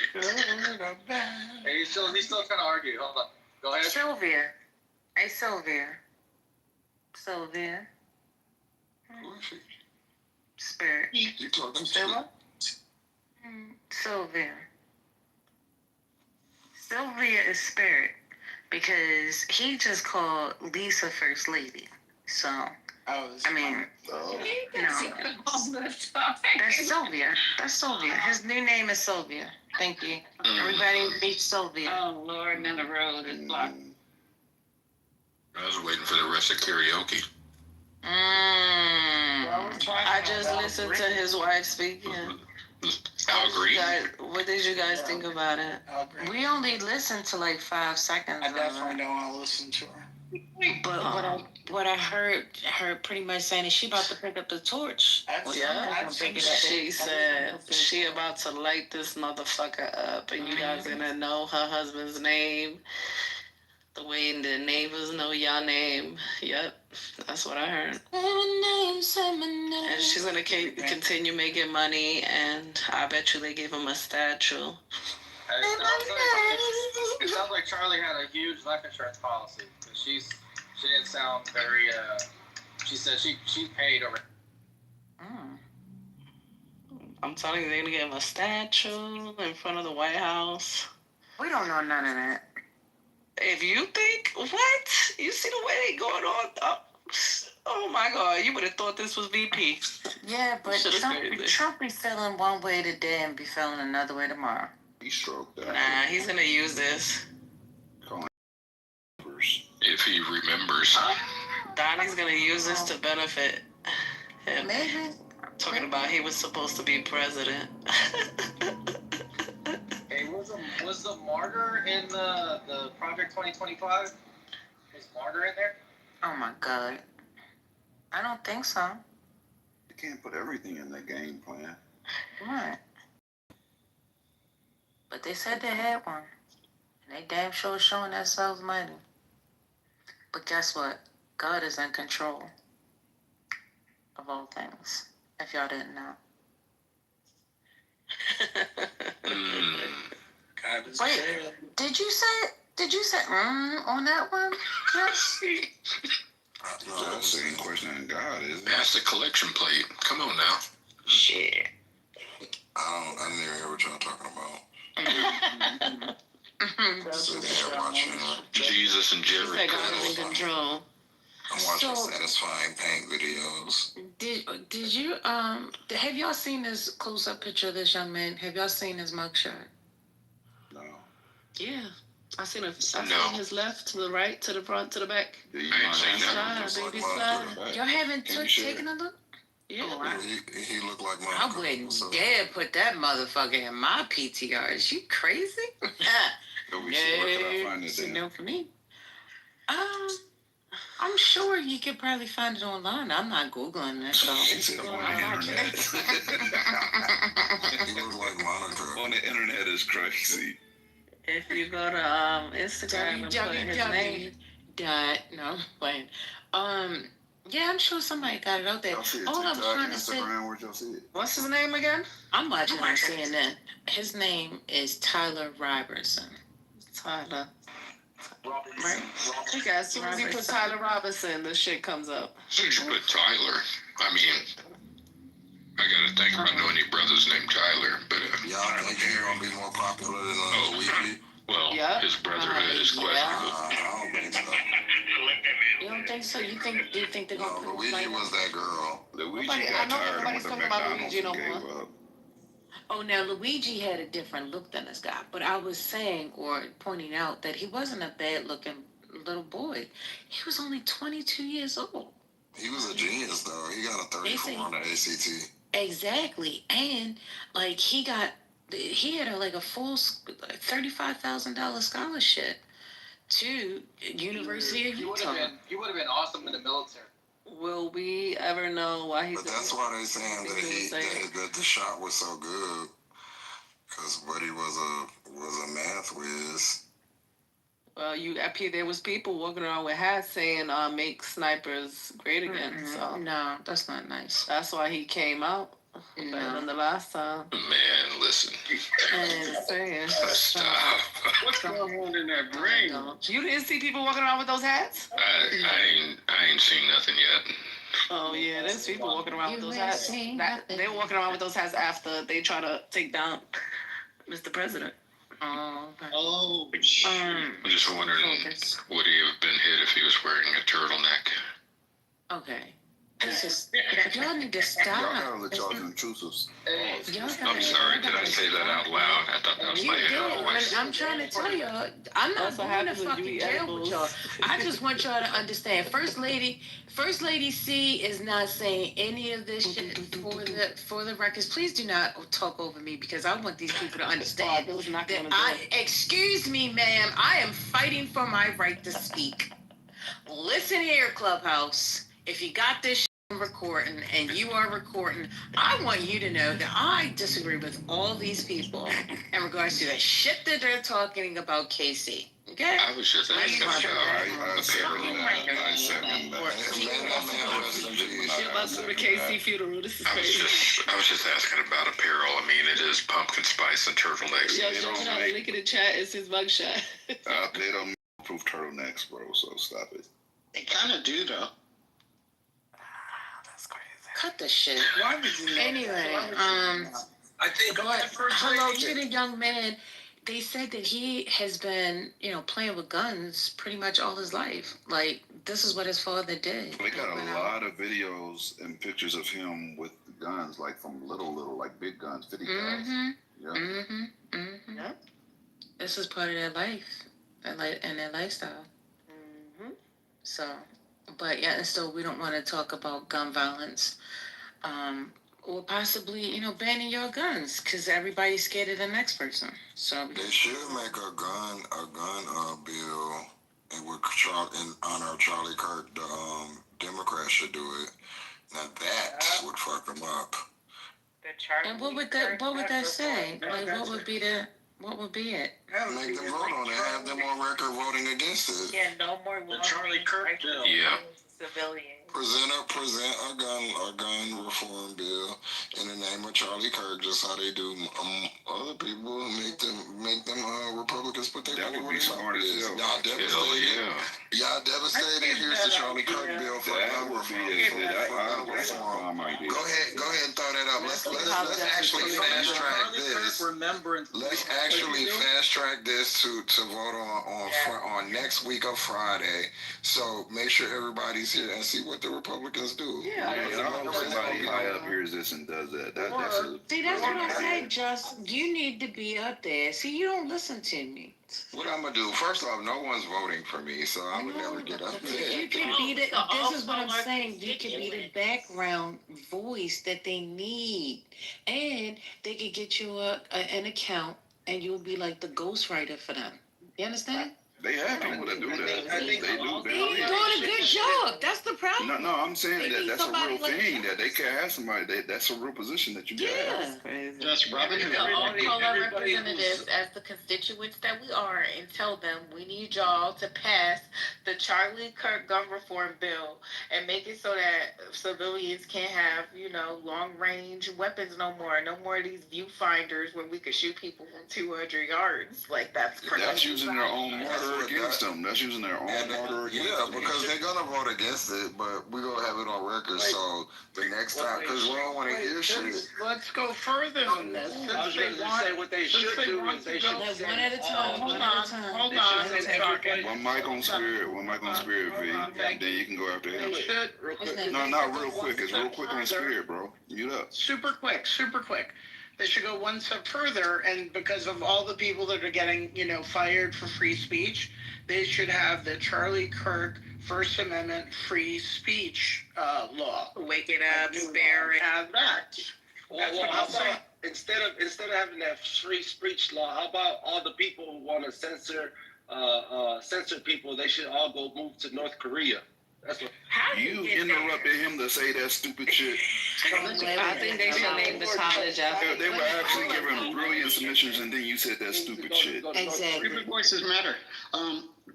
Hey, he's still trying to argue. Hold on. Go ahead. Sylvia. Hey, Sylvia. Spirit. You talking Sylvia? Sylvia. Sylvia is Spirit because he just called Lisa First Lady. So, I mean, no. That's Sylvia. That's Sylvia. His new name is Sylvia. Thank you. Everybody meet Sylvia. Oh, Lord, and then the road is blocked. I was waiting for the rest of karaoke. I just listened to his wife speaking. I agree. What did you guys think about it? We only listened to like 5 seconds. I definitely don't want to listen to her. But what I heard her pretty much saying is she about to pick up the torch. She said she about to light this motherfucker up, and you guys gonna know her husband's name the way the neighbors know your name. Yep, that's what I heard. And she's gonna continue making money, and I bet you they give him a statue. It sounds like Charlie had a huge life insurance policy. She didn't sound very. She said she paid already. I'm telling you, they're gonna give him a statue in front of the White House. We don't know none of that. If you think what? You see the way they going on? Oh my God! You would have thought this was VP. Yeah, but Trump be feeling one way today and be feeling another way tomorrow. He stroked that. Nah, he's gonna use this. If he remembers. Donnie's gonna use this to benefit him. Maybe. Talking about he was supposed to be president. Hey, was the martyr in the Project 2025? Was martyr in there? Oh my God. I don't think so. You can't put everything in the game plan. Right. But they said they had one. And they damn sure showing themselves mighty. But guess what? God is in control of all things. If y'all didn't know. Wait, did you say on that one? Yes. No, that's the same question in God, isn't it? That's the collection plate. Come on now. Shit. I didn't even hear what y'all talking about. Sitting here watching Jesus and Jericho. God is in control. I'm watching satisfying paint videos. Did you have y'all seen this close up picture of this young man? Have y'all seen his mugshot? No. Yeah. I seen his left, to the right, to the front, to the back. I ain't seen that. Slide. Y'all haven't taken a look? Yeah. Oh, wow. He looked like my. I wouldn't dare put that motherfucker in my PTR. Is you crazy? Where could I find this in? No for me. I'm sure you could probably find it online. I'm not Googling this. So. He looked like Monica. On the internet is crazy. If you go to Instagram and put his name. No, I'm playing. Yeah, I'm sure somebody got it out there. All I'm trying to say. Where'd y'all see it? What's his name again? I'm watching on CNN. His name is Tyler Robertson. Tyler. Right? You guys, as soon as you put Tyler Robinson, this shit comes up. As soon as you put Tyler, I mean, I gotta think about knowing your brother's named Tyler, but y'all think he's gonna be more popular than Luigi? Well, his brotherhood is questionable. I don't think so. You don't think so? You think they're gonna put Luigi was that girl. Luigi I know nobody's talking about Luigi no more. Oh, now Luigi had a different look than this guy, but I was saying or pointing out that he wasn't a bad-looking little boy. He was only 22 years old. He was a genius, though. He got a 34 on the ACT. Exactly, and like he had a full $35,000 scholarship to University of Utah. He would have been awesome in the military. Will we ever know why he's? But that's why they're saying that the shot was so good, because Buddy was a math whiz. Well, there was people walking around with hats saying "Make snipers great again." So no, that's not nice. That's why he came out better than the last time. Man, listen. Stop. What's going on in that brain? You didn't see people walking around with those hats? I ain't seen nothing yet. Oh yeah, there's people walking around with those hats. They were walking around with those hats after they try to take down Mr. President. Oh. Okay. Oh. I'm just wondering, would he have been hit if he was wearing a turtleneck? Okay. This is, y'all need to stop. Y'all gotta let y'all intrusives. I'm sorry, did I say that out loud? I thought that was my inner voice. I'm trying to tell y'all, I'm not going to fucking jail with y'all. I just want y'all to understand. First Lady C is not saying any of this shit for the records. Please do not talk over me because I want these people to understand that excuse me, ma'am, I am fighting for my right to speak. Listen here, Clubhouse. If you got this shit recording and you are recording, I want you to know that I disagree with all these people in regards to the shit that they're talking about KC. Okay? I was just asking about I second that. About to the KC funeral. This is crazy. I was just asking about apparel. I mean, it is pumpkin spice and turtlenecks. Yo, checking out the link in the chat. It's his mugshot. They don't prove turtlenecks, bro, so stop it. They kind of do, though. Cut the shit. Why would you? Anyway, I think hello to the young man. They said that he has been, playing with guns pretty much all his life. Like, this is what his father did. They got a lot of videos and pictures of him with guns, like from little, like big guns, 50 guns. Yeah. This is part of their life and their lifestyle. So, but yeah, and still we don't want to talk about gun violence, or possibly, banning your guns because everybody's scared of the next person. So they should make a gun bill, and in honor of Charlie Kirk, the Democrats should do it. Now that would fuck them up. And what would that say? Like, what would be it? Make them vote on it. Have them on record voting against it. Yeah, no more The Charlie Kirk bill. Yeah. Civilians. Present a gun reform bill in the name of Charlie Kirk, just how they do other people. Make them Republicans put their money where their mouth is. Y'all devastated. Y'all devastated. Here's the Charlie Kirk bill for gun reform. Go ahead and throw that up. Let's actually fast track this. Let's actually fast track this to vote on next week of Friday. So make sure everybody's here and see what the Republicans do. Yeah, everybody high up hears this and does that. That's what I'm saying, Just. You need to be up there. See, you don't listen to me. What I'm gonna do? First off, no one's voting for me, so I would never get up there. You can be this is what I'm saying. You can be the background voice that they need, and they could get you an account, and you'll be like the ghostwriter for them. You understand? They have people that do that. They do. They're doing a good job. That's the problem. No, I'm saying that's a real thing. That they can have somebody. That's a real position that you can have. Just Robin. We can all call our representatives as the constituents that we are and tell them we need y'all to pass the Charlie Kirk gun reform bill and make it so that civilians can't have, long range weapons no more. No more of these viewfinders where we could shoot people from 200 yards. Like that's crazy. That's using their own mortar against them. That's using their own mortar against them. Yeah, because they're gonna vote against it, but we're gonna have it on record. So the next time, because we don't want to hear shit. Let's go further than this. Since they say what they should do is they should say one at a time. Hold on. One mic on Spirit, V. And then you can go after him. No, not real quick. It's real quick on Spirit, bro. Mute up. Super quick. They should go one step further, and because of all the people that are getting, fired for free speech, they should have the Charlie Kirk First Amendment free speech law. Waking up, sparing. Have that. Well, how about instead of having that free speech law, how about all the people who want to censor people? They should all go move to North Korea. That's what you interrupted him to say that stupid shit. I think they should name the college after. They were actually giving brilliant submissions, and then you said that stupid shit. Exactly. Every voices matter.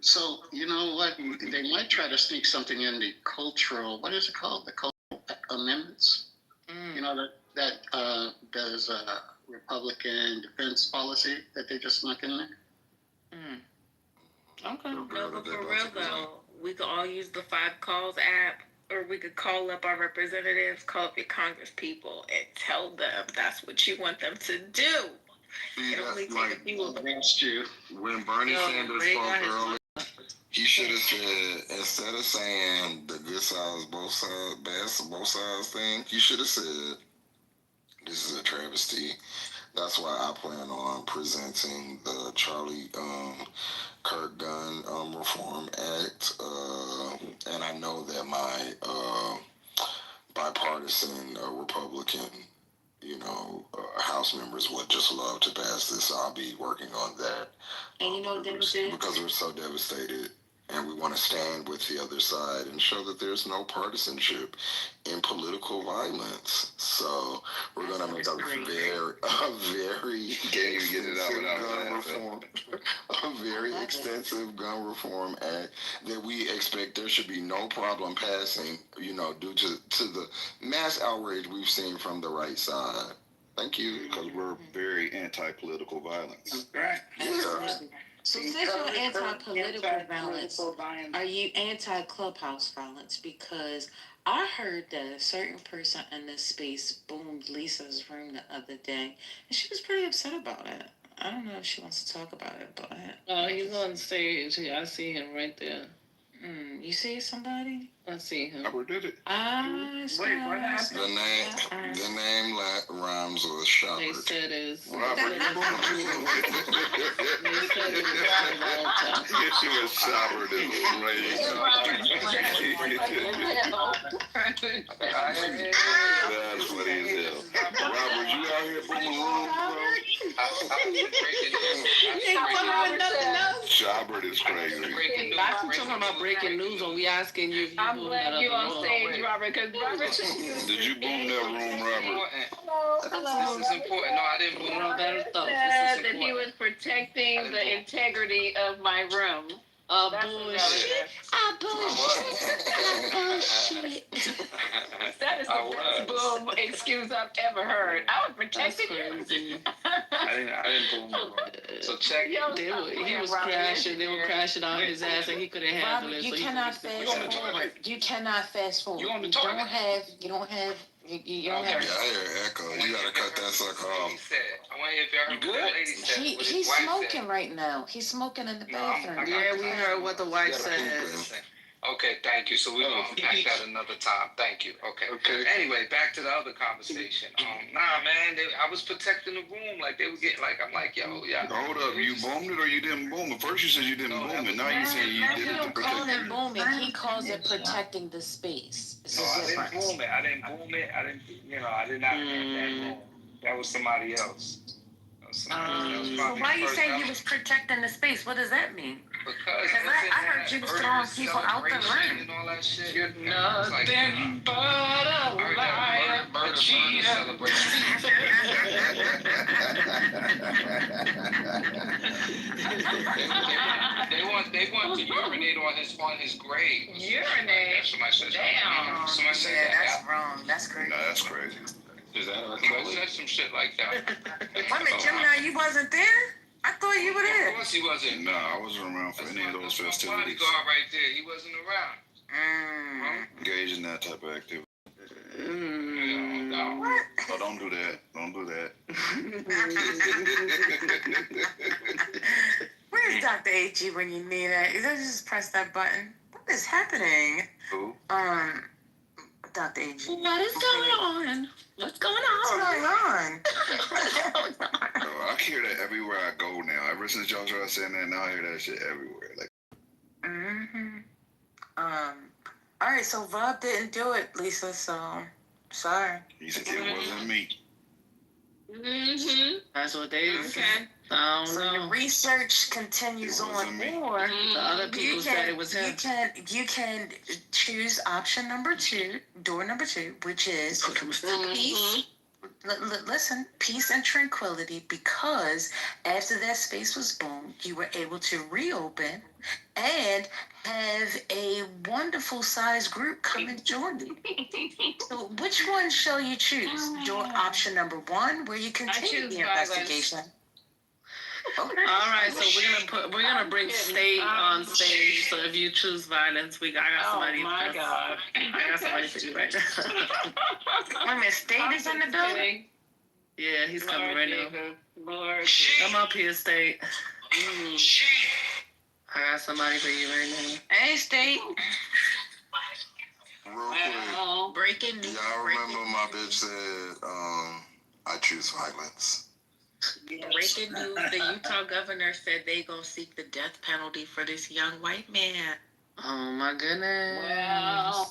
So you know what? They might try to sneak something in the cultural. What is it called? The cultural amendments. That does Republican defense policy that they just snuck in there. Okay. No, but for real though, we could all use the 5 calls app, or we could call up our representatives, call up your Congress people, and tell them that's what you want them to do. See, only that's take a like few of them. Against you. when Bernie Yo, Sanders Ray spoke got his earlier, he should have said, instead of saying the good sides, both sides, bad, both sides thing, he should have said, this is a travesty. That's why I plan on presenting the Charlie Kirk Gun Reform Act. And I know that my bipartisan Republican, House members would just love to pass this. I'll be working on that. And you know what they would do? Because we're so devastated. And we want to stand with the other side and show that there's no partisanship in political violence. So we're going to make a very Can't even get it out without gun laughing. reform, a very extensive gun reform act that we expect there should be no problem passing, due to the mass outrage we've seen from the right side. Thank you. Because we're very anti-political violence. Right. Yeah. So since you're anti-political violence, are you anti-clubhouse violence? Because I heard that a certain person in this space boomed Lisa's room the other day, and she was pretty upset about it. I don't know if she wants to talk about it, but... Oh, he's on stage. I see him right there. You see somebody? I see him. Robert did it. Wait, what happened? The name rhymes with Shopper. They said it's... Robert. They said it's... She was Shopper. This is crazy. That's funny as hell. Robert, you out here booming rooms, bro? Shopper is crazy. That's what talking about breaking news, or we asking you if you I'm boom glad that you're other on room. stage, Robert, because Robert... Did you boom that room, Robert? Hello. This is important. No, I didn't boom. No, that is tough. Said that he was protecting the integrity of my room. Bullshit. Bullshit. That is the best boom excuse I've ever heard. I was protecting you. I didn't boom. So check. He was crashing. They were crashing on his ass, and he couldn't handle Robert, it. you so cannot fast forward. You cannot fast forward. You on the You toilet? don't have. You don't have. Yeah, I hear echo. You gotta cut that sucker off. I want to hear if y'all heard what that lady said. what his He's wife smoking said. right now. He's smoking in the bathroom. Yeah, we heard what the wife said. Okay, thank you. So we're gonna unpack that another time. Thank you. Okay. Anyway, back to the other conversation. Nah, man, I was protecting the room. Like they were getting, like I'm like, yo, yeah. Hold up, you boomed it or you didn't boom it? First you said you didn't boom it. Now you saying you did He it to don't call protect it it. booming. He calls it protecting the space. It's No, a I didn't difference. boom it. I didn't boom it. I didn't, I did not rent that room. That was somebody else. So why you say you was protecting the space? What does that mean? Because I heard you was throwing people out the room. and all that shit. You're nothing but a liar, a cheater. They want to urinate on his grave. Urinate? Somebody said Damn. Somebody said Yeah, that. that's wrong. That's crazy. Nah, that's crazy. Is that Somebody said some shit like that. Wait a minute, Gemini, you wasn't there? I thought you were there. Of course he wasn't. Nah, I wasn't around for any of those That's my festivities. bodyguard right there. He wasn't around. Engaged in that type of activity. No. Oh, don't do that. Don't do that. Where's Dr. AG when you need it? You just press that button. What is happening? Who? Dr. AG. What is going on? What's going on? What's going on? I hear that everywhere I go now. Ever since y'all started saying that, now I hear that shit everywhere. Like, All right, so Rob didn't do it, Lisa, so sorry. he said it wasn't me. That's what they said. So your research continues on, or the other people said it was him. You can choose option number 2, door number 2, which is peace. Listen, peace and tranquility, because after that space was boomed, you were able to reopen and have a wonderful sized group come and join you. So which one shall you choose? Door option number 1, where you continue choose the investigation. All right, so we're gonna bring State on stage. So if you choose violence, I got somebody. Oh my God! I got somebody for you right now. Wait a minute, State is in the building. Yeah, he's coming right now. Lord, come up here, State. I got somebody for you right now. Hey, State. Real quick. Breaking news. Y'all remember my bitch said, I choose violence. Breaking news, the Utah governor said they gonna seek the death penalty for this young white man. Oh my goodness. Wow.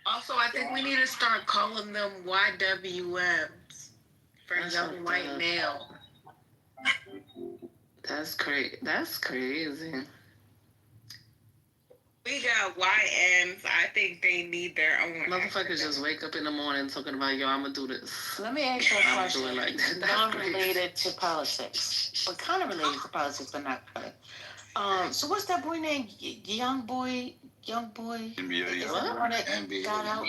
Also, I think we need to start calling them YWMs for young white male. That's crazy. That's crazy. We got YNs. I think they need their own. Motherfuckers just wake up in the morning talking about, yo, I'm gonna do this. Let me ask you a question. Like that. Non-related to politics, but kind of related to politics, but not really. So what's that boy named? Young boy. NBA, Is that the one that got out?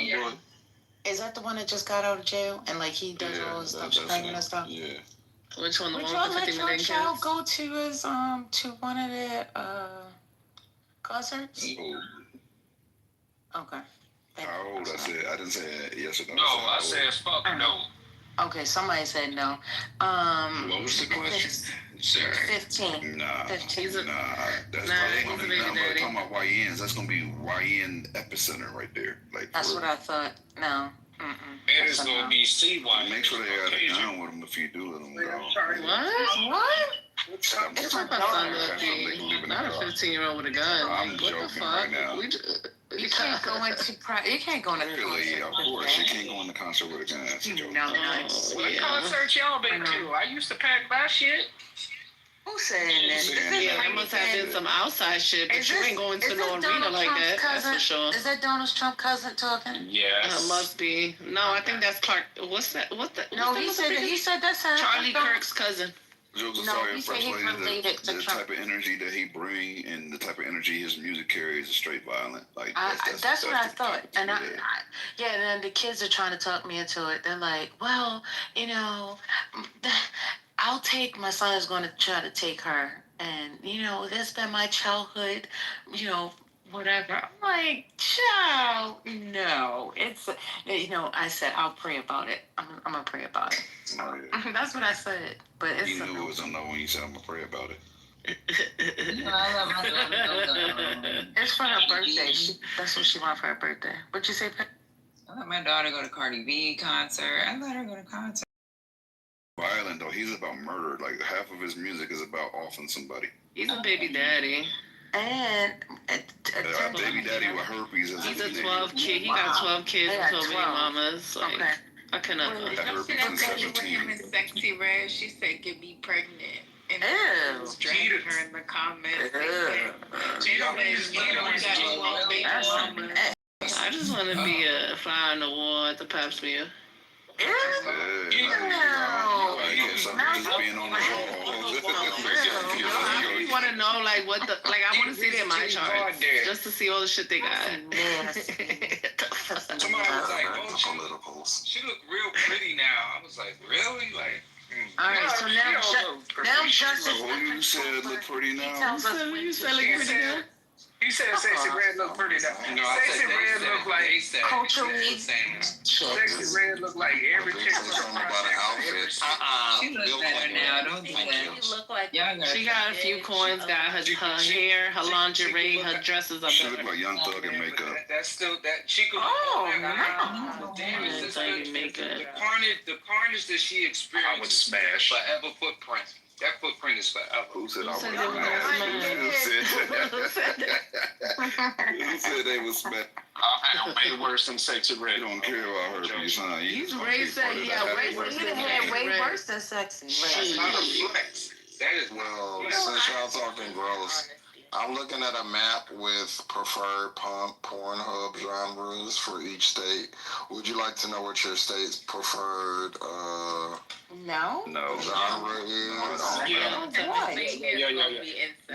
Is that the one that just got out of jail and like he does all this stuff, screaming and stuff? Yeah. Which one? The Would one y'all with the let 50 your million child kids? go to his to one of their concerts? Okay. How old? I didn't say yes or no. No, I said fuck no. Okay, somebody said no. What was the question? 15. Nah. 15. Nah, that's probably one of them. Talking about YNs, that's gonna be YN epicenter right there. Like That's what I thought. No. It is gonna be CY. Make sure they got a gun with them if you do let them go. What? It's not my son lucky. Not a 15-year-old with a gun. I'm joking right now. You can't go into You can't go into Clearly, of course, you can't go in the concert with a gun. That's a joke. No. What concert y'all been to? I used to pack my shit. Who saying that? Yeah, there must have been some outside shit, but you ain't going to no arena like that. That's for sure. Is that Donald Trump's cousin talking? Yes. Must be. No, I think that's Clark. What's that? No, he said that's Charlie Kirk's cousin. Jokes aside, first lady, the type of energy that he bring and the type of energy his music carries is straight violent. Like that's what I thought. And and then the kids are trying to talk me into it. They're like, well, I'll take, my son is going to try to take her. And, that's been my childhood, whatever. I'm like, child, no. It's, I said, I'll pray about it. I'm going to pray about it. Oh, yeah. That's what I said. But it's you knew it was a no when you said, I'm going to pray about it. It's for her birthday. That's what she wants for her birthday. What'd you say, Pat? I let my daughter go to Cardi B concert. I let her go to concert. Violent though, he's about murder. Like half of his music is about offing somebody. He's a baby daddy. And baby daddy with herpes. He's a 12 kid. He got 12 kids and 12 baby mamas. Like, okay. I cannot. She with him in Sexy Red. She said, "Get me pregnant." And Ew. was dragging her in the comments. I just want to be a fly on the wall at the pap smear. Ew. I want to know, like, what the, like, I want to see their my charts just to see all the shit they got. Somebody was like, "Oh, she look real pretty now." I was like, "Really?" Like. All right, so now Justice. Who you said look pretty now? You said look pretty now? He said Sexy Red look pretty now. Sexy Red look like culturally. Sexy Red look like every chick with a outfit. She looks better now. Don't do that. She look like she got a few coins, got her hair, her lingerie, her dresses up. She look like Young Thug in makeup. That's still that she could. Oh, damn it! makeup. The carnage that she experienced. I would smash. Forever footprint. That footprint is forever. Who said I would smash? Who said they would smash? I am way worse than Sexy Red. You don't care about herpes, huh? He's way worse than Sexy Red. That's not a flex. That is well. Since y'all talking gross, I'm looking at a map with preferred Pornhub genres for each state. Would you like to know what your state's preferred No. genre is?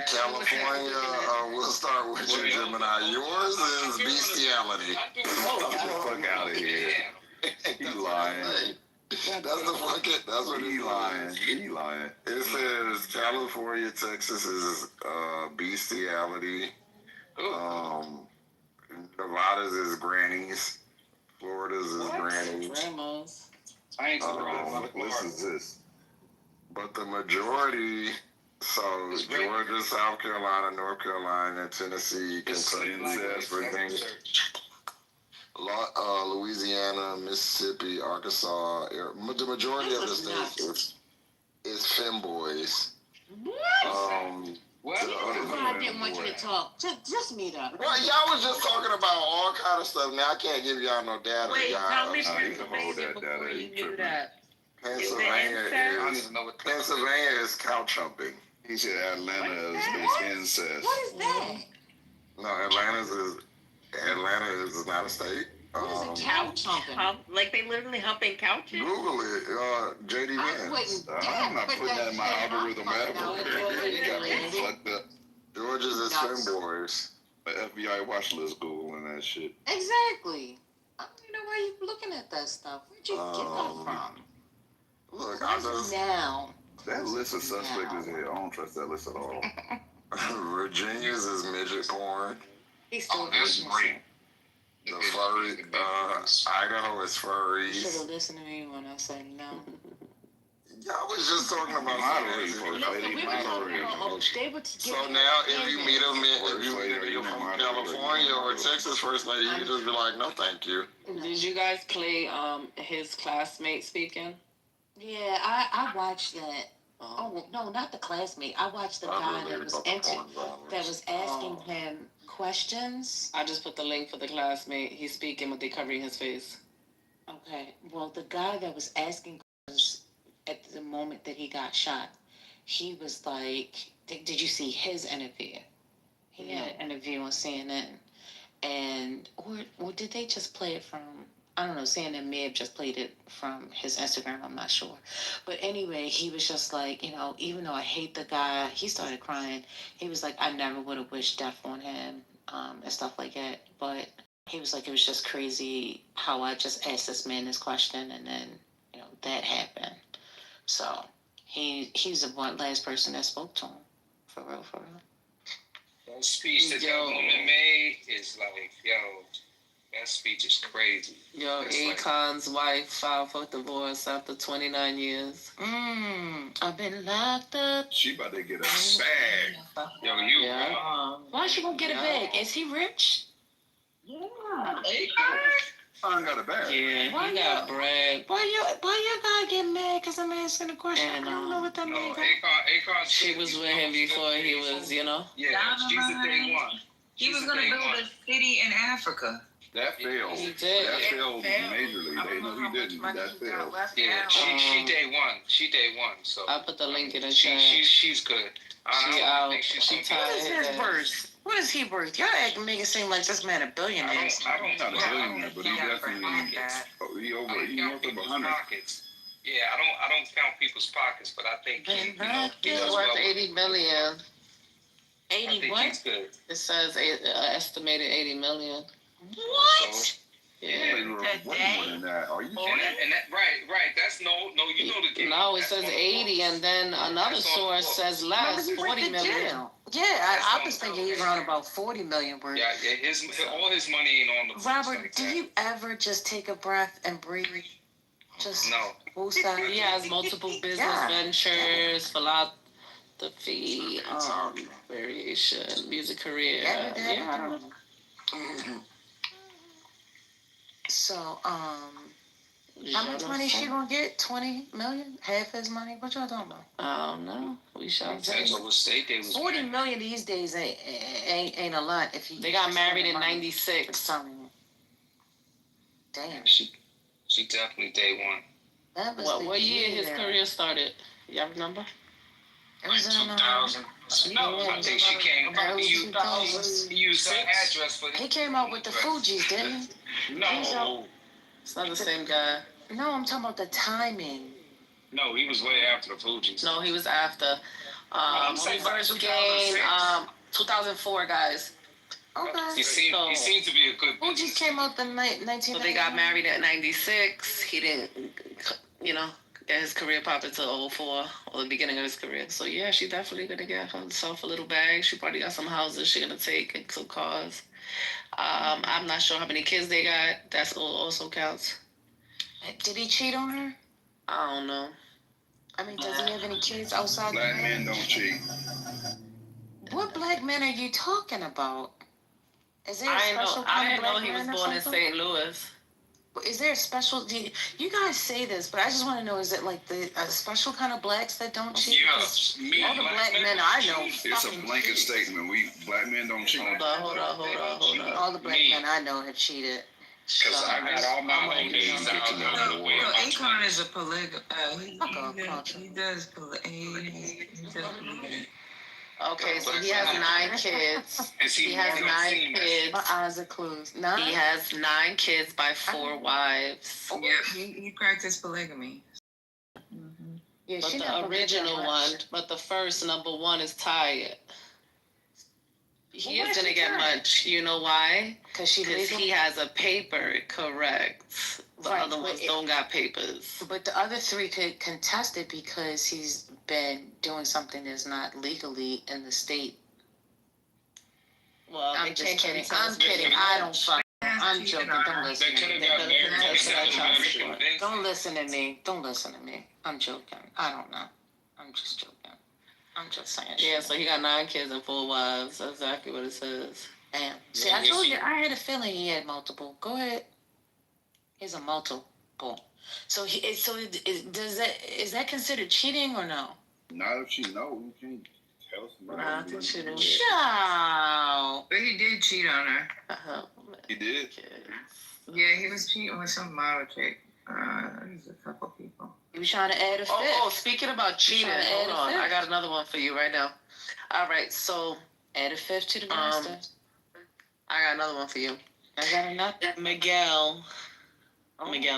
California, we'll start with you, Gemini. Yours is bestiality. Get the fuck out of here. You lying. That's what he's lying. He lying. It says California, Texas is bestiality. Nevada's is grannies. Florida's is grannies. I ain't surprised by the This is this. But the majority, so Georgia, South Carolina, North Carolina, Tennessee, Kentucky, West Virginia, Louisiana, Mississippi, Arkansas. The majority of the states is femboys. What? I didn't want you to talk. Just meet up. Well, y'all was just talking about all kind of stuff. Now I can't give y'all no data. Wait, y'all. tell me Pennsylvania before you knew that. Pennsylvania is couch humping. He said Atlanta is incest. What is that? No, Atlanta is not a state. What is a couch humping? Like they literally humping couches? Google it, JD Vance. I'm not putting that in my algorithm ever. You got me fucked up. Georgia's is femboys. The FBI watch list Googling that shit. Exactly. I don't even know why you looking at that stuff. Where'd you get that from? Look, I just now. That list of suspects is here. I don't trust that list at all. Virginia's is midget porn. He's still that's great. The furry, Idaho is furries. You should have listened to me when I said no. Y'all was just talking about moderate first lady. So now, if you meet a from California or Texas first lady, you can just be like, no, thank you. Did you guys play his classmate speaking? Yeah, I watched that. Oh no, not the classmate. I watched the guy that was asking him questions. I just put the link for the classmate. He's speaking, but they covering his face. Okay. Well, the guy that was asking questions at the moment that he got shot, he was like, "Did you see his interview?" He had an interview on CNN, and or did they just play it from? I don't know. CNN may have just played it from his Instagram. I'm not sure. But anyway, he was just like, even though I hate the guy, he started crying. He was like, I never would have wished death on him and stuff like that. But he was like, it was just crazy how I just asked this man this question and then, that happened. So he's the last person that spoke to him. For real, for real. That speech that woman made is like, that speech is crazy. Yo, Akon's wife filed for divorce after 29 years. I've been locked up. She about to get a bag. Yo, why she gonna get a bag? Is he rich? Yeah. I got a bag. Yeah, he got bread. Why you gotta get mad? Cause I'm asking a question. I don't know what that means. Akon. She was with him before he was, Yeah, she's the day one. He was gonna build a city in Africa. That failed. He did. That failed majorly. They know he didn't. That failed. Yeah, she day one. She day one. So I put the link in the chat. She's good. She out. She tired. What is his worth? What is he worth? Y'all make it seem like this man a billionaire. I don't not a billionaire, but he definitely he north of 100. Yeah, I don't count people's pockets, but I think he's worth 80 million. 80 what? He's good. It says estimated 80 million. What? Yeah, way more than that. Are you kidding? And that, right. That's no. You know the game. No, it says 80, and then another source says less, 40 million. Yeah, I was thinking he's around about 40 million worth. Yeah. All his money ain't on the books. Robert, like do that. you ever just take a breath and breathe? Just no. He has multiple business ventures, philosophy, variation, music career. I don't know. So, how much money is she gonna get? 20 million? Half his money? What y'all talking about? I don't know. We shall see. 40 million these days ain't a lot. If you they got married in '96. Damn. She definitely day one. That was what year his career started? Y'all remember? It was 2000. No, I think she came. He used her address for. He came out with the Fugees, didn't he? No. It's not the same guy. No, I'm talking about the timing. No, he was way after the Fugees. No, he was after. First game, 2004, guys. Okay. He seemed to be a good. Fugees came out in 1990. So they got married at 96. He didn't, get his career popping to 04 or the beginning of his career. So yeah, she definitely gonna get herself a little bag. She probably got some houses she gonna take and some cars. I'm not sure how many kids they got. That's also counts. Did he cheat on her? I don't know. I mean, does he have any kids outside Black the men marriage? don't cheat. What black men are you talking about? Is there a I special kind didn't of know black he was man or born in something? St. Louis. Is there a special? You guys say this, but I just want to know: is it like a special kind of blacks that don't cheat? Yes, me. All the black men I know It's a fucking blanket cheat. statement. Black men don't cheat. Hold on. All the black men I know have cheated. Because I got all my old days out. So Akon is a he does polygamy. Okay, so he has 9 kids. He has 9 kids. My eyes are closed. Nine? He has 9 kids by 4 wives. Yeah, he practiced polygamy. Yeah, But she the not gonna get original that one, much. but the first number 1 is Tired. He Well, is why gonna she get tired? much. You know why? Because he has a paper, correct. The Right, other but ones don't got papers. But the other 3 could contest it because he's been doing something that's not legally in the state. Well, I'm just kidding. I'm kidding. I don't fuck. I'm joking. Don't listen to me. Don't listen to me. Don't listen to me. I'm joking. I don't know. I'm just joking. I'm just saying. Yeah, so he got 9 kids and 4 wives. That's exactly what it says. Damn. See, I told you. I had a feeling he had multiple. Go ahead. He's a multiple. So is that considered cheating or no? Not if she knows. You can't tell somebody. Nah, I think she did. Ciao. But he did cheat on her. He did. Yeah, he was cheating with some model chick. There's a couple people. He was trying to add a fifth. Oh, speaking about cheating, trying to hold add a on. fifth. I got another one for you right now. All right, so Add a fifth to the master. I got another one for you. I got another. Miguel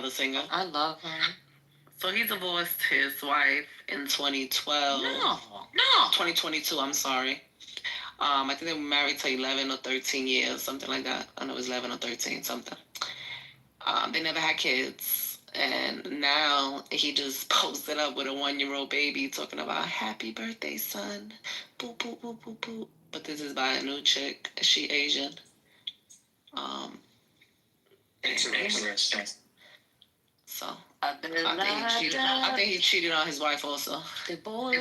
the singer. I love him. So he divorced his wife in 2012. No. 2022, I'm sorry. I think they were married to 11 or 13 years, something like that. I know it was 11 or 13, something. They never had kids. And now he just posted up with a 1-year-old baby talking about happy birthday, son. Boop, boop, boop, boop, boop. But this is by a new chick. She Asian. Interesting. So I think he cheated on his wife also. The boy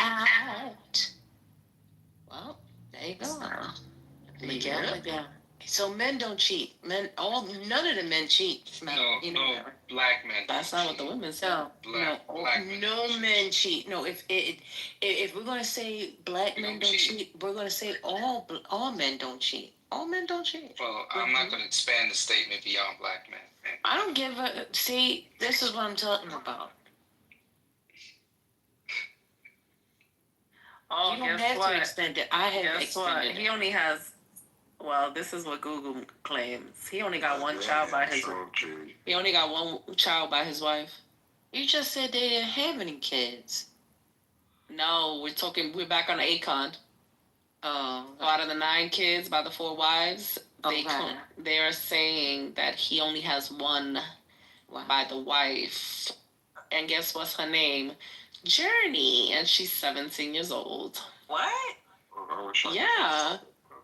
out. Well, there you go. Miguel. So men don't cheat. None of the men cheat. No, black men. That's not what the women say. No men cheat. No, if we're gonna say black men don't cheat, we're gonna say all men don't cheat. All men don't cheat. Well, I'm not going to expand the statement beyond black men. I don't give a. See, this is what I'm talking about. Oh, You don't guess have what? to extend it. I have Guess what? extended it. He only has. Well, this is what Google claims. He only got one child by his. He only got one child by his wife. You just said they didn't have any kids. No, we're back on Akon. Oh. Out of the 9 kids by the 4 wives, they are saying that he only has one by the wife. And guess what's her name? Journey, and she's 17 years old. What? Yeah.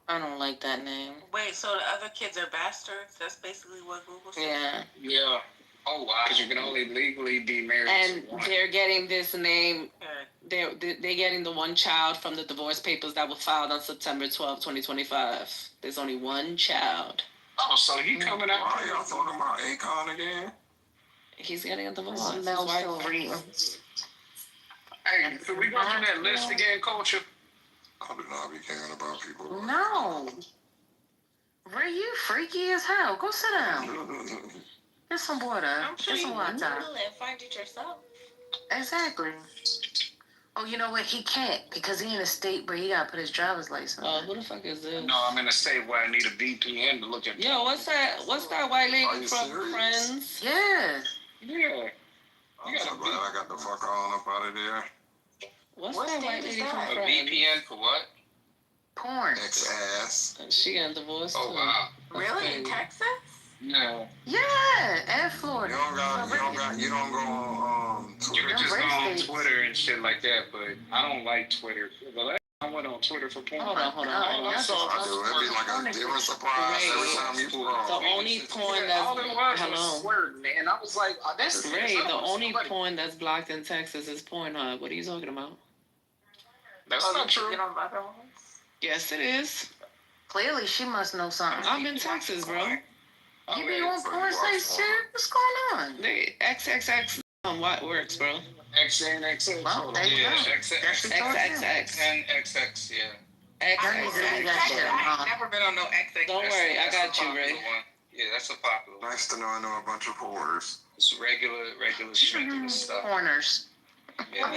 I don't like that name. Wait, so the other kids are bastards? That's basically what Google said? Yeah. Yeah. Oh, wow. Because you can only legally be married And to one. they're getting this name. They're getting the one child from the divorce papers that were filed on September 12, 2025. There's only one child. Oh, so he coming out. Why y'all talking about Akon again? He's getting a divorce. His Mel wife- Hey, so we going through that list again, Culture? I do not be caring about people. No. Ray, you freaky as hell. Go sit down. Get some water. I'm sure Get some you water. Google and find it yourself. Exactly. Oh, you know what? He can't because he in a state where he gotta put his driver's license. Oh, who the fuck is this? No, I'm in a state where I need a VPN to look at. Yo, what's that white Are lady you from serious? Friends? Yeah. Yeah. I'm so glad I got the fuck on up out of there. What's What that state white is lady that? from A Friends? VPN for what? Porn. Ex-ass. She got divorced Oh, too. wow. Really? In Texas? No. Yeah, and You Florida. don't go on You Twitter. could just go on Twitter and shit like that, but I don't like Twitter. The last time I went on Twitter for porn. Hold on. All I saw I do. It'd be like a different surprise every time you put on. The only porn that's all it was swerving, man. I was like, oh, that's Ray. The only porn that's blocked in Texas is Pornhub. What are you talking about? That's not true. Yes, it is. Clearly, she must know something. I'm in Texas, bro. You be on porn sites too? What's going on? They XXX what works, bro? XNXX. Well, there you go. XXX. And XX, yeah. I've never been on no XX. Don't worry, I got you, Ray. Yeah, that's a popular one. Nice to know I know a bunch of porters. It's regular street stuff. Corners. Yeah. Don't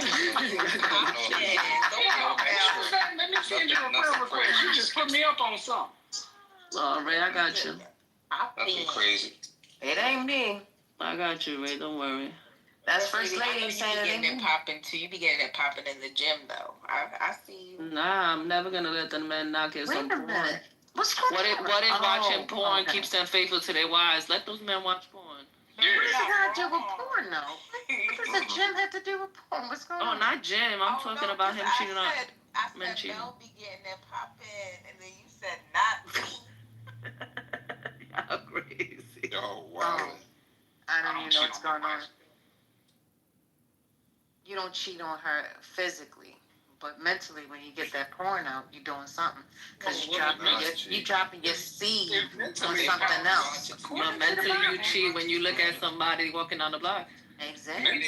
Let me send you a friend request. You just put me up on something. Oh, Ray, I got you. Nothing crazy. It ain't me. I got you, Ray. Don't worry. That's First Lady saying it ain't me. Popping too. You be getting it popping in the gym though. I see you. Nah, I'm never gonna let the men knock it. Wait a minute. What's going on? What if watching porn keeps them faithful to their wives? Let those men watch porn. What does it have to do with porn, though? What does the gym have to do with porn? What's going on? Oh, not Jim. I'm talking about him cheating on men cheating. Mel be getting it popping, and then you said not me. Y'all crazy. Oh, wow. I don't even know what's going on. You don't cheat on her physically, but mentally, when you get that porn out, you're doing something because you dropping your seed on something else. But mentally, you cheat when you look at somebody walking down the block. Exactly.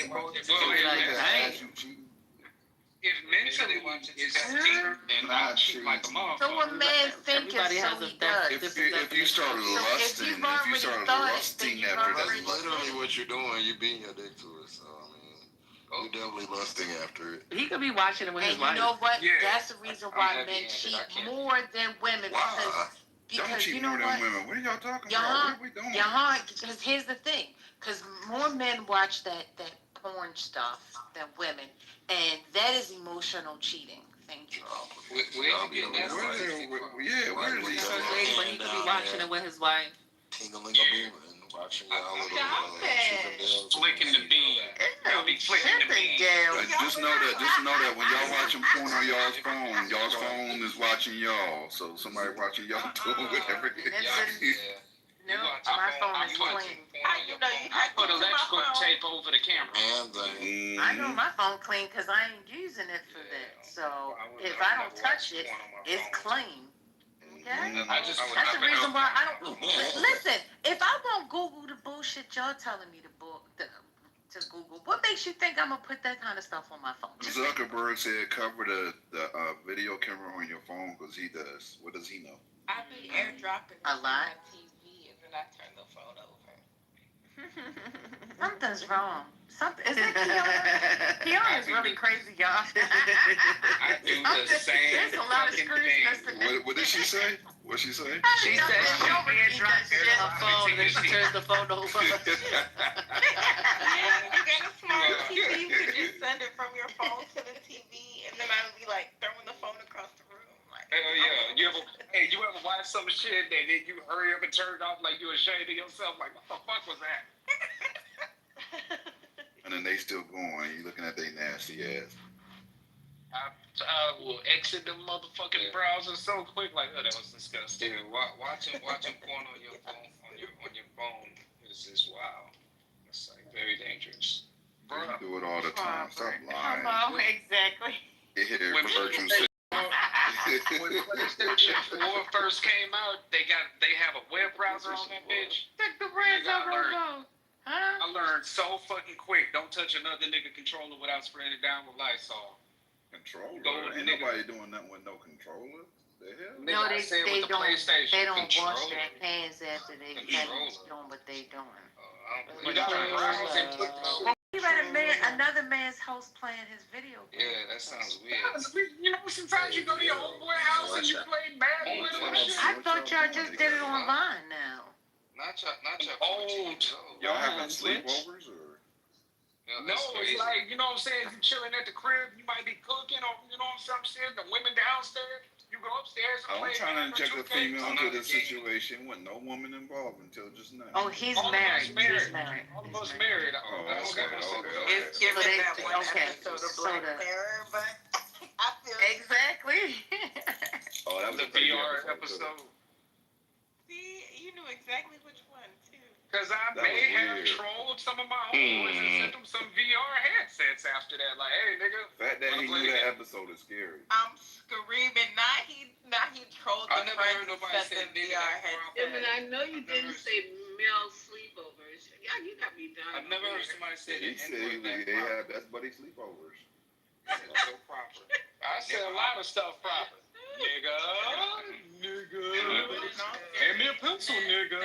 If mentally is cheating, then I cheat like a motherfucker. So what man think is so he does. If you started lusting, if you started lusting after that's literally what you're doing. You're beating your dick to it. So I mean, you're definitely lusting after it. He could be watching it with his wife. And you know what? Yeah. That's the reason why men cheat more than women. Because you know what? Women. What are y'all talking about? What are we doing? Because here's the thing. Because more men watch that porn stuff than women, and that is emotional cheating. Thank you. Where is he? First Lady, when he could be watching it with his wife. Ting-a-ling-a-boom and watching y'all little flicking the bean. Y'all be flicking the bean. Just know that when y'all watching porn on y'all's phone is watching y'all. So somebody watching y'all doing whatever it is. No, my phone is clean. I put electrical tape over the camera. I know my phone clean because I ain't using it for that. So if I don't touch it, it's clean. Okay? That's the reason why I don't. Listen, if I won't Google the bullshit y'all telling me to Google, what makes you think I'm gonna put that kind of stuff on my phone? Zuckerberg said cover the video camera on your phone because he does. What does he know? I be airdropping a lot. I turn the phone over. Something's wrong. Is it Kiana? Kiana's really crazy, y'all. I do the same. There's a lot of screws. What did she say? What she say? She said she airdrops shit on her phone and then she turns the phone over. You got a smart TV. You could just send it from your phone to the TV, and then I would be like throwing the phone across the room. Hell yeah. You ever watch some shit that then you hurry up and turn it off like you ashamed of yourself? Like, what the fuck was that? And then they still going. You looking at they nasty ass. I will exit the motherfucking browser so quick. Like, oh, that was disgusting. Yeah, watching porn on your phone is just wow. It's like very dangerous. You do it all the time. Stop lying. Hello, exactly. When virtue said. When PlayStation 4 first came out, they have a web browser on that bitch. I learned so fucking quick. Don't touch another nigga controller without spraying it down with Lysol. Controller? Ain't nobody doing nothing with no controller. The hell? No, they don't. They don't wash Controller. their hands after they finish doing what they doing. You gotta browse and put He read another man's house playing his video game. Yeah, that sounds weird. You know, sometimes you go to your homeboy house and you play bad with him and shit. I thought y'all just did it online now. Not your old. Y'all having sleepovers or? No, it's like, you know what I'm saying? You chilling at the crib, you might be cooking or, you know, some shit. The women downstairs, you go upstairs and play. I'm trying to inject a female into this situation with no woman involved until just now. Oh, he's married. He's married. All of us married. It's giving that one episode of Black Mirror, but I feel exactly. episode. See, you knew exactly which one too. Because I may have trolled some of my homeboys and sent them some VR headsets after that. Like, hey, nigga. That he knew that episode is scary. I'm screaming. Not he trolled the I never friends heard nobody and say sent them nigga. VR headsets. I mean, I know you didn't say male sleepovers. Yeah, you got me done. I've never heard somebody say He said they have that's buddy sleepovers. So proper. I said a lot of stuff proper. Nigga. Hand me a pencil, nigga.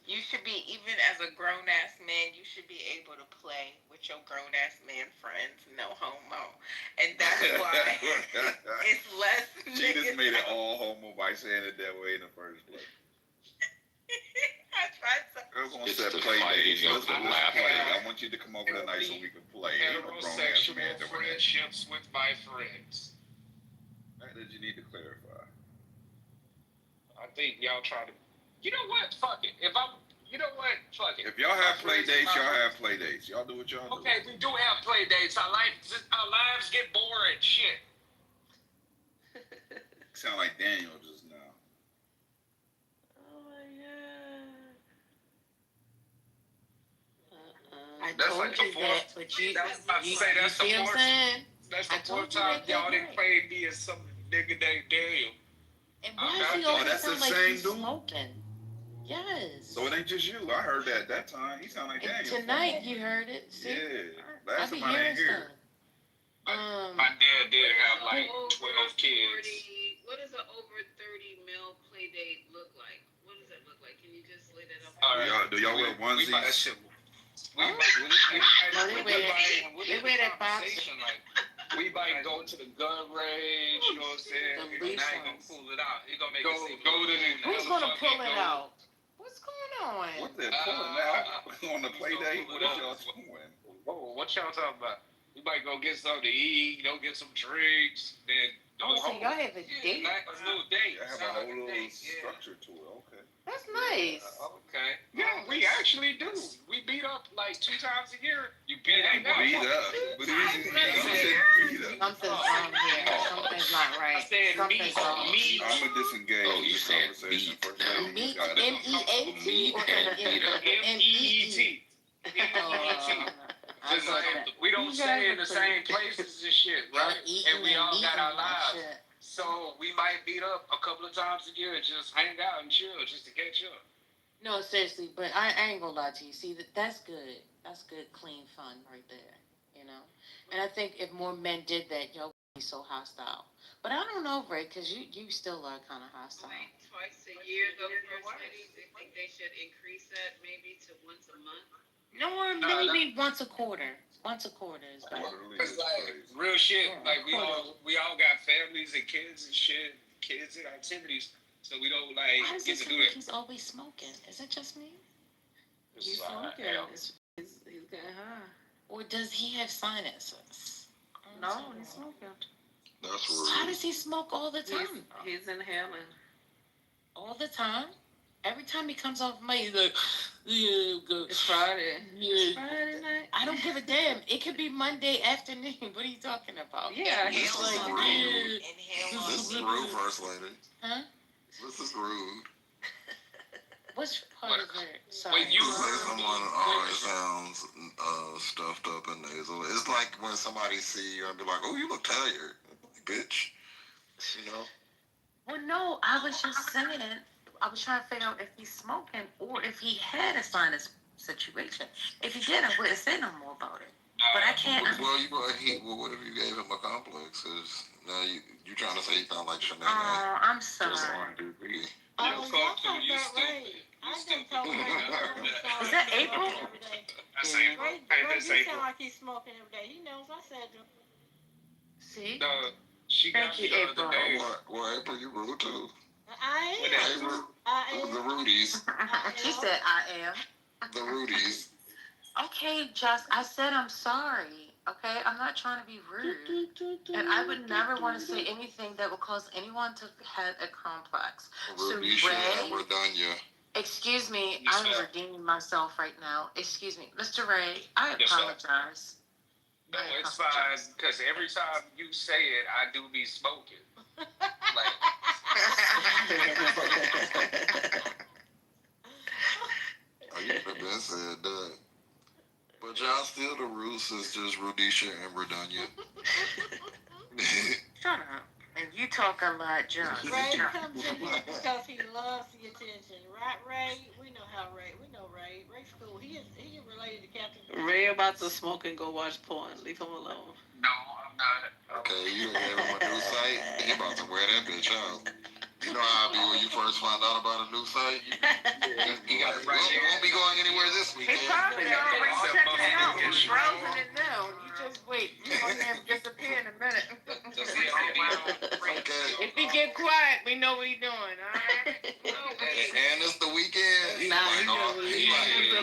You should be, even as a grown ass man, you should be able to play with your grown ass man friends, no homo. And that's why it's less. She just made it all homo by saying it that way in the first place. I tried to. We're gonna set play dates. Let's play. I want you to come over tonight so we can play. Heterosexual friendships with my friends. That you need to clarify. I think y'all try to. You know what? Fuck it. You know what? Fuck it. If y'all have play dates, y'all have play dates. Y'all do what y'all do. Okay, we do have play dates. Our lives get boring. Shit. Sound like Daniel just now. Oh my god. I That's told like the you fourth. that, but you say that's the see what I'm fourth. saying? That's I the told fourth you time that y'all day. didn't play me as some nigga named Daniel. And why is he Oh, always that's the sound like same he's dude? smoking? Yes. So it ain't just you. I heard that time. He sound like And Daniel. tonight you heard it. See? Yeah. I Last be time I hearing didn't hear. stuff. My dad did have like 12 kids. What does an over 30 male play date look like? What does that look like? Can you just lay that up? Do y'all wear onesies? They wear that box. We might go to the gun range, you know what I'm saying? The Now he gonna pull it out. He gonna make Go it seem to the. Who's gonna pull it out? What's going on? What the pulling out on the play date? What y'all doing? Whoa, what y'all talking about? We might go get something to eat, get some drinks, then Oh, so y'all have a date? a little date. I have a whole little structure to it. Okay. That's nice. Okay. Yeah, we actually do. We beat up like 2 times a year. You beat up. Beat up. But he said beat up. Something's wrong here. Something's not right. I said Something's wrong. I'm gonna disengage this conversation for Meat, M-E-A-T or M-E-E-T? Just like we don't stay in the same places and shit, right? And we all got our lives. So we might beat up a couple of times a year and just hang out and chill just to catch up. No, seriously, but I ain't gonna lie to you. See, that's good. That's good, clean fun right there, you know? And I think if more men did that, y'all wouldn't be so hostile. But I don't know, Ray, because you still are kind of hostile. Twice a year, though, First Lady, they think they should increase that maybe to once a month. No, or maybe once a quarter. Once a quarter is better. Cause like real shit, like we all got families and kids and shit, kids and activities, so we don't Why like does get it to seem do like that. he's always smoking? Is it just me? He's smoking. He's getting high. Or does he have sinuses? No, he's smoking. That's How rude. does he smoke all the time? He's inhaling. All the time? Every time he comes off mic, he's like, yeah, go. It's Friday. Yeah. It's Friday night. I don't give a damn. It could be Monday afternoon. What are you talking about? Yeah, he's he's like, rude. This is rude, First Lady. Huh? This is rude. Which part of it? Sorry. When you say someone always sounds stuffed up and nasal, it's like when somebody see you and be like, "Oh, you look tired, bitch." You know. Well, no, I was just saying. I was trying to figure out if he's smoking or if he had a sinus situation. If he did, I wouldn't say no more about it. But I can't. Well, what if you gave him a complex? Cause now you trying to say he sound like Shanae? I'm sorry. Just on degree. Oh, y'all talk about right. I didn't talk about Is that April? Ray, you sound like he's smoking every day. He knows I said to him. See? She Thank you, April. Well, April, you rude too. I am. I am. The Rudies. She said I am. The Rudies. Okay, Just, I said I'm sorry. Okay, I'm not trying to be rude. And I would never want to say anything that would cause anyone to have a complex. So, You should have Ray, Redanya. excuse me, I'm redeeming myself right now. Excuse me. Mr. Ray, I Yes, sir. apologize. No, it's fine because every time you say it, I do be smoking. Like, Oh, you could have been said that. But y'all still the Rue sisters, Rudisha and Redunya. Shut up. And you talk a lot, John. Ray comes in here because he loves the attention, right, Ray? We know how Ray. We know Ray. Ray's cool. He is related to Captain. Ray about to smoke and go watch porn. Leave him alone. no, I'm not. Okay, you gave him a new site. He about to wear that bitch out. You know how I be when you first find out about a new site? You got it right there. Won't be going anywhere this He weekend. probably already checking it out. He's browsing it now. You just wait. You're going to disappear in a minute. Okay. If he get quiet, we know what he's doing, all right? And it's the weekend. Nah, He's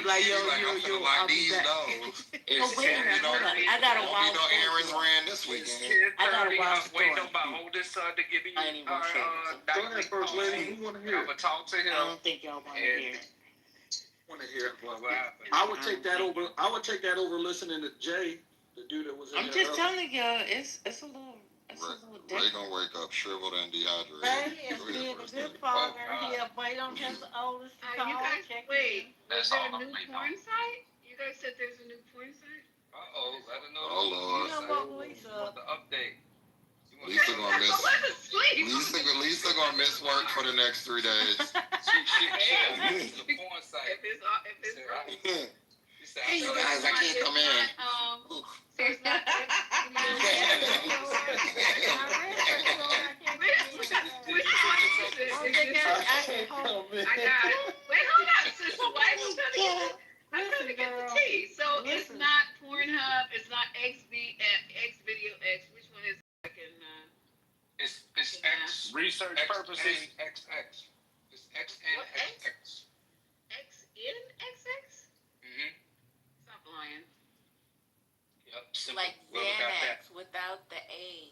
like, yo, like I'll be these back. dogs. Oh, wait a minute, hold on. I got a wild no story. errands ran this weekend. I got a wild Waiting story. on my oldest son to give me I ain't even gonna say this. Go ahead, First Lady. We want to hear. I'm gonna talk to him. I don't think y'all want to hear it. Want to hear what happened? I would take that over. I would take that over listening to Jay, the dude that was in I'm there just earlier. telling y'all, it's a little Ray different. gonna wake up shriveled and dehydrated. Ray is being a good father. He'll wait on his oldest to call. You guys, check wait, That's is there all a new I'm porn site? You guys said there's a new porn site? Uh-oh, I don't know. Oh, Lord. You know what, Lisa? The update. Lisa gonna miss. I was asleep. Lisa gonna miss work for the next 3 days. She the porn site. If it's right. Hey, you guys, I can't come in. So it's not. Which one is it? I got it. Wait, hold on, sister. Why are you trying to get it? I'm trying to get the tea. So it's not Pornhub. It's not Xvideo X. Which one is it? It's X. Research purposes. XX. It's XNXX. XNXX? Mm-hmm. Stop lying. Yep. Simple. Like Well, we got that. Xanax without the A.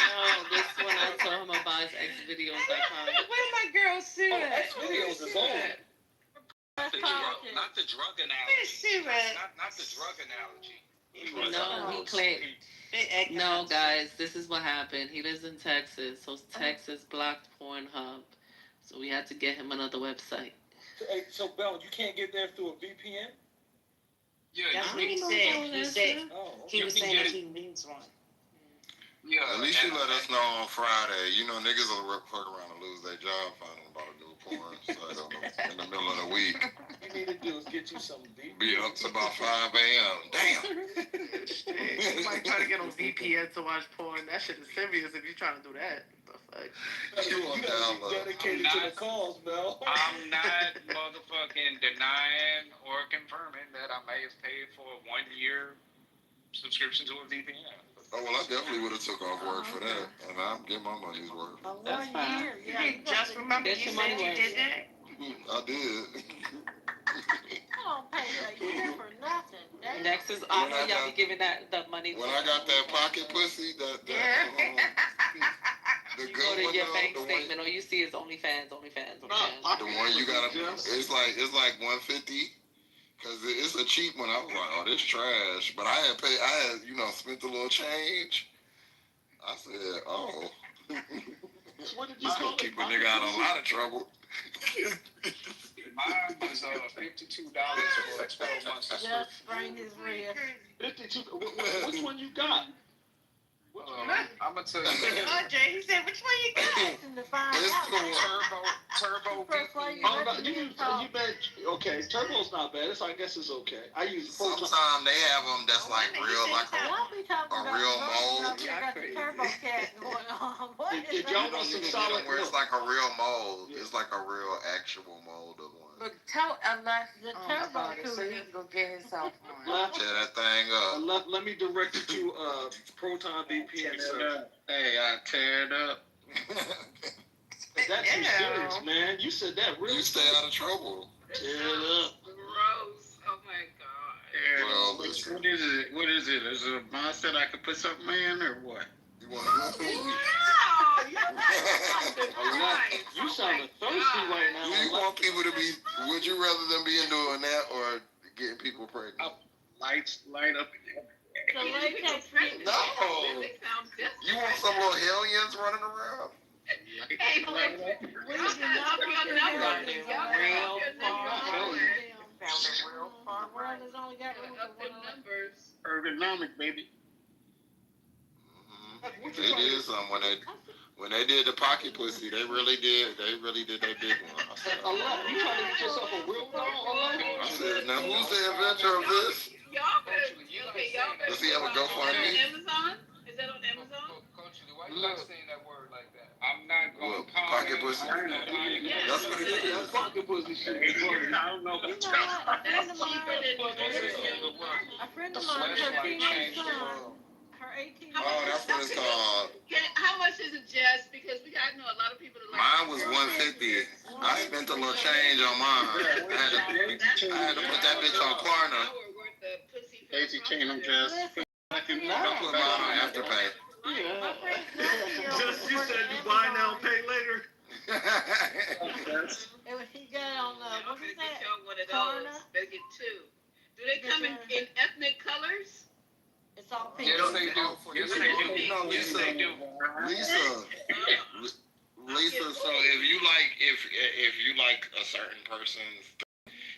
No, this one I told him about is xvideos.com. Where my girl Sue at? X videos is on. Not the drug analogy. Not the drug analogy. No, he claimed. No, guys, this is what happened. He lives in Texas, so Texas blocked Pornhub. So we had to get him another website. Hey, so Bell, you can't get there through a VPN? Yeah, That's what he know said. all He that said shit. Oh, he was saying that he needs one. Yeah. At least you let us know on Friday. You know, niggas will fuck around and lose their job finding about a new porn site in the middle of the week. you need to do is get you some VPN. Be up to about 5 a.m. Damn. Somebody trying to get on VPN to watch porn. That shit is serious if you're trying to do that. What the fuck? You gotta be dedicated to the cause, Bell. I'm not motherfucking denying or confirming that I may have paid for a 1-year subscription to a VPN. Oh, well, I definitely would have took off work for that. And I'm getting my money's worth. That's fine. You just remember you said you did that? I did. I don't pay a year for nothing. Next is offer. Y'all be giving that the money. When I got that pocket pussy, the you good go to one, your though, bank the one, statement, all you see is OnlyFans. the one you gotta, it's like 150. Cause it's a cheap one. I was like, oh, this trash. But I had, spent a little change. I said, oh. What did you This gonna keep a nigga out of a lot of trouble. Mine was $52 for 12 months. Just sprained his wrist. 52. Which one you got? I'm gonna tell you. Jay, he said, which one you got? Turbo. Oh, no, you bet. Okay, Turbo's not bad. I guess it's okay. I use Sometimes they have them that's like real, like a real mold. You got the Turbo Cat going on. What is If y'all want some solid, where it's like a real mold. It's like a real actual mold of one. Look, tell Alex The about it so he can go get himself one. Tear that thing up. let me direct you to Proton VPN. Sir. Hey, I tear it up. That's too serious, man. You said that real. You stay out of trouble. Tear it up. Gross. Oh my god. Well, listen. What is it? What is it? Is it a monster that I can put something in or what? You want to go? You sounding thirsty right now. Do you want people to be? Would you rather them be doing that or getting people pregnant. Lights light up again. So latex. No. You want some little hellions running around? Hey, We do not want to Real far. The world has only got room for one numbers. Ergonomic, baby. They did something when they did the pocket pussy. They really did that big one. I said, You trying to get yourself a real doll? I said, now who's the inventor of this? Y'all better. Does he have a GoFundMe? Amazon? Is that on Amazon? Coach, why you not saying that word like that? I'm not going to pocket pussy. That's what it is. Pocket pussy shit. I don't know. You know what? A friend of mine, her teenage son, her 18. Oh, that's what it's called. How much is it, Jess? Because I know a lot of people that like. Mine was $150. I spent a little change on mine. I had to put that bitch on Klarna. Daisy chain them, Jess. I put mine on Afterpay. Just you said you buy now, pay later. He got on what is that? One of those. They get two. Do they come in ethnic colors? It's all pink. Yes, they do. Yes, they do. No, Lisa. So if you like a certain person,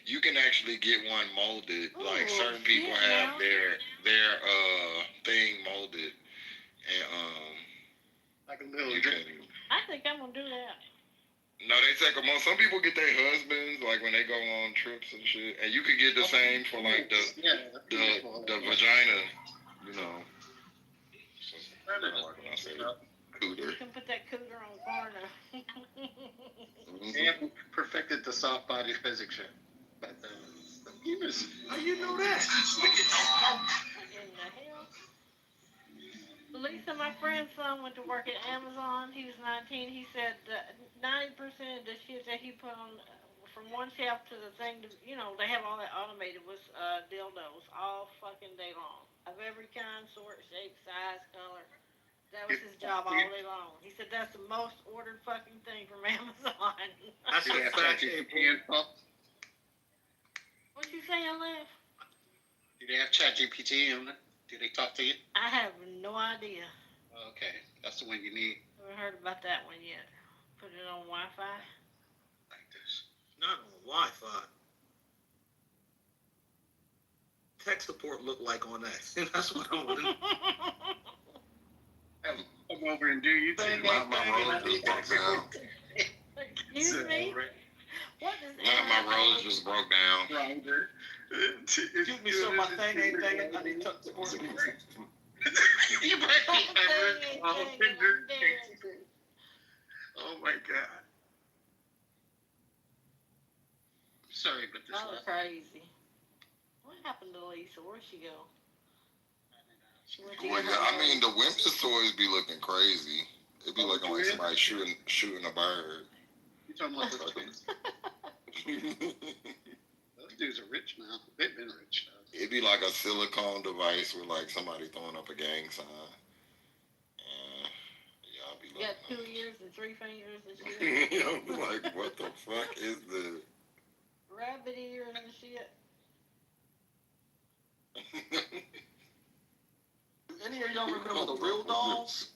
you can actually get one molded. Like certain people have their thing molded, and like a little. I think I'm gonna do that. No, they take them on. Some people get their husbands like when they go on trips and shit, and you could get the same for like the vagina, you know. So, like when I say cooter. You can put that cooter on Klarna. They haven't perfected the soft body physics yet. But the penis. How you know that? In the hell? Lisa, my friend's son went to work at Amazon. He was 19. He said 90% of the shit that he put on from one shelf to the thing, they have all that automated was dildos all fucking day long. Of every kind, sort, shape, size, color. That was his job all day long. He said that's the most ordered fucking thing from Amazon. That's a fact. What you say, Aleph? Do they have ChatGPT on it? Do they talk to you? I have no idea. Okay, that's the one you need. Haven't heard about that one yet. Put it on Wi-Fi. Like this. Not on Wi-Fi. Tech support look like on that. That's what I want to know. Come over and do you thing. My rose just broke down. Excuse me? What is My rose just broke down. Excuse me, sir, my thing ain't thing. I need tech support. You might be having all finger. Oh my God. Sorry, but this was crazy. What happened to Lisa? Where'd she go? Well, yeah, I mean, the women's toys be looking crazy. It be looking like somebody shooting a bird. You talking about the twins? Those dudes are rich now. They've been rich now. It'd be like a silicone device with like somebody throwing up a gang sign. Yeah, I'll be You got 2 ears and 3 fingers and shit. I'm like, what the fuck is this? Rabbit ears and shit. Any of y'all remember the real dolls?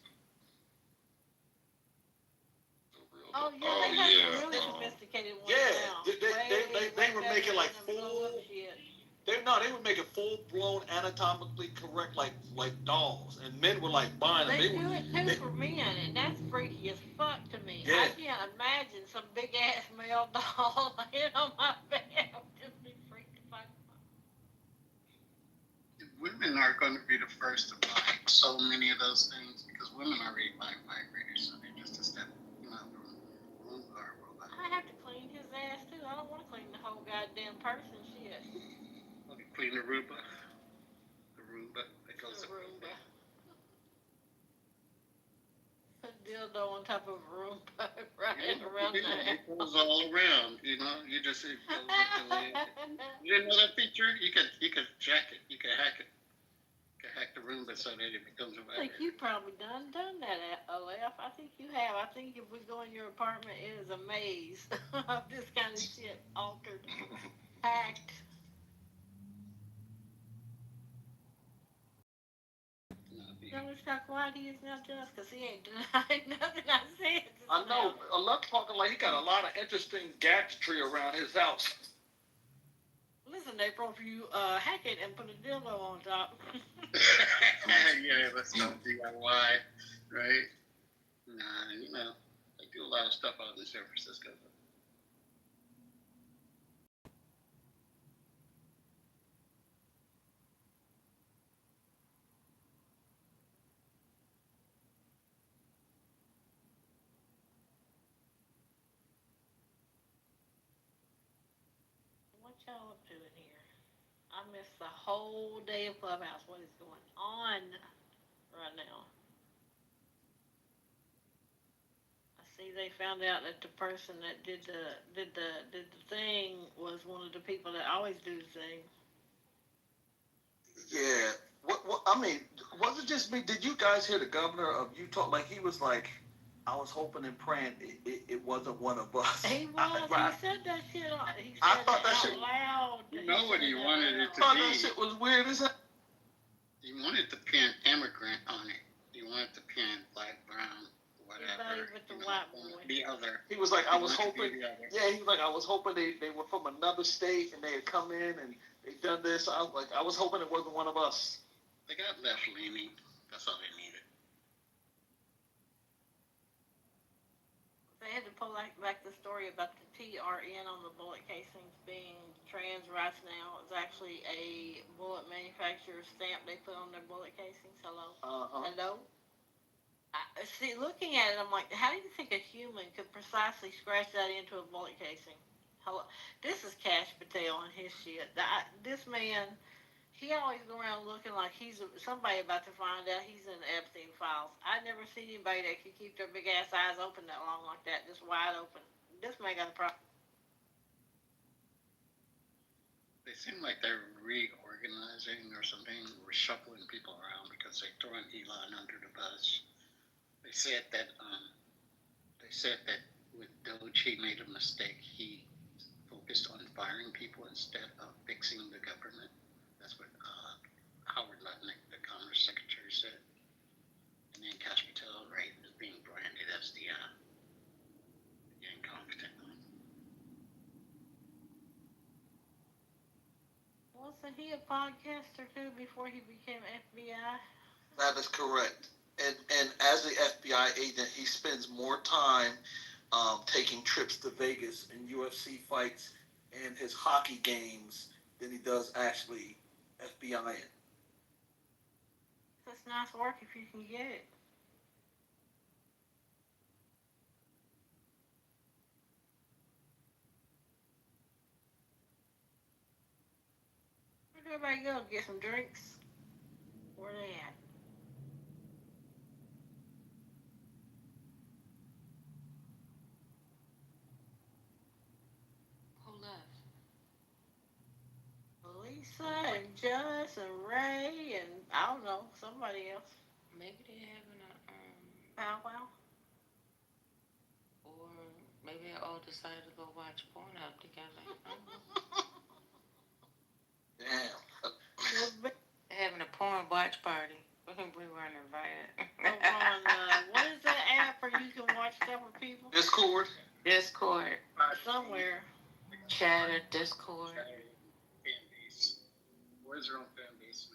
Oh yeah, they had some really sophisticated ones. Yeah, they were making like they were making full blown anatomically correct like dolls, and men were like buying them. They do it too for men, and that's freaky as fuck to me. Yeah. I can't imagine some big ass male doll laying on my bed. I'd just be freaked the fuck out. Women are going to be the first to buy so many of those things because women already buy vibrators, so they're just a step. I have to clean his ass too. I don't want to clean the whole goddamn person. Shit. Clean the Roomba. The Roomba that goes Roomba. Put dildo on top of a Roomba right around there. It goes all around, you know. You just it goes with the leg. You didn't know that feature? You could jack it. You could hack it. You could hack the Roomba so that it becomes a I think you probably done that, Aleph. I think you have. I think if we go in your apartment, it is a maze of this kind of shit altered, hacked. Notice how quiet he is now, just because he ain't denying nothing I said. I know. I love talking like he got a lot of interesting gadgetry around his house. Listen, April, if you hack it and put a dildo on top. Yeah, that's not DIY, right? Nah, you know, they do a lot of stuff out in San Francisco. What y'all up to in here? I missed the whole day of Clubhouse. What is going on right now? I see they found out that the person that did the thing was one of the people that always do the thing. Yeah. What? I mean, was it just me? Did you guys hear the governor of Utah? Like, he was like, I was hoping and praying it wasn't one of us. He was. He said that shit. He said I thought that out shit. loud. You know what he wanted it to I thought be? that shit was weird as hell. He wanted to pin immigrant on it. He wanted to pin black, brown, whatever. With the white boy. The other. He was like, I was hoping. Yeah, he was like, I was hoping they were from another state and they had come in and they done this. I was like, I was hoping it wasn't one of us. They got left leaning. That's all they needed. They had to pull back the story about the TRN on the bullet casings being trans rights now. It's actually a bullet manufacturer's stamp they put on their bullet casings. Hello? Hello? See, looking at it, I'm like, how do you think a human could precisely scratch that into a bullet casing? Hello? This is Cash Patel and his shit. This man, he always go around looking like he's somebody about to find out he's in the Epstein files. I never seen anybody that could keep their big ass eyes open that long like that, just wide open. This man got a problem. They seem like they're reorganizing or something, reshuffling people around because they're throwing Elon under the bus. They said that with Doge he made a mistake. He focused on firing people instead of fixing the government. That's what Howard Lutnick, the Commerce Secretary, said. And then Cash Patel, right, is being branded as the incompetent one. Wasn't he a podcaster too before he became FBI? That is correct. And as the FBI agent, he spends more time taking trips to Vegas and UFC fights and his hockey games than he does actually FBIing. That's nice work if you can get it. Where'd everybody go? Get some drinks? Where they at? Who left? Lisa and Jess and Ray and I don't know, somebody else. Maybe they're having a powwow. Or maybe they all decided to go watch porn up together. Damn. They're having a porn watch party. We weren't invited. What is that app where you can watch stuff with people? Discord. Somewhere. Chatter, Discord. Fan base. Where's their own fan base?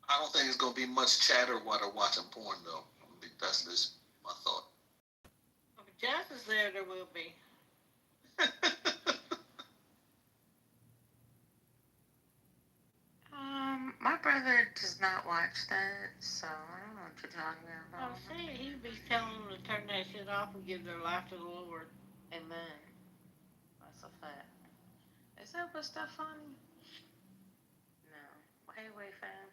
I don't think it's gonna be much chatter while they're watching porn though. That's just my thought. If Jess is there, there will be. My brother does not watch that, so I don't know what you're talking about. See, he'd be telling them to turn that shit off and give their life to the Lord. Amen. That's a fact. Is that what's that funny? No. Hey, wait, fam.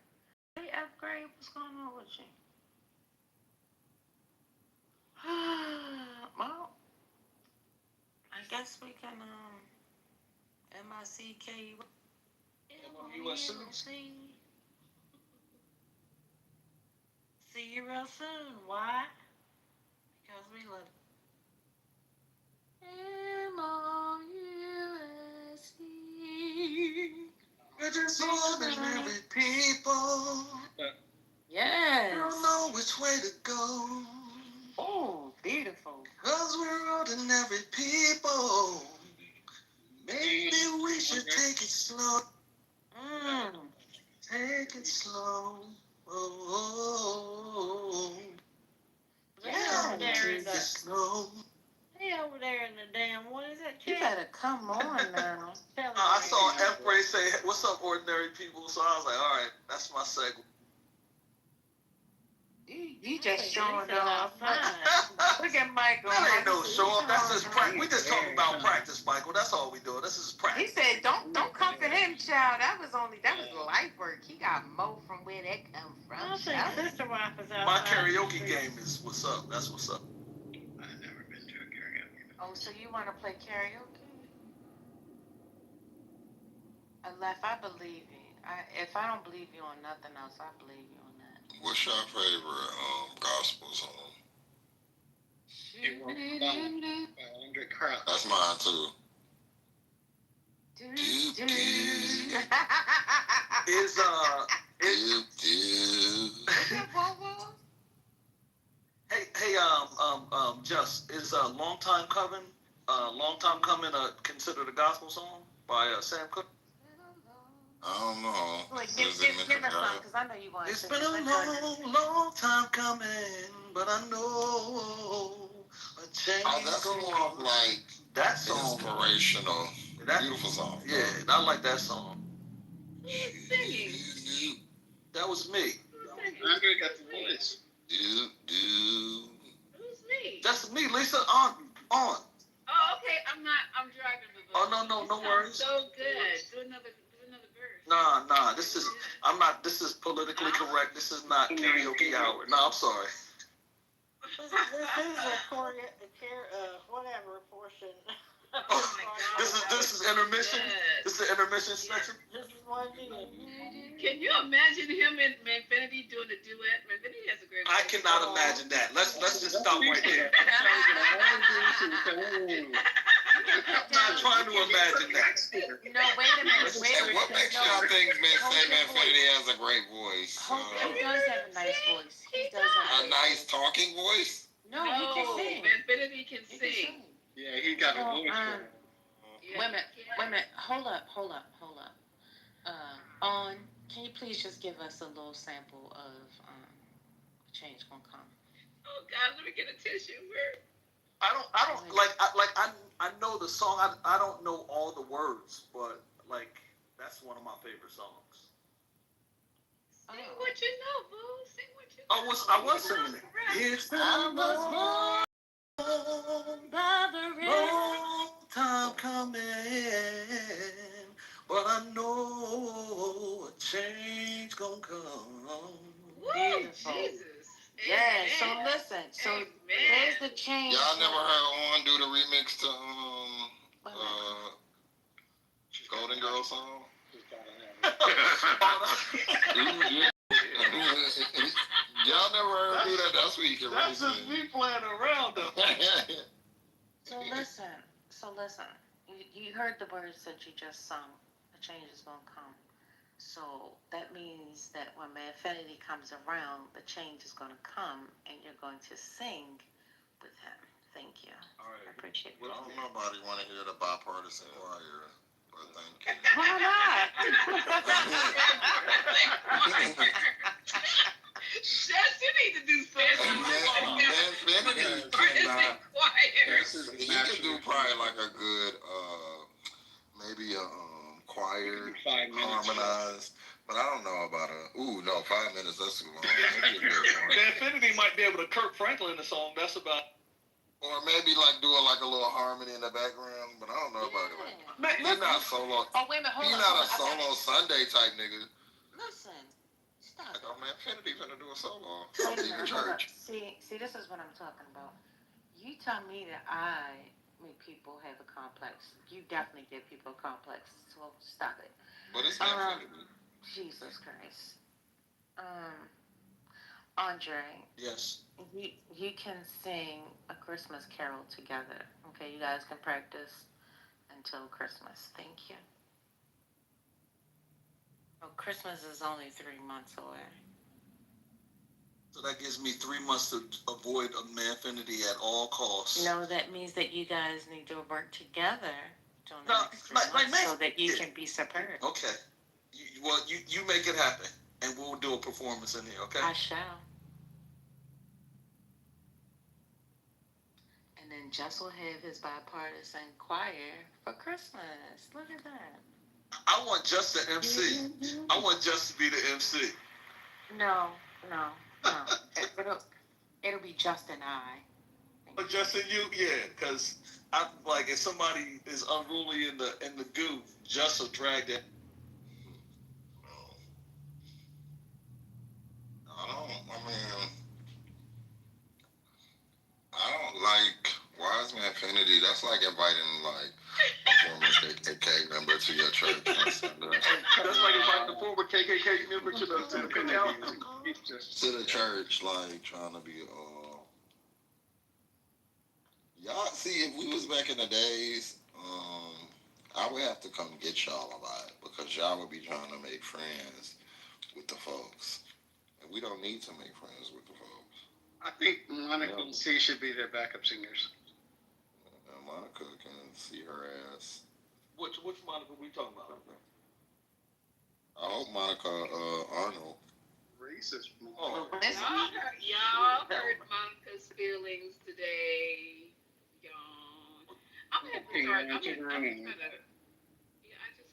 Hey, Upgrade, what's going on with you? Well, I guess we can, MICK. See you real soon. Why? Because we love M-O-U-S-E. We're just ordinary people. Yeah. which way to go. Oh, beautiful. 'Cause we're ordinary people. Maybe we should take it slow. Take it slow. Oh. Yeah, Take it slow. He over there in the damn, what is that? You better come on now. I saw F. Ray say, "What's up, ordinary people?" So I was like, "All right, that's my segue." You just showing off. Look at Michael. That ain't no show off. That's just practice. We just talking about practice, Michael. That's all we doing. This is practice. He said, "Don't come for him, child. That was light work. He got mo from where that come from." I think Sister Wife is out. My karaoke game is what's up. That's what's up. I've never been to a karaoke. Oh, so you want to play karaoke? Left, I believe you. If I don't believe you on nothing else, I believe you on that. What's your favorite gospel song? That's mine too. Just is long time coming considered a gospel song by Sam Cooke? I don't know. Like, give us a song, because I know you want to sing. It's been a long time coming, but I know a change. Oh, that's more of like that song. Inspirational. Beautiful song. Yeah, I like that song. Who's singing? That was me. Andre got the voice. Do. Who's me? That's me, Lisa. On. Oh, okay. I'm driving the bus. Oh, no worries. So good. Do another verse. Nah. This is politically correct. This is not karaoke hour. No, I'm sorry. This is a whatever portion. This is intermission. This is the intermission section. This is what it is. Can you imagine him and Manfinity doing a duet? Manfinity has a great voice. I cannot imagine that. Let's just stop right there. I'm not trying to imagine that. No, wait a minute. What makes y'all think Manfinity has a great voice? He does have a nice voice. He does have a nice talking voice? No, he can sing. Manfinity can sing. Yeah, he got a voice for it. Wait a minute. Hold up. Can you please just give us a little sample of Change Gonna Come? Oh God, let me get a tissue. I know the song. I don't know all the words, but like that's one of my favorite songs. Sing what you know, boo. Sing what you know. I was singing it. It's been a long time coming, but I know a change gonna come. Woo, Jesus. Yeah, so listen. So there's the change. Y'all never heard On do the remix to Golden Girl song? Y'all never heard him do that? That's what he can really That's just me playing around though. So listen. You heard the words that you just sung. The change is gonna come. So that means that when Manfinity comes around, the change is gonna come, and you're going to sing with him. Thank you. All right. I appreciate Well, that. nobody want to hear the bipartisan choir, but thank you. Why not? Jess, you need to do something. He could do probably like a good, maybe a choir, harmonized. But I don't know about 5 minutes, that's too long. Infinity might be able to Kirk Franklin the song. That's about. Or maybe like do a little harmony in the background, but I don't know about it. He's not solo. Oh, wait a minute, hold He's on. not a solo Sunday type nigga. Listen. Stop. Like, oh man, Infinity finna do a solo. Wait a Leave minute, the hold up. church. See, this is what I'm talking about. You tell me that I make people have a complex. You definitely give people a complex. So stop it. But it's Infinity. Jesus Christ. Andre. Yes. You can sing a Christmas carol together. Okay, you guys can practice until Christmas. Thank you. Oh, Christmas is only 3 months away. So that gives me 3 months to avoid a manfinity at all costs. No, that means that you guys need to work together during the No, next 3 months so that you can be superb. Okay. You make it happen, and we'll do a performance in here, okay? I shall. And then Jess will have his bipartisan choir for Christmas. Look at that. I want Jess to MC. I want Jess to be the MC. No. It'll be just an I. But Justin, because I like if somebody is unruly in the goo, Jess will drag that. I don't like Wise Man Finity. That's like inviting like a former KKK member to your church. That's like inviting the former KKK member to the cookout. To the church, like trying to be y'all see if we was back in the days, I would have to come get y'all a lot because y'all would be trying to make friends with the folks. And we don't need to make friends with the folks. I think Monica and C should be their backup singers. Monica can see her ass. Which Monica we talking about? I hope Monica Arnold. Racist. Y'all hurt Monica's feelings today. Y'all. I'm gonna start. I just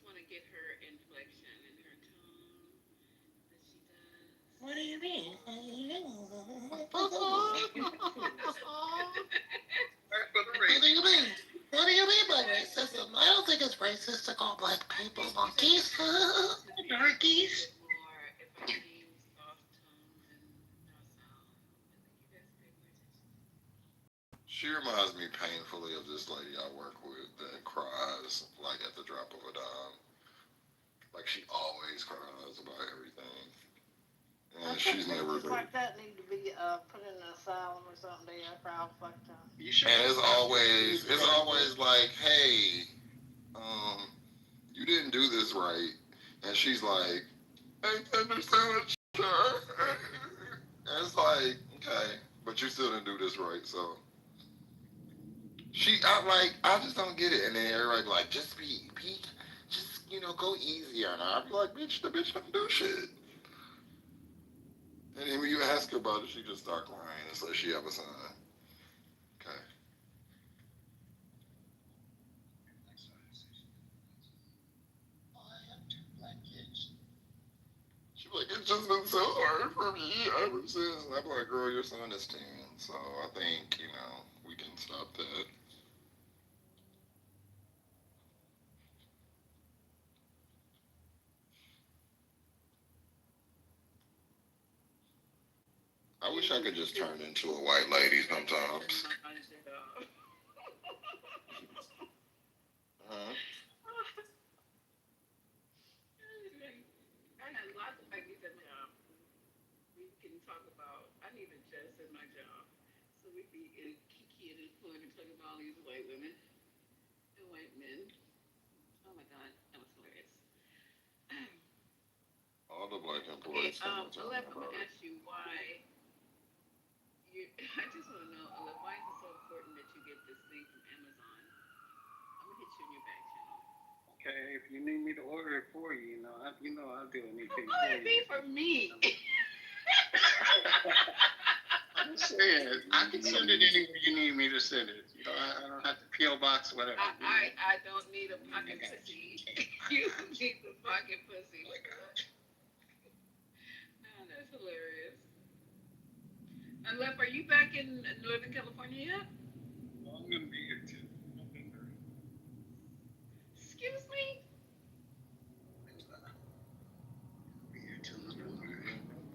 want to get her inflection and her tone that she does. What do you mean? What do you mean by racism? I don't think it's racist to call black people monkeys. Darkies. She reminds me painfully of this lady I work with that cries like at the drop of a dime. Like she always cries about everything. And she's never been. Like that need to be put in an asylum or something. They are crowd fucked up. And it's always like, hey, you didn't do this right. And she's like, I understand what you're and it's like, okay, but you still didn't do this right, so. I just don't get it. And then everybody like, just go easy on her. I'd be like, bitch, the bitch don't do shit. And then when you ask her about it, she just start crying. It's like she have a son. Okay. She's like, it's just been so hard for me ever since. And I'm like, girl, your son is 10. So I think, we can stop that. I wish I could just turn into a white lady sometimes. I had lots of ideas at my job. We can talk about. I need a Jess at my job, so we be kiki and fun and talking about all these white women and white men. Oh my God, that was hilarious. All the black employees. Aleph, I'm gonna ask you why. I just want to know, Aleph, why is it so important that you get this thing from Amazon? I'm gonna hit you in your back channel. Okay, if you need me to order it for you, I'll do anything for you. Be for me. I'm just saying, I can send it anywhere you need me to send it. I don't have to PO box whatever. I don't need a pocket pussy. You need the pocket pussy. Oh my God. Oh, that's hilarious. Aleph, are you back in Northern California yet? Well, I'm gonna be here till November. Excuse me? I'll be here till November.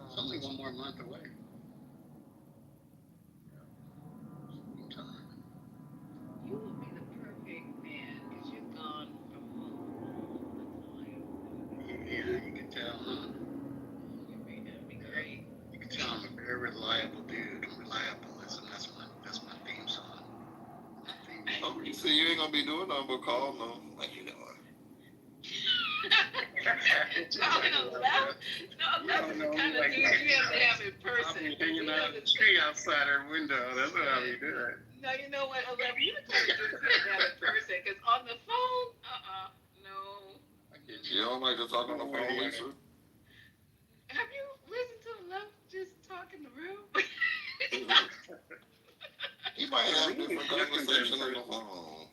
It's only one more month away. You would be the perfect man because you've gone from home all the time. Yeah, you can tell, huh? That'd be great. You can tell I'm a very reliable dude. I'm reliable. That's my theme song. Oh, you see, you ain't gonna be doing nothing but call them. Like, you know what? No, no, kind of like dude you have to have in person. I'll be hanging out in the tree outside her window. That's what I'll be doing. No, you know what, 11, you the kind of dude you have to have in person, because on the phone, no. You don't like to talk on the phone, Lisa? Have you listened to 11 just talk in the room? He might have different conversation on the phone.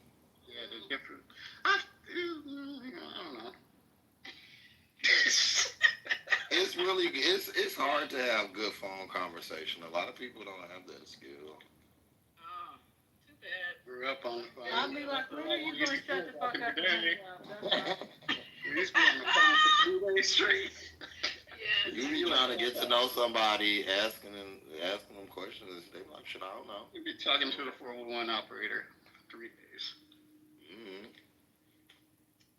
Yeah, they're different. I don't know. It's hard to have good phone conversation. A lot of people don't have that skill. Oh, too bad. Grew up on the phone. I'll be like, when are you going to shut the fuck up and hang up? We used to be on the phone for 2 days straight. You be trying to get to know somebody, asking them questions. They be like, shit, I don't know. You be talking to the 411 operator for 3 days. Mm-hmm.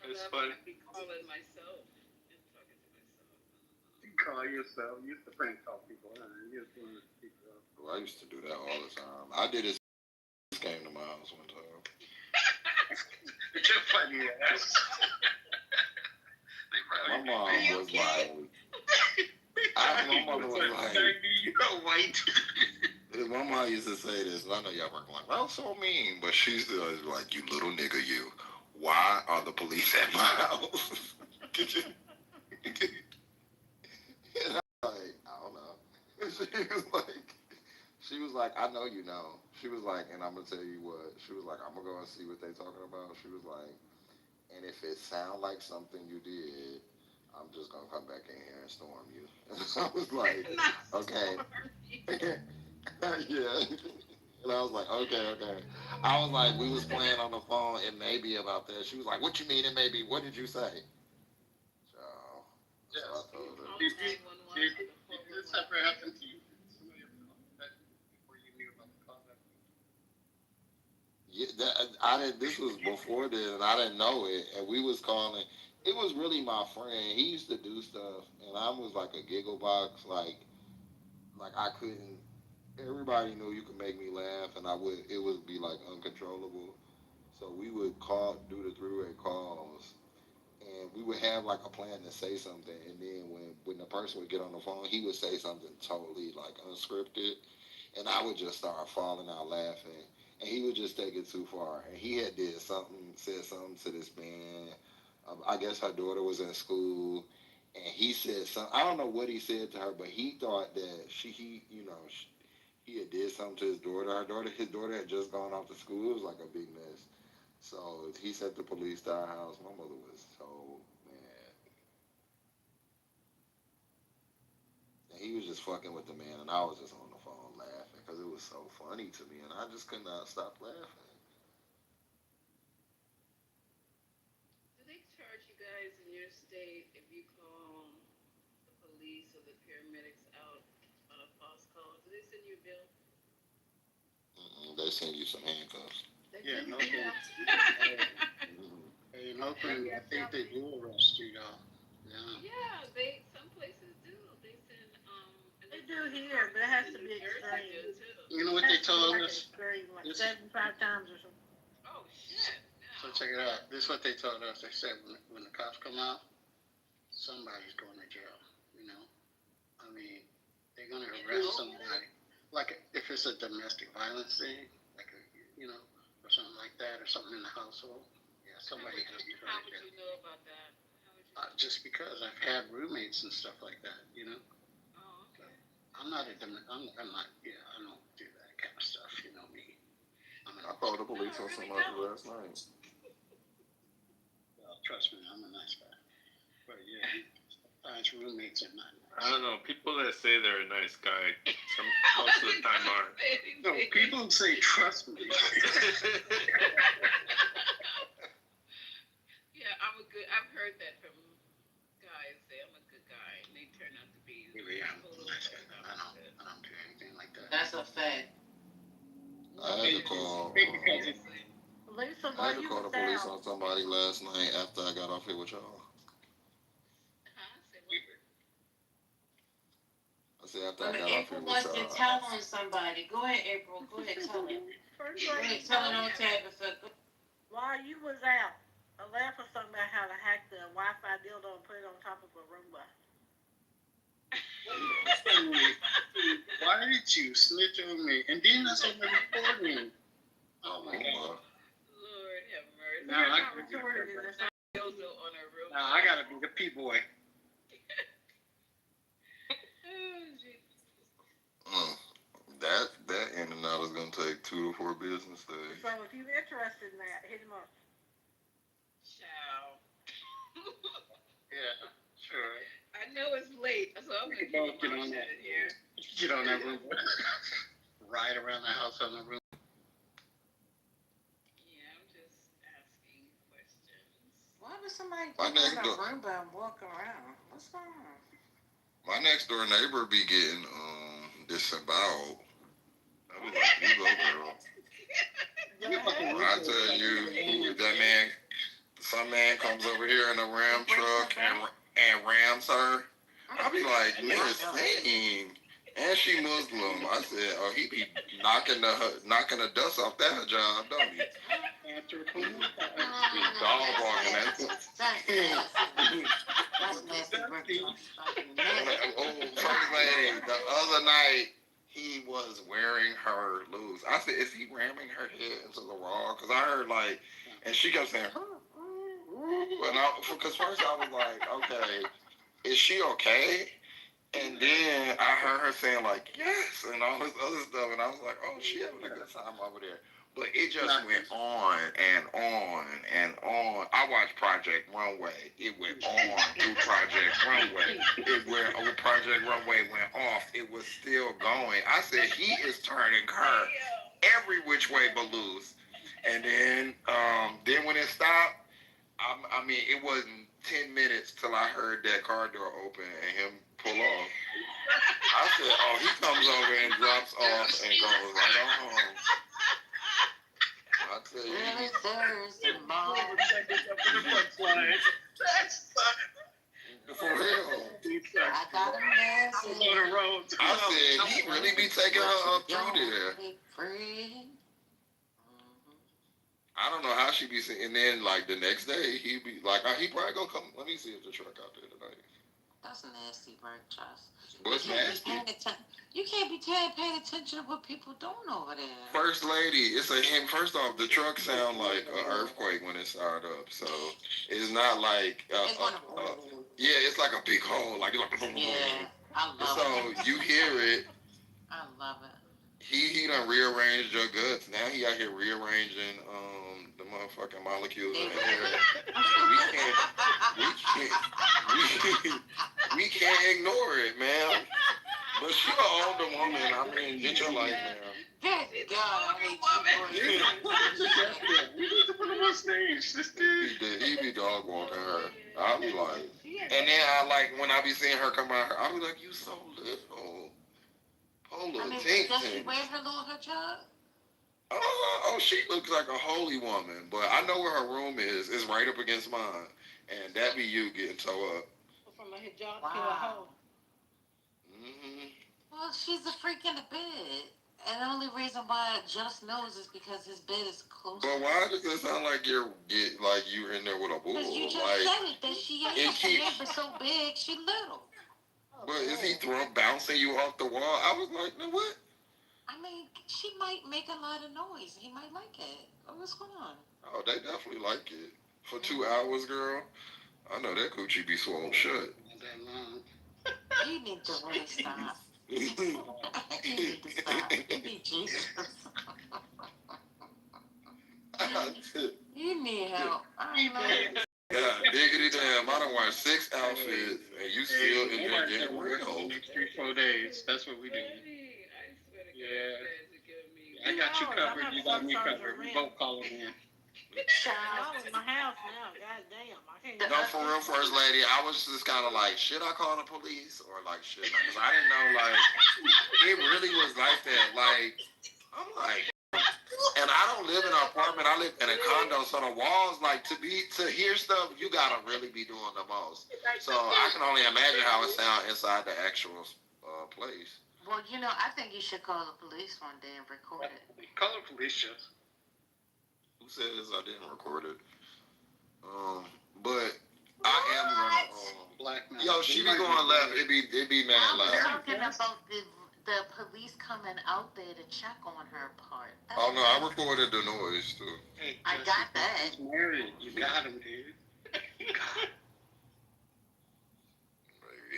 It's funny. I'd be calling myself and talking to myself. You call yourself. You used to prank call people. You used to people up. Well, I used to do that all the time. I did it. Came to my house one time. You're funny ass. My mom was like, my mother was like, you're white. My mom used to say this, and I know y'all weren't like, well, so mean, but she used to always be like, you little nigga, you. Why are the police at my house? And I'm like, I don't know. She was like, I know you know. She was like, and I'm gonna tell you what. She was like, I'm gonna go and see what they talking about. She was like, and if it sound like something you did, I'm just gonna come back in here and storm you. And I was like, okay. Yeah. And I was like, okay. I was like, we was playing on the phone, it may be about that. She was like, what you mean it may be? What did you say? So, that's what I told her. Did this ever happen to you? Before you knew about the call? Yeah, I didn't. This was before then, and I didn't know it. And we was calling. It was really my friend. He used to do stuff, and I was like a giggle box. Like I couldn't. Everybody knew you could make me laugh, and I would. It would be like uncontrollable. So we would do the three-way calls, and we would have like a plan to say something, and then when the person would get on the phone, he would say something totally like unscripted, and I would just start falling out laughing, and he would just take it too far, and he had said something to this man. I guess her daughter was in school, and he said something. I don't know what he said to her, but he thought that he had did something to his daughter. His daughter had just gone off to school. It was like a big mess. So he sent the police to our house. My mother was so mad. And he was just fucking with the man, and I was just on the phone laughing because it was so funny to me, and I just could not stop laughing. Do they charge you guys in your state if you call the police or the paramedics out on a false call? Do they send you a bill? They send you some handcuffs. Yeah, no. In Oakland, I think they do arrest you, y'all. Yeah. Yeah, some places do. They send They do here, but it has to be extreme. You know what they told us? Extreme, like 75 times or something. Oh shit. So check it out. This is what they told us. They said when the cops come out, somebody's going to jail. You know, I mean, they're gonna arrest somebody. Like if it's a domestic violence thing, like or something like that, or something in the household. Yeah, somebody just. How would you know about that? Just because I've had roommates and stuff like that, Oh, okay. I'm not. Yeah, I don't do that kind of stuff. You know me. I called the police on somebody last night. Well, trust me, I'm a nice guy. But yeah, sometimes roommates are not nice. I don't know. People that say they're a nice guy, most of the time aren't. No, people who say trust me. Yeah, I've heard that from guys say I'm a good guy, and they turn out to be. Yeah, I'm a nice guy. I don't do anything like that. That's a fact. I had to call. Lisa, I had to call the police on somebody last night after I got off here with y'all. I said after I got off here April with wants y'all. to tell on somebody. Go ahead, April. Go ahead, tell him. Go ahead, tell it on Tabitha. While you was out, A laugh was talking about how to hack the Wi-Fi dildo and put it on top of a Roomba. Why did you snitch on me? And then that's on the recording. Oh my God. Lord have mercy. Now I gotta be the P-boy. That in and out is gonna take 2 to 4 business days. So if you're interested in that, hit him up. Ciao. Yeah, sure. I know it's late, so I'm gonna get on that here. Get on that room. Ride around the house on the room. Yeah, I'm just asking questions. Why would somebody My get next on a door- Roomba and walk around? What's going on? My next door neighbor be getting disemboweled. I was like, you go, girl. I tell you, that man, some man comes over here in a Ram truck and rams her. I be like, listen, and she Muslim. I said, oh, he be knocking the dust off that job, don't he? Dog walking that. That's nasty. Oh, first lady, the other night, he was wearing her loose. I said, is he ramming her head into the wall? Because I heard, like, and she kept saying, because first I was like, okay, is she okay? And then I heard her saying, like, yes, and all this other stuff, and I was like, oh, she having a good time over there. But it just went on and on and on. I watched Project Runway. It went on through Project Runway. Project Runway went off. It was still going. I said, he is turning her every which way but loose. And then when it stopped, I mean, it wasn't 10 minutes till I heard that car door open and him pull off. I said, oh, he comes over and drops off and goes right on home. I tell you. Really Thursday morning. For real. I got a message. I said, he really be taking her up through there. I don't know how she be saying. And then, like, the next day, he be like, he probably gonna come. Let me see if the truck out there tonight. That's a nasty work, Josh. What's nasty? You can't be paying attention to what people doing over there. First lady, it's a him. First off, the truck sound like an earthquake when it started up. So it's not like it's like a big hole. Like yeah, I love it. So you hear it. I love it. He done rearranged your guts. Now he out here rearranging the motherfucking molecules in the air. We can't ignore it, man. But she an older woman. I mean, get your life, man. Good God, I hate you. We need to put him on stage. He be dog walking her. I be like, and then I like when I be seeing her come out, I be like, you so little. Oh, little does tink. she wear her little hijab? Oh, she looks like a holy woman, but I know where her room is. It's right up against mine, and that be you getting towed up. From a hijab to a hoe. Well, she's a freak in the bed. And the only reason why I just knows is because his bed is close. But why does it sound like you're in there with a bull? Because you just said it, that she ain't never so big, she little. But is he bouncing you off the wall? I was like, no, what? I mean, she might make a lot of noise. He might like it. What's going on? Oh, they definitely like it. For 2 hours, girl. I know that coochie be swole shut. You need to really stop. You need to stop. You need Jesus. You need help. I know. God, diggity damn. I done watched 6 outfits, and you still in there getting real. 3-4 days. That's what we do. Yeah. I got you covered. You got me covered. We both call them in. I'm in my house now. God damn. I can't. No, for real, first lady, I was just kind of like, should I call the police or like, should I? Because I didn't know, like, it really was like that. Like, I'm like, and I don't live in an apartment. I live in a condo, so the walls, like, to hear stuff, you gotta really be doing the most. So I can only imagine how it sounds inside the actual place. Well, I think you should call the police one day and record it. Call the police, just. Who says I didn't record it? But I am gonna. Black man. Yo, she be going left. It be mad I'm loud. talking about the police coming out there to check on her part. Oh no, I recorded the noise too. Hey, I got that. He's married. You got him, dude. You got him.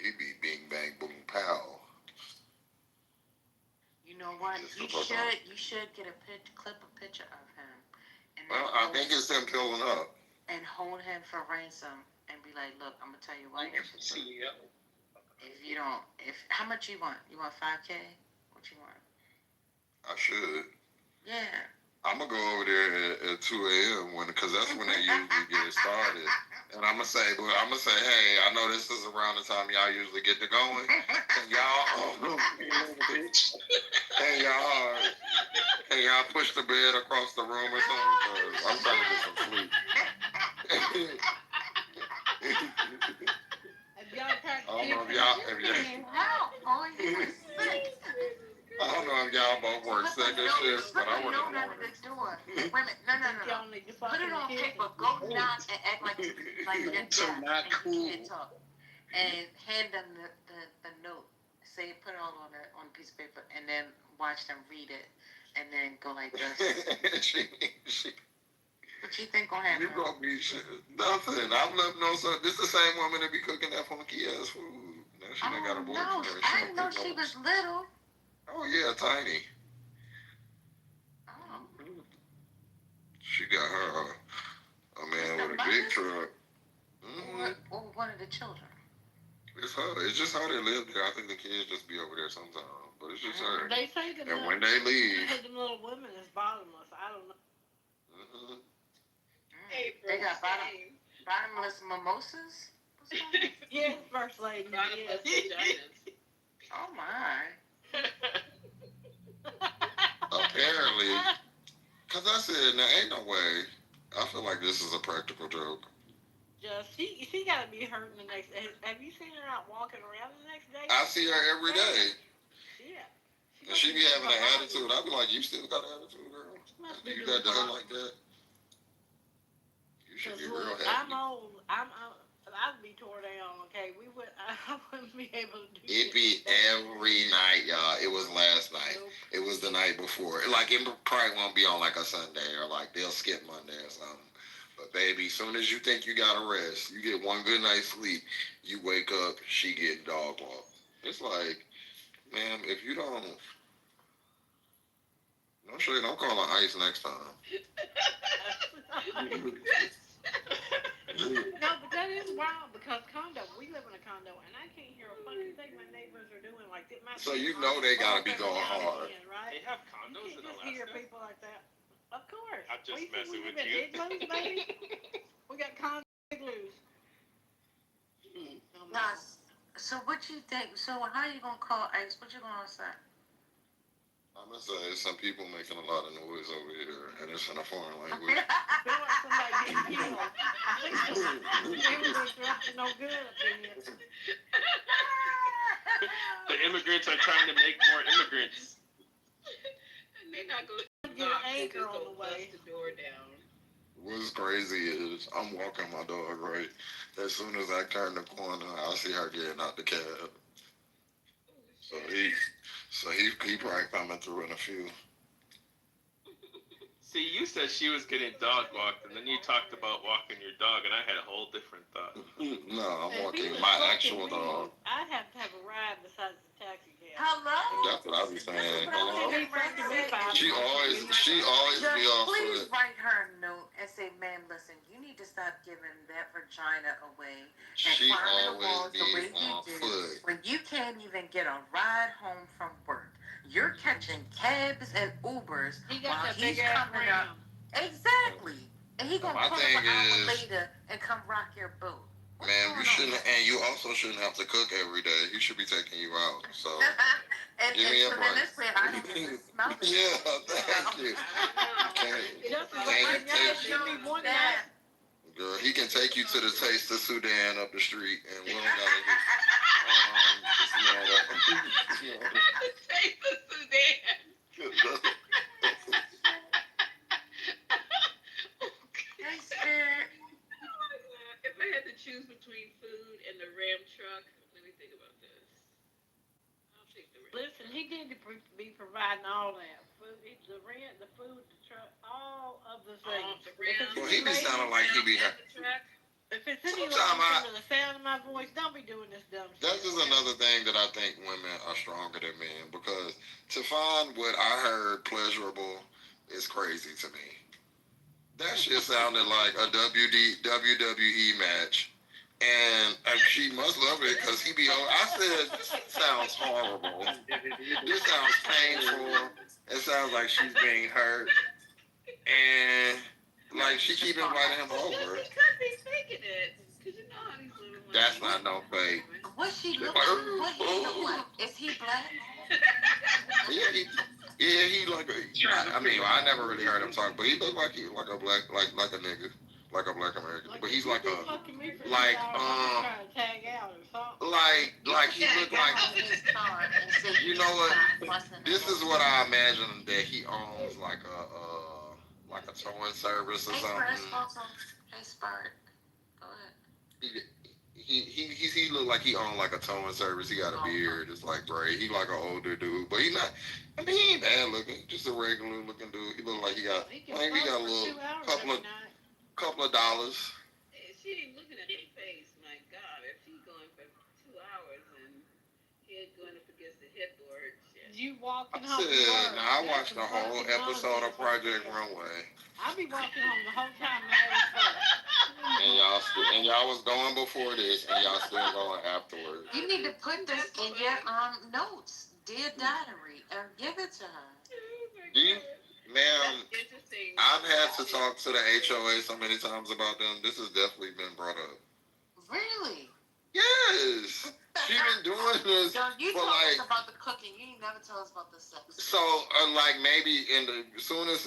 He be bing bang boom pow. You know what? You should get a clip a picture of him. And Well, I think it's him pulling up. And hold him for ransom and be like, look, I'm gonna tell you what. CEO. If you don't, how much you want? You want $5K? What you want? I should. Yeah. I'm gonna go over there at 2 a.m. because that's when they usually get it started. And I'm gonna say, hey, I know this is around the time y'all usually get to going. And y'all, and y'all push the bed across the room or something. 'Cause I'm trying to get some sleep. I don't know if y'all both work second shift, but I work in the morning. Wait a minute, no. Put it on paper. Go knock and act like you're So deaf not and cool. you can't talk. And hand them the note. Say, put it all on a piece of paper, and then watch them read it, and then go like this. What you think gonna happen? You gonna be shit. Nothing. I've left no son. This the same woman that be cooking that funky ass food. Now she done got a boyfriend. No, I didn't know she was little. Oh yeah, tiny. Oh. She got her a man with a big truck. Or one of the children. It's her. It's just her that live there. I think the kids just be over there sometimes, but it's just her. They say them And when they leave, them little women is bottomless. I don't know. They got bottomless mimosas? Yes, First Lady. Bottomless vaginas. Oh my. apparently, because I said, now ain't no way. I feel like this is a practical joke. Just she gotta be hurting the next day. Have you seen her out walking around the next day? I see her every day. Yeah. And she be having an attitude. I be like, you still got an attitude, girl? After you got done like that? You should be real happy. I'm old. I'd be tore down, okay? I wouldn't be able to do It be every night, y'all. It was last night. Nope. It was the night before. Like, it probably won't be on like a Sunday or like they'll skip Monday or something. But baby, as soon as you think you got to rest, you get one good night's sleep, you wake up, she getting dog walked. It's like, ma'am, if you don't call her ICE next time. No, but that is wild because we live in a condo, and I can't hear a fucking thing my neighbors are doing. Like, so you know they gotta be going hard. Right? They have condos you in can't just Alaska. hear people like that. Of course. I'm just messing with you. you. Igloos, baby? We got condo igloos. Now, so what you think? So how you gonna call ICE? What you gonna say? I'm gonna say some people making a lot of noise over here, and it's in a foreign language. Feel like somebody getting killed. Immigrants are up to no good up in here. The immigrants are trying to make more immigrants. And they're not going to get an anchor on the way. Bust the door down. What's crazy is I'm walking my dog, right? As soon as I turn the corner, I see her getting out the cab. So he probably coming through in a few. See, you said she was getting dog walked, and then you talked about walking your dog, and I had a whole different thought. No, I'm walking my actual dog. I'd have to have a ride besides the taxi cab. Hello? That's what I be saying. Hello? She always be off Please foot. write her a note and say, ma'am, listen, you need to stop giving that vagina away and She climbing the always walls be the way you on do foot. when you can't even get a ride home from work. You're catching cabs and Ubers while he's coming up. Exactly. And he gonna pull up an hour later and come rock your boat. Man, you shouldn't, and you also shouldn't have to cook every day. He should be taking you out. So give me a break. This way I don't even smell it. Yeah, thank you. Can't take you. Girl, he can take you to the Taste of Sudan up the street, and we don't gotta do. Taste of Sudan. Hey, Spirit. providing all that. Food, the rent, the food, the truck, all of the things. Well, he be sounding like he be. If it's any Sometimes longer than the sound of my voice, don't be doing this dumb shit. That's just another thing that I think women are stronger than men because to find what I heard pleasurable is crazy to me. That shit sounded like a WWE match. And she must love it because he be on. I said, this sounds horrible. This sounds painful. It sounds like she's being hurt. And like she keep inviting him over. Because he's faking it. Because you know how he's living. That's not no fake. What's she looking what he look like? Is he black? He like I mean, I never really heard him talk, but he look like he like a black like a nigga. Like a black American. But he's like a like he look like you know what? This is what I imagine that he owns like a towing service or something. Hey, Spart. Go ahead. He look like he owned like a towing service. He got a beard. It's like gray. He like an older dude, but he not. I mean, he ain't bad looking. Just a regular looking dude. He look like he got. Maybe he got a little couple of dollars. She ain't looking at his face. My God, if he going for 2 hours and he going up against the headboard. Shit. You walking home? Now I watched the whole episode of Project Runway. I be walking home the whole time. And y'all was going before this, and y'all still going afterwards. You need to put this in your notes, dear diary, and give it to her. Do you, ma'am? I've had to talk to the HOA so many times about them. This has definitely been brought up. Really? Yes. She been doing this you for told like. us about the cooking. You ain't never tell us about the sex. So like maybe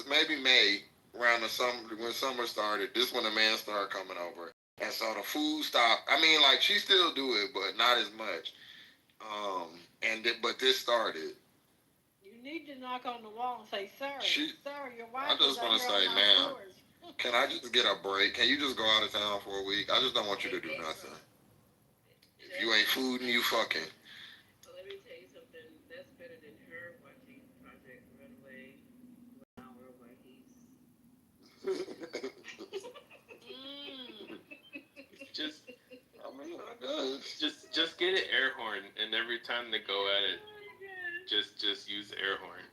maybe May around the summer when summer started. This when the man started coming over, and so the food stopped. I mean, like she still do it, but not as much. But this started. You need to knock on the wall and say, "Sir, your wife." I just want to say, ma'am, can I just get a break? Can you just go out of town for a week? I just don't want you to do nothing. If you ain't fooding, you fucking. Well, let me tell you something. That's better than her watching Project Runway for an hour while he's. Just get an air horn, and every time they go at it, just use the air horn.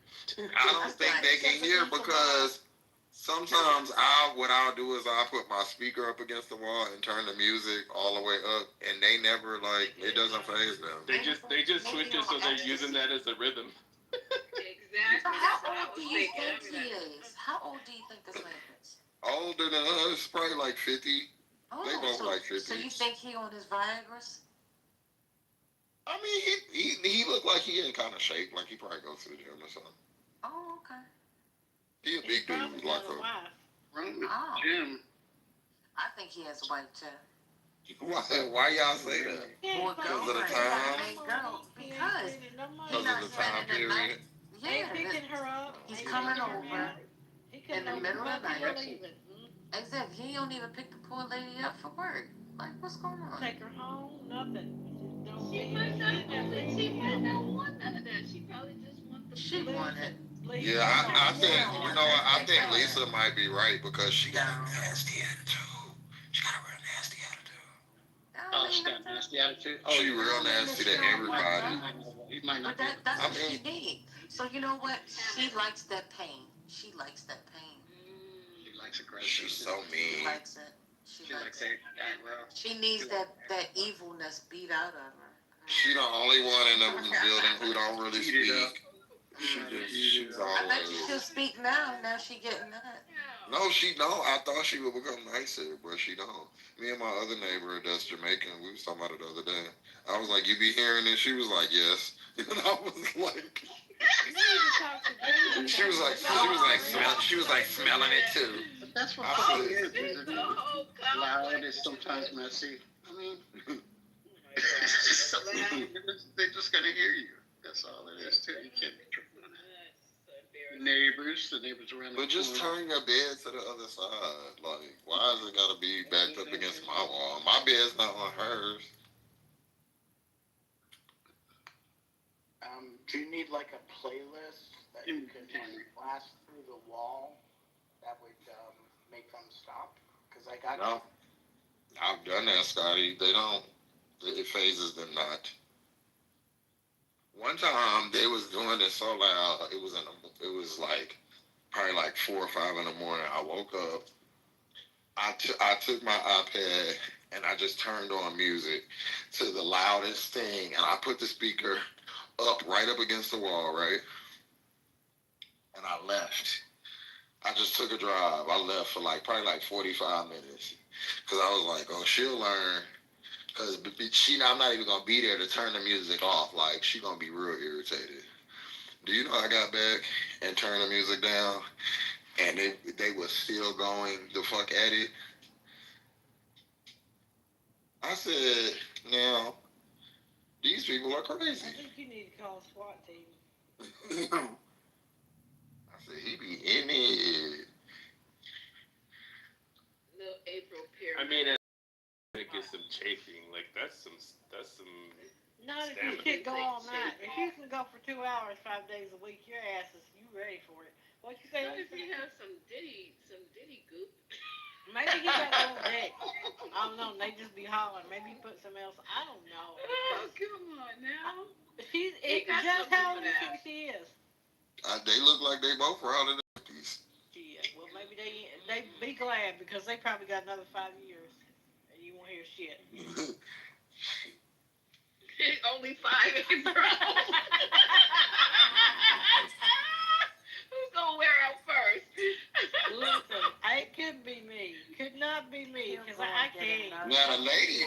I don't think they can hear because sometimes what I'll do is I'll put my speaker up against the wall and turn the music all the way up, and they never it doesn't faze them. They just switch it so they're using that as a rhythm. Exactly. So how old do you think he is? How old do you think this man is? Older than us, probably like 50. Oh, they both like 50. So you think he on his Viagra's? I mean, he looked like he in kind of shape, like he probably goes to the gym or something. Oh, okay. He a big dude, like a gym. I think he has a wife too. Why y'all say that? Because of the time? Because of the time period? Yeah, picking her up. He's coming over in the middle of the night. Exactly. He don't even pick the poor lady up for work. Like, what's going on? Take her home, nothing. She might not want none of that. She probably just wants the. She wanted. Yeah, I think I think Lisa might be right because she got a nasty attitude. She got a real nasty attitude. Oh, she got a nasty attitude. Oh, she real nasty to everybody. He might not. That's what she needs. So you know what? She likes that pain. She likes that pain. She likes aggression. She's so mean. She likes it. She likes it. She needs that evilness beat out of her. She the only one in the building who don't really speak. She's I bet always. she'll speak now. Now she getting that. No, she don't. I thought she would become nicer, but she don't. Me and my other neighbor that's Jamaican, we was talking about it the other day. I was like, "You be hearing it?" She was like, "Yes." And I was like, she was like smelling it too. But that's what fucking is. Loud. It's sometimes messy. I mean, they're just gonna hear you. That's all it is too. You can't control that. Neighbors, the neighbors around the But just turn your bed to the other side. Like, why is it gotta be backed up against my wall? My bed's not on hers. Do you need like a playlist that you can blast through the wall that would make them stop? Because I got No, I've done that, Scotty. They don't. It phases them not. One time they was doing it so loud. It was like probably like 4 or 5 in the morning. I woke up. I took my iPad and I just turned on music to the loudest thing, and I put the speaker right up against the wall, right? And I left. I just took a drive. I left for probably 45 minutes because I was like, oh, she'll learn. Because I'm not even going to be there to turn the music off. Like, she going to be real irritated. Do you know I got back and turned the music down, and they were still going the fuck at it? I said, now, these people are crazy. I think you need to call a SWAT team. I said, he be in it. Little April period. I mean, it gets some chafing. Like, that's some. Not if you can't go all night. If you can go for 2 hours, 5 days a week, your ass is ready for it. What you say? Not if you have some ditty goop. Maybe he got a little dick. I don't know. They just be hollering. Maybe he put some else. I don't know. Oh, come on now. Just how old do you think she is? They look like they both were out of the 50s. Yeah. Well, maybe they be glad because they probably got another 5 years, and you won't hear shit. Only 5 ain't brown. Who's gonna wear out first? Listen, it could be me. Could not be me because I can't. Now the lady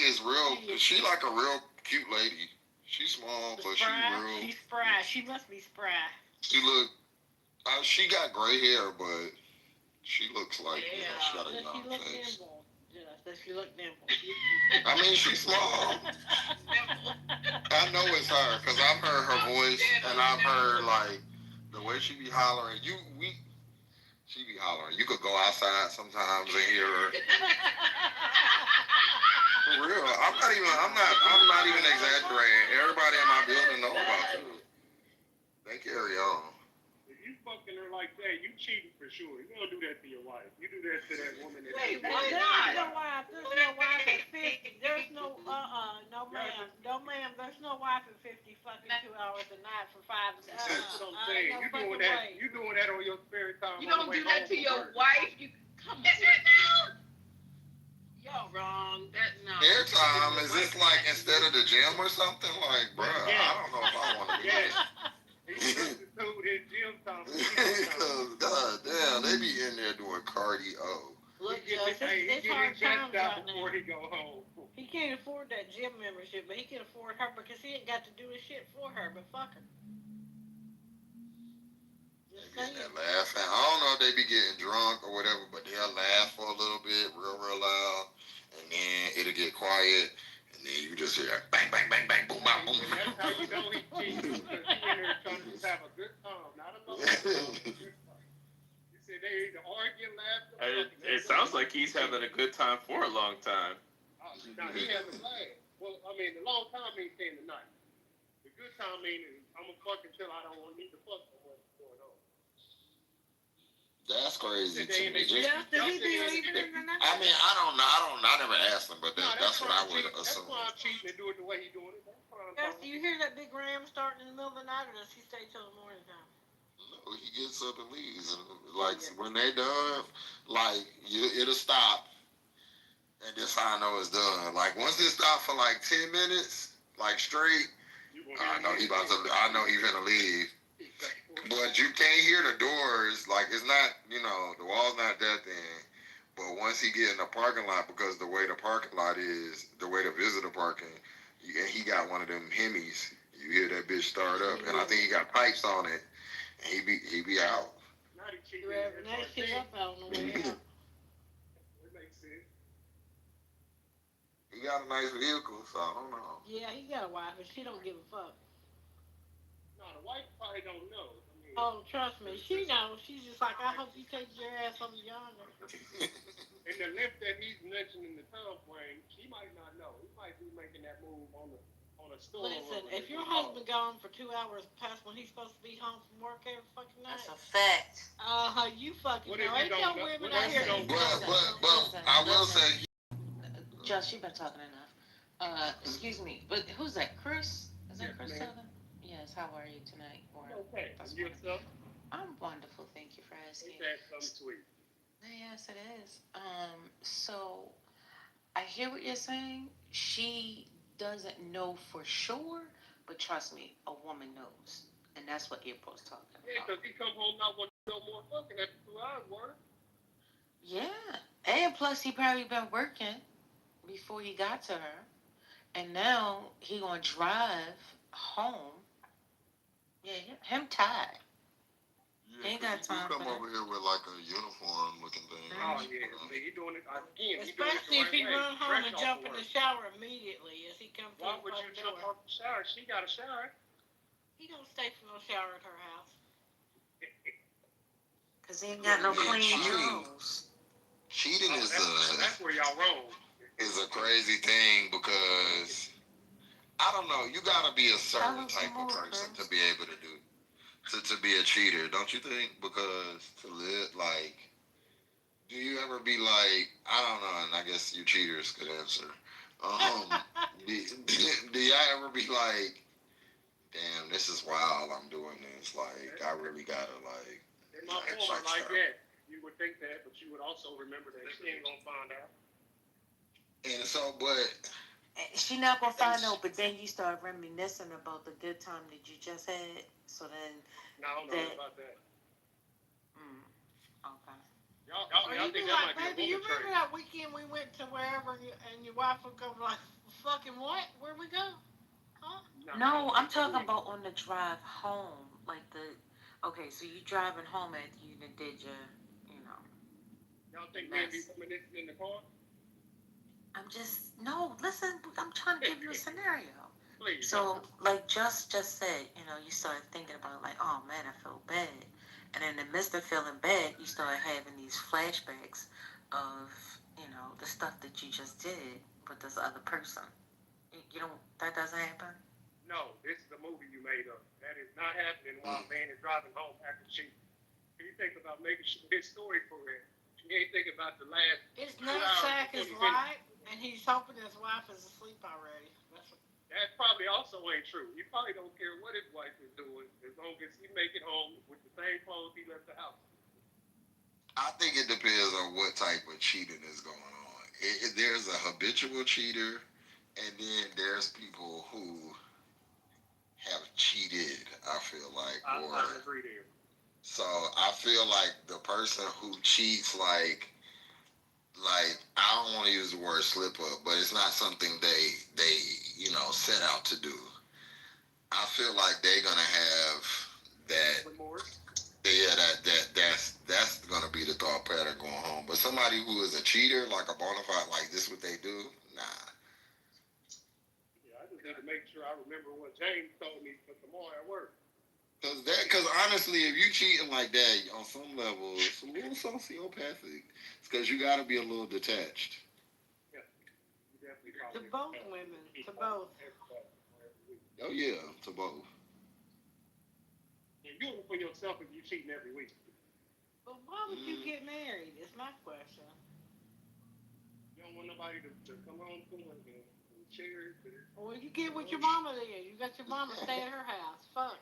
is real. She like a real cute lady. She's small, but she's real. She's spry. She must be spry. She look. She got gray hair, but she looks like she got a young face. Does she look dimpled? I mean, she's small. I know it's her because I've heard her voice and I've heard the way she be hollering. She be hollering. You could go outside sometimes and hear her. For real, I'm not even exaggerating. Everybody in my building know about you. They carry on. If you fucking her like that, you cheating for sure. You don't do that to your wife. You do that to that woman. Wait, why not? There's no wife at 50. There's no no ma'am. There's no wife at 50 fucking 2 hours a night for 5. That's what I'm saying. You doing that on your spare time. You don't do that to your wife. You come on. Is it now? Y'all wrong. Airtime, is this like instead of the gym or something? Like, bruh, I don't know if I want to do this. God damn, they be in there doing cardio. Look, it's hard times right now. Before he go home. He can't afford that gym membership, but he can afford her because he ain't got to do the shit for her, but fuck her. They're laughing. I don't know if they be getting drunk or whatever, but they'll laugh for a little bit, real loud, and then it'll get quiet, and then you just hear bang, bang, bang, bang, boom, bang, boom. That's how you know he's cheating, because he in there trying to have a good time, not a good time. You said they either argue, laugh. It sounds like he's having a good time for a long time. No, he hasn't laughed. Well, I mean, the long time ain't saying the night. The good time meaning I'm gonna fuck until I don't want to need to fuck no more. That's crazy to me. Does he be leaving in the night? I mean, I don't know. I never asked him, but that's what I would assume. That's why I'm cheating and do it the way he's doing it. Do you hear that big ram starting in the middle of the night, or does he stay till the morning time? No, he gets up and leaves. And, when they done, it'll stop. And this how I know it's done. Once it stops for 10 minutes, straight, I know he finna leave. But you can't hear the doors. It's not, the wall's not that thin. But once he get in the parking lot, because the way the parking lot is, the way the visitor parking, he got one of them Hemis. You hear that bitch start up, and I think he got pipes on it, and he be out. Revving that shit up out on the way out. It makes sense. He got a nice vehicle, so I don't know. Yeah, he got a wife, and she don't give a fuck. No, the wife probably don't know. Oh, trust me, she knows. She's just like, I hope you take your ass over yonder. And the lift that he's mentioning in the time frame, she might not know. He might be making that move on the on a store. Listen, if your husband gone for 2 hours past when he's supposed to be home from work every fucking night. That's a fact. You fucking What if know. you Ain't don't no know- women what out if here. you don't Listen, I will say, Josh, you've been talking enough. Excuse me, but who's that? Chris? Is that Yes, Chris ma'am. talking? Yes. How are you tonight? Or Okay. that's And yourself? I'm wonderful. Thank you for asking. Ain't that something sweet? Yes, it is. So I hear what you're saying. She doesn't know for sure, but trust me, a woman knows, and that's what April's talking Yeah, about. because he come home not want no more fucking after 2 hours, work. Yeah, and plus he probably been working before he got to her, and now he gonna drive home. Yeah, him tired. yeah, Ain't 'cause got he do time come for over here with like a uniform looking thing. Oh, yeah. He doing it again. He doing it the Especially if right he way. run home Fresh and off jump of in the work. shower immediately as he comes Why through would the you front jump door. off the shower? She got a shower. He don't stay for no shower at her house. Cause he ain't got no Yeah, clean cheating. drawers. Cheating That's where y'all wrong. is a crazy thing because I don't know. You gotta be a certain type of person to be able to do to be a cheater, don't you think? Because to live like, do you ever be like, I don't know, and I guess you cheaters could answer. Do y'all ever be like, damn, this is wild, I'm doing this. Like, I really gotta like. In my former like that, you would think that, but you would also remember that she ain't gonna find out. And so, but She not gonna find out, but then you start reminiscing about the good time that you just had. So then, No, I don't know about that. Okay. Y'all think be that like, might be baby, a you woman remember trait. that weekend we went to wherever and your wife would go like, fucking what? Where'd we go? Huh? No, I'm talking about on the drive home, like the. Okay, so you driving home after you done did your, you know. Y'all think men be reminiscing in the car? I'm just no. Listen, I'm trying to give you a scenario. Please. So, like just said, you know, you start thinking about like, oh man, I feel bad, and in the midst of feeling bad, you start having these flashbacks of, you know, the stuff that you just did with this other person. You don't. That doesn't happen. No, this is a movie you made up. That is not happening while a man is driving home after cheating. He thinks about making sure his story for it. He ain't thinking about the last. His 2 hours nutsack before is he finished. light, and he's hoping his wife is asleep already. That probably also ain't true. He probably don't care what his wife is doing as long as he make it home with the same clothes he left the house. I think it depends on what type of cheating is going on. There's a habitual cheater, and then there's people who have cheated, I feel like. I agree there. So I feel like the person who cheats, like I don't want to use the word slip up, but it's not something they set out to do. I feel like they're gonna have that. Yeah, that's gonna be the thought pattern going home. But somebody who is a cheater, like a bona fide, like this what they do, nah. Yeah, I just need to make sure I remember what James told me for tomorrow at work. Cause honestly, if you cheating like that on some level, it's a little sociopathic. It's cause you gotta be a little detached. Yeah, you definitely To both women, to both. Oh yeah, to both. And you for yourself if you cheating every week. But why would you get married? Is my question. You don't want nobody to come home to and cheer. Well, you get with your mama then. You got your mama stay at her house. Fuck.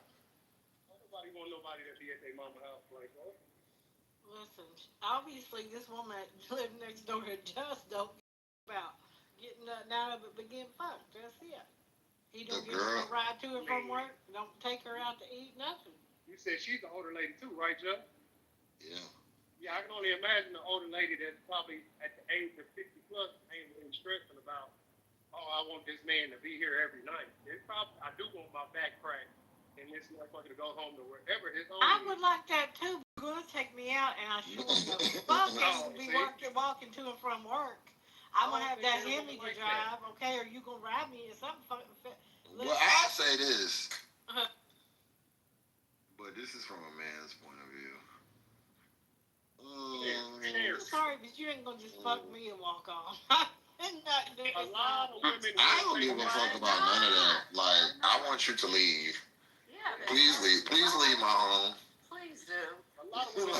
Nobody want nobody to be at their mama's house like that. Listen, obviously this woman living next door to Just don't give about getting nothing out of it but getting fucked. That's it. He don't give her a ride to and from work. Don't take her out to eat. Nothing. You said she's an older lady too, right, Joe? Yeah. Yeah, I can only imagine an older lady that's probably at the age of 50 plus ain't really stressing about, oh, I want this man to be here every night. It's probably, I do want my back cracked and this motherfucker to go home to wherever his home I is. would like that too. You're gonna take me out, and I sure know fucking be walking to and from work. I'm gonna have that Hemi to drive, okay? Or you gonna ride me or something fucking fit. Well, I say this, but this is from a man's point of view. I'm sorry, but you ain't gonna just fuck me and walk off. A lot of women. I don't give a fuck about none of that. Like, I want you to leave. Please leave. Please leave my home. Please do. A lot of women.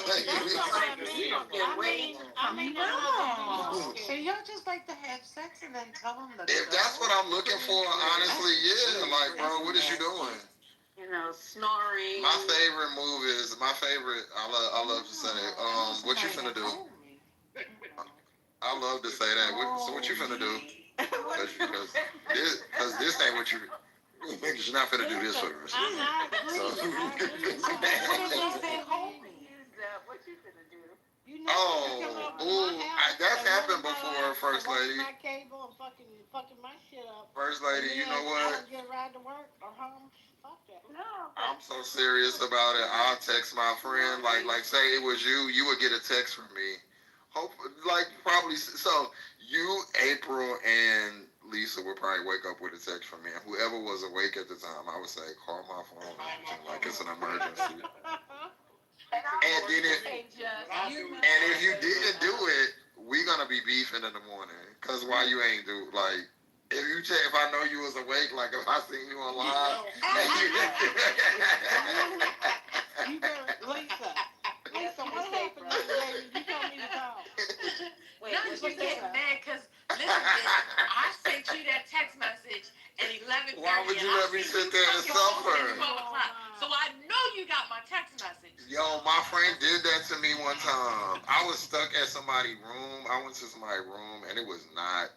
No. So y'all just like to have sex and then tell them the If that's what I'm looking for, honestly, yeah. Like, bro, what is you doing? You know, snoring. My favorite move is I love to say it. What you finna do? I love to say that. So what you finna do? Because this ain't what you. You're not finna do this for us. I agree. What did they say, homie? What you finna do? That's happened before, First Lady. My cable and fucking my shit up. First Lady, you know I what? don't get a ride to work or home. Fuck that. No. I'm so serious about it. I'll text my friend, like say it was you would get a text from me. Hope, probably, so you, April, and Lisa would probably wake up with a text from me. And whoever was awake at the time, I would say, call my phone, like it's an emergency. And then if you didn't do it, we gonna be beefing in the morning. Cause why you ain't do, like, if I know you was awake, like if I seen you online. Lisa, what happened the other day? You told me to call. Wait, no, you getting mad because, listen, I sent you that text message at 11:30. Why would you let me sit there and suffer? So I know you got my text message. Yo, my friend did that to me one time. I was stuck at somebody's room. I went to somebody's room, and it was a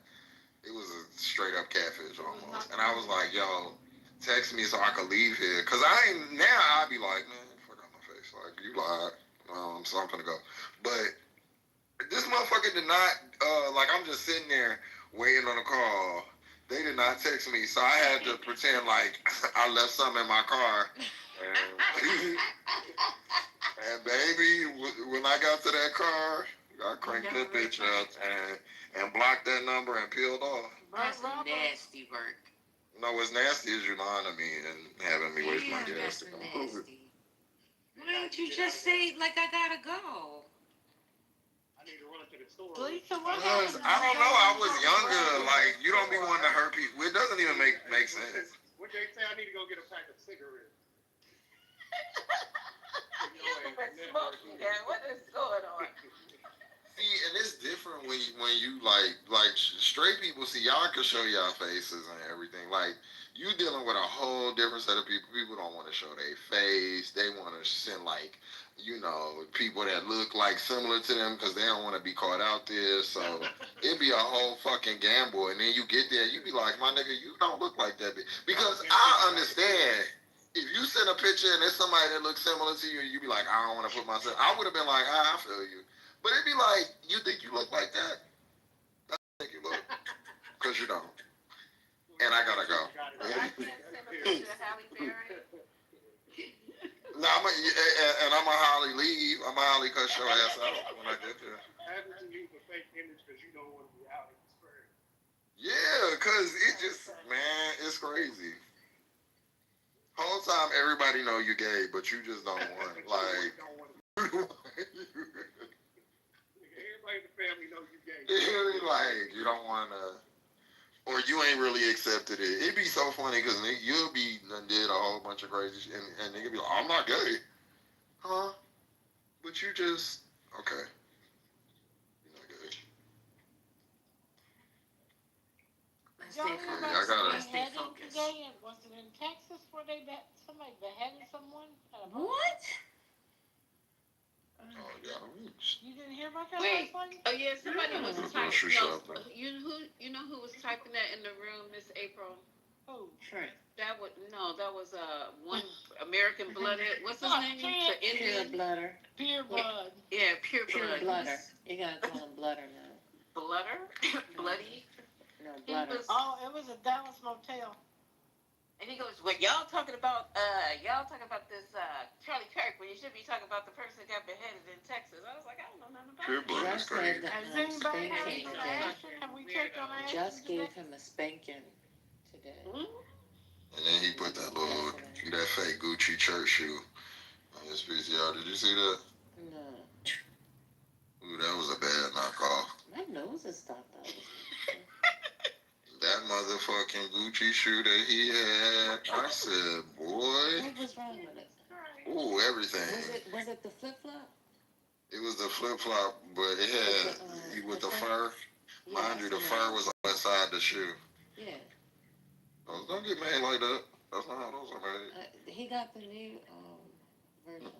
straight up catfish almost. And I was like, yo, text me so I could leave here. Because I'd be like, man, fuck out my face. Like, you lied. So I'm gonna go. But this motherfucker did not, I'm just sitting there waiting on a call. They did not text me, so I had to pretend like I left something in my car. And baby, when I got to that car, I cranked that bitch up and blocked that number and peeled off. That's nasty work. No, what's nasty is you lying to me and having me waste my gas. Why don't you just say, like, I gotta go? I need to run to the store. Lisa, what happened? I don't know. I was younger. Like, you don't be wanting to hurt people. It doesn't even make sense. What they say, I need to go get a pack of cigarettes. Smoking that. What is going on? See, and it's different when you straight people. See, y'all can show y'all faces and everything. Like, you dealing with a whole different set of people. People don't want to show their face. They want to send people that look like similar to them because they don't want to be caught out there. So it'd be a whole fucking gamble. And then you get there, you be like, my nigga, you don't look like that. Because I understand. If you send a picture and there's somebody that looks similar to you, you be like, I don't want to put myself. I would have been like, I feel you. But it'd be like, you think you look like that? I think you look. Because you don't. And I gotta go. No, I'm a Holly leave. I'm a Holly cut your ass out when I get there. Haven't you used a fake image because you don't want to be out in the square? Yeah, because it just, man, it's crazy. Whole time everybody know you gay, but you just don't want it. Like, everybody in the family know you gay. Like, you don't want to, or you ain't really accepted it. It'd be so funny because you'll be done did a whole bunch of crazy shit, and nigga be like, I'm not gay. Huh? But you just, okay. You're not gay. Y'all hear about somebody beheading today? Was it in Texas where somebody beheaded someone? What? Oh, yeah. You didn't hear about that? Wait. Oh yeah, somebody was typing. Shopping. You know who was typing that in the room, Miss April? Who? Trent. That was one American Bloodhead. What's his name? The Pure Indian. blooder. Pure blood. Yeah, pure blood. Blooder. You gotta call him blooder now. Blooder? Bloody? No, blooder. It was a Dallas motel. And he goes, well, y'all talking about this Charlie Kirk when you should be talking about the person that got beheaded in Texas. I was like, I don't know nothing about Pure blood is crazy. Has anybody had any action? Have we checked on action? Just gave him a spanking today. And then he put that fake Gucci church shoe on his PCR. Did you see that? No. Ooh, that was a bad knockoff. My nose is stopped out. motherfucking Gucci shoe that he had. I said, boy. What was wrong with it? Ooh, everything. Was it the flip flop? It was the flip flop, but it had with the fur. Mind you, the fur was inside the shoe. Yeah. Those don't get made like that. That's not how those are made. He got the new version.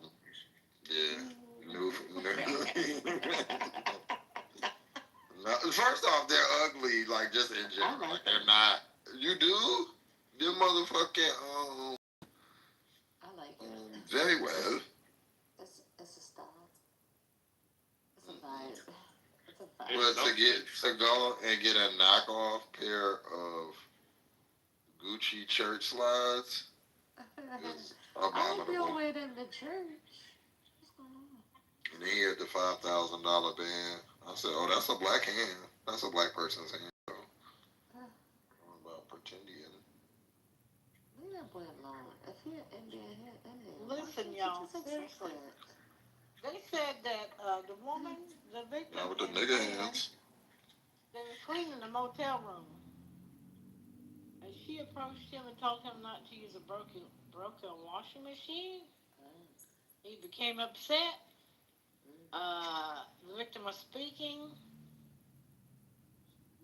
Yeah. New. No, first off, they're ugly, like just in general. Like they're not. You do? Them motherfucking I like it. Very well. It's a style. It's a vibe. It's a vibe. But to go and get a knockoff pair of Gucci church slides is I hope you abominable. don't wear them to church. What's going on? And he had the $5,000 band. I said, "Oh, that's a black hand. That's a black person's hand." So, I'm about pretending. Leave that boy alone. If he an Indian, he an Indian. Listen, y'all, seriously. They said that the woman, the victim, Not with the nigga hands. they were cleaning the motel room. And she approached him and told him not to use a broken washing machine. He became upset. The victim was speaking.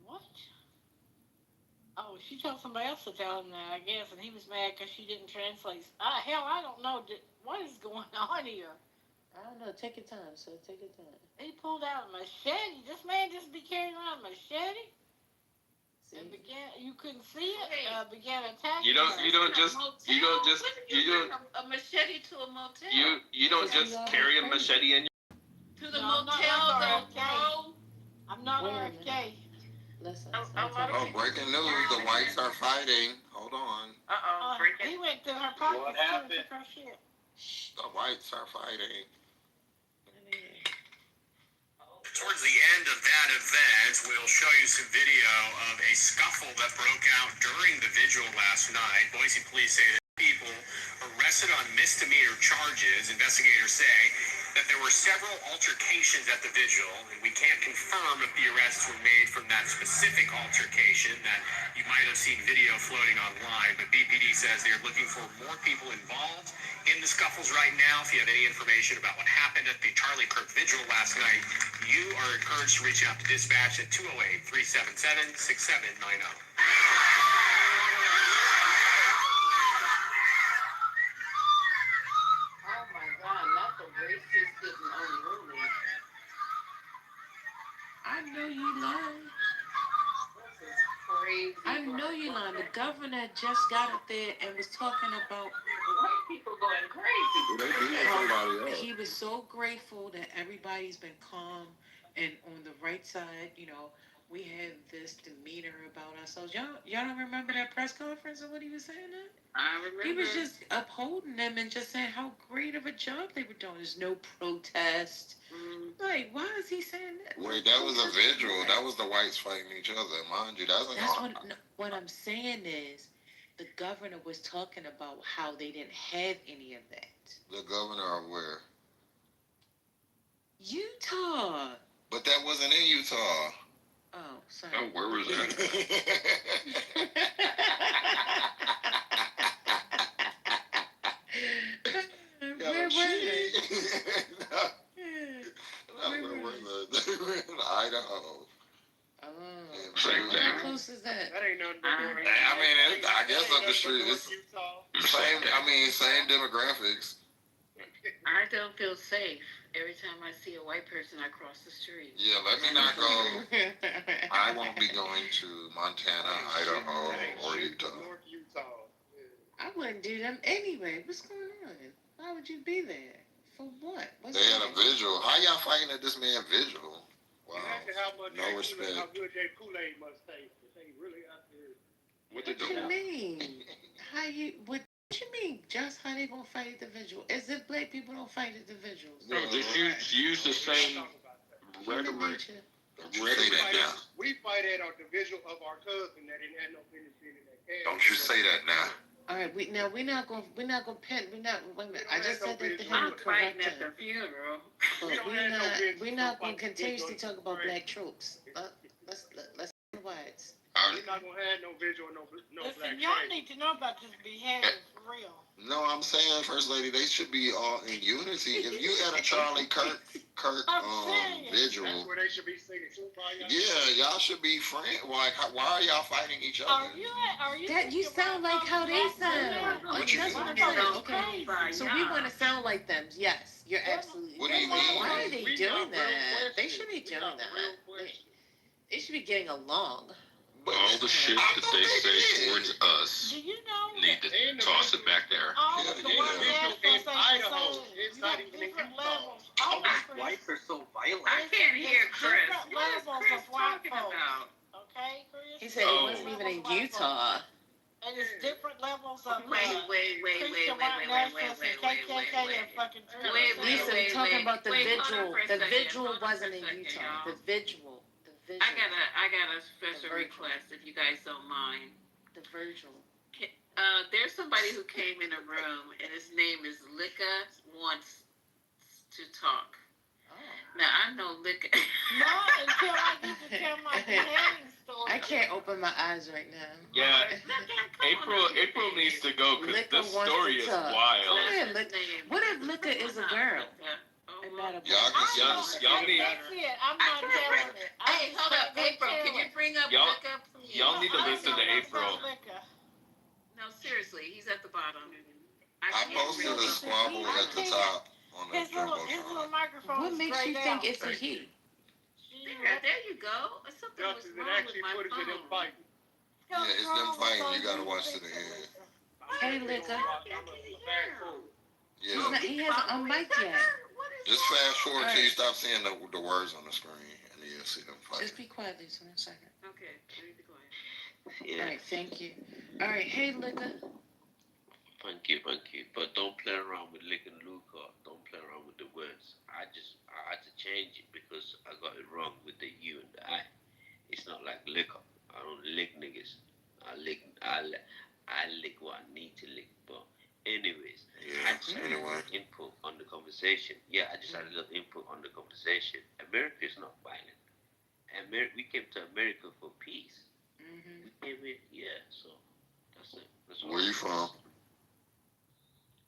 What? Oh, she told somebody else to tell him that, I guess, and he was mad because she didn't translate. Hell, I don't know. What is going on here? I don't know. Take your time, sir. Take your time. He pulled out a machete. This man just be carrying around a machete. And you couldn't see it. Began attacking. You don't just a machete to a motel. You don't just carry a machete in. To the motel, though, bro. I'm not RFK. Listen. Oh, breaking news. The whites are fighting. Hold on. He went through her pockets. What happened? Took her shit. The whites are fighting. Towards the end of that event, we'll show you some video of a scuffle that broke out during the vigil last night. Boise police say that people arrested on misdemeanor charges. Investigators say that there were several altercations at the vigil, and we can't confirm if the arrests were made from that specific altercation that you might have seen video floating online. But BPD says they're looking for more people involved in the scuffles right now. If you have any information about what happened at the Charlie Kirk vigil last night, you are encouraged to reach out to dispatch at 208-377-6790. I know you lying. I know you lying. The governor just got up there and was talking about White people going crazy. he was so grateful that everybody's been calm and on the right side. You know, we had this demeanor about ourselves. Y'all don't remember that press conference and what he was saying? That I remember. he was just upholding them and just saying how great of a job they were doing. There's no protest. Like, why is he saying that? Wait, that was a vigil. That was the whites fighting each other. Mind you, that's what I'm saying is the governor was talking about how they didn't have any of that. The governor of where? Utah. But that wasn't in Utah. Oh, sorry. Oh, where was that? Where was it? Where was it? They were in Idaho. Oh, how close is that? That ain't nothing. I mean, I guess up the street. It's same demographics. I don't feel safe every time I see a white person I cross the street. Yeah, let me not go. I won't be going to Montana, Idaho, or Utah. North Utah. I wouldn't do them anyway. What's going on? Why would you be there? For what? They had a vigil. How y'all fighting at this man vigil? Wow. Imagine how much No respect. how good that Kool-Aid must taste. They really out there. What you mean? What you mean? Just how they gonna fight at the vigil? As if black people don't fight at the vigils. No, just use the same rhetoric. We fight at the vigil of our cousin that didn't have no business in that case. Don't you say that now. All right, we're not gonna pin. Wait a minute. I just said that to him. I'm fighting at the funeral. But we're not gonna continuously talk about black troops. Let's be wise. We're not gonna have no visual, no Listen, black y'all shade. need to know about this behavior for real. No, I'm saying, First Lady, they should be all in unity. If you had a Charlie Kirk visual, That's where they should be singing. yeah, y'all should be friends. Why are y'all fighting each other? Are you? That you sound like how they sound. What you That's mean? what I'm saying. Okay. So we want to sound like them. Yes, you're absolutely. What do you mean? Why are they doing that? They shouldn't be doing that. They should be getting along. All the shit that they say towards us, Do you know? need to toss it back there. All of the ones that say the Idaho, same. it's You not got even in different Utah. levels. All different Whites are so violent. I can't hear Chris. different What is levels Chris of white talking folks. about? Okay, Chris? He said it wasn't even in Utah. And it's different levels of Wait, Christian white nationalists and KKK and fucking Lisa, we're talking about the hold on visual. for a The second. visual Hold on wasn't for a in second, Utah. y'all. The visual. I got a special request if you guys don't mind. The virtual. There's somebody who came in a room and his name is Lika Wants to Talk. Now I know Lika. No, until I get to tell my beheading story. I can't open my eyes right now. Yeah, April needs to go because Lika this wants story to is talk. wild. What if Lika is a girl? And not a boy? Y'all need. That's it. I'm not telling it. Hey, hold up, April. Can you bring up Y'all- Lika, please? Y'all need to listen to April. No, seriously, he's at the bottom. I posted a squabble at the top on the His little microphone. What makes you think it's a he? There you go. Something was Justice, it wrong actually with my put it to them phone. fighting. Yeah, it's them fighting. You gotta watch to the end. Hey, Lika. Yeah. He hasn't unmiked yet. Just fast forward till you stop seeing the words on the screen, and then you'll see them fighting. Just be quiet, Lisa, 1 second. Okay, let me be quiet. All right, thank you. All right, hey, Lika. Thank you. But don't play around with Lick and Luca. Don't play around with the words. I had to change it because I got it wrong with the U and the I. It's not like liquor. I don't lick niggas. I lick what I need to lick. But anyways, I just had a little input on the conversation. Yeah, I just had a little input on the conversation. America is not violent. We came to America for peace. Yeah, so that's it. Where you from?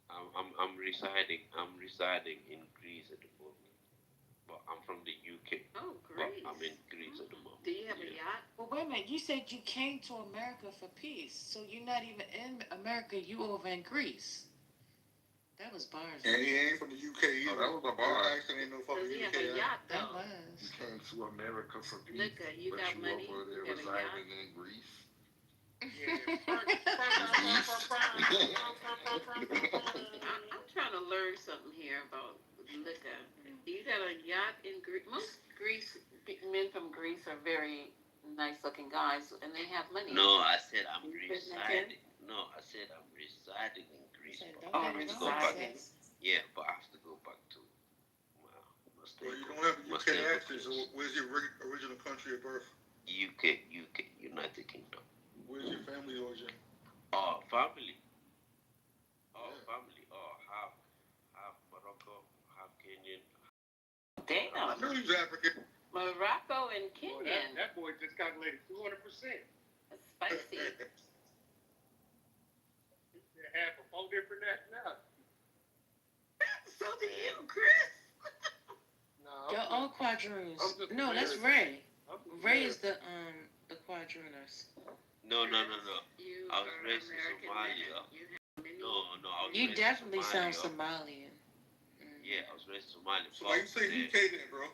I'm residing in Greece at the moment, but I'm from the UK. Oh, But Greece. I'm in Greece at the moment. Do you have a yacht? Well, wait a minute. You said you came to America for peace, so you're not even in America. You over in Greece. That was bars. And he ain't from the UK either. Oh, that was a bar. Actually, ain't no fucking Does he have UK. a yacht That though? was. You came to America for peace. Look, you but got you money. over there You got a yacht. residing in Greece. I'm trying to learn something here about Lika. You got a yacht in Greece. Most men from Greece are very nice-looking guys, and they have money. No, I said I'm You residing. No, I said I'm residing in Greece. But Oh, I have to go back. residing. Yeah, but I have to go back to my state. Well, you don't have a my UK state accent, so where's your original country of birth? UK, United Kingdom. Where's your family origin? Oh, family. Oh, family. Oh, half Morocco, half Kenyan. Damn. I knew he was African. Morocco and Boy, Kenyan. that boy just calculated 200%. That's spicy. Half of 4 different nationalities. So do you, Chris. No. Your own quadroons. I'm just No, that's American. Ray. Ray is the quadrooners. No. You I was are raised in American Somalia. women. You have many. No, I was You raised definitely in sound Somalia. Somalian. Yeah, I was raised in Somalia. So why you say UK then, bro?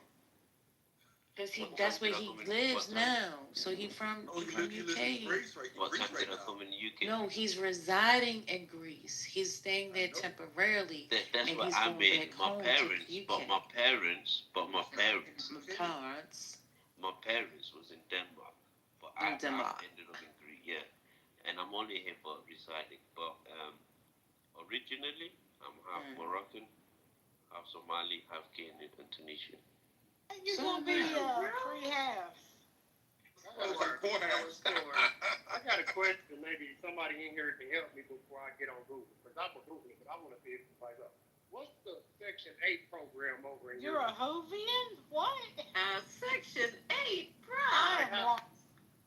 Because What that's time where did I he come in? lives What time? now. So he from Oh, you from live in UK. Greece right What Greece time right did I now. come in the UK? No, he's residing in Greece. He's staying there temporarily. That's and what he's I going mean. back My home to parents, the but UK. my parents My parents. was in Denmark, but In I Denmark. ended up in Greece. Yeah, and I'm only here for residing. But originally, I'm half Moroccan, half Somali, half Kenyan, and Tunisian. You're gonna be 3 halves. I got a question. Maybe somebody in here can help me before I get on Google. Because I'm a Google, but I want to see if somebody's up. What's the Section 8 program over in You're a Hovian? What? Section 8, bro. I am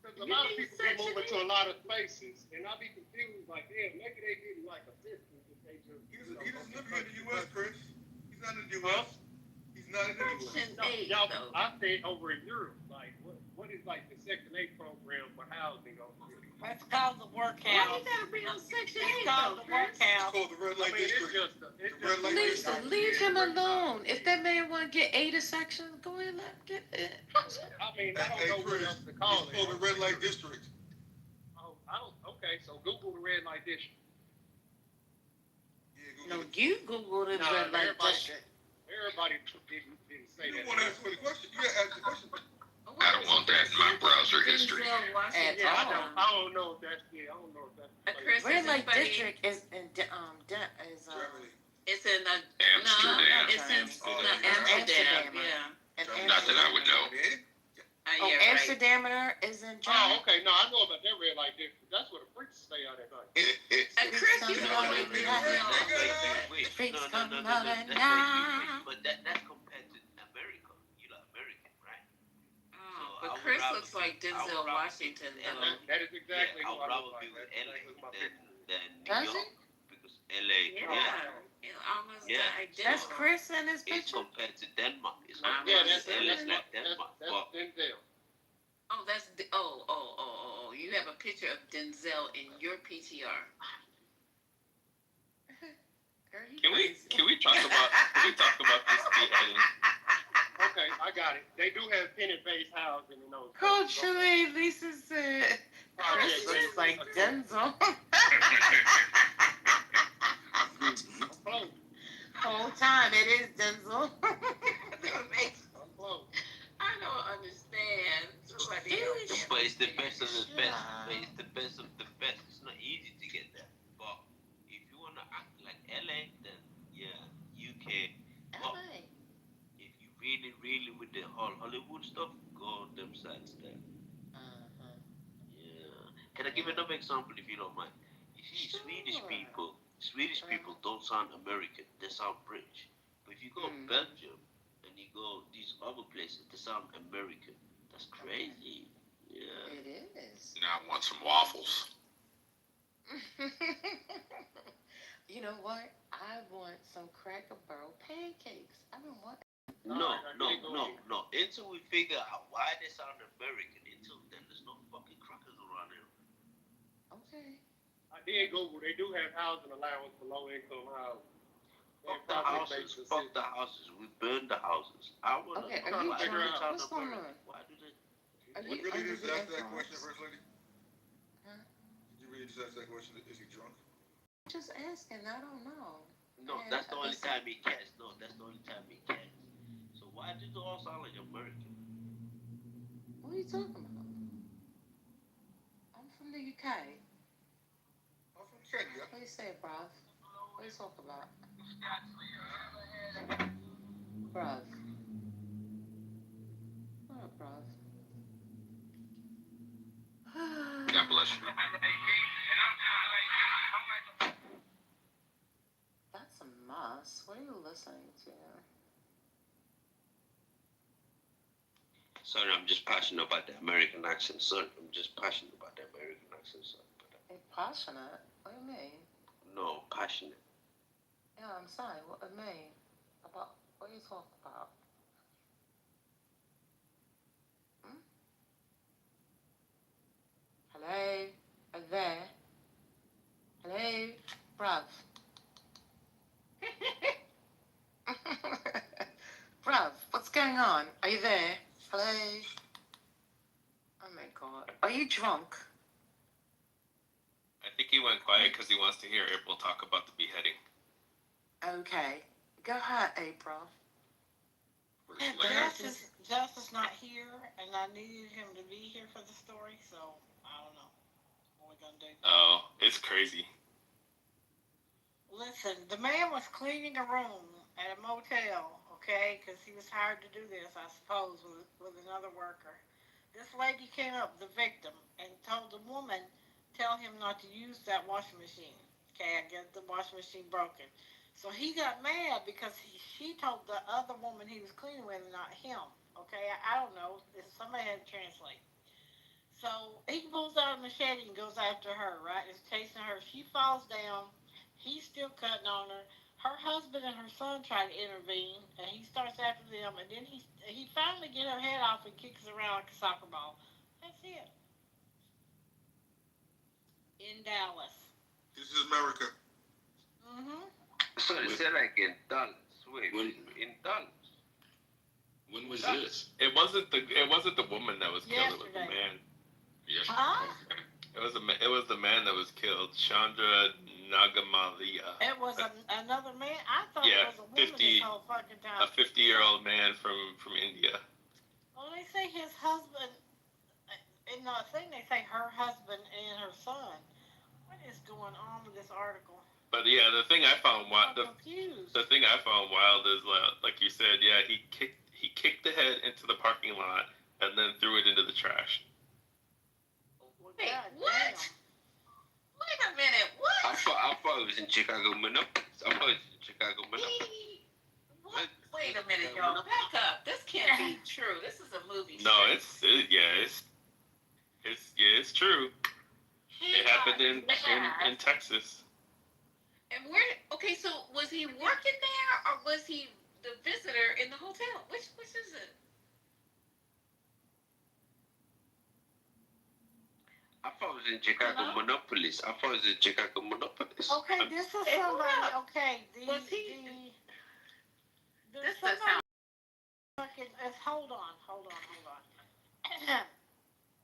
Because Because a lot of people be moving to a lot of spaces, and I be confused. Like, yeah, maybe they getting like assistance if they just. He doesn't live here in the U.S., Chris. He's not in the U.S. He's not in the U.S. Y'all, I stayed over in Europe. Like, what is like the Section 8 program for housing over here? That's called the workhouse. Why you gotta be on Section 8 Called the workhouse. It's called the red light district. Lisa, leave him alone. If that man want to get 8 sections, go ahead and let him get it. I mean, I don't know what else to call it. It's called the red light district. Oh, I don't. Okay, so Google the red light district. No, you Google the red light district. Everybody didn't say that. You want to ask me the question? You gotta ask the question. I don't want that in my browser history. Yeah, I don't know if that's. Yeah, I don't know if that's. Red light district is in Germany. It's in Amsterdam. No, it's in Amsterdam. Yeah. Not that I would know. Yeah, Amsterdam is in Germany. Oh, okay. No, I know about that red light district. That's where the freaks stay out at night. Chris, you know what? Freaks come no, out at night. But that's compared to America. You know, American, right? But Chris looks like Denzel Washington, though. That is exactly I would what I rather look be like. with LA than New Does York. Because LA, Almost That's Chris in his it's picture. compared to Denmark. It's Yeah, compared that's to LA, like Denmark. That's Denzel. Oh, that's oh. You have a picture of Denzel in your PTR. Can we talk about this beheading? Okay, I got it. They do have tenant-based housing in those. Culturally, Lisa said Chris looks like Denzel. Whole time it is Denzel. I don't understand. Somebody else. But it's the best of the best. But it's the best of the best. It's not easy to get that. But if you wanna act like LA, then yeah, UK. But if you really with the whole Hollywood stuff, go them sides there. Yeah. Can I give another example if you don't mind? You see, Swedish people don't sound American. They sound British. But if you go Belgium and you go these other places, they sound American. That's crazy. Yeah. It is. Now I want some waffles. You know what? I want some Cracker Barrel pancakes. I don't want. No. Until we figure out why they sound American, until then there's no fucking crackers around here. Okay. I did Google. They do have housing allowance for low-income housing. Fuck the houses. We burn the houses. I want to Are you drunk? why What's going on? Why do they? Did you really just ask that question, First Lady? Huh? Did you really just ask that question? Is he drunk? Just asking. I don't know. No, that's the only time he cares. No, that's the only time he cares. So why do they all sound like American? What are you talking about? I'm from the UK. I'm from Kenya. What do you say, bruv? What are you talking about? Bruv. What up, bruv? God bless you. That's a mess. What are you listening to? Sorry, I'm just passionate about the American accent. Sorry, I'm just passionate about the American accent. Sorry. You're passionate? What do you mean? No, passionate. Yeah, I'm sorry. What do you mean? About what are you talking about? Hello? Are you there? Hello? Bruv. Bruv, what's going on? Are you there? Hello? Oh my god. Are you drunk? I think he went quiet because he wants to hear April talk about the beheading. Okay. Go ahead, April. Jess is not here, and I needed him to be here for the story, so I don't know what we're gonna do. Oh, it's crazy. Listen, the man was cleaning a room at a motel, okay, because he was hired to do this, I suppose, with another worker. This lady came up, the victim, and told the woman, tell him not to use that washing machine. Okay, I guess the washing machine broken. So he got mad because she told the other woman he was cleaning with, not him. Okay, I don't know. Somebody had to translate. So he pulls out a machete and goes after her, right? Is chasing her. She falls down. He's still cutting on her. Her husband and her son try to intervene, and he starts after them. And then he finally get her head off and kicks her around like a soccer ball. That's it. In Dallas. This is America. Mhm. So they said like in dollars. Wait, in dollars. When was this? It wasn't the woman that was killed. It was the man. Huh? It was the man that was killed. Chandra Nagamalia. It was another man. I thought it was a woman 50, this whole fucking time. a 50-year-old man from India. Well, they say his husband. In the thing, they say her husband and her son. What is going on with this article? But yeah, the thing I found wild. I'm confused. The thing I found wild is like you said, yeah, he kicked the head into the parking lot and then threw it into the trash. Wait, what? Wait a minute, what? I thought it was in Chicago Monopolis. I thought it was in Chicago Monopolis. What? Wait a minute, y'all. Back up. This can't be true. This is a movie. No, it's true. It happened in Texas. And where? Okay, so was he working there or was he the visitor in the hotel? Which is it? I thought it was in Chicago Monopolis. Okay, this is somebody. Okay, was he? This does sound. Hold on.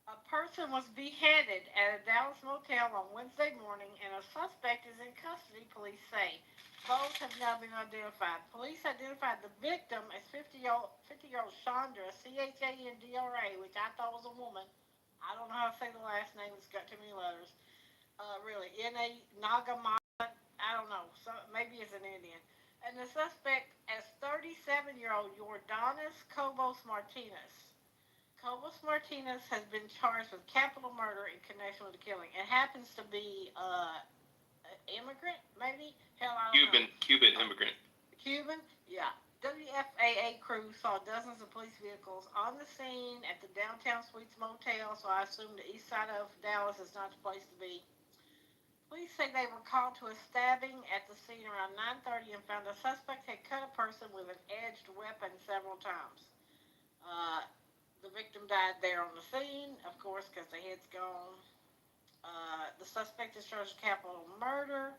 A person was beheaded at a Dallas motel on Wednesday morning, and a suspect is in custody, police say. Both have now been identified. Police identified the victim as 50-year-old Chandra, Chandra, which I thought was a woman. I don't know how to say the last name. It's got too many letters. Really, Nagamala. I don't know. So maybe it's an Indian. And the suspect as 37-year-old Jordanis Cobos Martinez. Cobos Martinez has been charged with capital murder in connection with the killing. It happens to be an immigrant, maybe? Hell, I don't know. Cuban immigrant. Cuban? Yeah. WFAA crew saw dozens of police vehicles on the scene at the downtown Suites Motel, so I assume the east side of Dallas is not the place to be. Police say they were called to a stabbing at the scene around 9:30 and found the suspect had cut a person with an edged weapon several times. The victim died there on the scene, of course, because the head's gone. The suspect is charged with capital murder.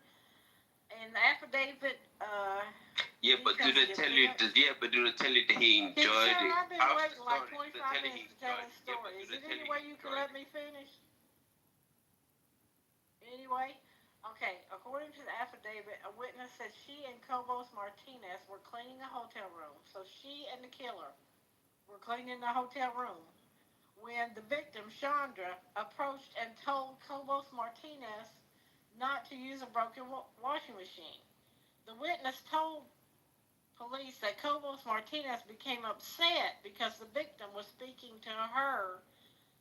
And the affidavit, but do they tell you that he enjoyed it? I've been waiting like 25 minutes to tell this story. Is there any way you can let me finish? Anyway, okay, according to the affidavit, a witness said she and Cobos Martinez were cleaning a hotel room. So she and the killer were cleaning the hotel room when the victim, Chandra, approached and told Cobos Martinez not to use a broken washing machine. The witness told police that Cobos Martinez became upset because the victim was speaking to her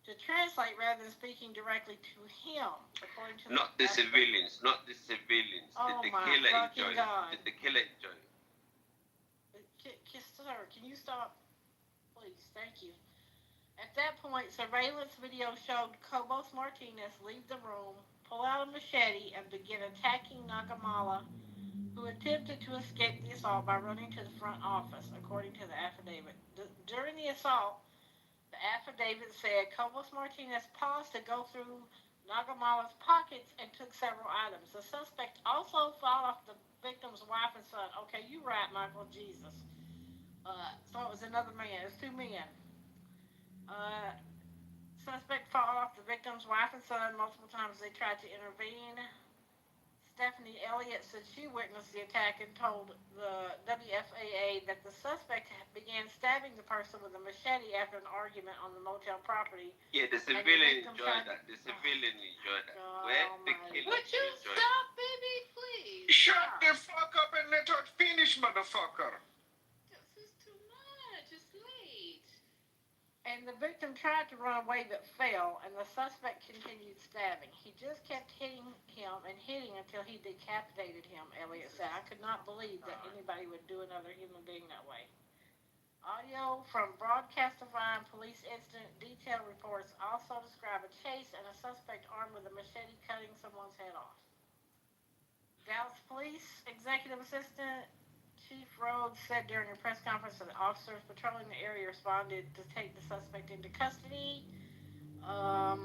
to translate rather than speaking directly to him, according to Not the civilians. Oh, Did the killer enjoy God. it? Did the killer enjoy it? Sir, can you stop? Please, thank you. At that point, surveillance video showed Cobos Martinez leave the room, pull out a machete, and begin attacking Nagamala, who attempted to escape the assault by running to the front office, according to the affidavit. During the assault, the affidavit said Cobos Martinez paused to go through Nagamala's pockets and took several items. The suspect also fought off the victim's wife and son. Okay, you right, Michael. Jesus. So it was another man. It was two men. Suspect fought off the victim's wife and son multiple times. They tried to intervene. Stephanie Elliott said she witnessed the attack and told the WFAA that the suspect began stabbing the person with a machete after an argument on the motel property. Yeah, the civilian enjoyed that. The civilian enjoyed that. Where the killer Would you enjoyed stop, baby, please? Shut the fuck up and let her finish, motherfucker. This is too much. It's late. And the victim tried to run away but fell, and the suspect continued stabbing. He just kept hitting him and hitting until he decapitated him, Elliott said. I could not believe that anybody would do another human being that way. Audio from broadcast-defined police incident detail reports also describe a chase and a suspect armed with a machete cutting someone's head off. Dallas Police Executive Assistant Chief Rhodes said during a press conference that officers patrolling the area responded to take the suspect into custody. Blah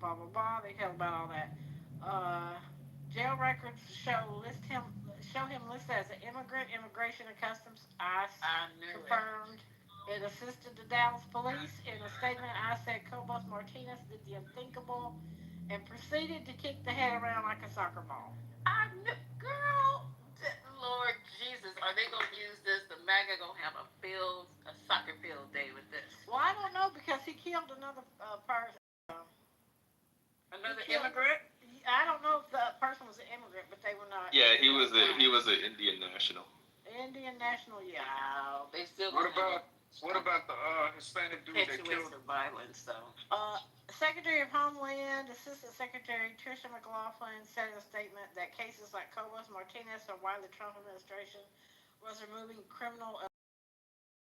blah blah. They tell about all that. Uh, Jail records show him listed as an immigrant. Immigration and Customs ICE confirmed. It assisted the Dallas police. In a statement, I said Cobos Martinez did the unthinkable and proceeded to kick the head around like a soccer ball. Girl, Lord Jesus, are they gonna use this? The MAGA gonna have a soccer field day with this? Well, I don't know because he killed another person. Another immigrant? I don't know if the person was an immigrant, but they were not. Yeah, he was an Indian national. Indian national, yeah. Wow, they still. What about the Hispanic dude that killed the violence though? Secretary of Homeland, Assistant Secretary Tricia McLaughlin said in a statement that cases like Cobos Martinez are why the Trump administration was removing criminal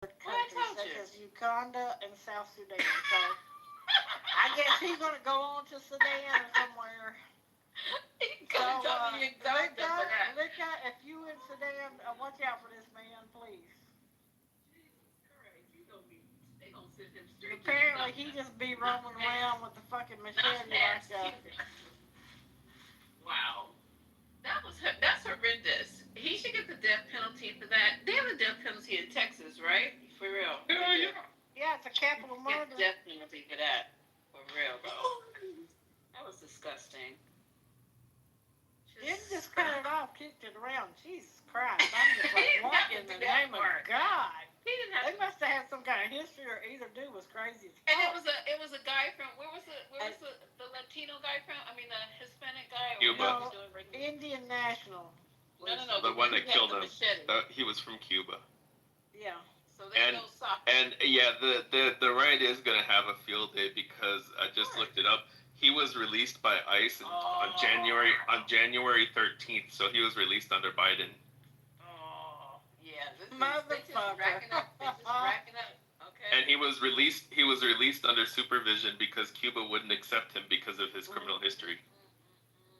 countries such as Uganda and South Sudan. So I guess he's going to go on to Sudan or somewhere. So, Lika, if you in Sudan, watch out for this man, please. Apparently, he just be roaming around with the fucking machete like Wow. That's horrendous. He should get the death penalty for that. They have a death penalty in Texas, right? For real. Hell yeah. Yeah, it's a capital murder. Death penalty for that. For real, though. That was disgusting. Didn't just cut it off, kicked it around. Jesus Christ. I'm just like, what in the name of God? They must have had some kind of history, or either dude was crazy. And it was a guy from where was the Latino guy from? I mean the Hispanic guy. Cuba. Indian national. No. The one that killed him. He was from Cuba. Yeah. So there's no soccer. And yeah, the right is gonna have a field day because I just looked it up. He was released by ICE on January 13th, so he was released under Biden. Yeah, motherfucker. Racking up. Okay. And he was released under supervision because Cuba wouldn't accept him because of his criminal history.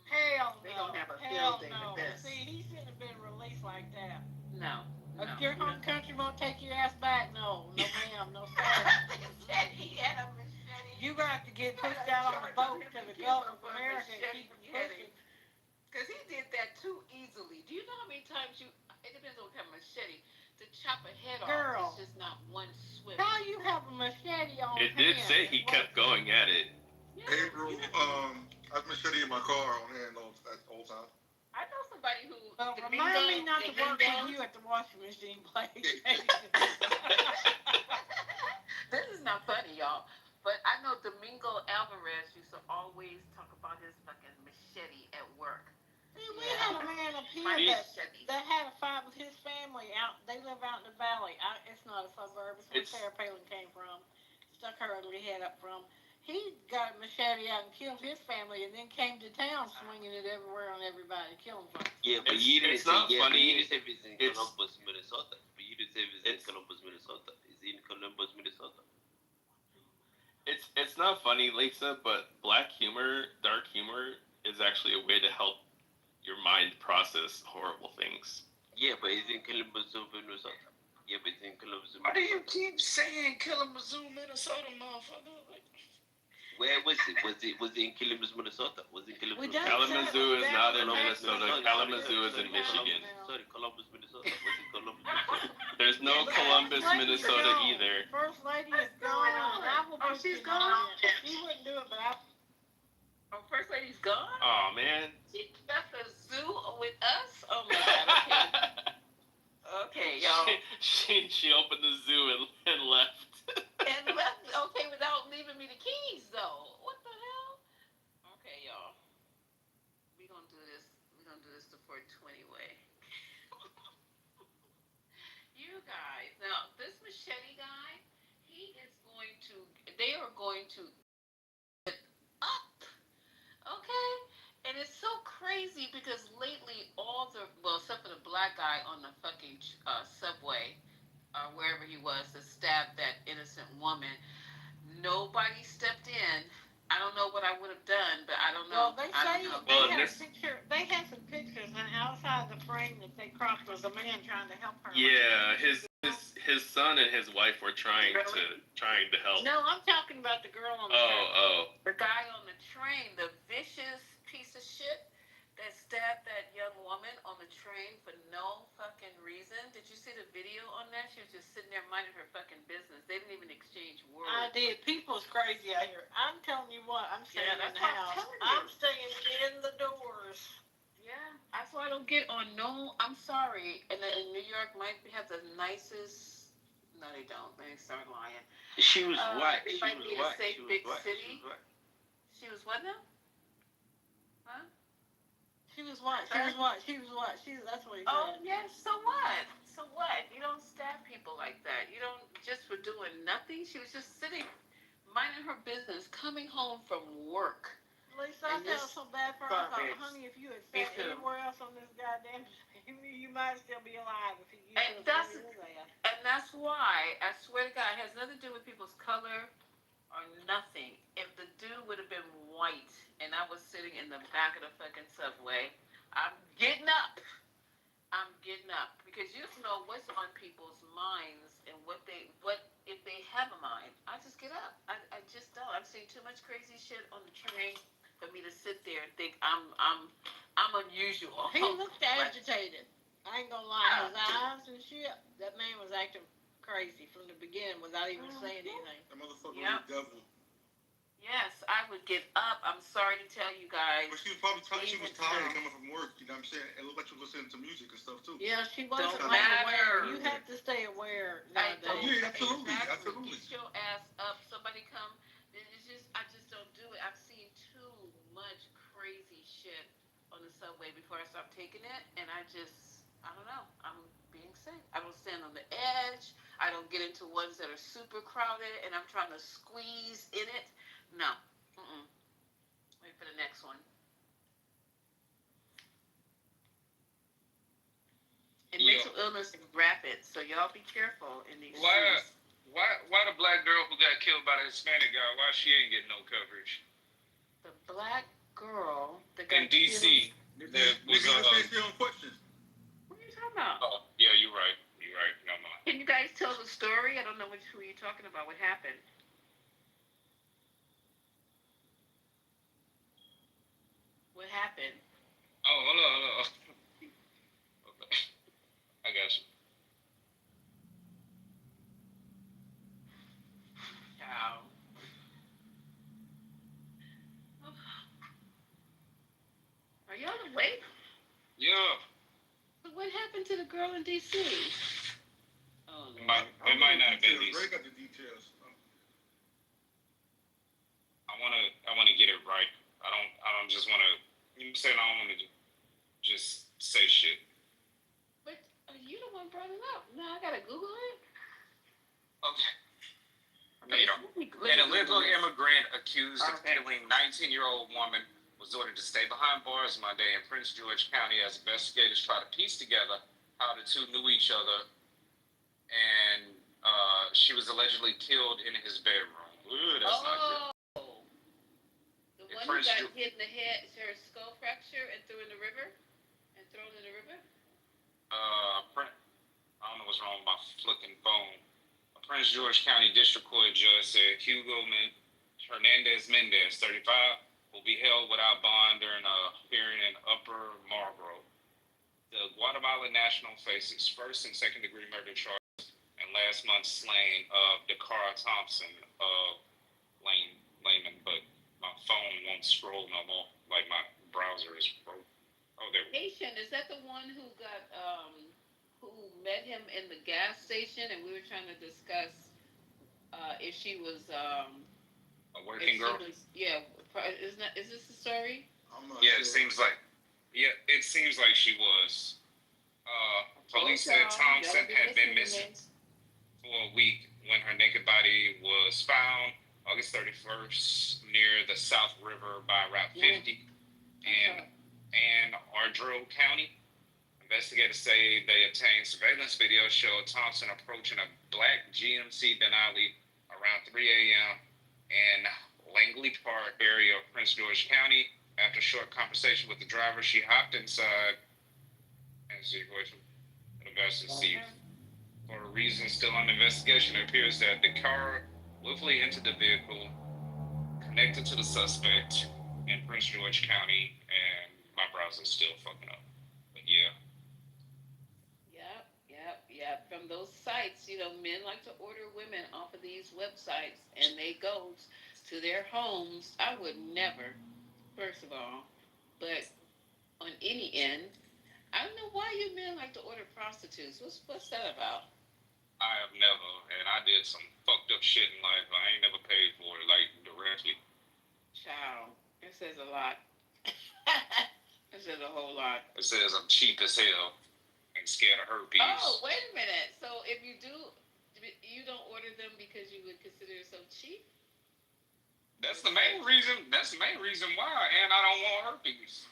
Hell no. They don't have a Hell field day no. with this. See, he shouldn't have been released like that. No. If your home country won't take your ass back, no ma'am, no sir. He had a machete. You got to get pushed out on the boat to the Gulf of America and keep pushing. Because he did that too easily. Do you know how many times it depends on what kind of machete, to chop a head off, it's just not one swift. How you have a machete on It did say he kept going at it. April, I have machete in my car on hand at all time. I know somebody who. Remind me not to work with you at the washing machine place. This is not funny, y'all. But I know Domingo Alvarez used to always talk about his fucking machete at work. See, we had a man up here that had a fight with his family out. They live out in the valley. It's not a suburb. It's where Sarah Palin came from. Stuck her ugly head up from. He got a machete out and killed his family, and then came to town swinging it everywhere on everybody, killing folks. Yeah, but you didn't say it's in Columbus, Minnesota. But you didn't say it's in Columbus, Minnesota. It's in Columbus, Minnesota. It's not funny, Lisa, but black humor, dark humor, is actually a way to help your mind process horrible things. Yeah, but it's in Columbus, Minnesota. Yeah, but it's in Columbus, Minnesota. Why do you keep saying Kalamazoo, Minnesota, motherfucker? Where was it? Was it in Columbus, Minnesota? Was it Columbus? Kalamazoo is not in Minnesota. Kalamazoo is in Michigan. Sorry, Columbus, Minnesota. Was it Columbus, Minnesota? There's no Columbus, Minnesota either. First lady is gone. She's gone? She wouldn't do it, but I... Oh, First Lady's gone? Oh, man. She left the zoo with us? Oh, my God. Okay, y'all. She opened the zoo and left. And left, okay, without leaving me the keys, though. What the hell? Okay, y'all. We're going to do this the 420 way. You guys, now, this machete guy, they are going to up, okay? And it's so crazy because lately except for the black guy on the fucking subway, wherever he was to stab that innocent woman. Nobody stepped in. I don't know what I would have done, but I don't know. Well, they I say don't know. they had a picture. They had some pictures, and outside the frame that they cropped was a man trying to help her. Yeah, his son and his wife were trying to help. No, I'm talking about the girl on the train. The guy on the train, the vicious piece of shit that stabbed that young woman on the train for no fucking reason. Did you see the video on that? She was just sitting there minding her fucking business. They didn't even exchange words. I did. People's crazy out here. I'm telling you what. I'm staying in that's the what I'm house. telling you. I'm staying in the doors. Yeah, that's why I don't get on no. I'm sorry. And then New York might have the nicest. No, they don't. They start lying. She was white. It She might was be a white. safe She was big white. city. She was white. She was what now? Huh? She was what? She was what? She was what? That's what he said. Oh, yes. So what? So what? You don't stab people like that. You don't just for doing nothing. She was just sitting, minding her business, coming home from work. Lisa, I felt so bad for her. I thought, honey, if you had sat anywhere else on this goddamn, you might still be alive if you And that's why, I swear to God, it has nothing to do with people's color or nothing. If the dude would have been white and I was sitting in the back of the fucking subway, I'm getting up. Because you don't know what's on people's minds and what if they have a mind. I just get up. I just don't. I've seen too much crazy shit on the train for me to sit there and think I'm unusual. He looked agitated. I ain't gonna lie, his eyes and shit. That man was acting crazy from the beginning without even saying anything. That motherfucker was the devil. Yes, I would get up. I'm sorry to tell you guys. But she was probably tired. She was tired coming from work. You know what I'm saying? It looked like she was listening to music and stuff too. Yeah, she wasn't Don't like matter. aware. You have to stay aware I nowadays. don't. Yeah, absolutely, Exactly. absolutely. Get your ass up. Somebody come. I just don't do it. I've seen too much crazy shit on the subway before I stopped taking it, and I don't know. I'm being safe. I don't stand on the edge. I don't get into ones that are super crowded, and I'm trying to squeeze in it. No. Wait for the next one. And mental illness is rapid, so y'all be careful in these streets. Why the black girl who got killed by the Hispanic guy, why she ain't getting no coverage? The black girl that got in DC, there was questions. What are you talking about? Oh, yeah, you're right. No, no. Can you guys tell the story? I don't know who you're talking about. What happened? What happened? Oh, hold on. Okay. I got you. Ciao. Are y'all awake? Yeah. So what happened to the girl in DC? Oh, it might not have been DC. Ray got the details. I wanna get it right. I don't just wanna, you know what I'm saying? I don't wanna just say shit. But you the one brought it up. Now I gotta Google it. Okay. There you go. An illegal immigrant accused of killing 19-year-old woman was ordered to stay behind bars Monday in Prince George County as investigators try to piece together how the two knew each other, and she was allegedly killed in his bedroom. Ooh, that's not good. The one who got hit in the head, her skull fracture and thrown in the river? I don't know what's wrong with my flicking phone. A Prince George County District Court judge said Hugo Hernandez Mendez, 35, will be held without bond during a hearing in Upper Marlboro. The Guatemalan national faces first and second degree murder charges and last month's slaying of Dakara Thompson of Layman, but my phone won't scroll no more. Like my browser is broke. Oh, there we go. Haitian, is that the one who got who met him in the gas station and we were trying to discuss if she was a working girl? Is this the story? Yeah, sure. It seems like she was. Police said Thompson had been missing for a week when her naked body was found August 31st near the South River by Route 50 in Anne Arundel County. Investigators say they obtained surveillance video showing Thompson approaching a black GMC Denali around 3 a.m. in Langley Park area of Prince George County. After a short conversation with the driver, she hopped inside and situation. Investigators see. For a reason still under investigation, it appears that the car willfully entered the vehicle connected to the suspect in Prince George County, and my browser's still fucking up. But yeah. Yep. From those sites, men like to order women off of these websites, and they go to their homes. I would never, first of all, but on any end, I don't know why you men like to order prostitutes. What's that about? I have never, and I did some fucked up shit in life. I ain't never paid for it, like, directly. Child, it says a lot. It says a whole lot. It says I'm cheap as hell and scared of herpes. Oh, wait a minute. So if you do, you don't order them because you would consider yourself cheap? That's the main reason. That's the main reason why, and I don't want herpes.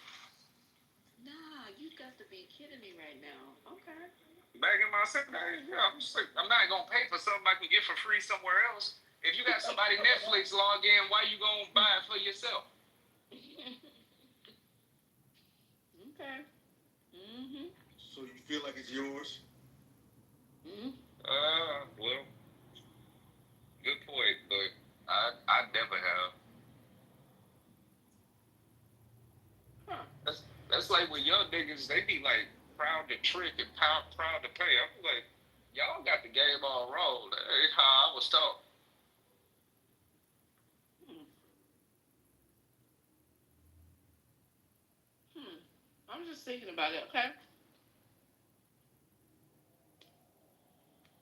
Nah, you got to be kidding me right now. Okay. Back in my second days, yeah, I'm not gonna pay for something I can get for free somewhere else. If you got somebody Netflix log in, why you gonna buy it for yourself? Okay. Mhm. So you feel like it's yours? Mhm. Well, good point, but I never have. Huh. That's like when young niggas, they be like proud to trick and proud to pay. I'm like, y'all got the game all wrong. That ain't how I was taught. I'm just thinking about it, okay?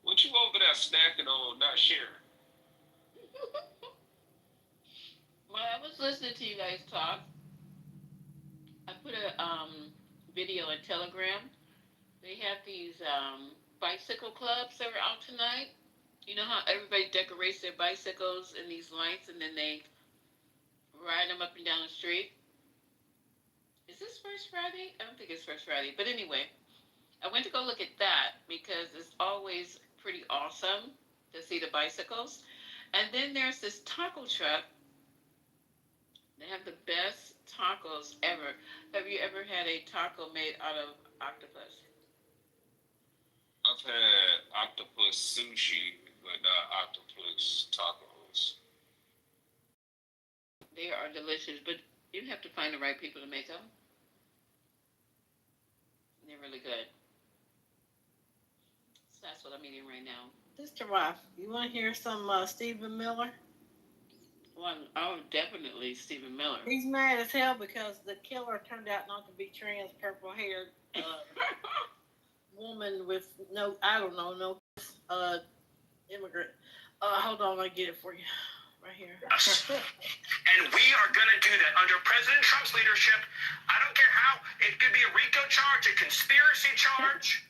What you over there snacking on, not sharing? When I was listening to you guys talk, I put a video in Telegram. They have these bicycle clubs that are out tonight. You know how everybody decorates their bicycles in these lights and then they ride them up and down the street? Is this First Friday? I don't think it's First Friday. But anyway, I went to go look at that because it's always pretty awesome to see the bicycles. And then there's this taco truck. They have the best tacos ever. Have you ever had a taco made out of octopus? I've had octopus sushi, but not octopus tacos. They are delicious, but you have to find the right people to make them. They're really good. So that's what I'm eating right now. Sister Wife, you want to hear some Stephen Miller? Oh, definitely Stephen Miller. He's mad as hell because the killer turned out not to be trans, purple-haired woman with no immigrant. Hold on, I get it for you. Right here. And we are going to do that under President Trump's leadership. I don't care how. It could be a RICO charge, a conspiracy charge,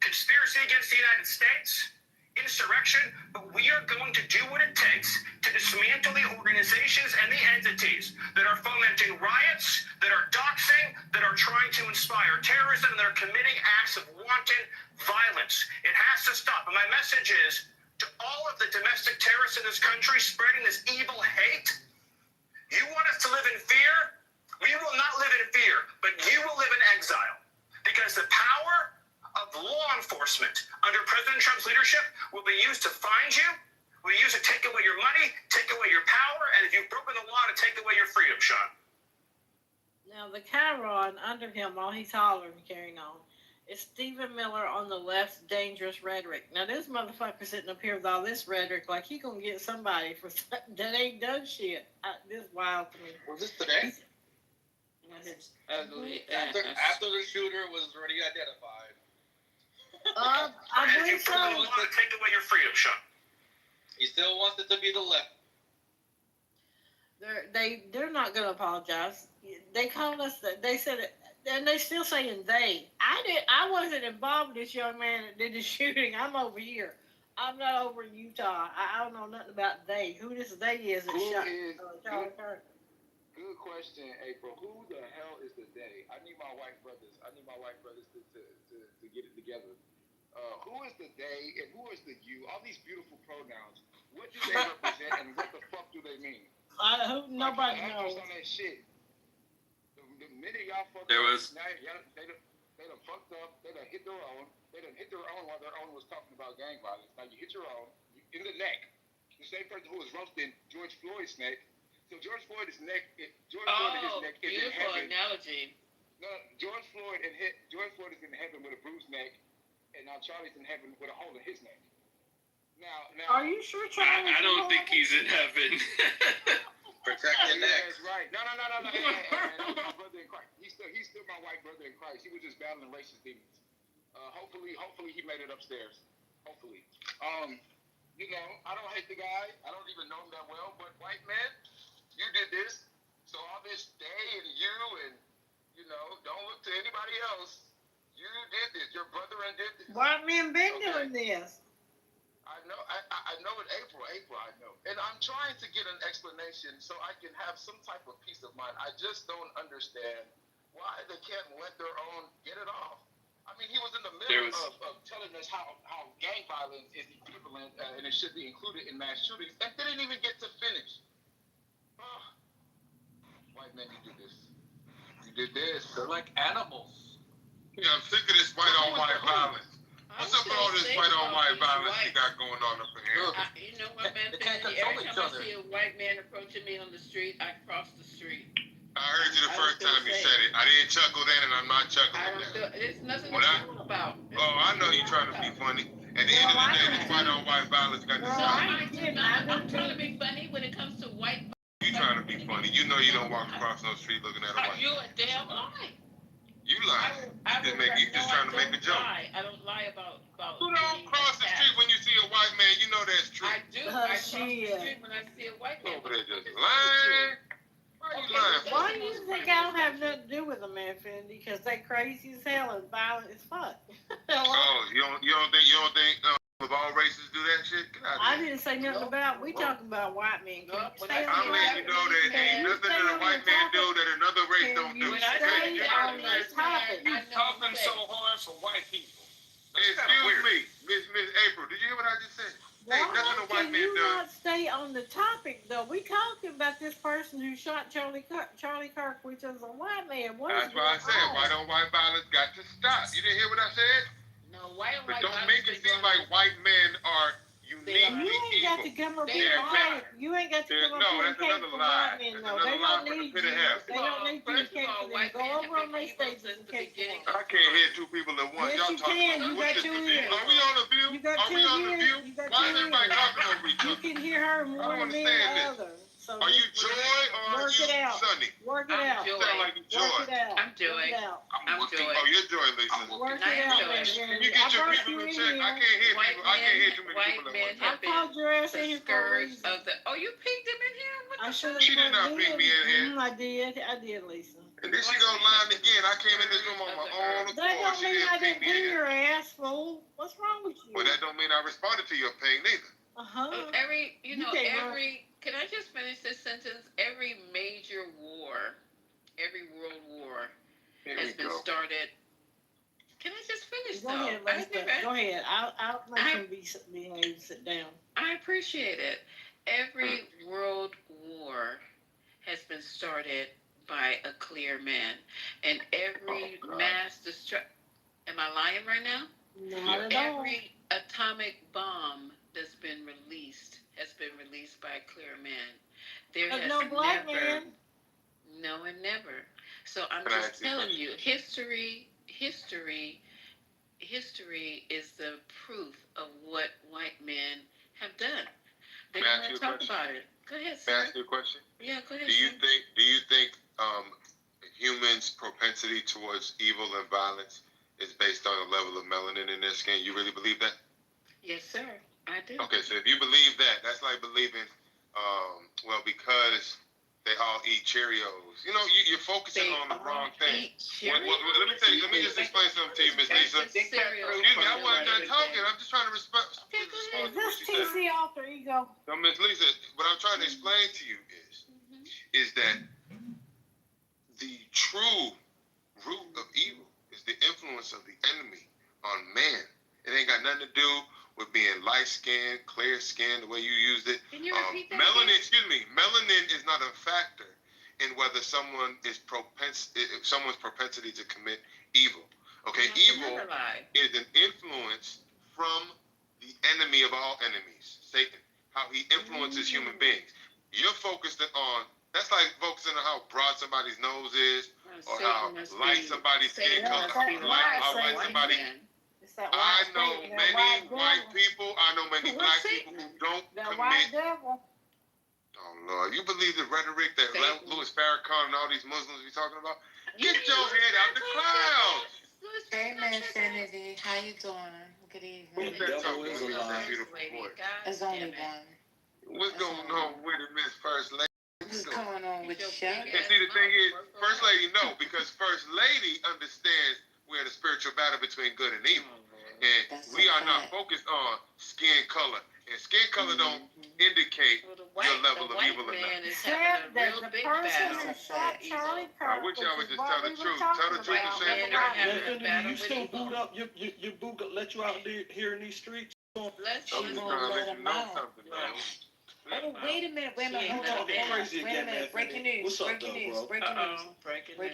conspiracy against the United States, insurrection. But we are going to do what it takes to dismantle the organizations and the entities that are fomenting riots, that are doxing, that are trying to inspire terrorism, that are committing acts of wanton violence. It has to stop. And my message is, to all of the domestic terrorists in this country spreading this evil hate, you want us to live in fear? We will not live in fear, but you will live in exile. Because the power of law enforcement under President Trump's leadership will be used to find you, will be used to take away your money, take away your power, and if you've broken the law, to take away your freedom, Sean. Now, the Chiron under him while he's hollering, carrying on, is Stephen Miller on the left's dangerous rhetoric. Now, this motherfucker sitting up here with all this rhetoric, like he gonna get somebody for something that ain't done shit. This is wild to me. Was this today? Ugly. After the shooter was already identified. I believe so. He wants to take away your freedom, Sean. He still wants it to be the left. They're not gonna apologize. They called us. They said it. And they still saying they. I wasn't involved with this young man that did the shooting. I'm over here. I'm not over in Utah. I don't know nothing about they. Who this they is that shot Charlie Kirk. Good question, April. Who the hell is the they? I need my white brothers. To get it together. Who is the they and who is the you? All these beautiful pronouns. What do they represent and what the fuck do they mean? Nobody knows. On that shit. The minute y'all fucked There up, was- now they done fucked up. They done hit their own. They done hit their own while their own was talking about gang violence. Now you hit your own in the neck. The same person who was roasting George Floyd's neck. So George Floyd's neck, Floyd and his neck is in beautiful heaven. analogy. No, George Floyd is in heaven with a bruised neck, and now Charlie's in heaven with a hole in his neck. Now, Are you sure Charlie? I don't think he's in heaven. Protect your neck. That's right. No. Hey, my brother in Christ. He's still my white brother in Christ. He was just battling racist demons. Hopefully he made it upstairs. Hopefully. You know, I don't hate the guy. I don't even know him that well, but white man, you did this. So all this they and you and, you know, don't look to anybody else. You did this. Your brother did this. White men been doing this. I know. I know in April, I know. And I'm trying to get an explanation so I can have some type of peace of mind. I just don't understand why they can't let their own get it off. I mean, he was in the middle of telling us how gang violence is equivalent and it should be included in mass shootings and didn't even get to finish. Oh. White man, you did this. You did this. They're like animals. Yeah, I'm sick of this white on white violence. What's up with all this white on white violence you got going on up in here? You know what, man? Every time I see a white man approaching me on the street, I cross the street. I heard you the first time you said it. I didn't chuckle then, and I'm not chuckling now. There's nothing to chuckle about. Oh, I know you're trying to be funny. At the end of the day, this white on white violence got to stop. I'm trying to be funny when it comes to white. You trying to be funny. You know you don't walk across no street looking at a white. You're a damn lie. You lying. You just trying to make a joke. I don't lie about. You don't cross the street when you see a white man. You know that's true. I do. I cross the street when I see a white man. Over there just lying. Why you lying? Why do you think I don't have nothing to do with them, man, Fendi? Because they crazy as hell and violent as fuck. Oh, you don't think of all races do that shit? Get out of I here. didn't say nothing about. We talking about white men. I'm letting you know that ain't nothing that a white man do that another race don't do. Stay on this topic. You're talking so hard for white people. Excuse me, Miss April. Did you hear what I just said? Ain't nothing a white Can man you does. not stay on the topic though? We talking about this person who shot Charlie Kirk, which is a white man. That's why I said white on white violence got to stop. You didn't hear what I said? No, white on But white don't violence make it seem like white men are uniquely You ain't got to come up here and fight. You ain't got to come up here and case for white men though. They don't need you. They don't need you to case for them. Go over on their stages and case for them. I can't hear two people at once. Yes, Y'all you talking can. about You what's got this two review? ears. Are we on the view? You got Are we two on the ears. view? You got Why two is everybody ears. talking over each You other? can hear her more I don't than understand the this. other. So Are you Joy or are work you it out. Sunny? Work it I'm out. You Joy. sound like you Joy. Work it out. I'm Joy. Work it out. I'm Joy. Oh, you're Joy, Lisa. Work I it am out, Joy. man. Can you I get your brought people you in in check? here. I can't hear people. I can't hear too many White people at men once. I have been called your ass in the here for a scourge reason. of the. Oh, you peeked him in here. What I the should fuck? have. She did not pick me in here. I did, Lisa. And then she go lying again. I came in this room on my own That accord. don't She mean I didn't pick didn't me ping in here. your ass, fool. What's wrong with you? Well, that don't mean I responded to your ping neither. Can I just finish this sentence? Every major war, every world war has been started. Can I just finish Go though? ahead, Lisa. Go ahead. I'll make him behave. Sit down. I appreciate it. Every world war has been started by a clear man, and every mass destruction. Am I lying right now? Not at all. Every atomic bomb that's been released has been released by a clear man. There But has no black never, man. no and never. So I'm Can I just ask you a telling question? you, history is the proof of what white men have done. They Can I don't ask you want a to talk question? about it. Go ahead, Can I sir. ask you a question? Yeah, go ahead. Do you sir. think humans' propensity towards evil and violence is based on the level of melanin in their skin? You really believe that? Yes, sir. I do. Okay, so if you believe that, that's like believing, because they all eat Cheerios. You know, you're focusing on the wrong thing. Let me just explain something to you, Miss Lisa. Excuse me, I wasn't done talking. I'm just trying to respond to Is what this you said. TC alter ego? No, Miss Lisa, what I'm trying to explain to you is that the true root of evil is the influence of the enemy on man. It ain't got nothing to do with being light skinned, clear skinned, the way you used it. Can you repeat that Melanin, again? melanin is not a factor in whether someone is someone's propensity to commit evil. Okay, evil is an influence from the enemy of all enemies, Satan. How he influences human beings. You're focused on, that's like focusing on how broad somebody's nose is, or how light somebody's skin color, how light somebody. I know many white people, I know many black people who don't commit. Oh Lord, you believe the rhetoric that Louis Farrakhan and all these Muslims be talking about? Get your head out the clouds. Hey, man, Infinity, how you doing? Good evening. The devil is alive. Beautiful voice. It's only one. What's going on with it, Miss First Lady? What's going on with you? And see, the thing is, First Lady, no, because First Lady understands we're in a spiritual battle between good and evil. And we are not focused on skin color. And skin color don't indicate your level of evil or not. Except that the person who shot Charlie Kirk, I wish y'all would just tell the truth. Tell the truth and say it. Infinity, you still boot up? Your boot let you out here in these streets? Let's I'm just trying to let you know something, man. Oh, wait a minute, wait a minute, hold on, wait a minute, breaking news, breaking news, breaking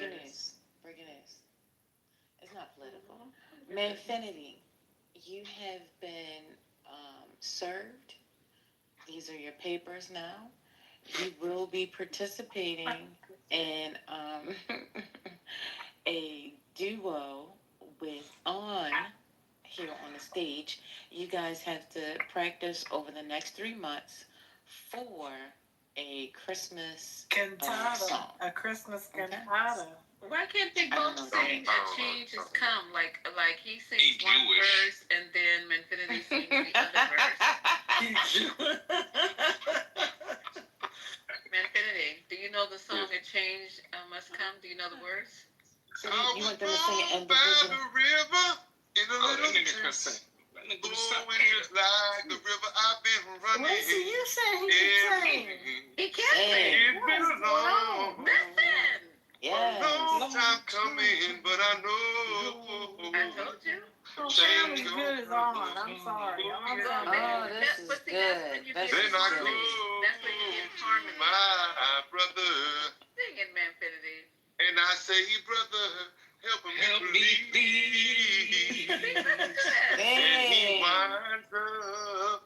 news. It's not political. Manfinity, you have been served. These are your papers now. You will be participating in a duo with On here on the stage. You guys have to practice over the next 3 months for a Christmas song. A Christmas cantata. Why can't they both sing "A Change Has Come"? Like he sings He's one Jewish. verse and then Manfinity sings the other verse. Manfinity, do you know the song "A Change Must Come"? Do you know the words? So you want them to sing it by the river in a little church. Going just like the river I've been running. Listen, you said he could sing. He can sing. It's been a long, yes. a long time coming, but I know. I told you. Don't sound as good as On. I'm sorry. Oh, this is good. That's Then I when go, you get harmony. my brother, Sing it, Manfinity. and I say, brother, help me believe. And he winds up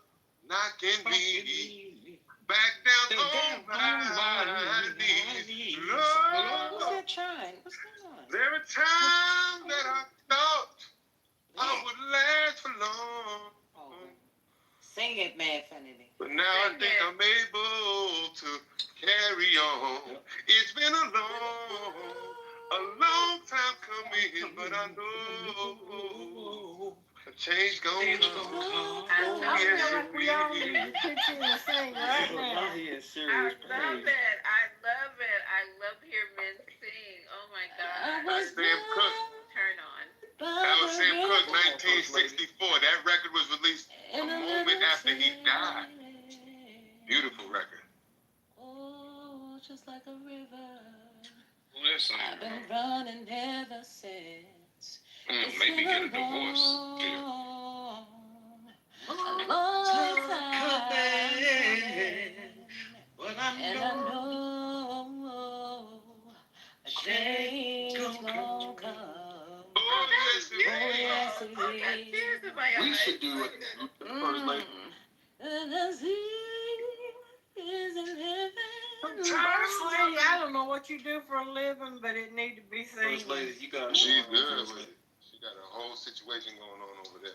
knocking me back down on my knees. Who's Lord, that trying? What's going on? there are times that I thought I would last for long. Sing it, Manfinity. But now I think I'm able to carry on. It's been a long time coming, but I know a change gonna come. I feel like we all need to pitch in and sing right now. I love it. I love to hear men sing. Oh my God. That's Sam Cooke. Turn on. That was Sam Cooke, 1964. That record was released a moment after he died. Beautiful record. Oh, just like a river. Who this song? I've been running ever since. Maybe get a divorce. A long time coming, and I know a change gonna come. Oh, yes, it Oh, yes, it is. We should do it, First Lady. Personally, I don't know what you do for a living, but it need to be seen. First Lady, you got She's good with it. She got a whole situation going on over there.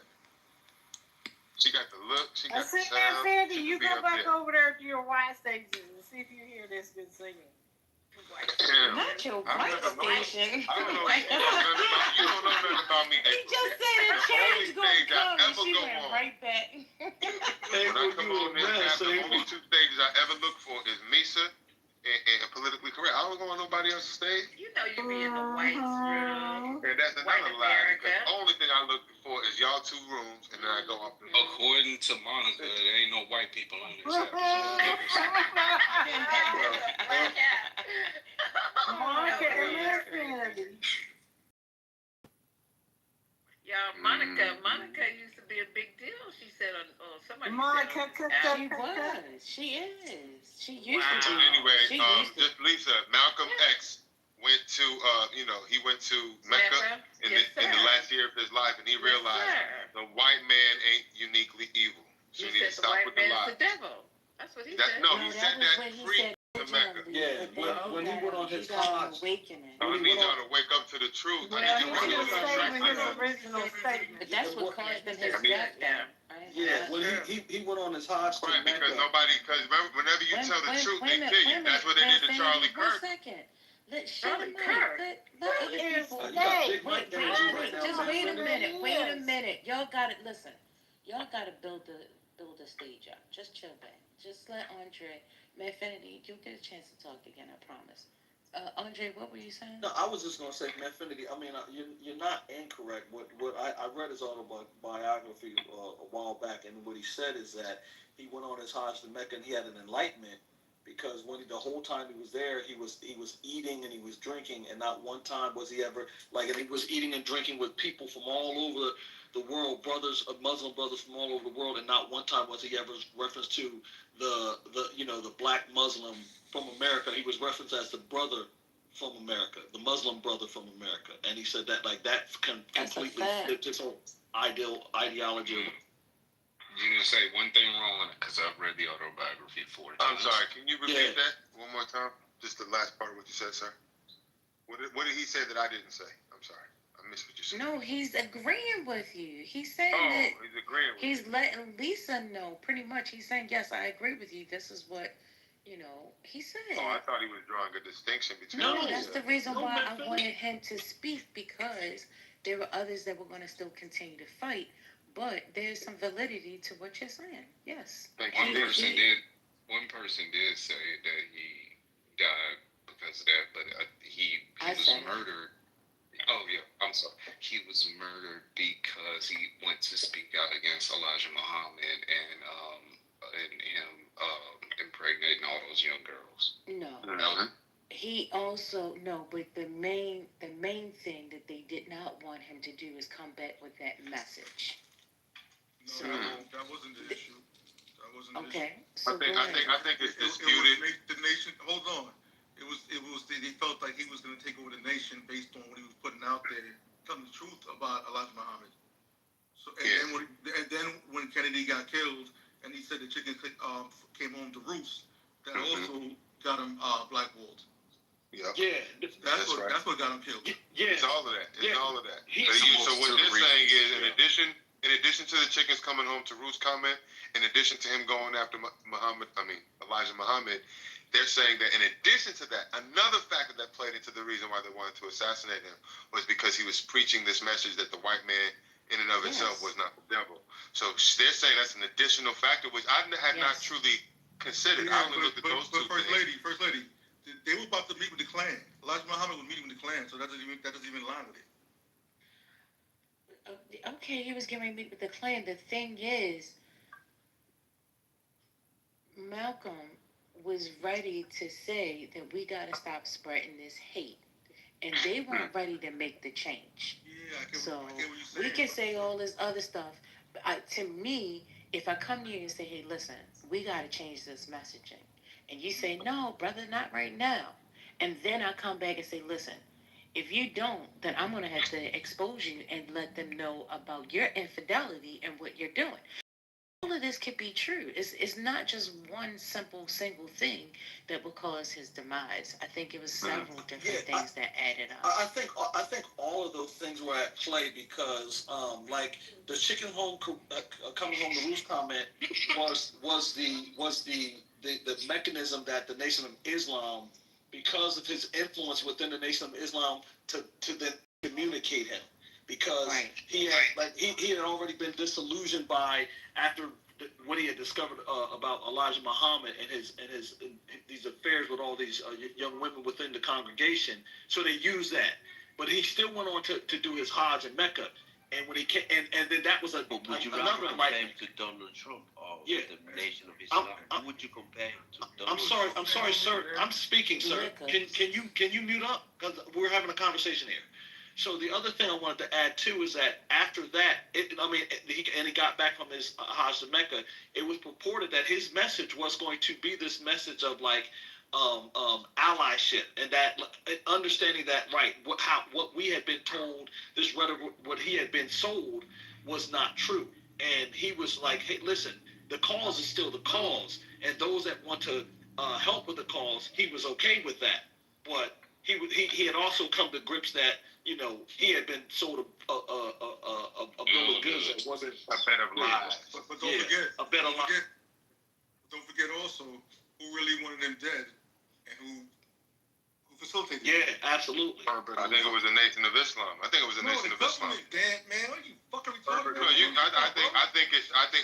She got the look, she got the See, sound. Sandy, She you can be go up back there. over there to your white stations and see if you hear this good singing. Not your white station. I don't know. You don't know nothing about me. He just said a change gonna come, and she went right back. When I come on this app, the only two stages I ever look for is Misa and politically correct. I don't go on nobody else's stage. You know you be in the white room. And that's another lie. Because the only thing I look for is y'all two rooms, and then I go up. According to Monica, there ain't no white people on this episode. Monica and Kirby. Yeah, Monica used to be a big deal. She said on somebody Monica, She is. She used to So be. anyway, She used to. just Lisa, Malcolm X went to, he went to Mecca in the last year of his life, and he realized the white man ain't uniquely evil. So he need to stop with the lies. The devil. That's what he said. No, he said that free to Mecca. Yeah, when he went on his Hajj. So he needs y'all to wake up to the truth. Well, he didn't say with his original statement. But that's what caused him his death, though. Right? Yeah, when he went on his Hajj to Right, Mecca. because whenever you tell the truth, they kill you. That's what they did to Charlie Kirk. 1 second. Let Charlie Kirk. Let other people. Wait, just wait a minute. Y'all gotta listen. Y'all gotta build the stage up. Just chill back. Just let Andre, Manfinity, you'll get a chance to talk again, I promise. Andre, what were you saying? No, I was just gonna say, Manfinity. I mean, you're not incorrect. What I read his autobiography a while back, and what he said is that he went on his Hajj to Mecca and he had an enlightenment because the whole time he was there, he was eating and he was drinking, and not one time was he ever and he was eating and drinking with people from all over the world, Muslim brothers from all over the world, and not one time was he ever referenced to the black Muslim from America. He was referenced as the brother from America, the Muslim brother from America, and he said that that completely flipped his whole ideology. You gonna say one thing wrong on it because I've read the autobiography 4 times. I'm sorry. Can you repeat that one more time? Just the last part of what you said, sir. What did he say that I didn't say? I'm sorry. I missed what you said. No, he's agreeing with you. He's saying that he's agreeing with he's letting Lisa know pretty much. He's saying, yes, I agree with you. This is what, he said. Oh, I thought he was drawing a distinction between. No, that's the reason why I wanted him to speak, because there were others that were going to still continue to fight. But there's some validity to what you're saying. Yes. One person did say that he died because of that, but he was murdered. Oh yeah, I'm sorry. He was murdered because he went to speak out against Elijah Muhammad and him impregnating all those young girls. No. He also but the main thing that they did not want him to do is come back with that message. No, that wasn't the issue. That wasn't the issue. So I think it's disputed. The nation. Hold on. It was. They felt like he was going to take over the nation based on what he was putting out there, telling the truth about Elijah Muhammad. So then when Kennedy got killed, and he said the chickens came home to roost, that also got him blackballed. Yeah. That's what got him killed. Yeah. It's all of that. All of that. So what they're saying is, in addition to the chickens coming home to roost comment, in addition to him going after Elijah Muhammad, they're saying that in addition to that, another factor that played into the reason why they wanted to assassinate him was because he was preaching this message that the white man in and of itself was not the devil. So they're saying that's an additional factor, which I had not truly considered. I only looked at those two First lady, they were about to meet with the Klan. Elijah Muhammad was meeting with the Klan, so that doesn't even line with it. Okay, he was getting ready to meet with the Klan. The thing is, Malcolm was ready to say that we got to stop spreading this hate. And they weren't ready to make the change. So we can say all this other stuff. But to me, if I come to you and say, hey, listen, we got to change this messaging. And you say, no, brother, not right now. And then I come back and say, listen, if you don't, then I'm going to have to expose you and let them know about your infidelity and what you're doing. All of this could be true. It's not just one single thing that will cause his demise. I think it was several different things that added up. I think all of those things were at play because, like the chicken coming home to roost comment was the mechanism that the Nation of Islam, because of his influence within the Nation of Islam, to then communicate him. Because he had already been disillusioned after what he had discovered about Elijah Muhammad and these affairs with all these young women within the congregation. So they used that, but he still went on to do his Hajj in Mecca. And when he came, and then that was But would you rather another compare him to Donald Trump or the Nation of Islam? Who would you compare him to? Donald Trump? I'm sorry, sir. I'm speaking, sir. Can you mute up? Because we're having a conversation here. So the other thing I wanted to add too is that after that, he got back from his Hajj to Mecca. It was purported that his message was going to be this message of like allyship, and that understanding that what we had been told, this rhetoric, what he had been sold was not true. And he was like, hey, listen, the cause is still the cause, and those that want to help with the cause, he was okay with that. But he had also come to grips that, you know, he had been sold a bill of goods that wasn't a bed of lies. But don't forget, a bed of lies. Don't forget also who really wanted him dead and who facilitated. Yeah, absolutely. I think it was the Nation of Islam. Nation of Islam. Damn, man, are you fucking retarded? No, I think.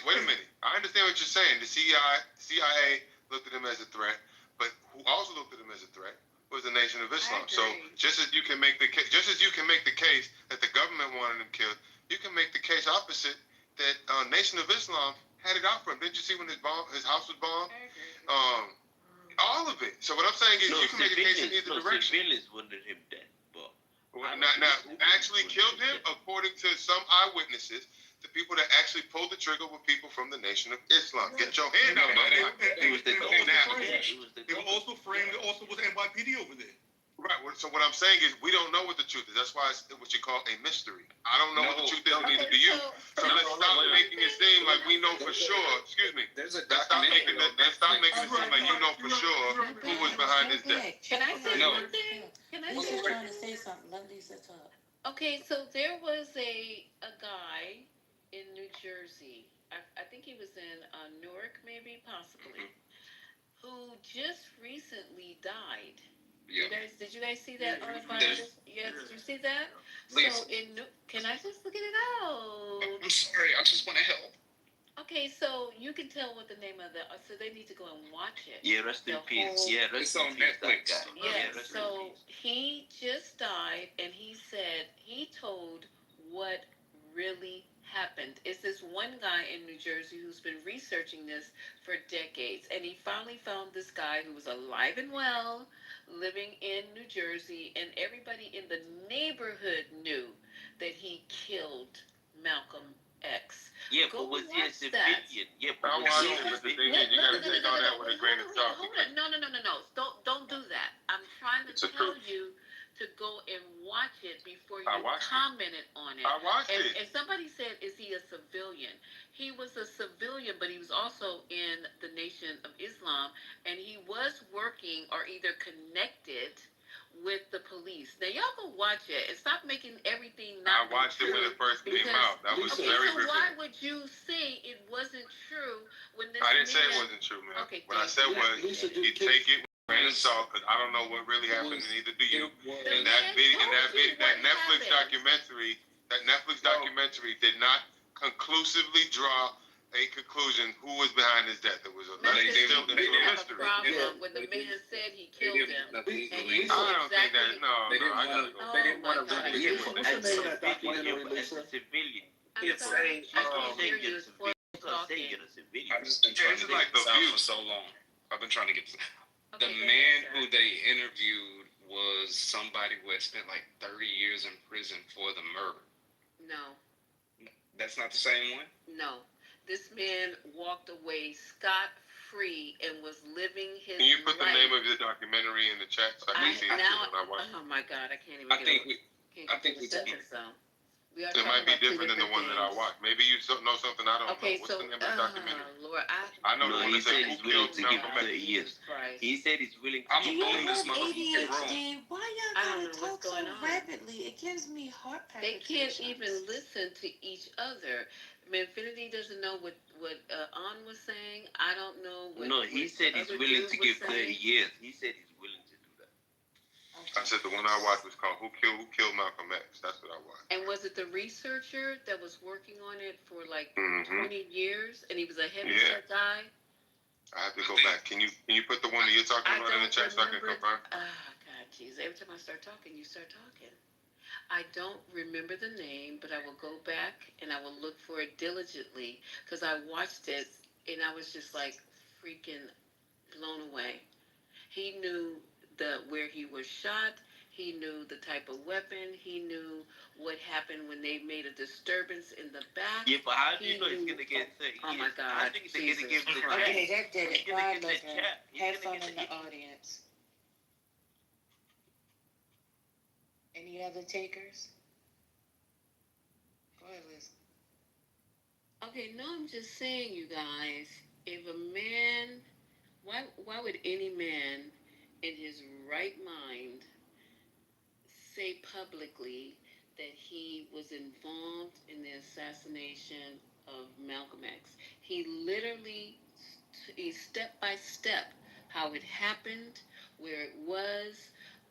Wait a minute. I understand what you're saying. The CIA looked at him as a threat, but who also looked at him as a threat was the Nation of Islam. So just as you can make the case that the government wanted him killed, you can make the case opposite that Nation of Islam had it out for him. Didn't you see when his house was bombed? All of it. So what I'm saying is you can make a case in either direction. Civilians wanted him dead, but now who actually killed him, according to some eyewitnesses, the people that actually pulled the trigger were people from the Nation of Islam. Get your hand out. They were also framed. There also was NYPD over there. Right. So what I'm saying is we don't know what the truth is. That's why it's what you call a mystery. I don't know what the truth is, and neither do you. So let's stop making it seem like we know for sure. Excuse me. There's a Let's stop making it seem like you know for sure who was behind his death. Can I say one thing? He's just trying to say something. Let Lisa talk. Okay, so there was a guy in New Jersey. I think he was in Newark, maybe, possibly, who just recently died. Yeah. Did you guys see that on the file? Yes, did you see that? Please. So can I just look it out? I'm sorry, I just want to help. Okay, so you can tell what the name of so they need to go and watch it. yeah, rest in peace. Yeah, rest in peace. That guy. Yeah, rest so in peace. he just died, and he said he told what really happened. It's this one guy in New Jersey who's been researching this for decades, and he finally found this guy who was alive and well, living in New Jersey, and everybody in the neighborhood knew that he killed Malcolm X. Yeah, Go but was he a watch that. civilian? Yeah, but I was he watched a it, but the civilian? thing is, you gotta take all that with a grain of salt. Hold on. No. Don't do that. I'm trying to tell you to go and watch it before you commented on it. I watched it. And somebody said, is he a civilian? He was a civilian, but he was also in the Nation of Islam, and he was working or either connected with the police. Now y'all go watch it and stop making everything not. I watched it when it first came out. That was very so why would you say it wasn't true when this I didn't say it wasn't true, man. Okay, what I said was you take it with a grain of salt, because I don't know what really happened, and neither do you. And that Netflix documentary did not conclusively draw a conclusion who was behind his death. It was a mystery. When the man said he killed him. I don't think that. No, I gotta go. They didn't want to release it. What's the name of that documentary, Lisa? As a civilian. It's a. I've just been trying to get this out for so long. I've been trying to get this. The man who they interviewed was somebody who had spent like 30 years in prison for the murder. No. That's not the same one? No. This man walked away scot-free and was living his life. Can you put the name of the documentary in the chat so I can see it when I watch it? Oh my God, I can't even. I think we It might be different than the one that I watched. Maybe you know something I don't know. What's the name of the documentary? Lord, I know the one he that said said he's who willing killed to give Malcolm X. 30 years. He said he's willing to I'm give going this motherfucking room. Why y'all gotta talk so rapidly? It gives me heart They can't even listen to each other. Infinity doesn't know what An was saying. I don't know what. No, he said he's willing to give 30 years. He said he's willing to do that. I said the one I watched was called Who Killed Malcolm X. That's what I watched. And was it the researcher that was working on it for like 20 years, and he was a heavyset guy? I have to go back. Can you put the one that you're talking about in the chat so I can confirm? Ah, God, jeez. Every time I start talking, you start talking. I don't remember the name, but I will go back and I will look for it diligently because I watched it and I was just like freaking blown away. He knew where he was shot. He knew the type of weapon. He knew what happened when they made a disturbance in the back. Yeah, but how do you know he's gonna get sick? Oh my God! I think he's gonna give the Christ. Okay, that did it. He's gonna Bye, get the looking. jab. He's Have gonna fun get in the the audience. Any other takers? Go ahead, Liz. Okay, no, I'm just saying, you guys. If a man, why would any man in his right mind say publicly that he was involved in the assassination of Malcolm X? He literally, step by step, how it happened, where it was,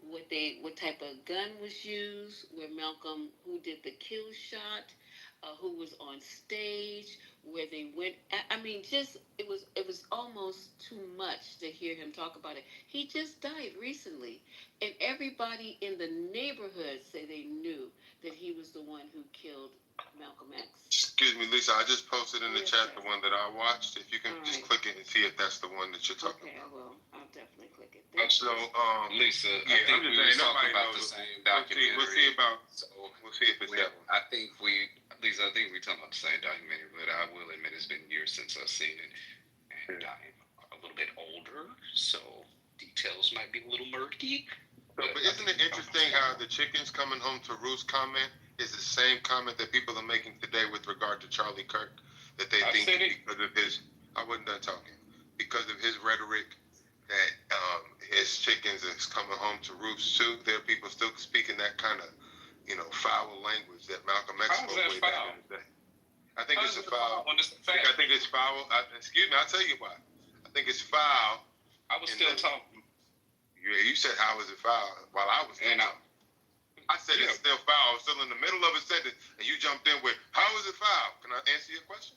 what type of gun was used, where Malcolm, who did the kill shot, who was on stage, where they went. I mean, just it was almost too much to hear him talk about it. He just died recently, and everybody in the neighborhood say they knew that he was the one who killed Malcolm X. Excuse me, Lisa. I just posted in the chat the one that I watched. If you can just click it and see if that's the one that you're talking Okay, I about. will. I'll definitely click it. So, Lisa, yeah, I think I'm we just were saying, talking nobody about knows the it. same We'll see documentary. about. We'll see if it's that one. I think Lisa, I think we're talking about the same documentary, but I will admit it's been years since I've seen it, and I'm a little bit older, so details might be a little murky. But isn't it interesting how the chickens coming home to roost comment is the same comment that people are making today with regard to Charlie Kirk, that they think because of his, I wasn't done talking, because of his rhetoric that his chickens is coming home to roost too. There are people still speaking that kind of, foul language that Malcolm X spoke way back in the day. I think it's a foul. I think it's foul. Excuse me, I'll tell you why. I think it's foul. I was still talking. Yeah, you said how is it foul while I was still talking. I said it's still foul. I was still in the middle of a sentence, and you jumped in with, how is it foul? Can I answer your question?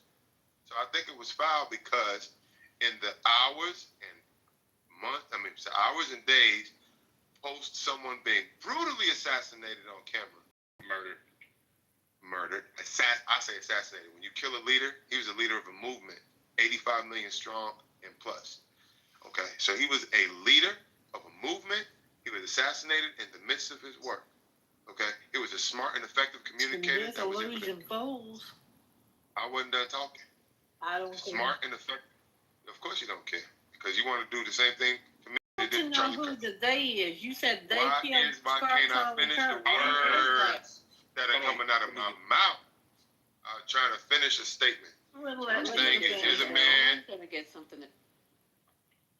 So I think it was foul because in the hours and hours and days post someone being brutally assassinated on camera. Murdered. I say assassinated. When you kill a leader, he was a leader of a movement, 85 million strong and plus. Okay, so he was a leader of a movement. He was assassinated in the midst of his work. Okay, it was a smart and effective communicator. There's illusion fools. I wasn't done talking. I don't care. Smart and effective. Of course you don't care because you want to do the same thing to me. I want to know who the they is. You said they why killed can't I finish the words that are coming out of my mouth? I'm trying to finish a statement. I'm saying is here's a man,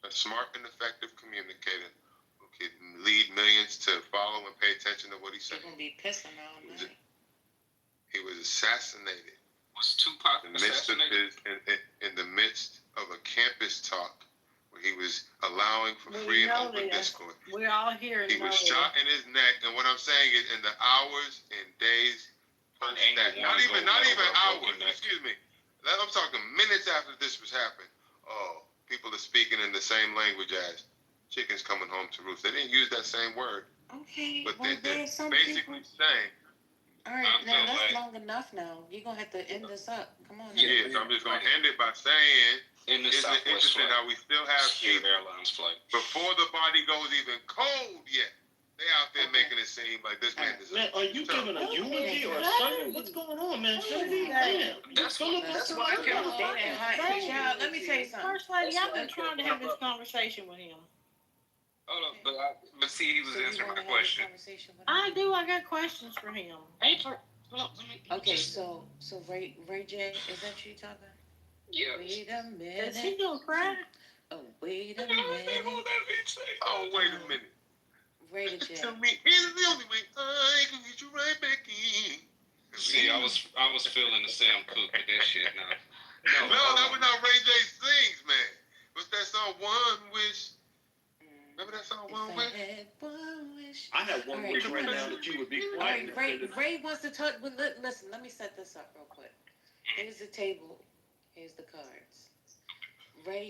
a smart and effective communicator who can lead millions to follow and pay attention to what he's saying. You're gonna be pissing all night. He was assassinated. Was Tupac assassinated? In the midst of a campus talk where he was allowing for free and open discourse. We're all here. He was shot in his neck, and what I'm saying is, in the hours and days post that, not even hours. Excuse me. I'm talking minutes after this was happened. Oh, people are speaking in the same language as chickens coming home to roost. They didn't use that same word. Okay, but well, they're there's some basically people. saying. All right, now that's long enough. Now you're gonna have to end this up. Come on. Yes, I'm just gonna end it by saying, in the isn't it interesting how we still have people Airlines flight before the body goes even cold yet? They out there making it seem like this man is. Man, are you giving a eulogy or a sermon? What's going on, man? That's why I can't. Child, let me tell you something. First lady, I've been trying to have this conversation with him. Hold on, but see, he was answering my question. I do. I got questions for him. Okay, so Ray J, is that you talking? Yeah. Wait a minute. Is he gonna cry? Oh, wait a minute. Oh, wait a minute. Ray J. Tell me, is the only way I can get you right back in. See, I was feeling the Sam Cooke with that shit now. No, that was not Ray J sings, man. What's that song? One Wish. Remember that song, One Wish? I have one wish right now that you would be quiet. All right, Ray wants to talk. But listen, let me set this up real quick. Here's the table. Here's the cards. Ray,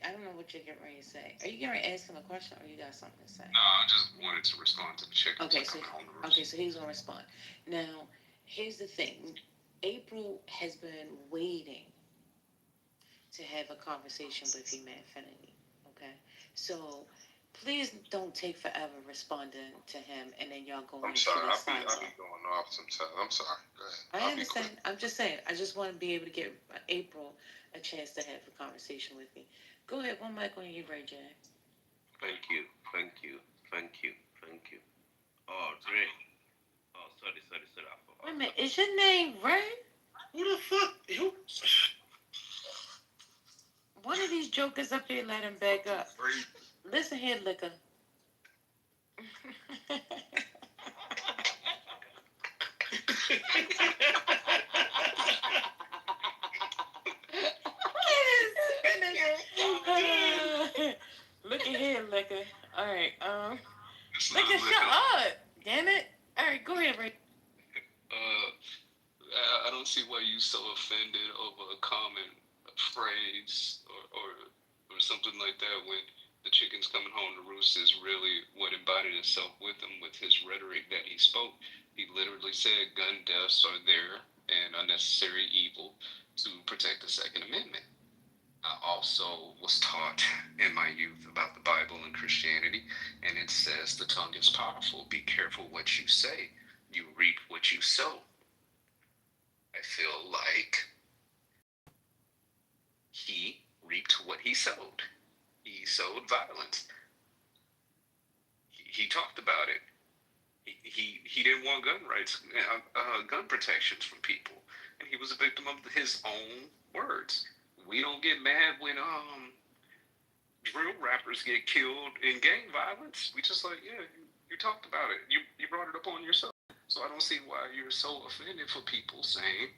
I don't know what you're getting ready to say. Are you getting ready to ask him a question, or you got something to say? No, I just wanted to respond to the chickens. Okay, so he's gonna respond. Now, here's the thing. April has been waiting to have a conversation with you, Infinity. Okay, so please don't take forever responding to him, and then y'all go I'm into sorry. the I'll silence. be going off sometimes. I'm sorry. Go ahead. I understand. I'm just saying. I just want to be able to give April a chance to have a conversation with me. Go ahead. One mic on you, Ray J. Thank you. Oh, Dre. Oh, sorry. Wait a minute. Is your name Ray? Who the fuck? Who? One of these jokers up here let him back up. Listen here, Liquor. Look at here, Liquor. All right. Liquor, shut up. Damn it. All right, go ahead, Ray. I don't see why you so offended over a common phrase or something like that when the chickens coming home to roost is really what embodied itself with him with his rhetoric that he spoke. He literally said gun deaths are there and unnecessary evil to protect the Second Amendment. I also was taught in my youth about the Bible and Christianity, and it says the tongue is powerful. Be careful what you say. You reap what you sow. I feel like he reaped what he sowed. He sowed violence. He talked about it. He didn't want gun rights, gun protections from people, and he was a victim of his own words. We don't get mad when drill rappers get killed in gang violence. We just like, yeah, you talked about it. You brought it up on yourself. So I don't see why you're so offended for people saying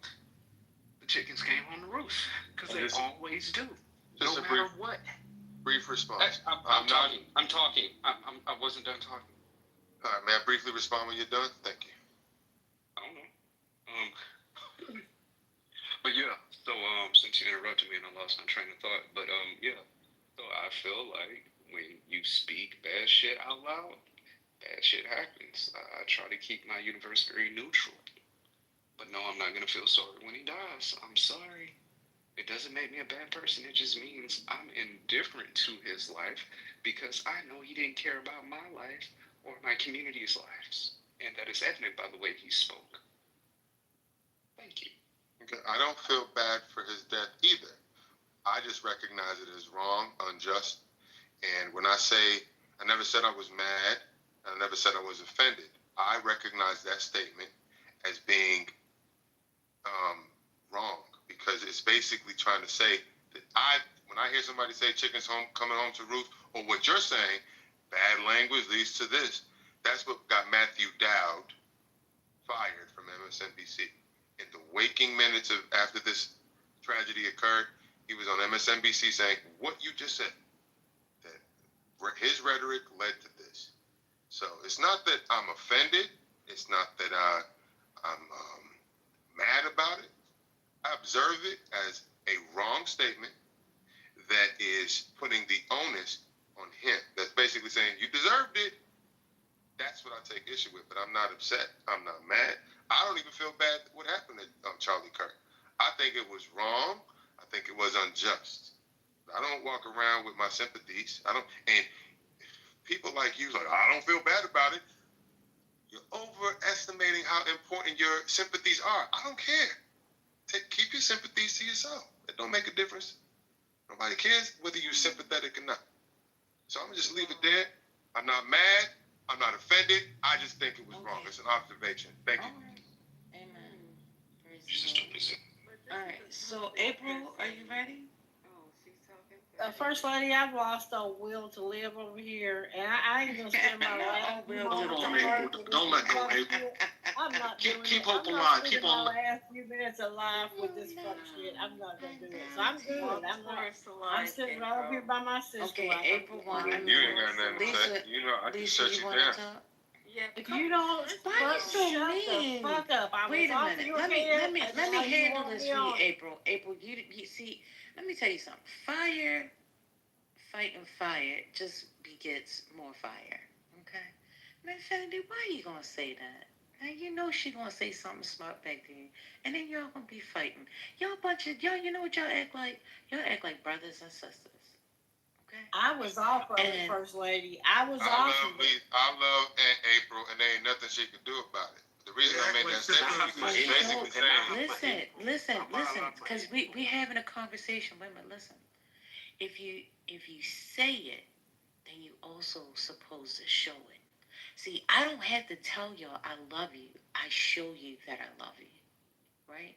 the chickens came on the roof, because they always do. Just no a matter what. Brief response. I'm talking. I wasn't done talking. All right, may I briefly respond when you're done? Thank you. I don't know. But yeah, so since you interrupted me and I lost my train of thought, but yeah, so I feel like when you speak bad shit out loud, bad shit happens. I try to keep my universe very neutral. But no, I'm not gonna feel sorry when he dies. I'm sorry. It doesn't make me a bad person. It just means I'm indifferent to his life because I know he didn't care about my life or my community's lives. And that is evident by the way he spoke. Thank you. Okay, I don't feel bad for his death either. I just recognize it as wrong, unjust. And when I say, I never said I was mad, I never said I was offended. I recognize that statement as being wrong, because it's basically trying to say that when I hear somebody say chickens coming home to roost, or what you're saying, bad language leads to this. That's what got Matthew Dowd fired from MSNBC. In the waking minutes of after this tragedy occurred, he was on MSNBC saying what you just said, that his rhetoric led to this. So it's not that I'm offended. It's not that I'm mad about it. I observe it as a wrong statement that is putting the onus on him. That's basically saying you deserved it. That's what I take issue with, but I'm not upset. I'm not mad. I don't even feel bad what happened to Charlie Kirk. I think it was wrong. I think it was unjust. I don't walk around with my sympathies. And people like you, like, I don't feel bad about it. You're overestimating how important your sympathies are. I don't care. Keep your sympathies to yourself. It don't make a difference. Nobody cares whether you're sympathetic or not. So I'm gonna just leave it there. I'm not mad. I'm not offended. I just think it was wrong. It's an observation. Thank you. Amen. All right. So April, are you ready? Oh, she's talking. First lady, I've lost a will to live over here, and I ain't gonna spend my last Don't let go, April. I'm not doing Keep it. hope I'm alive. not Keep spending my on. last few minutes alive with this fuck shit. I'm not gonna do it. So I'm good. I'm sitting right over here by my sister. Okay, April 1. You ain't got nothing to say. You know, I can shut you down. If you don't shut the fuck up. Wait a minute. Let me handle this for you, April. April, you see, let me tell you something. Fire fighting fire just begets more fire. Okay? Man, Fendi, why are you gonna say that? Now you know she gonna say something smart back then, and then y'all gonna be fighting. Y'all bunch of y'all. You know what y'all act like? Y'all act like brothers and sisters. Okay. I was off of it, First Lady. I was off of it. I love Aunt April, and there ain't nothing she can do about it. The reason I made that statement because she's basically saying, Listen, because we having a conversation. Wait a minute, listen. If you say it, then you also supposed to show it. See, I don't have to tell y'all I love you. I show you that I love you, right?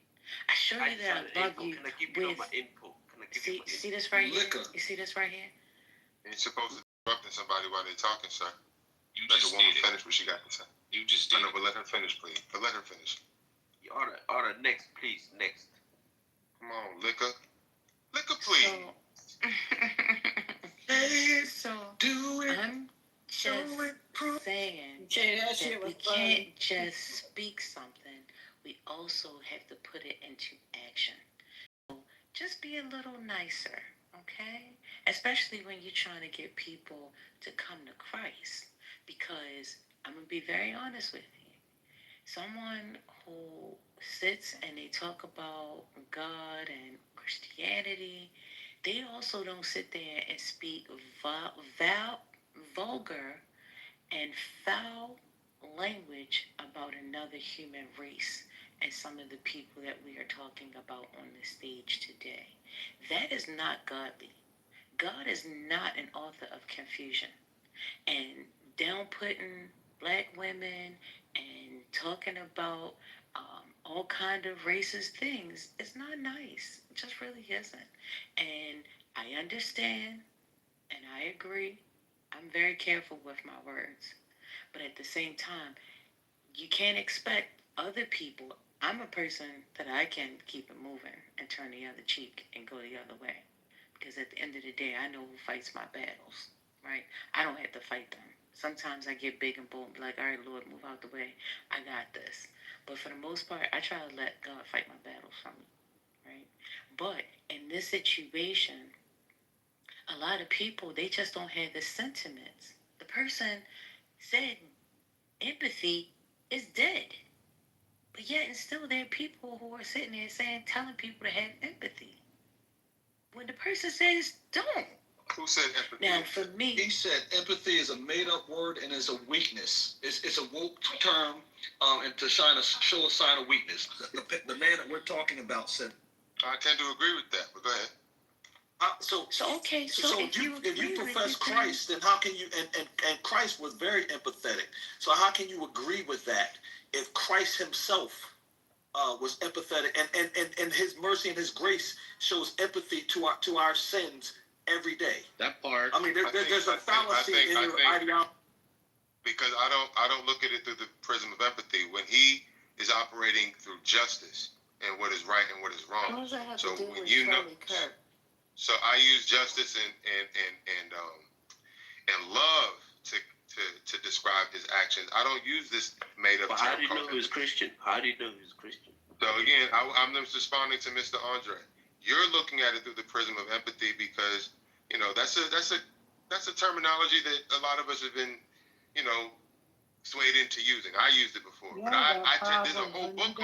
I show you that I love you. Can I give you my input? Can I give you my input? See this right here? You see this right here? you're supposed to interrupt somebody while they're talking, sir. You Let just the woman did it. finish what she got to say. You just I did know, it. but let her finish, please. But let her finish. Order, next, please, next. Come on, liquor. Liquor, please. So I'm just saying that we can't just speak something. We also have to put it into action. So just be a little nicer, okay? Especially when you're trying to get people to come to Christ. Because I'm going to be very honest with you. Someone who sits and they talk about God and Christianity, they also don't sit there and speak vulgar and foul language about another human race and some of the people that we are talking about on the stage today. That is not godly. God is not an author of confusion. And down-putting black women and talking about all kind of racist things is not nice. It just really isn't. And I understand and I agree. I'm very careful with my words. But at the same time, you can't expect other people. I'm a person that I can keep it moving and turn the other cheek and go the other way. Because at the end of the day, I know who fights my battles, right? I don't have to fight them. Sometimes I get big and bold and be like, all right, Lord, move out the way. I got this. But for the most part, I try to let God fight my battles for me, right? But in this situation, a lot of people, they just don't have the sentiments. The person said empathy is dead. But yet and still there are people who are sitting there saying, telling people to have empathy. When the person says don't. Who said empathy? Now, for me, he said empathy is a made-up word and is a weakness. It's a woke term, and to show a sign of weakness. The man that we're talking about said. I tend to agree with that, but go ahead. So if you profess it, Christ, then how can you? And Christ was very empathetic. So how can you agree with that if Christ Himself was empathetic and His mercy and His grace shows empathy to our sins every day? That part. I mean, there's a fallacy in your ideology. Because I don't look at it through the prism of empathy. When He is operating through justice and what is right and what is wrong. What does that have So to do when with you know, Charlie Kirk? so I use justice and love to describe His actions. I don't use this made up. But how do you know He's Christian? How do you know He's Christian? So again, I'm just responding to Mr. Andre. You're looking at it through the prism of empathy because that's a terminology that a lot of us have been swayed into using. I used it before, but there's a whole book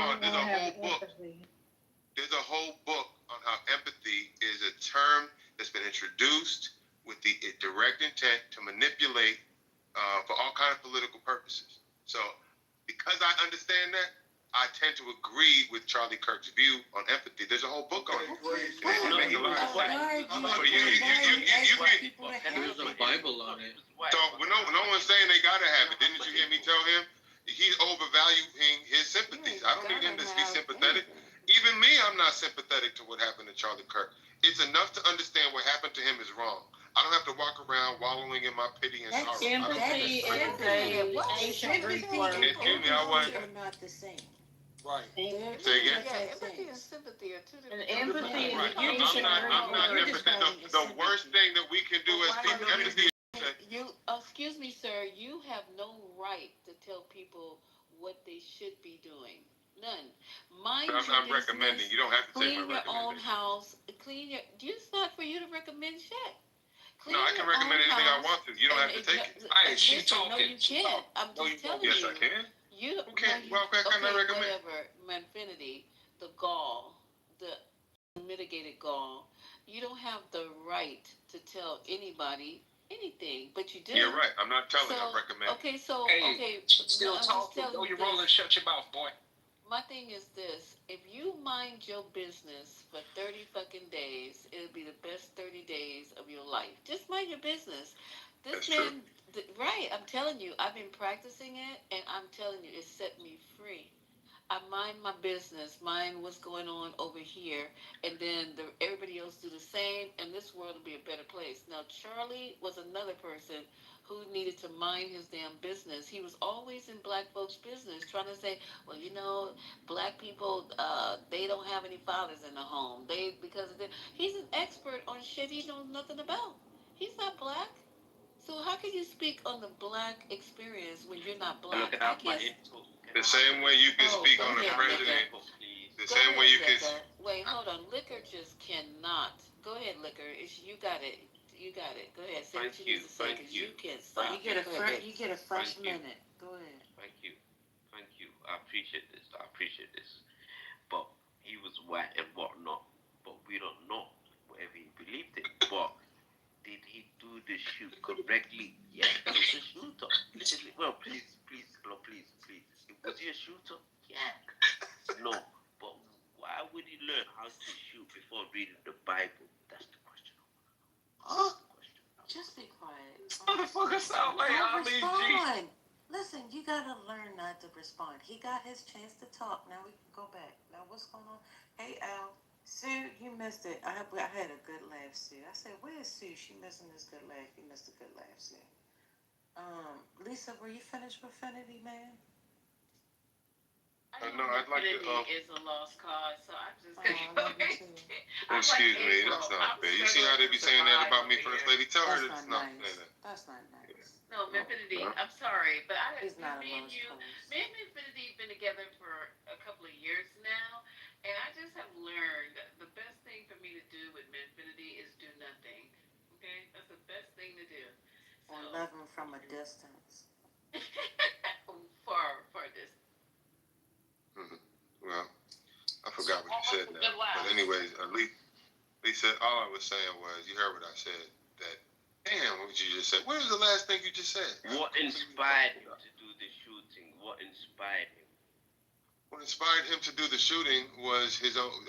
There's a whole book on how empathy is a term that's been introduced with the direct intent to manipulate for all kinds of political purposes. So, because I understand that, I tend to agree with Charlie Kirk's view on empathy. There's a whole book on it. It makes a lot of sense. There's a Bible on it. So, no one's saying they gotta have it. Didn't you hear me tell him? He's overvaluing his sympathies. I don't need him to be sympathetic. Even me, I'm not sympathetic to what happened to Charlie Kirk. It's enough to understand what happened to him is wrong. I don't have to walk around wallowing in my pity and sorrow. Empathy is a ancient Greek word. Excuse me, I was. Are not the same. Right. Say again? Yeah, empathy and sympathy are two different And empathy is Right. an ancient I'm not Greek word. empathetic. The worst thing that we can do as people, empathy. Excuse me, sir, you have no right to tell people what they should be doing. None. Mind your I'm recommending. You don't have to take my Clean your own recommendation. house. It's not for you to recommend shit. No, I can recommend anything I want to. You don't have to take it. Alright, she talking. No, you can't. I'm just telling you. Yes, I can. You Who can? no, Well, can I recommend? Whatever, Manfinity, the gall, the mitigated gall, you don't have the right to tell anybody anything, but you do. You're right. I'm not telling. So, I'm recommending. okay, so Hey, okay, still I'm just talking. telling Know you your this. role and shut your mouth, boy. My thing is this: if you mind your business for 30 fucking days, it'll be the best 30 days of your life. Just mind your business. This That's man, right? I'm telling you, I've been practicing it, and I'm telling you, it set me free. I mind my business, mind what's going on over here, and then everybody else do the same, and this world will be a better place. Now, Charlie was another person who needed to mind his damn business. He was always in black folks' business, trying to say, well, you know, black people, they don't have any fathers in the home. He's an expert on shit he knows nothing about. He's not black. So how can you speak on the black experience when you're not black? Look at my info. The same way you can speak on the president. The same way you can. Wait, hold on. Liquor just cannot. Go ahead, Liquor. You got it. You got it. Go ahead. Say what you need to say because you can't stop. You get a fresh minute. Go ahead. Thank you. I appreciate this. But he was white and whatnot. But we don't know whatever he believed in. But did he do the shoot correctly? Yes, he was a shooter. Well, please. Was he a shooter? Yeah. No. But why would he learn how to shoot before reading the Bible? That's the question. Just be quiet. Motherfucker sound like Ali G. Listen, you gotta learn not to respond. He got his chance to talk. Now we can go back. Now what's going on? Hey Al, Sue, you missed it. I had a good laugh, Sue. I said, where's Sue? She missing this good laugh. You missed a good laugh, Sue. Lisa, were you finished with Finity, man? No, I'd like to. Is a lost cause, so I'm just Excuse me, that's not fair. You see how they be saying that about me, First Lady? Tell her that's not nice. That's not nice. No, Infinity, I'm sorry, but He's not a lost cause. me and Infinity have been together for a couple of years now, and I just have learned the best thing for me to do with Infinity is do nothing. Okay, that's the best thing to do. Or love him from a distance. far distance. Well, I forgot what you said now. But anyways, Lisa, all I was saying was, you heard what I said, that, damn, what you just said. What was the last thing you just said? What inspired him to do the shooting? What inspired him? What inspired him to do the shooting was his own,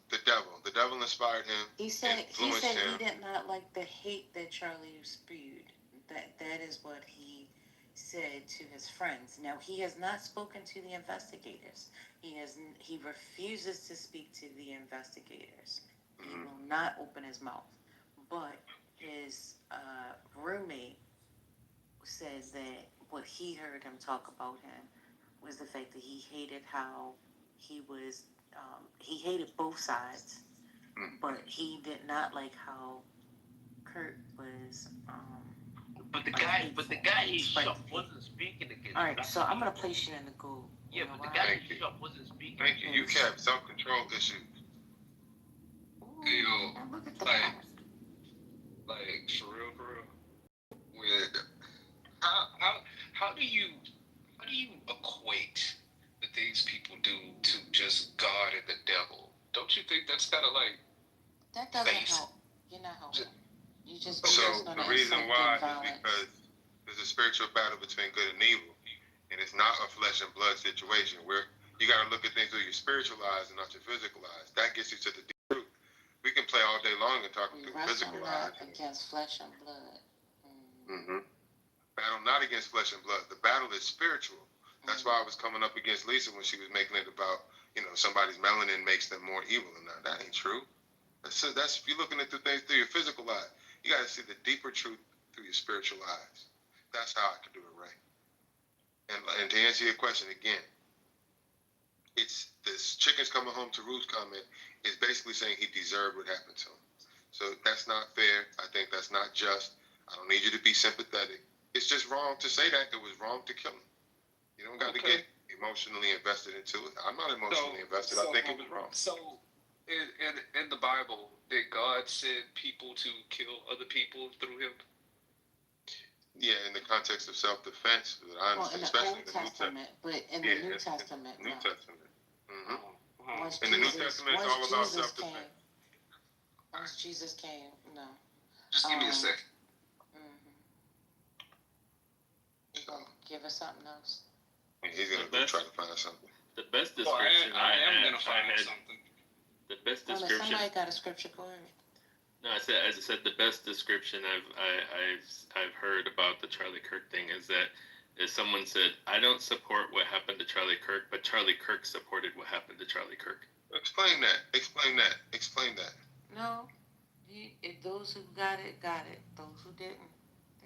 the devil. The devil inspired him. He said he did not like the hate that Charlie spewed. That is what he said to his friends. Now, he has not spoken to the investigators. He refuses to speak to the investigators. He will not open his mouth. But his roommate says that what he heard him talk about him was the fact that he hated how he was, he hated both sides, but he did not like how Kurt was, But the guy he shot wasn't speaking against. All right, so I'm gonna place you in the goo. Yeah, but the guy he shot wasn't speaking. Thank you. You have self-control issues. Yo, like for real. With how do you equate the things people do to just God and the devil? Don't you think that's kind of like that doesn't help? You're not helping. You just so the reason why is because there's a spiritual battle between good and evil, and it's not a flesh and blood situation where you got to look at things through your spiritual eyes and not your physical eyes. That gets you to the deep root. We can play all day long and talk through physical eyes. Against flesh and blood. Battle not against flesh and blood. The battle is spiritual. That's why I was coming up against Lisa when she was making it about, somebody's melanin makes them more evil or not. That ain't true. That's if you're looking at things through your physical eye. You got to see the deeper truth through your spiritual eyes. That's how I can do it right. And to answer your question again, it's this chicken's coming home to roost comment is basically saying he deserved what happened to him. So that's not fair. I think that's not just. I don't need you to be sympathetic. It's just wrong to say that. It was wrong to kill him. You don't got to get emotionally invested into it. I'm not emotionally invested. I think it was wrong. So in the Bible, did God send people to kill other people through him? Yeah, in the context of self-defense, I understand, especially in the Old Testament, but in the New Testament, New no. Testament. Once In the New Testament, it's all about self-defense. Once Jesus came, no. Just give me a second. You gonna give us something else? Yeah, he's gonna go try to find something. The best description I am gonna find something. The best Well, description. somebody got a scripture, go ahead. No, as I said, the best description I've heard about the Charlie Kirk thing is someone said, I don't support what happened to Charlie Kirk, but Charlie Kirk supported what happened to Charlie Kirk. Explain that. No, if those who got it, got it. Those who didn't.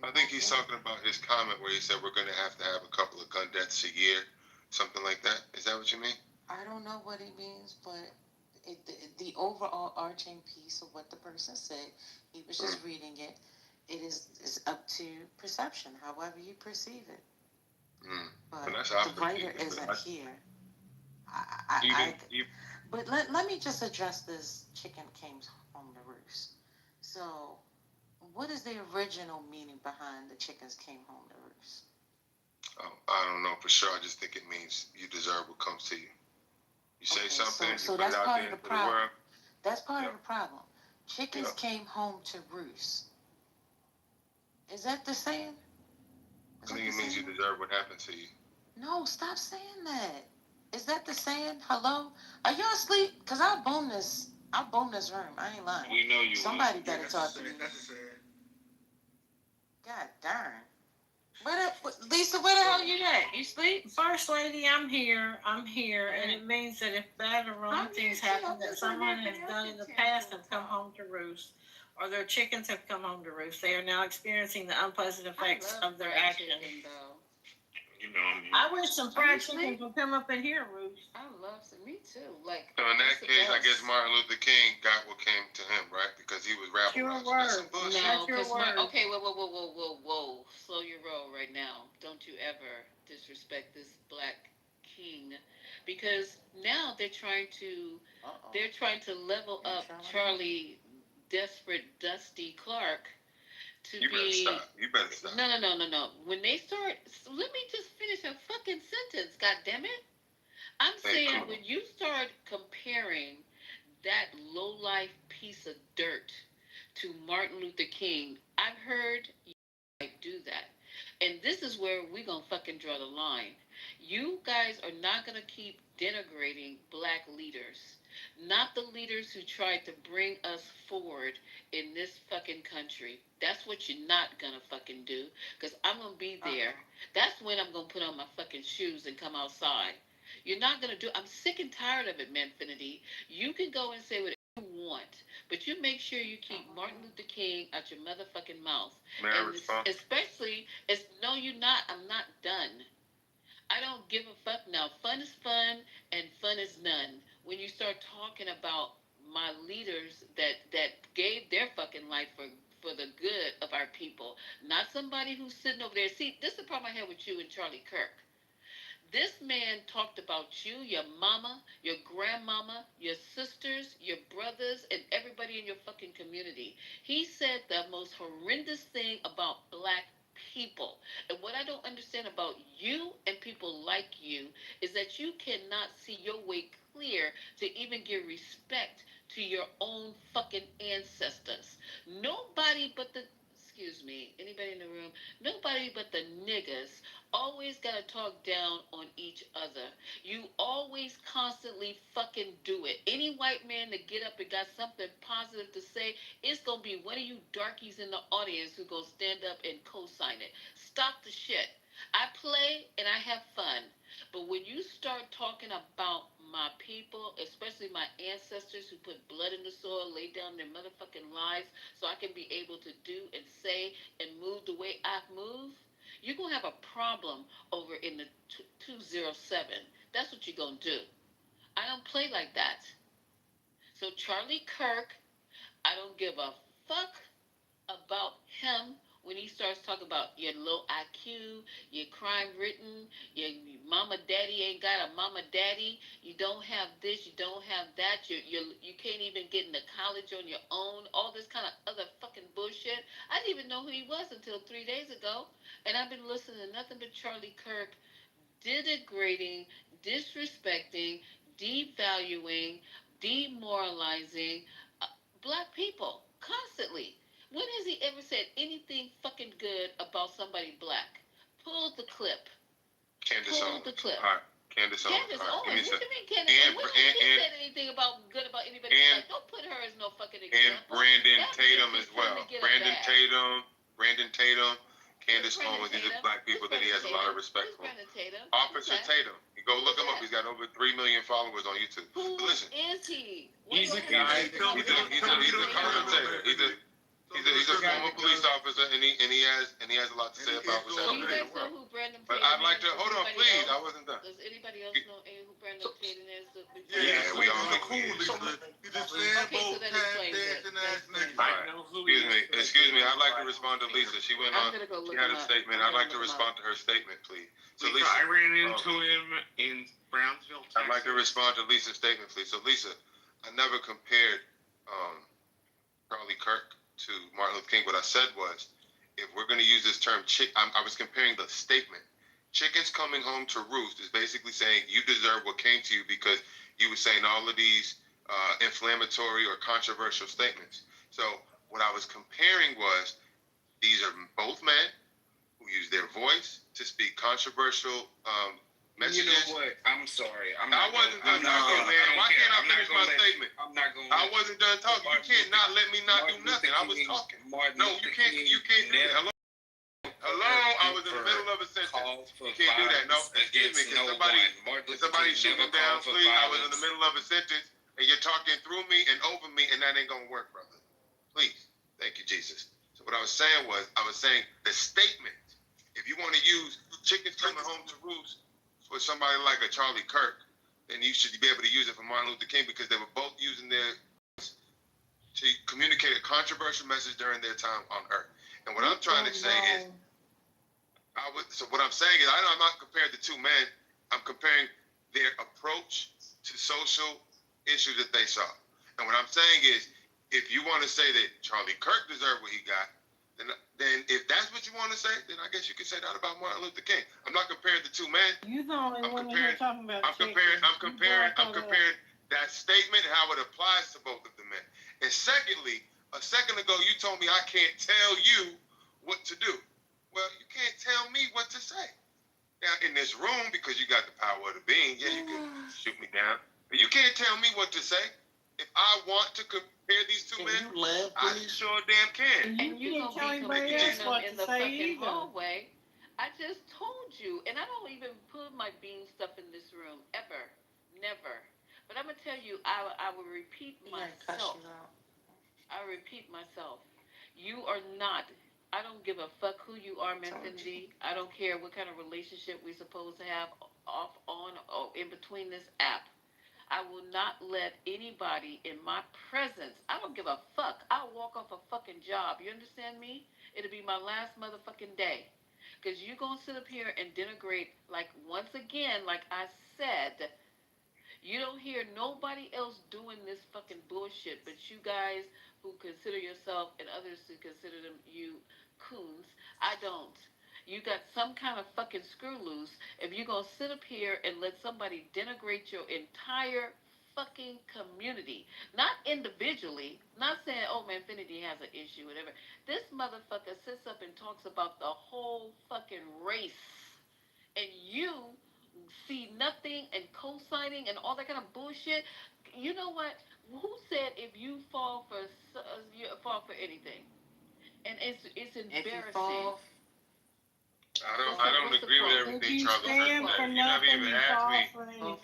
I think he's talking about his comment where he said we're going to have a couple of gun deaths a year, something like that. Is that what you mean? I don't know what he means, but the overall arching piece of what the person said, he was just reading it. It is up to perception, however you perceive it. But the writer isn't here. But let me just address this chicken came home to roost. So, what is the original meaning behind the chickens came home to roost? I don't know for sure. I just think it means you deserve what comes to you. You say something, so you put that's it out part there of the into the problem. world. That's part of the problem. Chickens came home to roost. Is that the saying? I think it means you deserve what happened to you. No, stop saying that. Is that the saying? Hello? Are y'all asleep? Because I'll boom this room. I ain't lying. We know you. Somebody better talk to me. God darn. Lisa, where the hell you at? You sleep? First lady, I'm here, and it means that if bad or wrong things happen that someone has done in the past and come home to roost, or their chickens have come home to roost, they are now experiencing the unpleasant effects of their actions. You know, I wish some fried chickens would come up in here, roost. I love some. Me too. Like. So in that case, I guess Martin Luther King got what came to him, right? Because he was rabble rousing. No, because okay, whoa, slow your roll right now. Don't you ever disrespect this black king, because now they're trying to level up Charlie, desperate Dusty Clark. You better stop. No. When they start, let me just finish a fucking sentence. God damn it! I'm saying when you start comparing that low-life piece of dirt to Martin Luther King, I've heard you do that, and this is where we gonna fucking draw the line. You guys are not gonna keep denigrating black leaders. Not the leaders who tried to bring us forward in this fucking country. That's what you're not gonna fucking do. Because I'm gonna be there. That's when I'm gonna put on my fucking shoes and come outside. You're not gonna do. I'm sick and tired of it, Manfinity. You can go and say whatever you want, but you make sure you keep Martin Luther King out your motherfucking mouth. Especially, no, you're not. I'm not done. I don't give a fuck now. Fun is fun and fun is none. When you start talking about my leaders that gave their fucking life for the good of our people, not somebody who's sitting over there. See, this is the problem I had with you and Charlie Kirk. This man talked about you, your mama, your grandmama, your sisters, your brothers, and everybody in your fucking community. He said the most horrendous thing about black people. And what I don't understand about you and people like you is that you cannot see your way clear to even give respect to your own fucking ancestors. Nobody but the, excuse me, anybody in the room, nobody but the niggas always gotta talk down on each other. You always constantly fucking do it. Any white man that get up and got something positive to say, it's gonna be one of you darkies in the audience who's gonna stand up and co-sign it. Stop the shit. I play and I have fun. But when you start talking about my people, especially my ancestors who put blood in the soil, lay down their motherfucking lives so I can be able to do and say and move the way I move, you're going to have a problem over in the 207. That's what you're going to do. I don't play like that. So Charlie Kirk, I don't give a fuck about him when he starts talking about your low IQ, your crime written, your mama daddy ain't got a mama daddy, you don't have this, you don't have that, you can't even get into college on your own, all this kind of other fucking bullshit. I didn't even know who he was until 3 days ago, and I've been listening to nothing but Charlie Kirk denigrating, disrespecting, devaluing, demoralizing black people constantly. When has he ever said anything fucking good about somebody black? Pull the clip. Candace Pull Owens. the clip. All right. Candace Owens. Candace All right. Owens. What do you mean Candace Owens? When has she said anything about good about anybody black? Don't put her as no fucking example. And Brandon That Tatum bitch is as well. trying to get a Brandon bag. Tatum, Candace Brandon Owens. These are Tatum? black people that he has a lot of respect Who's for. Brandon Tatum? Officer Who's that? Tatum. You go look him up. He's got over 3 million followers on YouTube. Who Listen, is he? He's a What guy. he's a commentator. He's a former police officer, and he has a lot to say about what's So you happening in guys the know world. who Brandon Tatum But I'd like to is? hold on, Anybody please. else? I wasn't done. Does anybody else know who Brandon Tatum is? Yeah, we all know who he is. You just saying Okay, so both that tap explains it. dancing ass niggas. Excuse me. I'd like to respond to Lisa. She went I'm on. gonna go She look had him a up. statement. I'm I'd like to gonna look him respond to her statement, please. So Lisa, Lisa, I ran into him in Brownsville, Texas. I'd like to respond to Lisa's statement, please. So Lisa, I never compared Charlie Kirk to Martin Luther King. What I said was, if we're going to use this term, I was comparing the statement. Chickens coming home to roost is basically saying you deserve what came to you because you were saying all of these inflammatory or controversial statements. So what I was comparing was, these are both men who use their voice to speak controversial messages. You know what? I'm sorry. I wasn't done talking, man. Why can't I finish my statement? I'm not going. I wasn't done talking. You can't not let me not do nothing. I was talking. No, you can't. You can't do that. Hello. I was in the middle of a sentence. You can't do that. No, excuse me. Can somebody shoot me down, please? I was in the middle of a sentence, and you're talking through me and over me, and that ain't gonna work, brother. Please. Thank you, Jesus. So what I was saying was, the statement. If you want to use chickens coming home to roost for somebody like a Charlie Kirk, then you should be able to use it for Martin Luther King because they were both using their to communicate a controversial message during their time on Earth. And what I'm trying to say is, what I'm saying is, I'm not comparing the two men. I'm comparing their approach to social issues that they saw. And what I'm saying is, if you want to say that Charlie Kirk deserved what he got, then if that's what you want to say, then I guess you could say that about Martin Luther King. I'm not comparing the two men. You're the only one here talking about I'm comparing that statement and how it applies to both of the men. And secondly, a second ago you told me I can't tell you what to do. Well, you can't tell me what to say. Now in this room, because you got the power of the being, yeah, you can shoot me down. But you can't tell me what to say. If I want to compare these two men, I sure damn can. And you gonna be comparing them in the fucking hallway. I just told you, and I don't even put my bean stuff in this room ever, never. But I'm gonna tell you, I will repeat myself. I repeat myself. You are not. I don't give a fuck who you are, Infinity. I don't care what kind of relationship we're supposed to have off, on, or in between this app. I will not let anybody in my presence, I don't give a fuck. I'll walk off a fucking job. You understand me? It'll be my last motherfucking day. Because you're going to sit up here and denigrate, like, once again, like I said, you don't hear nobody else doing this fucking bullshit but you guys who consider yourself and others who consider them you coons. I don't. You got some kind of fucking screw loose if you're going to sit up here and let somebody denigrate your entire fucking community. Not individually. Not saying, oh, man, Infinity has an issue, whatever. This motherfucker sits up and talks about the whole fucking race. And you see nothing and co-signing and all that kind of bullshit. You know what? Who said if you fall for anything? And it's embarrassing. I don't agree with everything Charlie Kirk said. You never even asked me.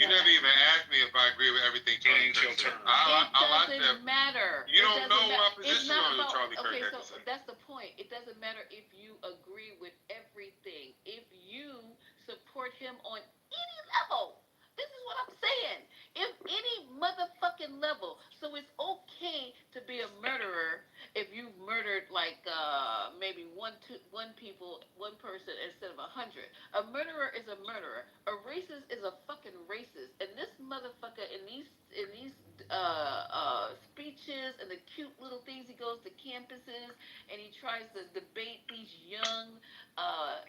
You never even asked me if I agree with everything Charlie Kirk said. It doesn't matter. You don't know my position on Charlie Kirk. Okay, so that's the point. It doesn't matter if you agree with everything. If you support him on any level. This is what I'm saying. If any motherfucking level. So it's okay to be a murderer if you've murdered like maybe one one person instead of 100. A murderer is a murderer. A racist is a fucking racist. And this motherfucker in these speeches and the cute little things, he goes to campuses and he tries to debate these young,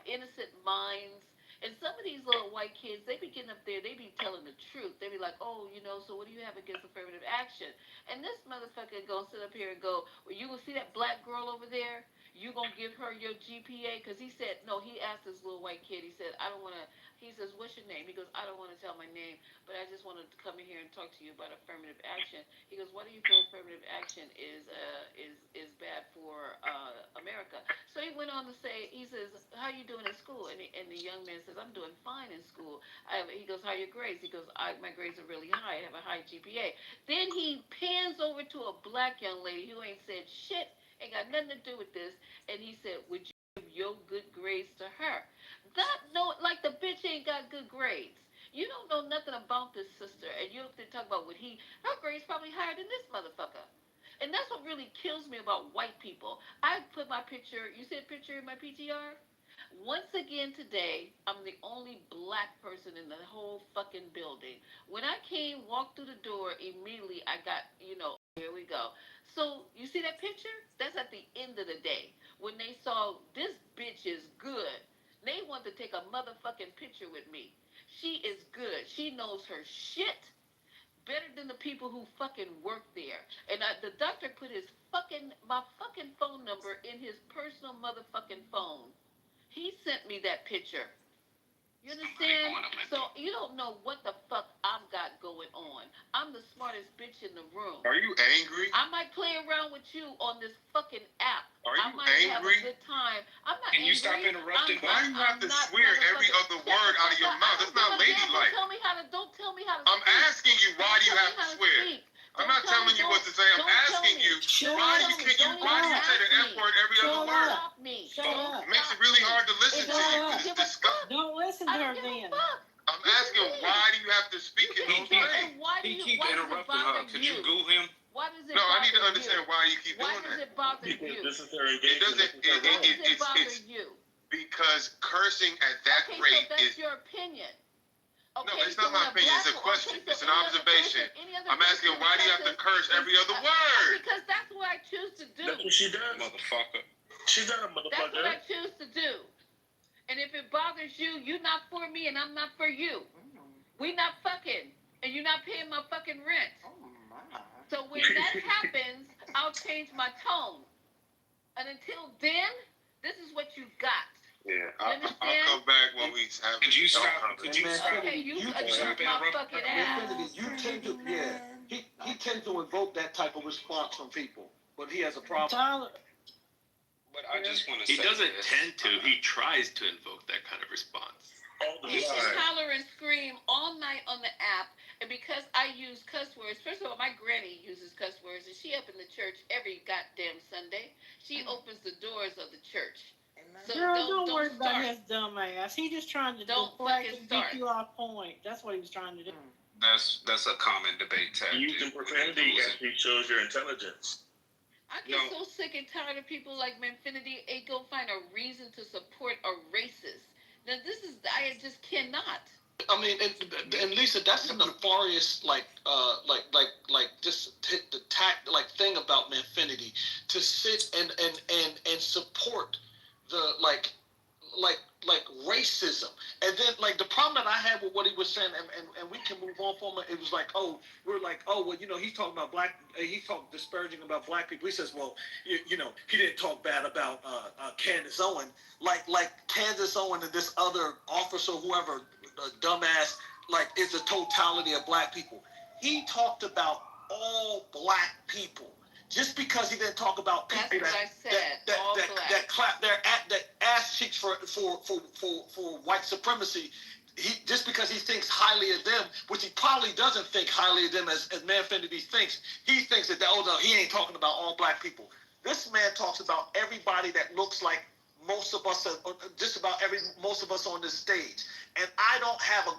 innocent minds. And some of these little white kids, they be getting up there, they be telling the truth. They be like, oh, so what do you have against affirmative action? And this motherfucker gonna sit up here and go, well, you gonna see that black girl over there? You gonna give her your GPA? Because he said, no, he asked this little white kid, he said, I don't want to, he says, what's your name? He goes, I don't want to tell my name, but I just wanted to come in here and talk to you about affirmative action. He goes, why do you feel affirmative action is bad for America? So he went on to say, he says, how you doing in school? And the young man says, I'm doing fine in school. He goes, how are your grades? He goes, my grades are really high. I have a high GPA. Then he pans over to a black young lady who ain't said shit, ain't got nothing to do with this, and he said, would you give your good grades to her? Like the bitch ain't got good grades. You don't know nothing about this sister, and you have to talk about her grades probably higher than this motherfucker. And that's what really kills me about white people. I put my picture, you see a picture in my PTR? Once again today, I'm the only black person in the whole fucking building. When I walked through the door, immediately I got, here we go. So, you see that picture? That's at the end of the day. When they saw, this bitch is good. They want to take a motherfucking picture with me. She is good. She knows her shit better than the people who fucking work there. And the doctor put my fucking phone number in his personal motherfucking phone. He sent me that picture. You understand? So you don't know what the fuck I've got going on. I'm the smartest bitch in the room. Are you angry? I might play around with you on this fucking app. Are you I might angry? have a good time. I'm not Can angry. you stop interrupting? Why you have to swear every other word out of your mouth? That's not ladylike. Don't tell me how to I'm asking you, why do you have to swear? I'm not telling you what to say. I'm asking you, why do you say the F word every other word? Shut up. It makes it really hard to listen to you. It's disgusting. Don't listen to her then. I'm asking, why do you have to speak in those ways? He keep interrupting her. Could you Google him? Why does it No, I need to bother understand why you keep Why doing does that. it bother you? This is their It engagement. doesn't. Why does it bother It's you? because cursing at that Okay, rate so that's is. your opinion. No, Okay, it's not so when my opinion. It's a black- question. okay, so It's an any other observation. person- any other I'm asking, person why do you have to curse every other word? Because that's what I choose to do. That's what she does. Motherfucker. She's not a That's what I motherfucker. choose to do. And if it bothers you, you're not for me and I'm not for you. We not fucking. And you're not paying my fucking rent. So when that happens, I'll change my tone. And until then, this is what you got. Yeah, I'll come back when we have. Could you stop? And man, Okay, you you shut my fucking ass. You tend to, he tends to invoke that type of response from people, but he has a problem. Tyler, But I just want to He say doesn't this. tend to. He tries to invoke that kind of response. You can holler and scream all night on the app, and because I use cuss words, first of all, my granny uses cuss words, and she up in the church every goddamn Sunday. She opens the doors of the church. So girl, don't worry start. about his dumb ass. He just trying to Don't deflect fucking and start. get you off point. That's what he was trying to do. That's a common debate tactic. Using profanity actually shows your intelligence. I get so sick and tired of people like Manfinity ain't gonna find a reason to support a racist. Now I just cannot. I mean, and Lisa, that's a nefarious, just hit the thing about Manfinity, to sit and support the like racism. And then the problem that I had with what he was saying, and we can move on from it, it was he's talking about he talked disparaging about black people. He says, well, he didn't talk bad about Candace Owen, like Candace Owen and this other officer, whoever, dumbass, is the totality of black people. He talked about all black people. Just because he didn't talk about people that clap their ass cheeks for white supremacy, just because he thinks highly of them, which he probably doesn't think highly of them as Manfinity thinks. He thinks that he ain't talking about all black people. This man talks about everybody that looks like most of us, most of us on this stage, and I don't have an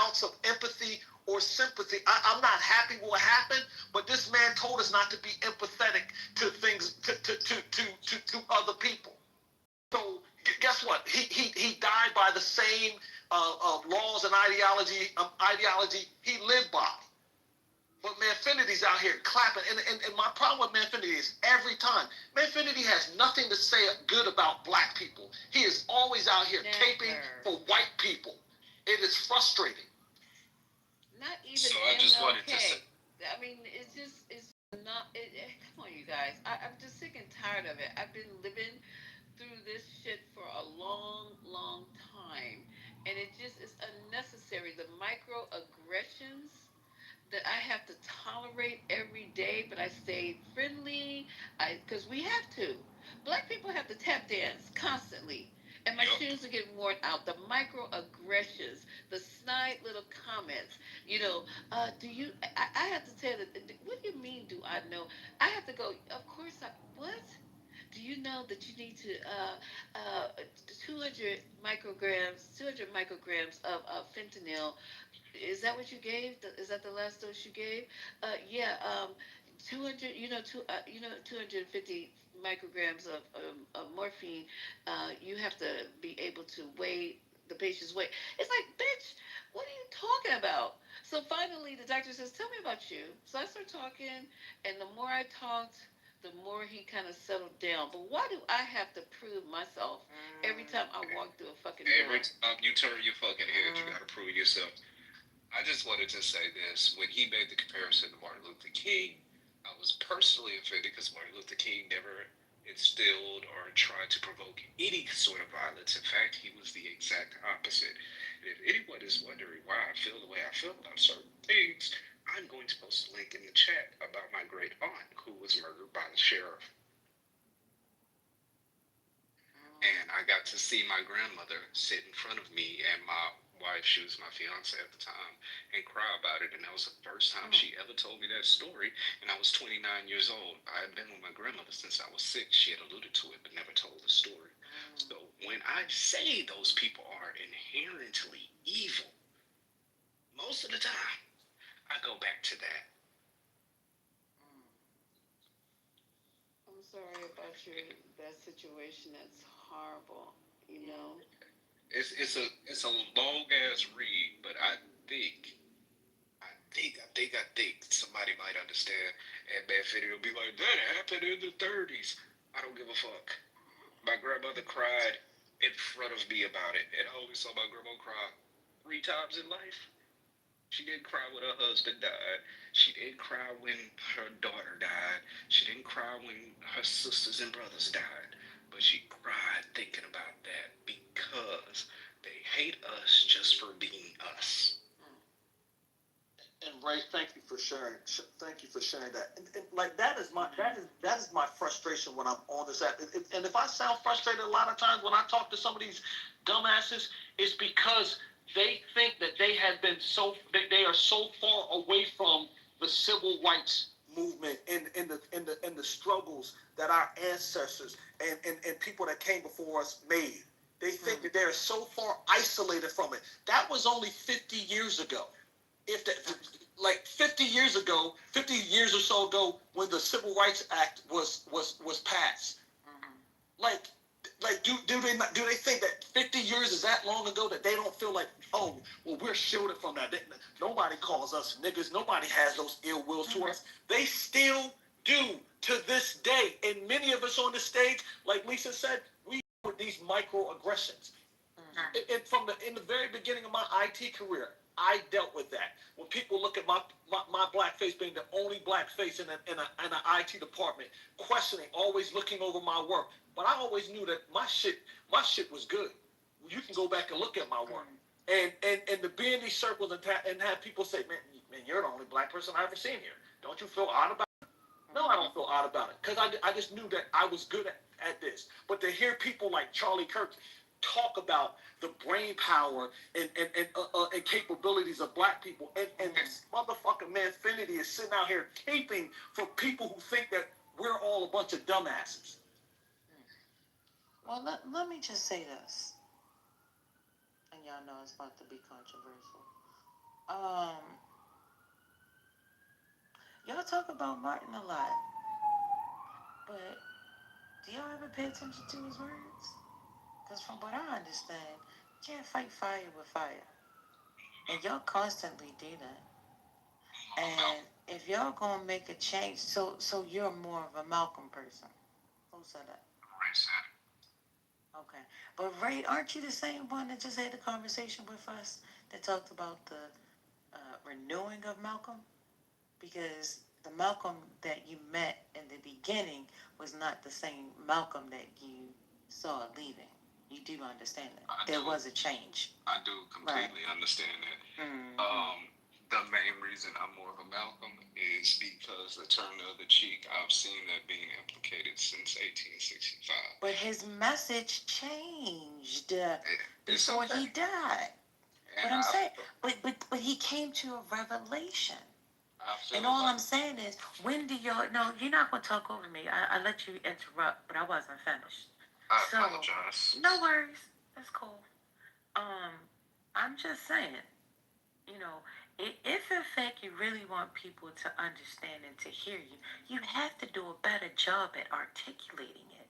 ounce of empathy or sympathy. I'm not happy with what happened, but this man told us not to be empathetic to things, to other people. guess what? He died by the same laws and ideology he lived by. But Manfinity's out here clapping. And my problem with Manfinity is every time, Manfinity has nothing to say good about black people. He is always out here caping for white people. It is frustrating. Not even So I just wanted to say. I mean, it's not. Come on, you guys. I'm just sick and tired of it. I've been living through this shit for a long, long time, and it just is unnecessary. The microaggressions that I have to tolerate every day, but I stay friendly. Because we have to. Black people have to tap dance constantly. And my shoes are getting worn out. The microaggressions, the snide little comments. Do you? I have to tell that. What do you mean? Do I know? I have to go. Of course. What? Do you know that you need to 200 micrograms of fentanyl? Is that what you gave? Is that the last dose you gave? Yeah. 200. 250 micrograms of morphine. You have to be able to weigh the patient's weight. It's like, bitch, what are you talking about? So finally, the doctor says, "Tell me about you." So I start talking, and the more I talked, the more he kind of settled down. But why do I have to prove myself every time I walk through a fucking door? Every time you turn your fucking head, you gotta prove yourself. I just wanted to say this. When he made the comparison to Martin Luther King, I was personally offended because Martin Luther King never instilled or tried to provoke any sort of violence. In fact, he was the exact opposite. And if anyone is wondering why I feel the way I feel about certain things, I'm going to post a link in the chat about my great aunt who was murdered by the sheriff. And I got to see my grandmother sit in front of me and my wife, she was my fiance at the time, and cry about it. And that was the first time she ever told me that story. And I was 29 years old. I had been with my grandmother since I was 6. She had alluded to it, but never told the story. So when I say those people are inherently evil, most of the time, I go back to that. I'm sorry about that situation. That's horrible. It's a long ass read, but I think somebody might understand. And Manfini will be like, that happened in the 30s. I don't give a fuck. My grandmother cried in front of me about it, and I only saw my grandma cry 3 times in life. She didn't cry when her husband died. She didn't cry when her daughter died. She didn't cry when her sisters and brothers died. But she cried thinking about that because they hate us just for being us. And Ray, thank you for sharing. Thank you for sharing that. And like that is my frustration when I'm on this app. And if I sound frustrated a lot of times when I talk to some of these dumbasses, it's because they think that they are so far away from the civil rights movement and the struggles that our ancestors and people that came before us made. They think that they're so far isolated from it. That was only 50 years ago. Like 50 years or so ago, when the Civil Rights Act was passed, like do they think that 50 years is that long ago that they don't feel like, oh, well, we're shielded from that? Nobody calls us niggas. Nobody has those ill wills to us. They still do to this day. And many of us on the stage, like Lisa said, we with these microaggressions. In the very beginning of my IT career, I dealt with that. When people look at my black face being the only black face in an IT department, questioning, always looking over my work. But I always knew that my shit was good. You can go back and look at my work. And to be in these circles and have people say, man, you're the only black person I've ever seen here. Don't you feel odd about it? No, I don't feel odd about it. Because I just knew that I was good at this. But to hear people like Charlie Kirk talk about the brain power and capabilities of black people, and this motherfucking Manfinity is sitting out here caping for people who think that we're all a bunch of dumbasses. Well, let me just say this, and y'all know it's about to be controversial. Y'all talk about Martin a lot, but do y'all ever pay attention to his words? Because from what I understand. You can't fight fire with fire. And y'all constantly do that. And if y'all gonna make a change, so you're more of a Malcolm person. Who said that? Ray said Okay. But Ray, aren't you the same one that just had the conversation with us that talked about the renewing of Malcolm? Because the Malcolm that you met in the beginning was not the same Malcolm that you saw leaving. You do understand that there was a change. I do completely understand that. The main reason I'm more of a Malcolm is because the turn of the cheek, I've seen that being implicated since 1865. But his message changed before he died. But I'm saying, but he came to a revelation. And all I'm saying is, when do y'all? No, you're not gonna talk over me. I let you interrupt, but I wasn't finished. I apologize. No worries. That's cool. I'm just saying, you know, if in fact you really want people to understand and to hear you, you have to do a better job at articulating it.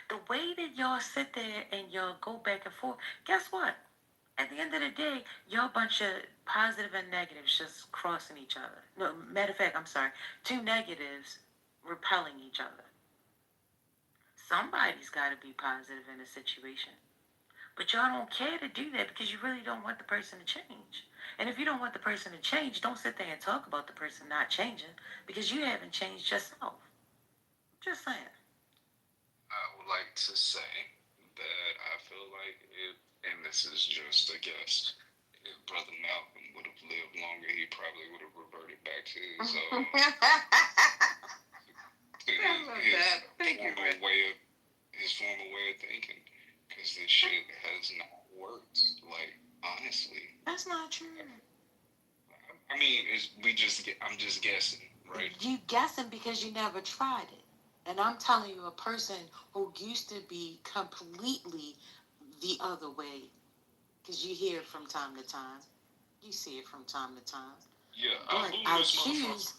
The way that y'all sit there and y'all go back and forth, guess what? At the end of the day, y'all bunch of positive and negatives just crossing each other. No, matter of fact, I'm sorry, two negatives repelling each other. Somebody's got to be positive in a situation. But y'all don't care to do that because you really don't want the person to change. And if you don't want the person to change, don't sit there and talk about the person not changing because you haven't changed yourself. Just saying. I would like to say that I feel like if, and this is just a guess, if Brother Malcolm would have lived longer, he probably would have reverted back to his former way of thinking, because this shit has not worked. Like, honestly, that's not true. I mean, I'm just guessing, right? You guessing because you never tried it. And I'm telling you, a person who used to be completely the other way, because you hear it from time to time, you see it from time to time. Yeah, I choose.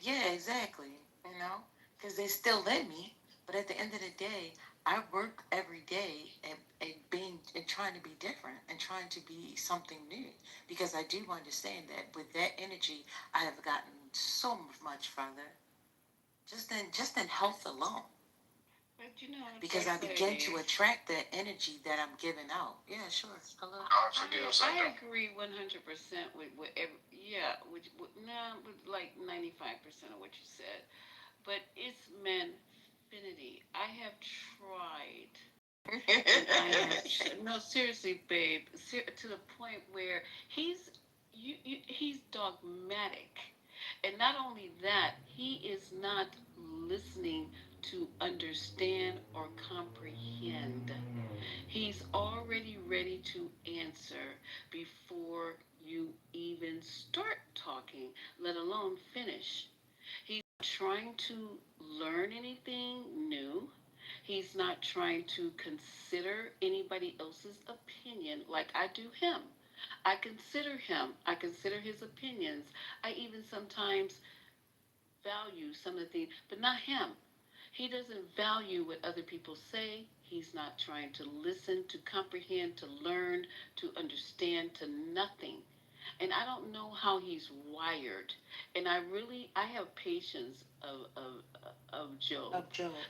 Yeah, exactly. You know, because they're still in me. But at the end of the day, I work every day and trying to be different and trying to be something new. Because I do understand that with that energy, I have gotten so much further. Just in health alone. But you know, because I begin to attract that energy that I'm giving out. Yeah, sure. Hello. I agree 100% with whatever. Yeah, with like 95% of what you said. But it's manfinity. I have tried. No, seriously, babe. To the point where he's dogmatic, and not only that, he is not listening to understand or comprehend. He's already ready to answer before you even start talking, let alone finish. He's trying to learn anything new. He's not trying to consider anybody else's opinion like I do him. I consider him. I consider his opinions. I even sometimes value some of the things, but not him. He doesn't value what other people say. He's not trying to listen, to comprehend, to learn, to understand, to nothing. And I don't know how he's wired. And I have patience of Joe.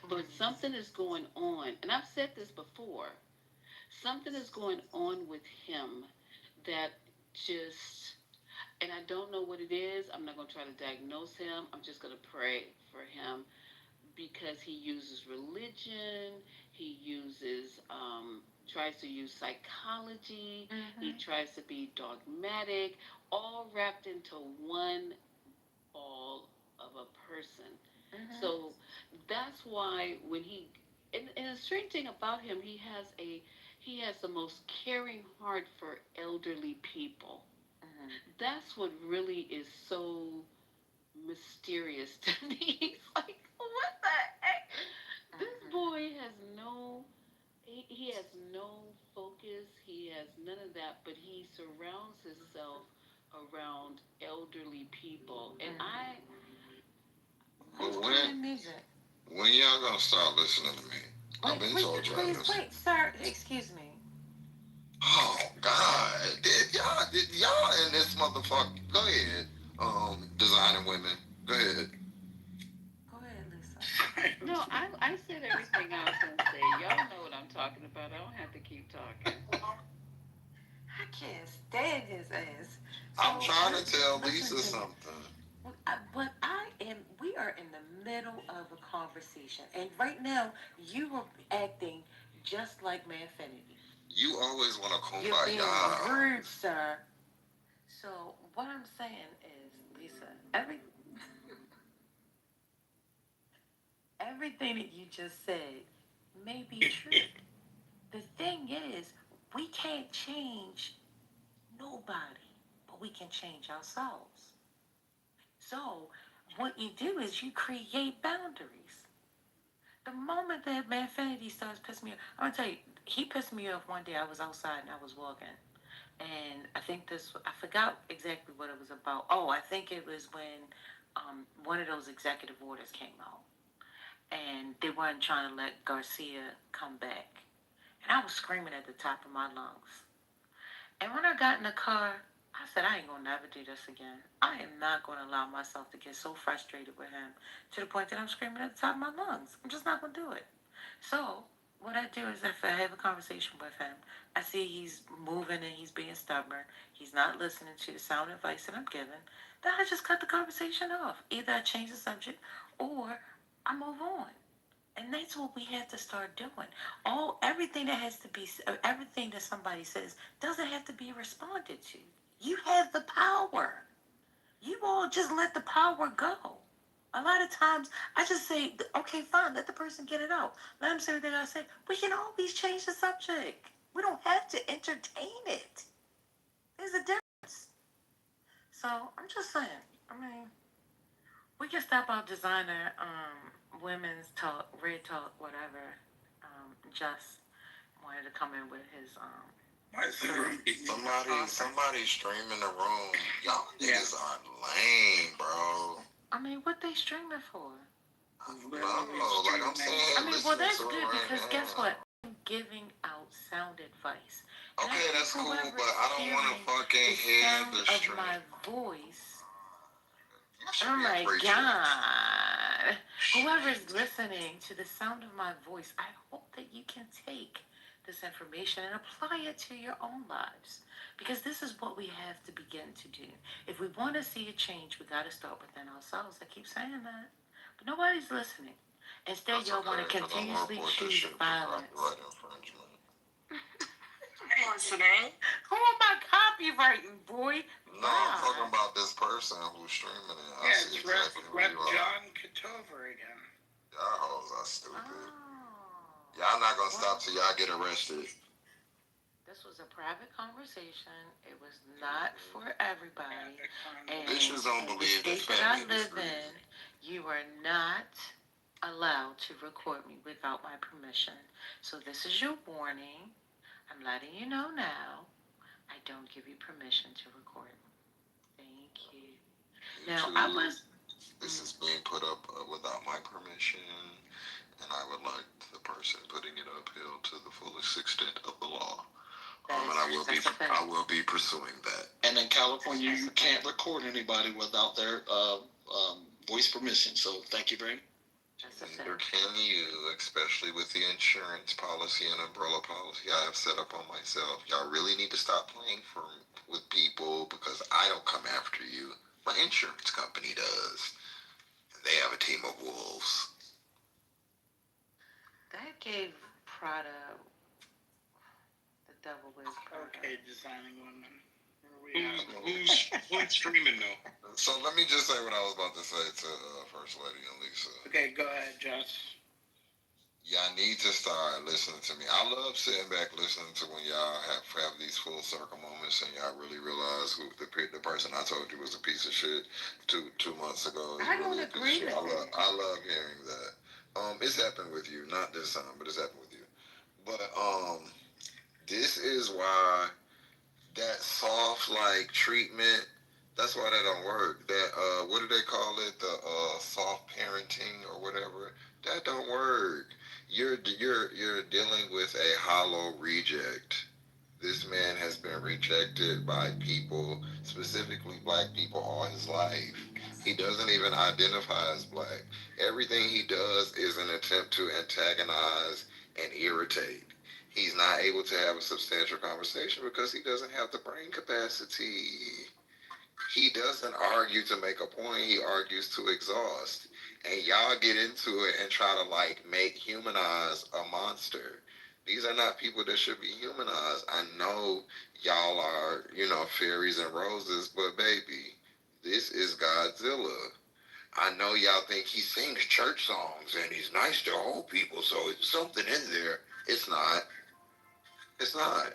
But something is going on. And I've said this before. Something is going on with him that just, and I don't know what it is. I'm not going to try to diagnose him. I'm just going to pray for him because he uses religion, he tries to use psychology, he tries to be dogmatic, all wrapped into one ball of a person. So that's why when and the strange thing about him, he has the most caring heart for elderly people. That's what really is so mysterious to me. He's like, what the heck? This boy has he has no focus. He has none of that, but he surrounds himself around elderly people. And when y'all gonna start listening to me? I've been told y'all this. Wait, sir, excuse me. God, y'all in this motherfucker. Go ahead. Designing women. Go ahead. Go ahead, Lisa. No, I said everything I was gonna say. Y'all know what I'm talking about. I don't have to keep talking. I can't stand his ass. I'm trying to tell Lisa something. But we are in the middle of a conversation. And right now, you are acting just like Manfinity. You always want to You're being kumbaya. rude, sir. So what I'm saying is, Lisa, everything that you just said may be true. The thing is, we can't change nobody, but we can change ourselves. So what you do is you create boundaries. The moment that Manfinity starts pissing me off, I'm gonna tell you, he pissed me off one day. I was outside and I was walking. And I forgot exactly what it was about. Oh, I think it was when one of those executive orders came out. And they weren't trying to let Garcia come back. And I was screaming at the top of my lungs. And when I got in the car, I said, I ain't gonna never do this again. I am not gonna allow myself to get so frustrated with him to the point that I'm screaming at the top of my lungs. I'm just not gonna do it. So what I do is if I have a conversation with him, I see he's moving and he's being stubborn. He's not listening to the sound advice that I'm giving. Then I just cut the conversation off. Either I change the subject or I move on. And that's what we have to start doing. Everything that somebody says doesn't have to be responded to. You have the power. You all just let the power go. A lot of times, I just say, okay, fine, let the person get it out. Let them say what they gotta say. We can always change the subject. We don't have to entertain it. There's a difference. So I'm just saying. I mean, we can stop our designer, women's talk, red talk, whatever. Just wanted to come in with his Somebody streaming the room. Y'all niggas are lame, bro. I mean, what they streaming for? No, like I'm saying. I mean, well, that's good because guess what? I'm giving out sound advice. Okay, that's cool, but I don't want to fucking hear the stream. My voice. Oh my God. Whoever's listening to the sound of my voice, I hope that you can take this information and apply it to your own lives. Because this is what we have to begin to do. If we want to see a change, we got to start within ourselves. I keep saying that. But nobody's listening. Instead, y'all want to continuously choose violence. Listening? Who am I copywriting, boy? No, I'm talking about this person who's streaming it. I see exactly who you are. John Kitover again. Y'all hoes are stupid. Y'all not gonna stop till y'all get arrested. This was a private conversation. It was not for everybody. And bitches don't believe the state that I live in, you are not allowed to record me without my permission. So this is your warning. I'm letting you know now. I don't give you permission to record me. Thank you. Now, This is being put up without my permission, and I would like the person putting it uphill to the fullest extent of the law. And I will be pursuing that. And in California, you can't record anybody without their voice permission. So thank you very much. Neither can you, especially with the insurance policy and umbrella policy I have set up on myself. Y'all really need to stop playing with people because I don't come after you. My insurance company does. They have a team of wolves. That gave Prada the devil wears Prada. Okay, designing women. Who's streaming though? So let me just say what I was about to say to First Lady and Lisa. Okay, go ahead, Josh. Y'all need to start listening to me. I love sitting back listening to when y'all have these full circle moments and y'all really realize who the person I told you was a piece of shit 2 months ago. I don't agree with that. I love hearing that. It's happened with you, not this time, but it's happened with you. But this is why that soft treatment. That's why that don't work. That what do they call it? The soft parenting or whatever. That don't work. You're dealing with a hollow reject. This man has been rejected by people, specifically black people, all his life. He doesn't even identify as black. Everything he does is an attempt to antagonize and irritate. He's not able to have a substantial conversation because he doesn't have the brain capacity. He doesn't argue to make a point. He argues to exhaust. And y'all get into it and try to like humanize a monster. These are not people that should be humanized. I know y'all are, fairies and roses, but baby, this is Godzilla. I know y'all think he sings church songs and he's nice to old people, so it's something in there. It's not. It's not.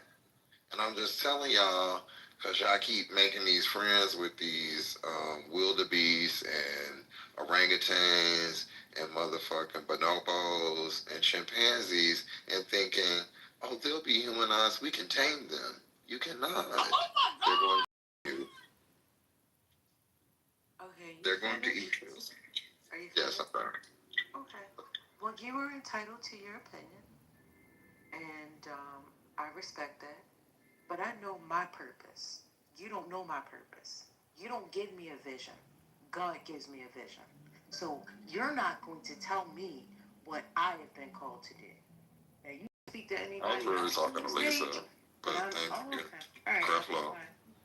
And I'm just telling y'all, because y'all keep making these friends with these wildebeests and orangutans and motherfucking bonobos and chimpanzees and thinking, oh, they'll be humanized. We can tame them. You cannot. They're going to eat you. Okay. They're going to eat you. Are you Yes, I'm sorry. Okay. Well, you are entitled to your opinion, and I respect that. But I know my purpose. You don't know my purpose. You don't give me a vision. God gives me a vision. So you're not going to tell me what I have been called to do. Now you speak to anybody. I was really talking to Lisa, but thank you. Okay. All right. Creflo.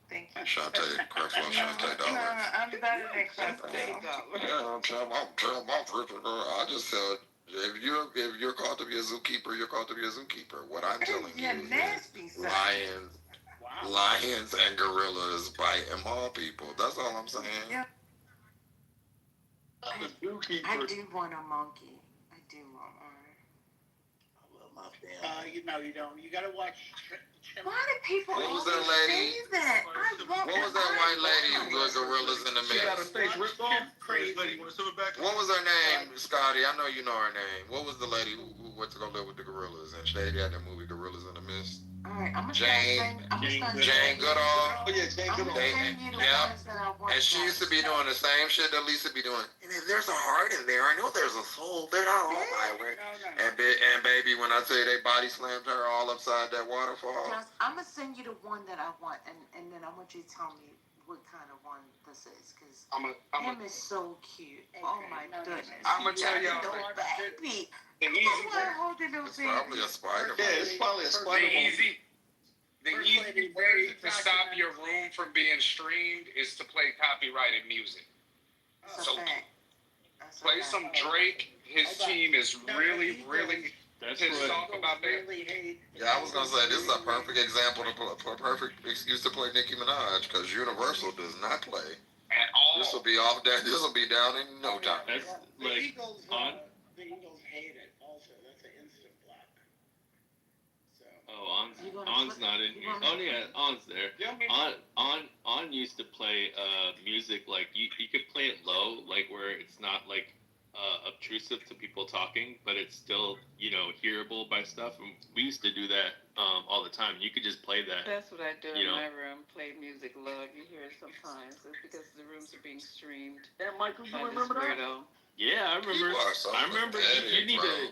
Thank you. Creflo Shantae Dollars. No, I'm better than Creflo. Yeah, I'm telling my person. I just said, if you're called to be a zookeeper, you're called to be a zookeeper. What I'm telling you is lions and gorillas bite and maul people. That's all I'm saying. Yeah. I do want a monkey. I do want one. You don't. You gotta watch. Why do people What was always that lady? say that? What was that white lady with gorillas in the She got her mix? face ripped off. Crazy. You want to sit back? What was her name, Scotty? I know you know her name. What was the lady who went to go live with the gorillas and they had that movie Gorillas in the Mist? All right, I'm gonna Jane Goodall. Oh yeah, Jane Goodall. And she used to be doing the same shit that Lisa be doing. And if there's a heart in there, I know there's a soul. They're not all my way. And baby, when I tell you they body slammed her all upside that waterfall. Just, I'm gonna send you the one that I want, and then I want you to tell me what kind of one this is, because him is so cute. Oh my goodness. I'm gonna tell y'all. Baby. The easy It's probably a spider. Yeah, it's probably a spider. The easy way to stop your room from being streamed is to play copyrighted music. So play some Drake. His team is really pissed off about that. Yeah, I was gonna say this is a perfect example a perfect excuse to play Nicki Minaj, because Universal does not play at all. This will be off that. This will be down in no time. That's like on. The Eagles hate it. Also, that's an instant block. So. Oh, On's not in here. Oh yeah, On's there. On used to play music like you could play it low, like where it's not like obtrusive to people talking, but it's still hearable by stuff. And we used to do that all the time. You could just play that. That's what I do in my room. Play music low. You hear it sometimes. It's because the rooms are being streamed. Yeah, Michael, you remember that? Yeah, I remember.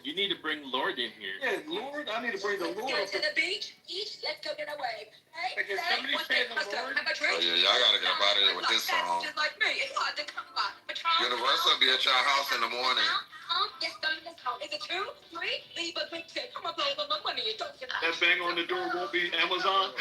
You need to bring Lord in here. Yeah, Lord, I need to bring the Lord. Let's go to the beach. Each, let's go get a wave. Hey, Because somebody said the Lord. Have a drink. Oh yeah, y'all gotta get up out of here with this song. Just like me, it's hard to come by. Universal be at your house in the morning. Yes, is it 2, 3? Leave a quick tip. I'm gonna blow my money and don't get out. That bang on the door won't be Amazon.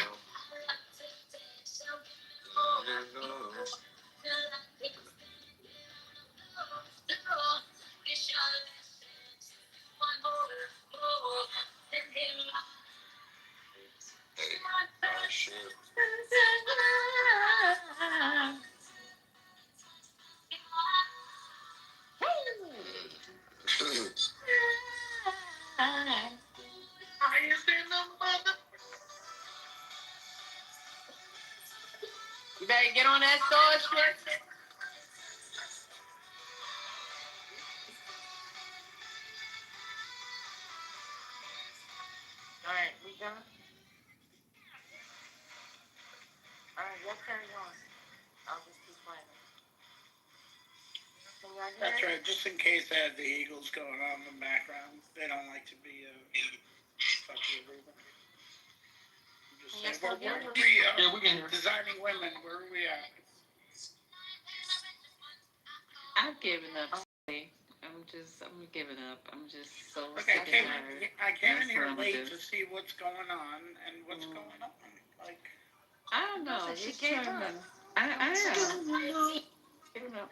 You better get on that store shit. All right, we done? All right, let's carry on. I'll just keep playing. That's right, just in case I had the Eagles going on in the background. They don't like to be fucking everybody. so where are young. we, Yeah, we can hear. designing women, where are we at? I've given up. I'm giving up. I'm just so Okay, sick and tired. I came in That's here what I'm gonna late do. to see what's going on and what's going on. Like, I don't know. Nothing, she Just gave trying up. to. I am. Giving up.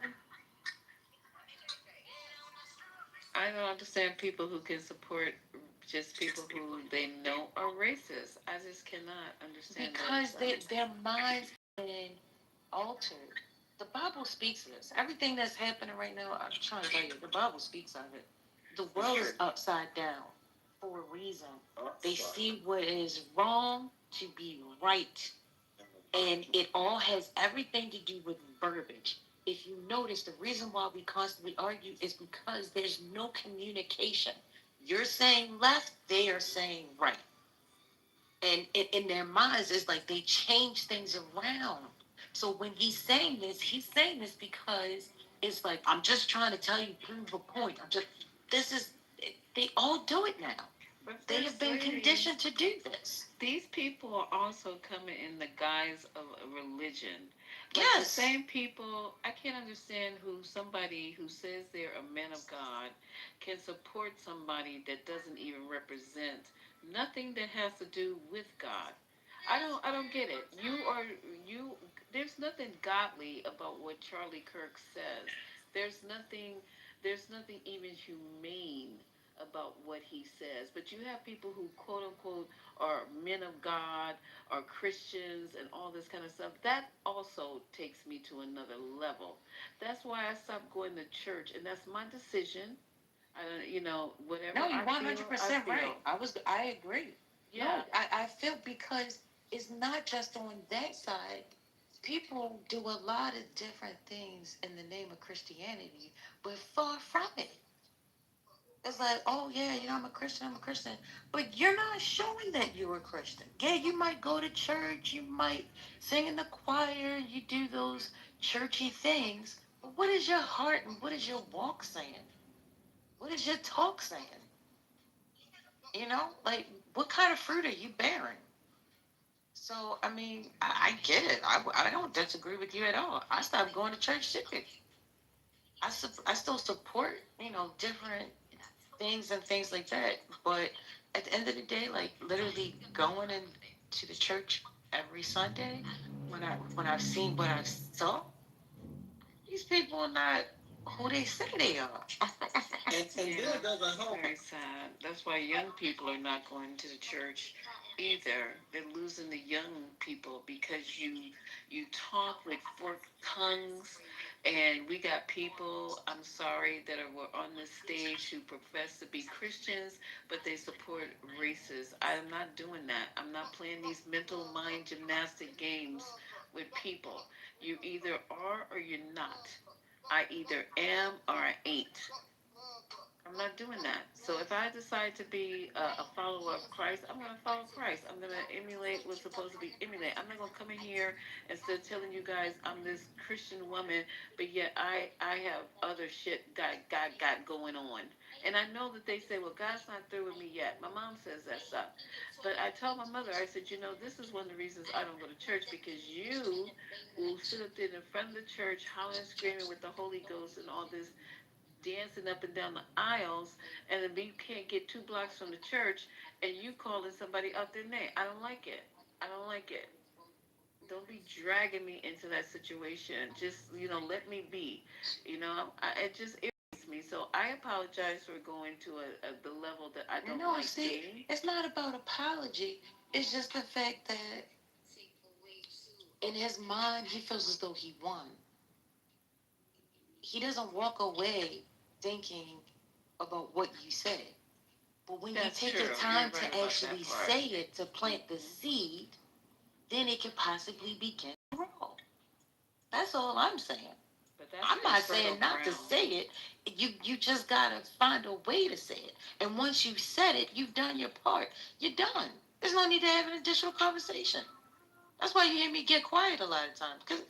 I don't understand people who can support just people who they know are racist. I just cannot understand Because that. their minds have been altered. The Bible speaks of this. Everything that's happening right now, I'm trying to tell you, the Bible speaks of it. The world is upside down for a reason. They see what is wrong to be right. And it all has everything to do with verbiage. If you notice, the reason why we constantly argue is because there's no communication. You're saying left, they are saying right. And in their minds, it's like they change things around. So when he's saying this because it's like, I'm just trying to tell you, prove a point. This is, they all do it now. But They have been lady, conditioned to do this. These people are also coming in the guise of a religion. Like Yes. The same people, I can't understand who somebody who says they're a man of God can support somebody that doesn't even represent nothing that has to do with God. I don't get it. You there's nothing godly about what Charlie Kirk says. There's nothing even humane about what he says. But you have people who quote unquote are men of God or Christians and all this kind of stuff. That also takes me to another level. That's why I stopped going to church, and that's my decision. I don't, whatever. No, you're I 100% feel. right. I agree. Yeah. No, I feel because it's not just on that side. People do a lot of different things in the name of Christianity, but far from it. It's like, oh yeah, I'm a Christian, but you're not showing that you're a Christian. Yeah, you might go to church, you might sing in the choir, you do those churchy things, but what is your heart and what is your walk saying? What is your talk saying? Like, what kind of fruit are you bearing? So, I mean, I get it. I don't disagree with you at all. I stopped going to church too. I still support, different things and things like that. But at the end of the day, like literally going into the church every Sunday, when I've seen what I saw, these people are not who they say they are. And then it doesn't help. Very sad. That's why young people are not going to the church either. They're losing the young people because you talk with forked tongues, and we got people, I'm sorry, that were on this stage who profess to be Christians, but they support races. I'm not doing that. I'm not playing these mental mind gymnastic games with people. You either are or you're not. I either am or I ain't. I'm not doing that. So if I decide to be a follower of Christ, I'm going to follow Christ. I'm going to emulate what's supposed to be emulated. I'm not going to come in here instead of telling you guys I'm this Christian woman, but yet I have other shit got going on. And I know that they say, well, God's not through with me yet. My mom says that stuff. But I told my mother, I said, this is one of the reasons I don't go to church, because you will sit up there in front of the church hollering and screaming with the Holy Ghost and all this, dancing up and down the aisles, and then you can't get 2 blocks from the church, and you calling somebody out their name. I don't like it. I don't like it. Don't be dragging me into that situation. Just let me be. It just irritates me. So I apologize for going to the level that I don't like being. It's not about apology. It's just the fact that in his mind, he feels as though he won. He doesn't walk away thinking about what you said. But when That's you take true. the time You're right to about actually that part. say it, to plant the seed, then it can possibly begin to grow. That's all I'm saying. But that's I'm not fertile saying not to ground. say it. You just gotta find a way to say it. And once you've said it, you've done your part. You're done. There's no need to have an additional conversation. That's why you hear me get quiet a lot of times. Because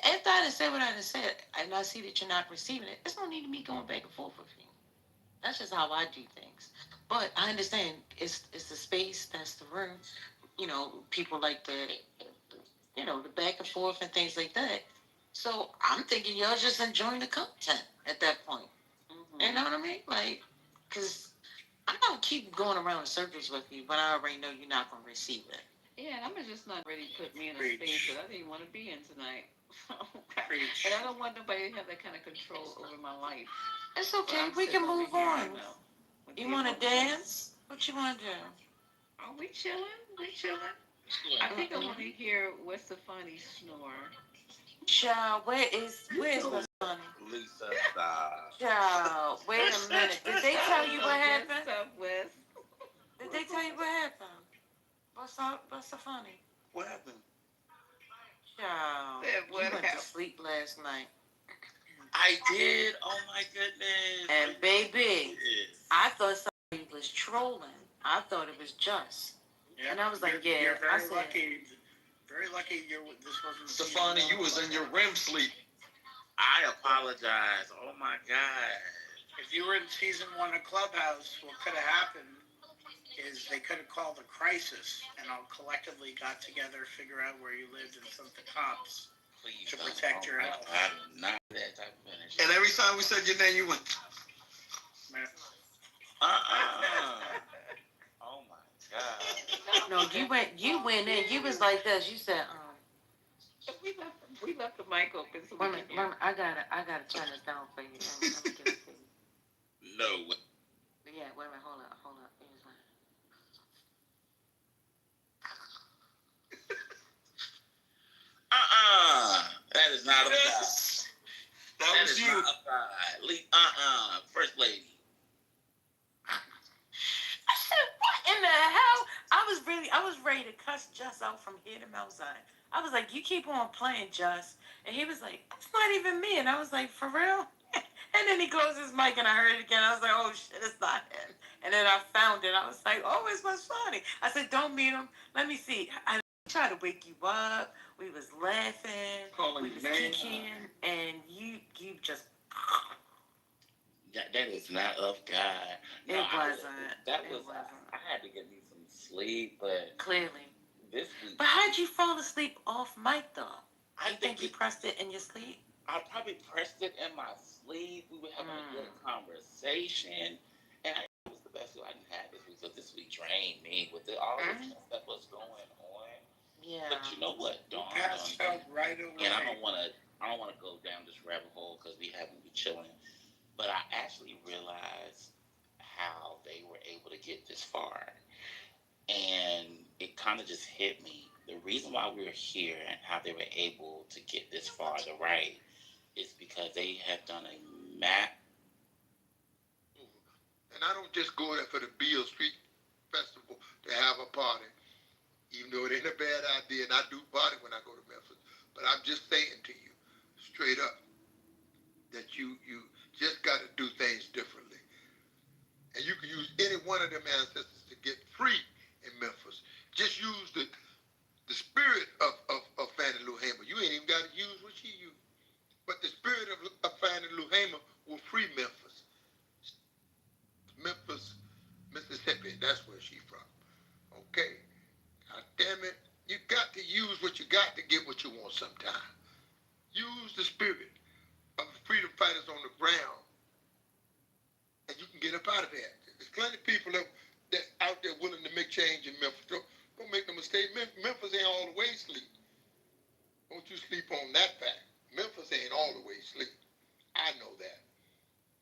after I done said what I done said, and I see that you're not receiving it, there's no need of me going back and forth with you. That's just how I do things. But I understand it's the space, that's the room. people like the back and forth and things like that. So I'm thinking y'all just enjoying the content at that point. You know what I mean? Like, because I don't keep going around in circles with you, but I already know you're not going to receive it. Yeah, and I'm just not ready to put me in a space that I didn't want to be in tonight. And I don't want nobody to have that kind of control over my life. It's okay. We can move on. You want to dance? What you want to do? Are we chilling? We chilling? I think I want to hear What's the Funny snore. Child, where's What's Funny? Lisa, stop. Child, wait a minute. Did they tell you what happened? Southwest. Did they tell you what happened? What's so funny? What happened? Child, you went to sleep last night. I did. Oh my goodness. And baby, I thought somebody was trolling. I thought it was just. Yeah, and I was like, you're very I said, lucky. Very lucky this wasn't. Stefani, you was in your REM sleep. I apologize. Oh my God. If you were in season 1 of Clubhouse, what could have happened is they could have called a crisis and all collectively got together, figure out where you lived, and sent the cops to protect your health. Not that type of energy. And every time we said your name, you went. Oh my God. no, you went in. You was like this. You said, We left the mic open. So wait a minute, I gotta turn this down for you. Let me give it to you. No. Yeah, wait a minute, hold up. It was like, That is not a God. That was you. Not a God. First lady. I said, what in the hell? I was ready to cuss Just out from here to Mount Zion. I was like, you keep on playing Just. And he was like, it's not even me. And I was like, for real? And then he closed his mic and I heard it again. I was like, oh shit, it's not him. And then I found it. I was like, oh, it's What's Funny. I said, don't mute him. Let me see. I tried to wake you up. We was laughing. Calling we your was name. kicking. And you just... That is not of God. No, it wasn't. I had to get me some sleep, but clearly. This week. But how'd you fall asleep off mic though? I think you pressed it in your sleep. I probably pressed it in my sleep. We were having a good conversation, and it was the best week I didn't have this week because this week drained me with all of this stuff was going on. Yeah. But you know what? Dawn passed out right away. And I don't want to go down this rabbit hole because we haven't been chilling. But I actually realized how they were able to get this far. And it kind of just hit me. The reason why we're here and how they were able to get this far to right is because they have done a map. And I don't just go there for the Beale Street Festival to have a party, even though it ain't a bad idea, and I do party when I go to Memphis. But I'm just saying to you, straight up, that you just got to do things differently. And you can use any one of them ancestors to get free in Memphis. Just use the spirit of Fannie Lou Hamer. You ain't even got to use what she used. But the spirit of Fannie Lou Hamer will free Memphis. Memphis, Mississippi, that's where she's from. Okay? God damn it. You got to use what you got to get what you want sometime. Use the spirit of the freedom fighters on the ground, and you can get up out of there. There's plenty of people that's out there willing to make change in Memphis. Don't make no mistake. Memphis ain't all the way asleep. Don't you sleep on that fact. Memphis ain't all the way asleep. I know that.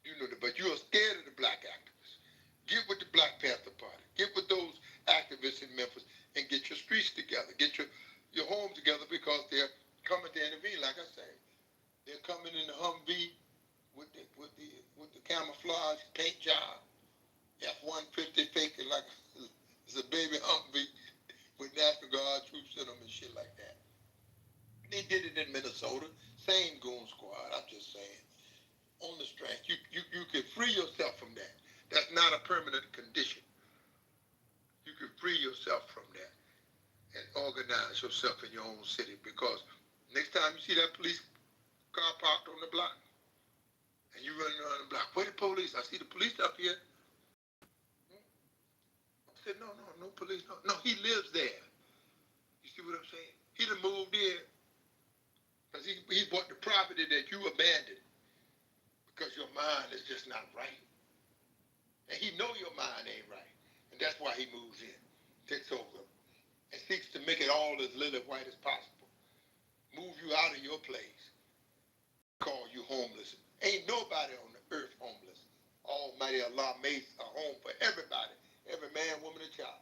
You know that, but you're scared of the black activists. Get with the Black Panther Party. Get with those activists in Memphis and get your streets together. Get your homes together because they're coming to intervene, like I say. They're coming in the Humvee with the camouflage paint job. F-150 faking like it's a baby Humvee with National Guard troops in them and shit like that. They did it in Minnesota. Same goon squad. I'm just saying. On the strength, you can free yourself from that. That's not a permanent condition. You can free yourself from that and organize yourself in your own city, because next time you see that police car parked on the block and you running around the block, where the police? I see the police up here. I said, no police. No, he lives there. saying? He done moved in because he bought the property that you abandoned because your mind is just not right. And he know your mind ain't right. And that's why he moves in, takes over, and seeks to make it all as lily white as possible. Move you out of your place. Call you homeless. Ain't nobody on the earth homeless. Almighty Allah made a home for everybody. Every man, woman, and child.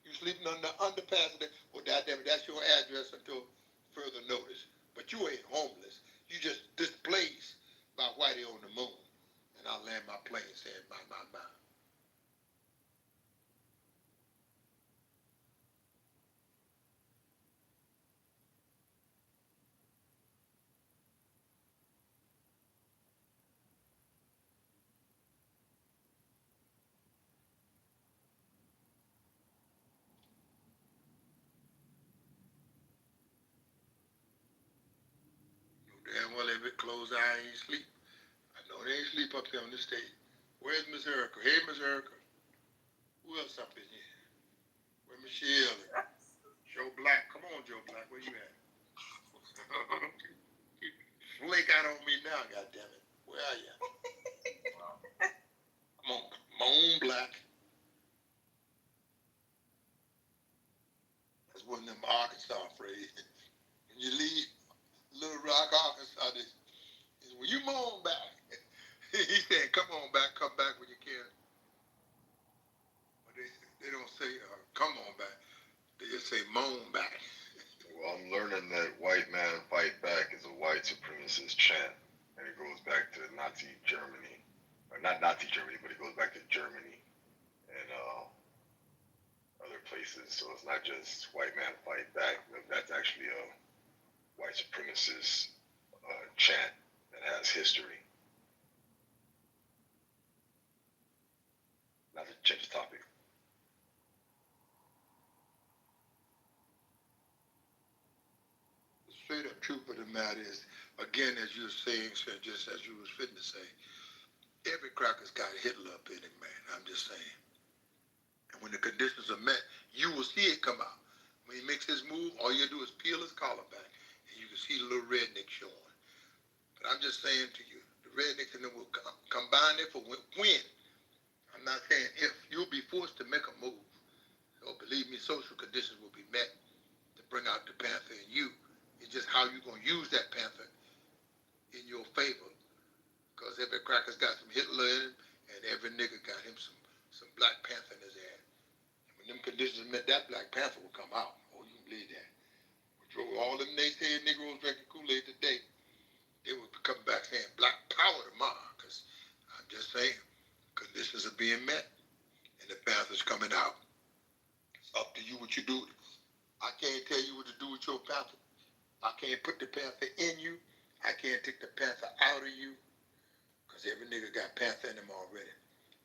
You sleeping on the underpass today, well, goddamn it, that's your address until further notice. But you ain't homeless. You just displaced by Whitey on the moon. And I'll land my plane saying, my. Damn well, every closed eye ain't sleep. I know they ain't sleep up there on the stage. Where's Miss Erica? Hey, Miss Erica. Who else up in here? Where Michelle? Joe Black. Come on, Joe Black. Where you at? Flake out on me now, goddammit. Where are you? Come on, Moan Black. That's one of them Arkansas phrases. When you leave Little Rock, Arkansas, when you moan back, he said, come on back, come back when you can. But they don't say, come on back. They just say, moan back. Well, I'm learning that white man fight back is a white supremacist chant. And it goes back to Nazi Germany. Or not Nazi Germany, but it goes back to Germany and other places. So it's not just white man fight back. That's actually a white supremacist chant that has history. Not to change the topic. The straight up truth of the matter is, again, as you were saying, sir, just as you was fitting to say, every cracker's got Hitler up in him, man. I'm just saying. And when the conditions are met, you will see it come out. When he makes his move, all you do is peel his collar back, and you can see the little redneck showing. But I'm just saying to you, the rednecks and them will combine it for when. I'm not saying if. You'll be forced to make a move. So believe me, social conditions will be met to bring out the Panther in you. It's just how you're going to use that Panther in your favor. Because every cracker's got some Hitler in him, and every nigga got him some Black Panther in his ass. And when them conditions are met, that Black Panther will come out. Oh, you can believe that. All them naysaying Negroes drinking Kool-Aid today, they will come back saying Black Power tomorrow. Because I'm just saying, conditions are being met, and the Panther's coming out. It's up to you what you do. I can't tell you what to do with your Panther. I can't put the Panther in you. I can't take the Panther out of you. Because every nigga got Panther in him already.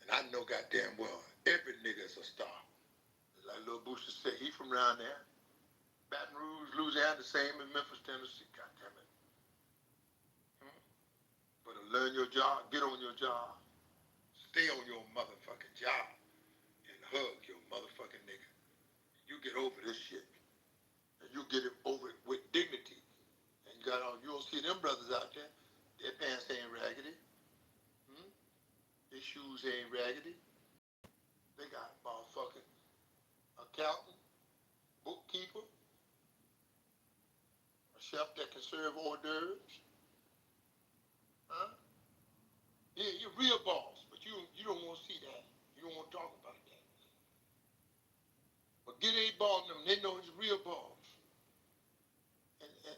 And I know goddamn well, every nigga is a star. Like Lil Booster said, he from around there. Baton Rouge, Louisiana, the same as Memphis, Tennessee. Goddamn it. But learn your job, get on your job. Stay on your motherfucking job. And hug your motherfucking nigga. You get over this shit. And you get it over it with dignity. And you don't see them brothers out there. Their pants ain't raggedy. Their shoes ain't raggedy. They got a motherfucking accountant, bookkeeper, a chef that can serve hors d'oeuvres. Huh? Yeah, you're real boss, but you don't want to see that. You don't want to talk about that. But get a boss them, they know he's a real boss.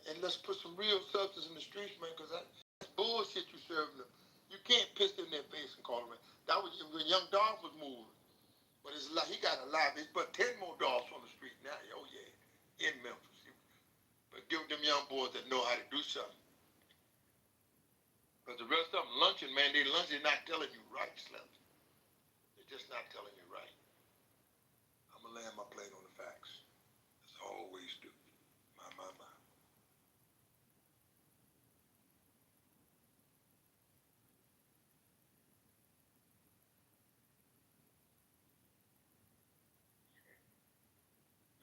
And let's put some real substance in the streets, man, because that's bullshit you serving them. You can't piss in their face and call them. That was when Young Dolph was moving. But it's like he got a lot. He's put 10 more dogs on the street now. Oh yeah, in Memphis. But give them young boys that know how to do something. Because the rest of them lunching, man, they're not telling you right, Slim. They're just not telling you right. I'm going to land my plane on the facts. As I always do. My.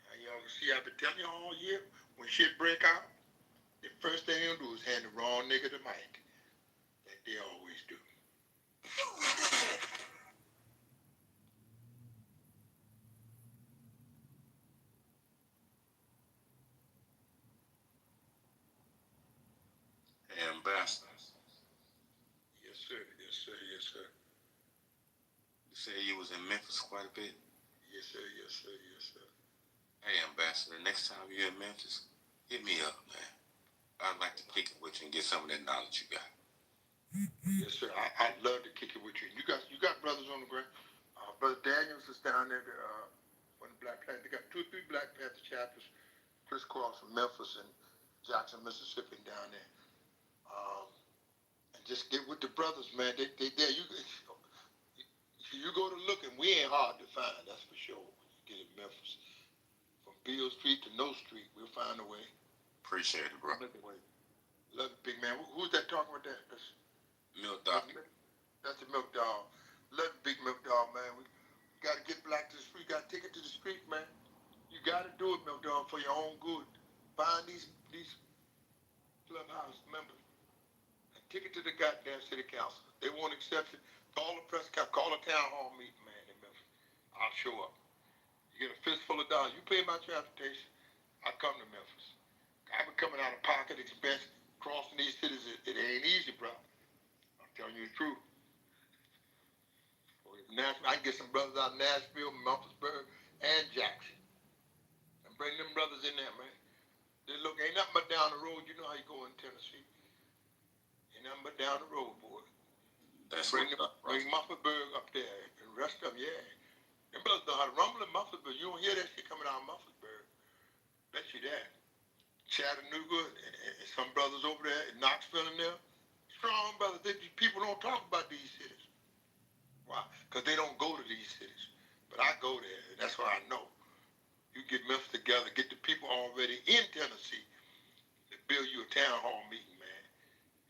How y'all can See, I've been telling you all year, when shit break out, the first thing they'll do is hand the wrong nigga the mic. That they always do. Hey, Ambassador. Yes, sir. Yes, sir. Yes, sir. You said you was in Memphis quite a bit. Yes, sir. Yes, sir. Yes, sir. Hey, Ambassador, next time you're in Memphis, hit me up, man. I'd like to kick it with you and get some of that knowledge you got. Yes, sir. I'd love to kick it with you. You got brothers on the ground. Brother Daniels is down there. One of the Black Panther. They got 2 or 3 Black Panther chapters crisscross from Memphis and Jackson, Mississippi, down there. And just get with the brothers, man. They there. You go to look, and we ain't hard to find. That's for sure. When you get in Memphis, from Beale Street to No Street, we'll find a way. Appreciate it, bro. Love it, big man. Who's that talking about that? Milk Dog. That's the Milk Dog. Love it, big Milk Dog, man. We got to get black to the street. Got to take it to the street, man. You got to do it, Milk Dog, for your own good. Find these clubhouse members and take it to the goddamn city council. They won't accept it. Call the press council. Call a town hall meeting, man, in Memphis. I'll show up. You get a fistful of dollars. You pay my transportation, I come to Memphis. I've been coming out of pocket expense, crossing these cities. It ain't easy, bro. I'm telling you the truth. I can get some brothers out of Nashville, Memphisburg, and Jackson. And bring them brothers in there, man. They look, ain't nothing but down the road. You know how you go in Tennessee. Ain't nothing but down the road, boy. Bring Memphisburg up there and the rest of them, yeah. Them brothers know how to rumble in Memphisburg. You don't hear that shit coming out of Memphisburg. Bet you that. Chattanooga and some brothers over there in Knoxville and there. Strong brothers. People don't talk about these cities. Why? Because they don't go to these cities. But I go there, and that's why I know. You get Memphis together, get the people already in Tennessee to build you a town hall meeting, man.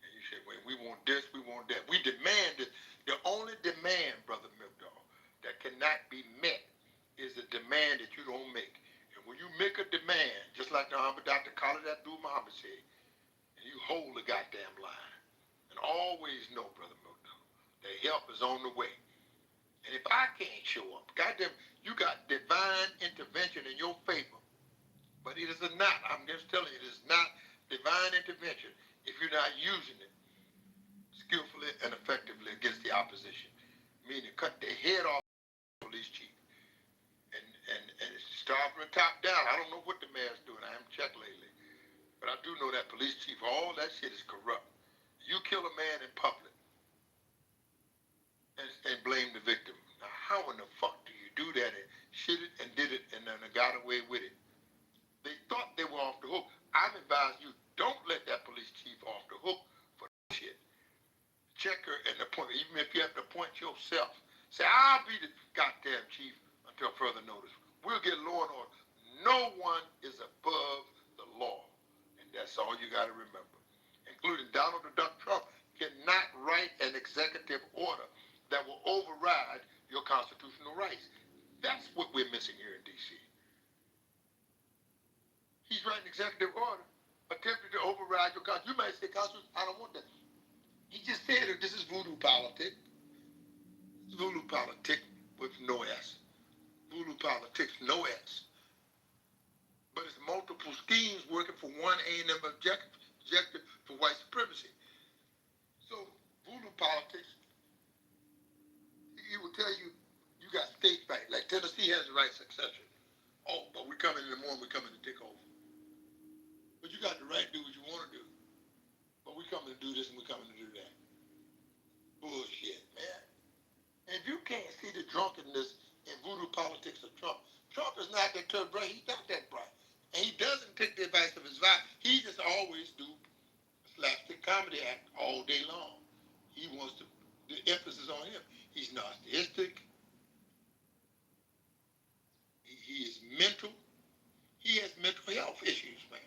And you say, well, we want this, we want that. We demand this. The only demand, Brother Milkdog, that cannot be met is the demand that you don't make. And when you make a demand, just like the Honorable Dr. Khalid Abdul Muhammad said, and you hold the goddamn line, and always know, Brother Milkdog, the help is on the way. And if I can't show up, goddamn, you got divine intervention in your favor. But it is not, I'm just telling you, it is not divine intervention if you're not using it skillfully and effectively against the opposition. Meaning cut the head off the police chief. And start from the top down. I don't know what the mayor's doing. I haven't checked lately. But I do know that police chief, all that shit is corrupt. You kill a man in public and blame the victim. Now, how in the fuck do you do that and shit it and did it and then got away with it? They thought they were off the hook. I'm advising you, don't let that police chief off the hook for shit. Check her and appoint her, even if you have to appoint yourself. Say, I'll be the goddamn chief until further notice. We'll get law and order. No one is above the law. And that's all you got to remember. Including Donald Duck Trump cannot write an executive order that will override your constitutional rights. That's what we're missing here in D.C. He's writing executive order, attempting to override your constitution. You might say, Constitution, I don't want that. He just said that this is voodoo politics. It's voodoo politics with no S. Voodoo politics, no S. But it's multiple schemes working for one A&M objective for white supremacy. So voodoo politics, he will tell you, you got state right. Like Tennessee has the right succession. Oh, but we're coming in the morning, we're coming to take over. But you got the right to do what you want to do. But we're coming to do this and we're coming to do that. Bullshit, man. And if you can't see the drunkenness in voodoo politics of Trump, Trump is not that tough, bright. He's not that bright. And he doesn't take the advice of his wife. He just always do slapstick comedy act all day long. He wants to, the emphasis on him. He's narcissistic. He is mental. He has mental health issues, man.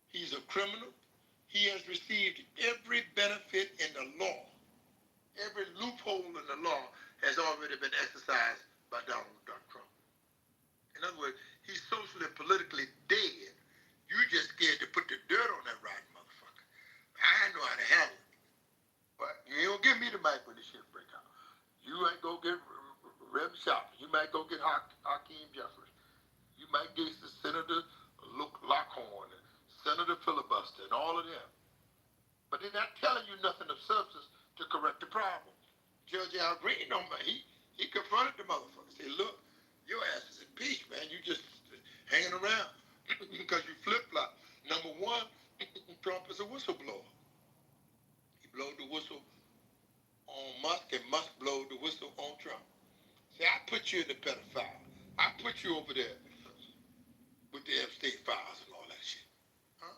He's a criminal. He has received every benefit in the law. Every loophole in the law has already been exercised by Donald Trump. In other words, he's socially and Senator Filibuster, and all of them. But they're not telling you nothing of substance to correct the problem. Judge Al Green, he confronted the motherfucker. Said, look, your ass is impeached, man. You just hanging around because you flip-flop. Number one, Trump is a whistleblower. He blowed the whistle on Musk, and Musk blowed the whistle on Trump. See, I put you in the pedophile. I put you over there with the Epstein files and all that shit. Huh?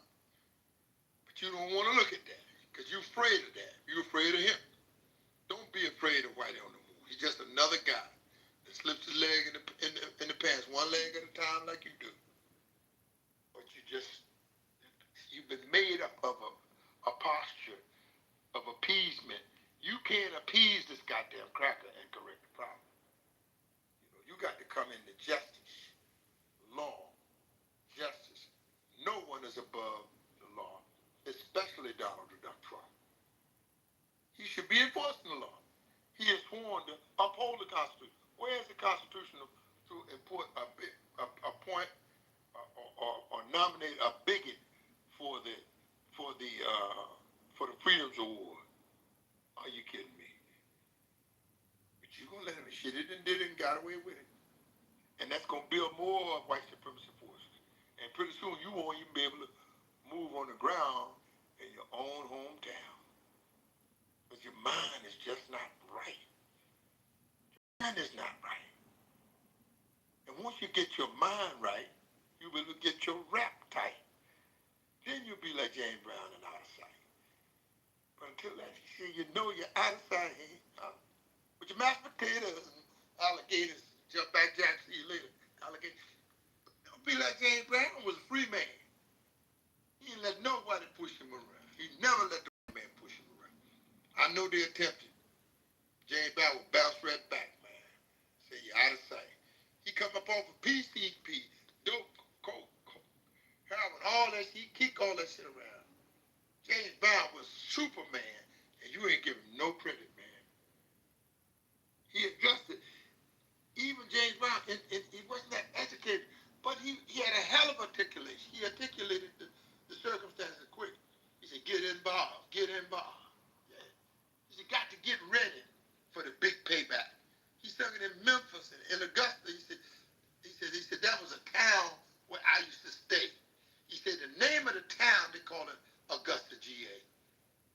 But you don't want to look at that because you're afraid of that. You're afraid of him. Don't be afraid of Whitey on the Moon. He's just another guy that slips his leg in the pants, one leg at a time like you do. But you've been made up of a posture of appeasement. You can't appease this goddamn cracker and correct the problem. You got to come into justice, law, justice. No one is above the law, especially Donald Duck Trump. He should be enforcing the law. He is sworn to uphold the Constitution. Where is the Constitution to appoint or nominate a bigot for the Freedoms Award? Are you kidding me? But you gonna let him shit it and did it and got away with it, and that's gonna build more white supremacy forces. And pretty soon you won't even be able to move on the ground in your own hometown. Because your mind is just not right. Your mind is not right. And once you get your mind right, you will get your rap tight. Then you'll be like James Brown and out of sight. But until that, you know you're out of sight. With your mashed potatoes and alligators, jump back, Jack, see you later. Alligators. Don't be like James Brown was a free man. He didn't let nobody push him around. He never let the man push him around. I know they attempted. James Brown will bounce right back, man. Say you're out of sight. He come up off of PCP, dope, coke, heroin, all that shit. He kick all that shit around. James Brown was Superman, and you ain't giving him no credit, man. He addressed it. Even James Brown, and he wasn't that educated, but he had a hell of articulation. He articulated the circumstances quick. He said, get involved, get involved. Yeah. He said, got to get ready for the big payback. He sung it in Memphis and in Augusta. He said that was a town where I used to stay. He said the name of the town, they call it Augusta, GA.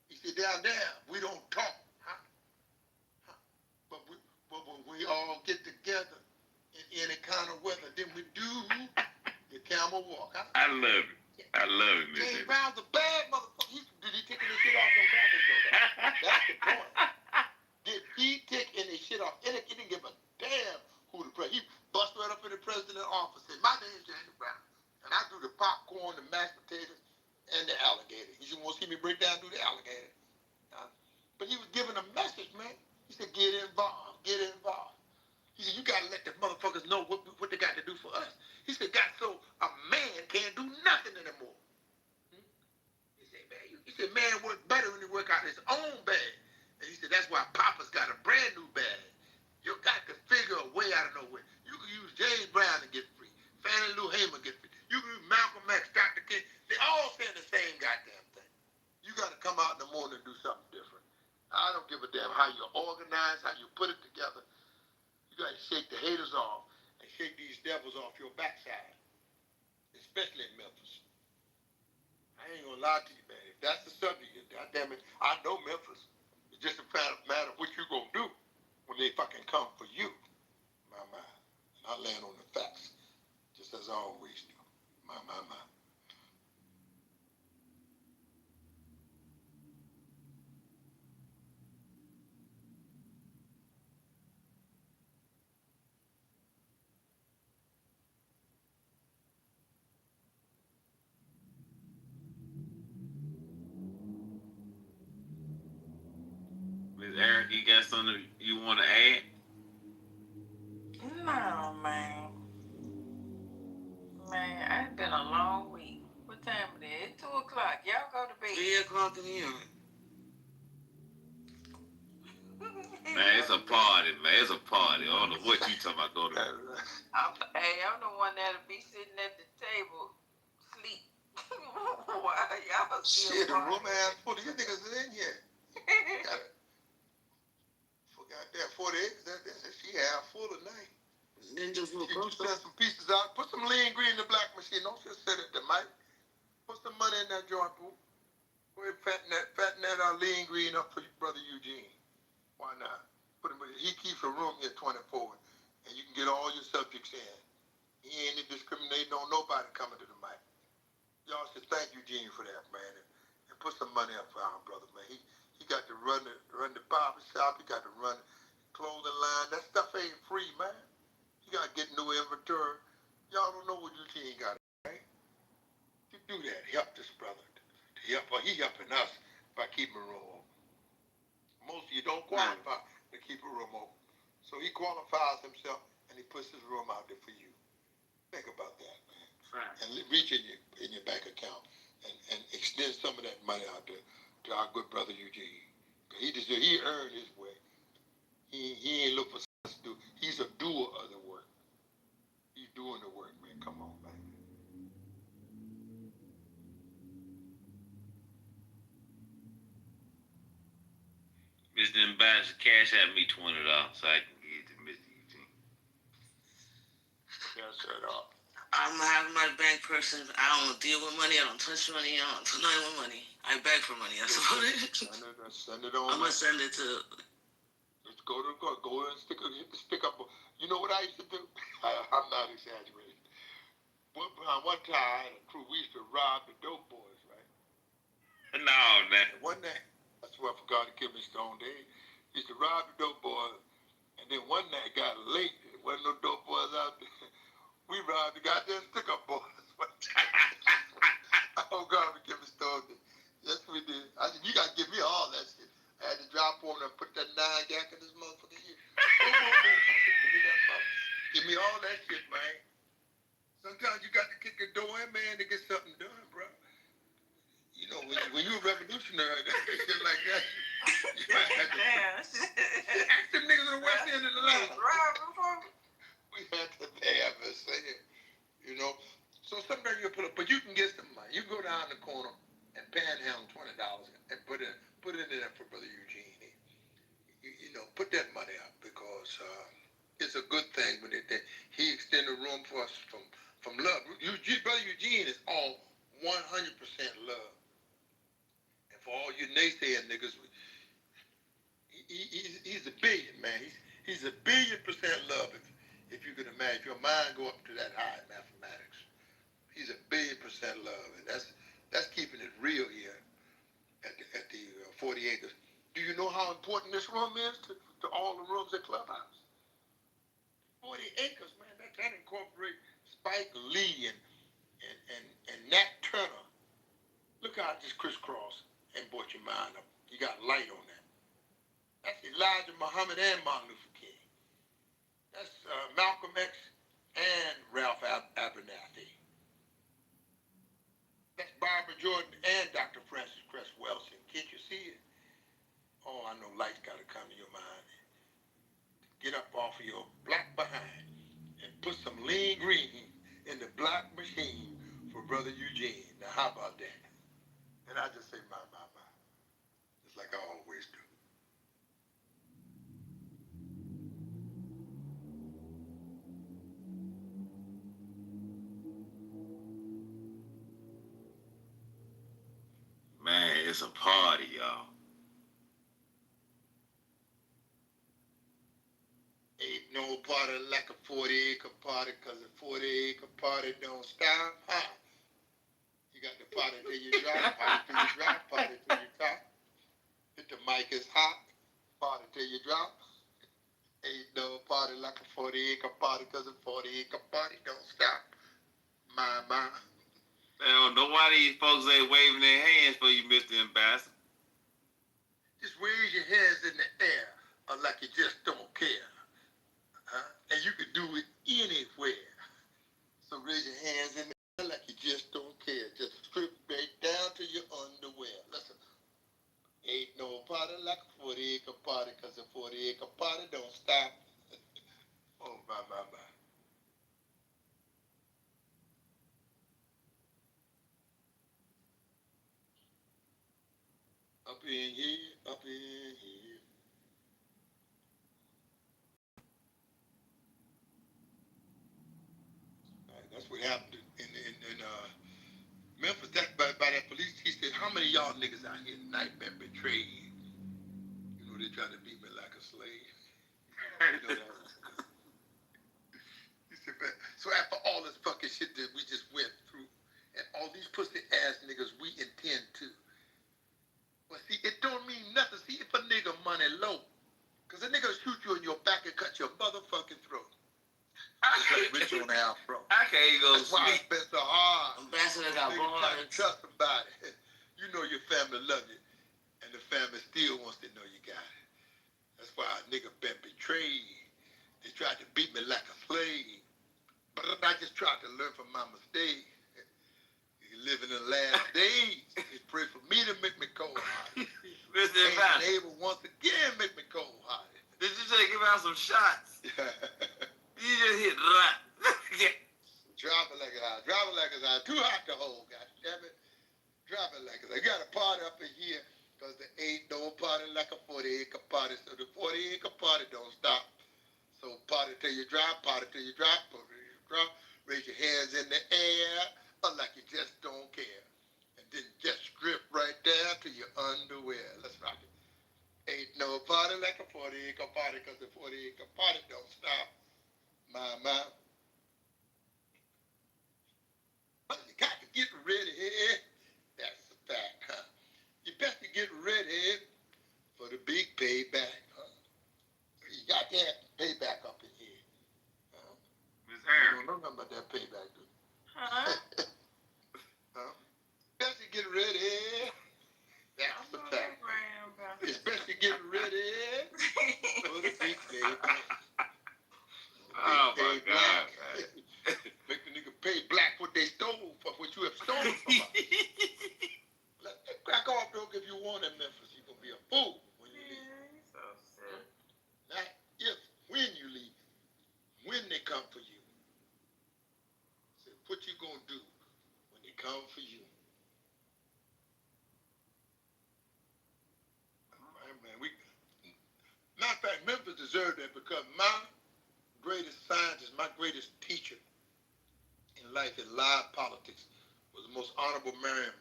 He said down there, we don't talk. But when we all get together in any kind of weather, then we do the camel walk. I love it. I love it, man. James Brown's a bad motherfucker. Did he taking his shit off on crackers though? That's the point. Did he take any shit off? He didn't give a damn who the president. He bust right up in the president's office. Said, my name's James Brown, and I do the popcorn, the mashed potatoes, and the alligator. You want to see me break down do the alligator? But he was giving a message, man. He said, get involved, get involved. He said, you got to let the motherfuckers know what they got to do for us. He said, got so a man can't do nothing anymore. He said, man work better when he work out his own bag. And he said, that's why Papa's got a brand new bag. You got to figure a way out of nowhere. You can use James Brown to get free. Fannie Lou Hamer get free. You can use Malcolm X, Dr. King. They all saying the same goddamn thing. You got to come out in the morning and do something different. I don't give a damn how you organize, how you put it together. You got to shake the haters off and shake these devils off your backside, especially in Memphis. I ain't gonna lie to you, man. If that's the subject, goddamn it, I know Memphis. It's just a matter of what you gonna do when they fucking come for you. My. And I land on the facts, just as I always do. My. Miss Eric, you got something you want to add? No, man. Man, it's been a long week. What time it is? It's 2 o'clock. Y'all go to bed. 3 o'clock in the morning. Man, it's a party, man. It's a party. I don't know what you talking about going to. I'm the one that'll be sitting at the table, sleep. Shit, the room ass full of you niggas is in here. Got it. Forgot that 40 acres. That she half full tonight. Then just You send some pieces out. Put some lean green in the black machine. Don't just sit at the mic. Put some money in that joint, boo. Go ahead, fatten that lean green up for your brother Eugene. Why not? He keeps a room here 24, and you can get all your subjects in. He ain't discriminating on nobody coming to the mic. Y'all should thank Eugene for that, man, and put some money up for our brother, man. He got to run the barber shop. He got to run the clothing line. That stuff ain't free, man. He got to get new inventory. Y'all don't know what Eugene got, right? You do that. Help this brother. He helping us by keeping a room open. Most of you don't qualify to keep a room open. So he qualifies himself and he puts his room out there for you. Think about that, man. Right. And reach in your bank account and extend some of that money out there to our good brother Eugene. He earned his way. He ain't look for us to do. He's a doer of the work. He's doing the work, man. Come on, man. Mr. Ambassador, cash at me $20 so I can get to Mr. Eugene. That's it all. I'm having my bank person. I don't deal with money. I don't touch money. I don't do nothing with money. I beg for money. That's about it. Send it on. I'm gonna send it to. Let's go and stick up. You know what I used to do? I'm not exaggerating. One time I had a crew. We used to rob the dope boys, right? No, man. One night, that's why I forgot to give me Stone Day. Used to rob the dope boys, and then one night got late. There wasn't no dope boys out there. We robbed the goddamn stick-up boys. Oh God, we give me Stone Day. Yes, we did. I said, you gotta give me all that shit. I had to drop on and put that 9 gack in this motherfucker here. Give me all that shit, man. Sometimes you got to kick the door in, man, to get something done, bro. You know, when you're a revolutionary, shit like that, you might have to ask them niggas in the west end of the line. We had to have a say it, you know. So sometimes you put up, but you can get some money. You go down the corner and panhandle $20 and put it in there for Brother Eugene. You know, put that money up because it's a good thing when he extended room for us from love. Brother Eugene is all 100% love. And for all you naysaying niggas, he's a billion, man. He's a 1,000,000,000% love. If you can imagine, if your mind go up to that high in mathematics, he's a 1,000,000,000% love, and that's keeping it real here at the 40 acres. Do you know how important this room is to all the rooms at Clubhouse? 40 acres, man. That incorporates Spike Lee and Nat Turner. Look how I just crisscross and brought your mind up. You got light on that. That's Elijah Muhammad and Martin Luther King. That's Malcolm X and Ralph Abernathy. That's Barbara Jordan and Dr. Francis Cress Welsing. Can't you see it? Oh, I know light's got to come to your mind. Get up off of your black behind and put some lean green in the black machine for Brother Eugene. Now, how about that? And I just say, my. Just like I always do. Man, it's a party, y'all. Ain't no party like a 40-acre party, cause a 40-acre party don't stop. Huh? You got the party till you drop, party till you drop, party till you top. If the mic is hot, party till you drop. Ain't no party like a 40-acre party, cause a 40-acre party don't stop. My. I don't know why these folks ain't waving their hands for you, Mr. Ambassador. Just raise your hands in the air like you just don't care. Huh? And you can do it anywhere. So raise your hands in the air like you just don't care. Just strip right down to your underwear. Listen. Ain't no party like a 40-acre party, cause a 40-acre party don't stop. Oh, my. Up in here, up in here. That's what happened in Memphis. That's by that police. He said, "How many of y'all niggas out here tonight been betrayed? You know they tried to beat me like a slave." You know that. He said, "Man, so after all this fucking shit that we just went through, and all these pussy ass niggas, we intend to. Well, see, it don't mean nothing. See, if a nigga money low, cause a nigga shoot you in your back and cut your motherfucking throat. Rich on the afro. I can't go. That's why I spent so hard. Ambassador got trying to trust somebody. You know your family love you, and the family still wants to know you got it. That's why a nigga been betrayed. They tried to beat me like a slave, but I just tried to learn from my mistake. You live in the last days. Just pray for me to make me cold-hearted. Mr. Neighbor once again make me cold-hearted. Did you say give out some shots? You just hit right. Drop it like it's hot. Drop it like it's hot. Too hot to hold, goddammit. Drop it like it's hot. You got a party up in here, because there ain't no party like a 40-acre party. So the 40-acre party don't stop. So party till you drop, party till you drop, party till you drop. Raise your hands in the air, like you just don't care. And then just strip right there to your underwear. Let's rock it. Ain't no party like a 40-acre party, because the 40-acre party don't stop. My. But you got to get ready. That's a fact, huh? You better get ready for the big payback, huh? You got to have payback up in here. Huh? You don't know nothing about that payback, do you? Huh? Huh? Better get ready. That's a fact. It's best to get ready for the big payback. Oh my God. Make the nigga pay black what they stole for what you have stolen from us. Let that crack off, dog, if you want in Memphis. You're going to be a fool when you leave. So sad. Not if, when you leave. When they come for you. So what you going to do when they come for you? All right, man. Matter of fact, Memphis deserved that because my greatest scientist, my greatest teacher in life in live politics was the most honorable Marion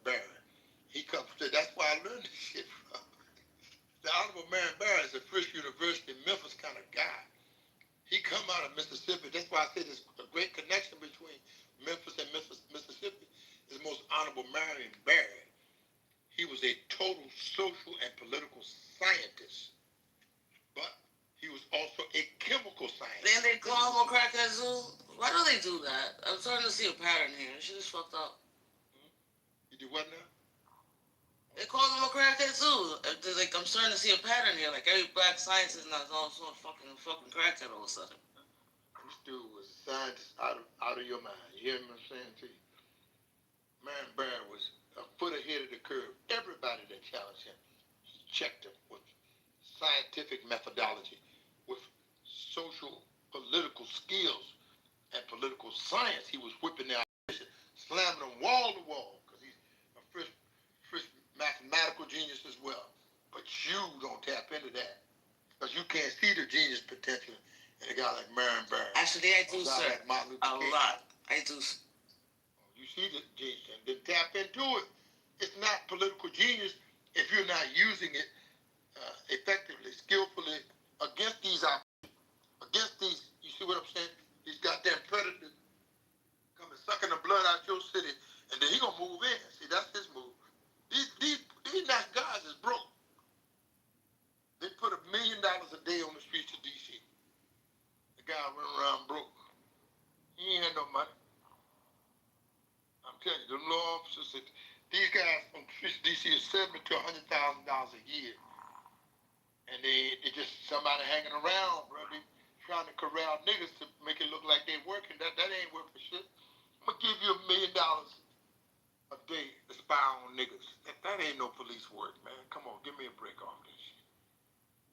Barron. He comes to, that's why I learned this shit from. The honorable Marion Barron is a Frisch University, Memphis kind of guy. He come out of Mississippi. That's why I say there's a great connection between Memphis and Mississippi. Is the most honorable Marion Barron. He was a total social and political scientist, but he was also a chemical scientist. Then they call him a crackhead zoo. Why do they do that? I'm starting to see a pattern here. This shit is fucked up. You do what now? They call him a crackhead zoo. Like, I'm starting to see a pattern here. Like every black scientist now is also a fucking crackhead all of a sudden. This dude was a scientist out of your mind. You hear what I'm saying to you? Marion Barron was a foot ahead of the curve. Everybody that challenged him, he checked him with scientific methodology, with social, political skills, and political science. He was whipping their opposition, slamming them wall to wall, because he's a first mathematical genius as well. But you don't tap into that, because you can't see the genius potential in a guy like Marion Barron. Actually, I do, sir. Like Martin Luther King. A lot. I do. You see the genius and then tap into it. It's not political genius if you're not using it effectively, skillfully against these you see what I'm saying? These goddamn predators coming sucking the blood out your city, and then he gonna move in. See, that's his move. These nice guys is broke. They put $1 million a day on the streets of D.C. The guy went around broke. He ain't had no money. I'm telling you, the law officers said these guys on the streets of D.C. is $70,000 to $100,000 a year. And they just somebody hanging around, bro. They trying to corral niggas to make it look like they working. That ain't worth for shit. I'm gonna give you $1 million a day to spy on niggas. That ain't no police work, man. Come on, give me a break off this shit.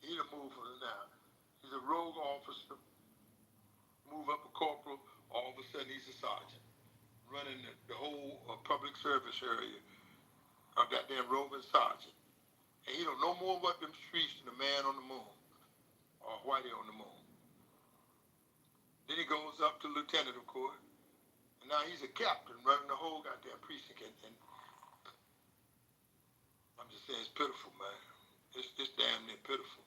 He done moved from now. He's a rogue officer. Move up a corporal, all of a sudden he's a sergeant. Running the whole public service area. A goddamn roving sergeant. And he don't know more about them streets than a man on the moon or Whitey on the moon. Then he goes up to lieutenant, of course. And now he's a captain running the whole goddamn precinct. And I'm just saying, it's pitiful, man. It's damn near pitiful.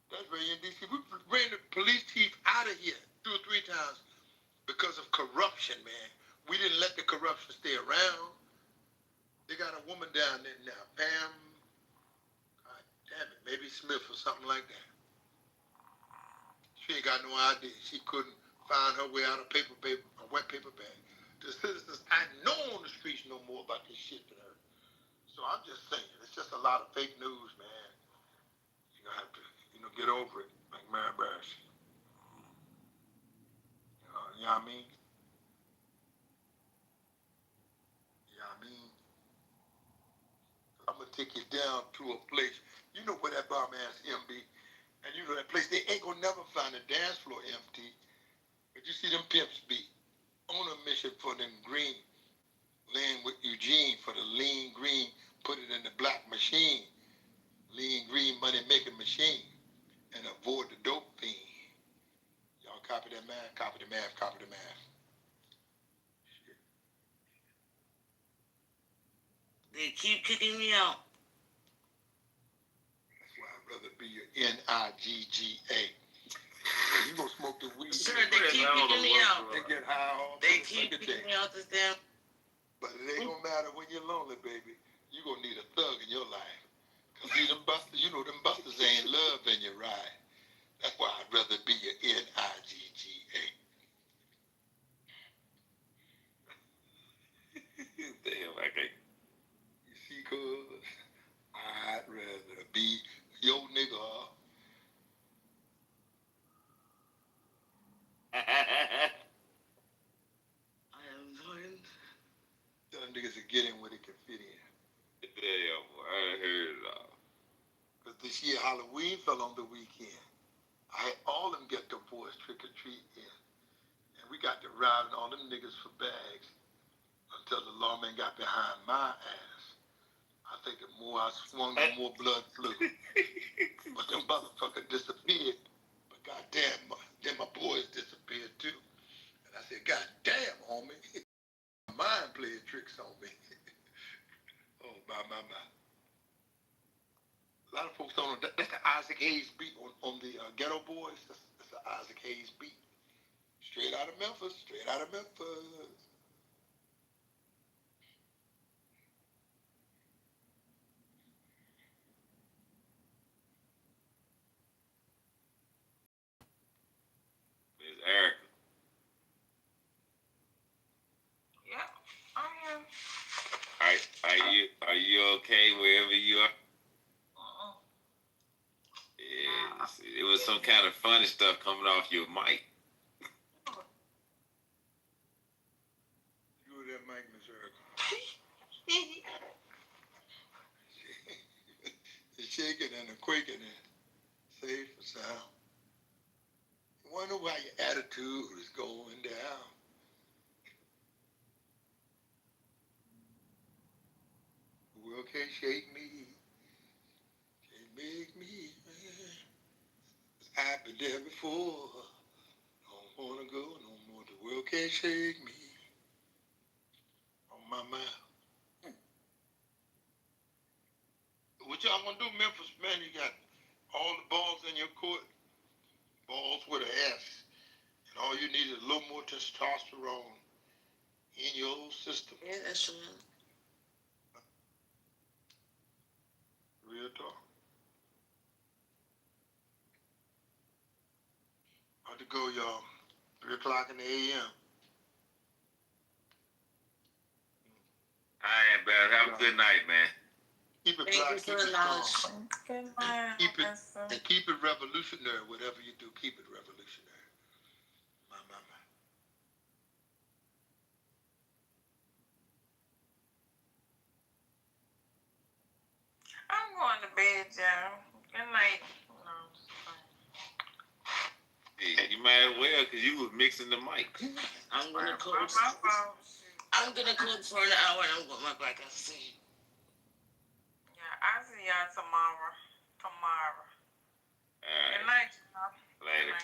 That's right in D.C. We ran the police chief out of here 2 or 3 times because of corruption, man. We didn't let the corruption stay around. They got a woman down there now, Pam, God damn it, maybe Smith or something like that. She ain't got no idea. She couldn't find her way out of a wet paper bag. The citizens I know on the streets know more about this shit than her. So I'm just saying, it's just a lot of fake news, man. You're gonna have to, get over it, like Mary Barris. You know what I mean? I'm gonna take you down to a place. You know where that barman ass MB, and you know that place. They ain't gonna never find a dance floor empty. But you see them pimps be on a mission for them green, laying with Eugene for the lean green, put it in the black machine, lean green money making machine, and avoid the dope fiend. Y'all copy that math? Copy the math. Copy the math. They keep kicking me out. That's why I'd rather be your Nigga. You gonna smoke the weed? Sir, they keep kicking me out. They get high all They keep kicking me out this damn. But it ain't gonna matter when you're lonely, baby. You gonna need a thug in your life. Cause see them busters, them busters ain't loving you right. That's why I'd rather be your Nigga. Damn, I can't. You see, cuz I'd rather be your nigga. I am going. Them niggas will get in where they can fit in. Damn, I heard it all. Cause this year Halloween fell on the weekend. I had all them get the boys trick or treat in. And we got to robbing all them niggas for bags until the lawman got behind my ass. I think the more I swung, the more blood flew. But them motherfuckers disappeared. But goddamn, then my boys disappeared too. And I said, goddamn, homie. Mind playing tricks on me. Oh, my. A lot of folks don't know. That's the Isaac Hayes beat on the Ghetto Boys. That's the Isaac Hayes beat. Straight out of Memphis. Miss Erica. Yep, I am. Are you okay wherever you are? Yeah, it was some kind of funny stuff coming off your mic. You were that mic, Miss Erica. It's shaking and a quaking and safe and sound. You wonder why your attitude is going down. The world can't shake me. Can't make me, man. I've been there before. Don't wanna go no more. The world can't shake me. On my mind. What y'all gonna do, Memphis, man? You got all the balls in your court. Balls with an S. And all you need is a little more testosterone in your system. Yeah, that's true. Real talk. About to go, y'all. 3 o'clock in the a.m. All right, man. Have a good night, man. Keep it black, keep it strong. And keep it revolutionary, whatever you do, keep it revolutionary. My. I'm going to bed, y'all. Good night. No, Hey, you might as well, because you was mixing the mic. I'm going to cook. I'm going to cook for an hour and I'm going to go back and see. Yeah, I'll see y'all tomorrow. Good night, y'all. Later.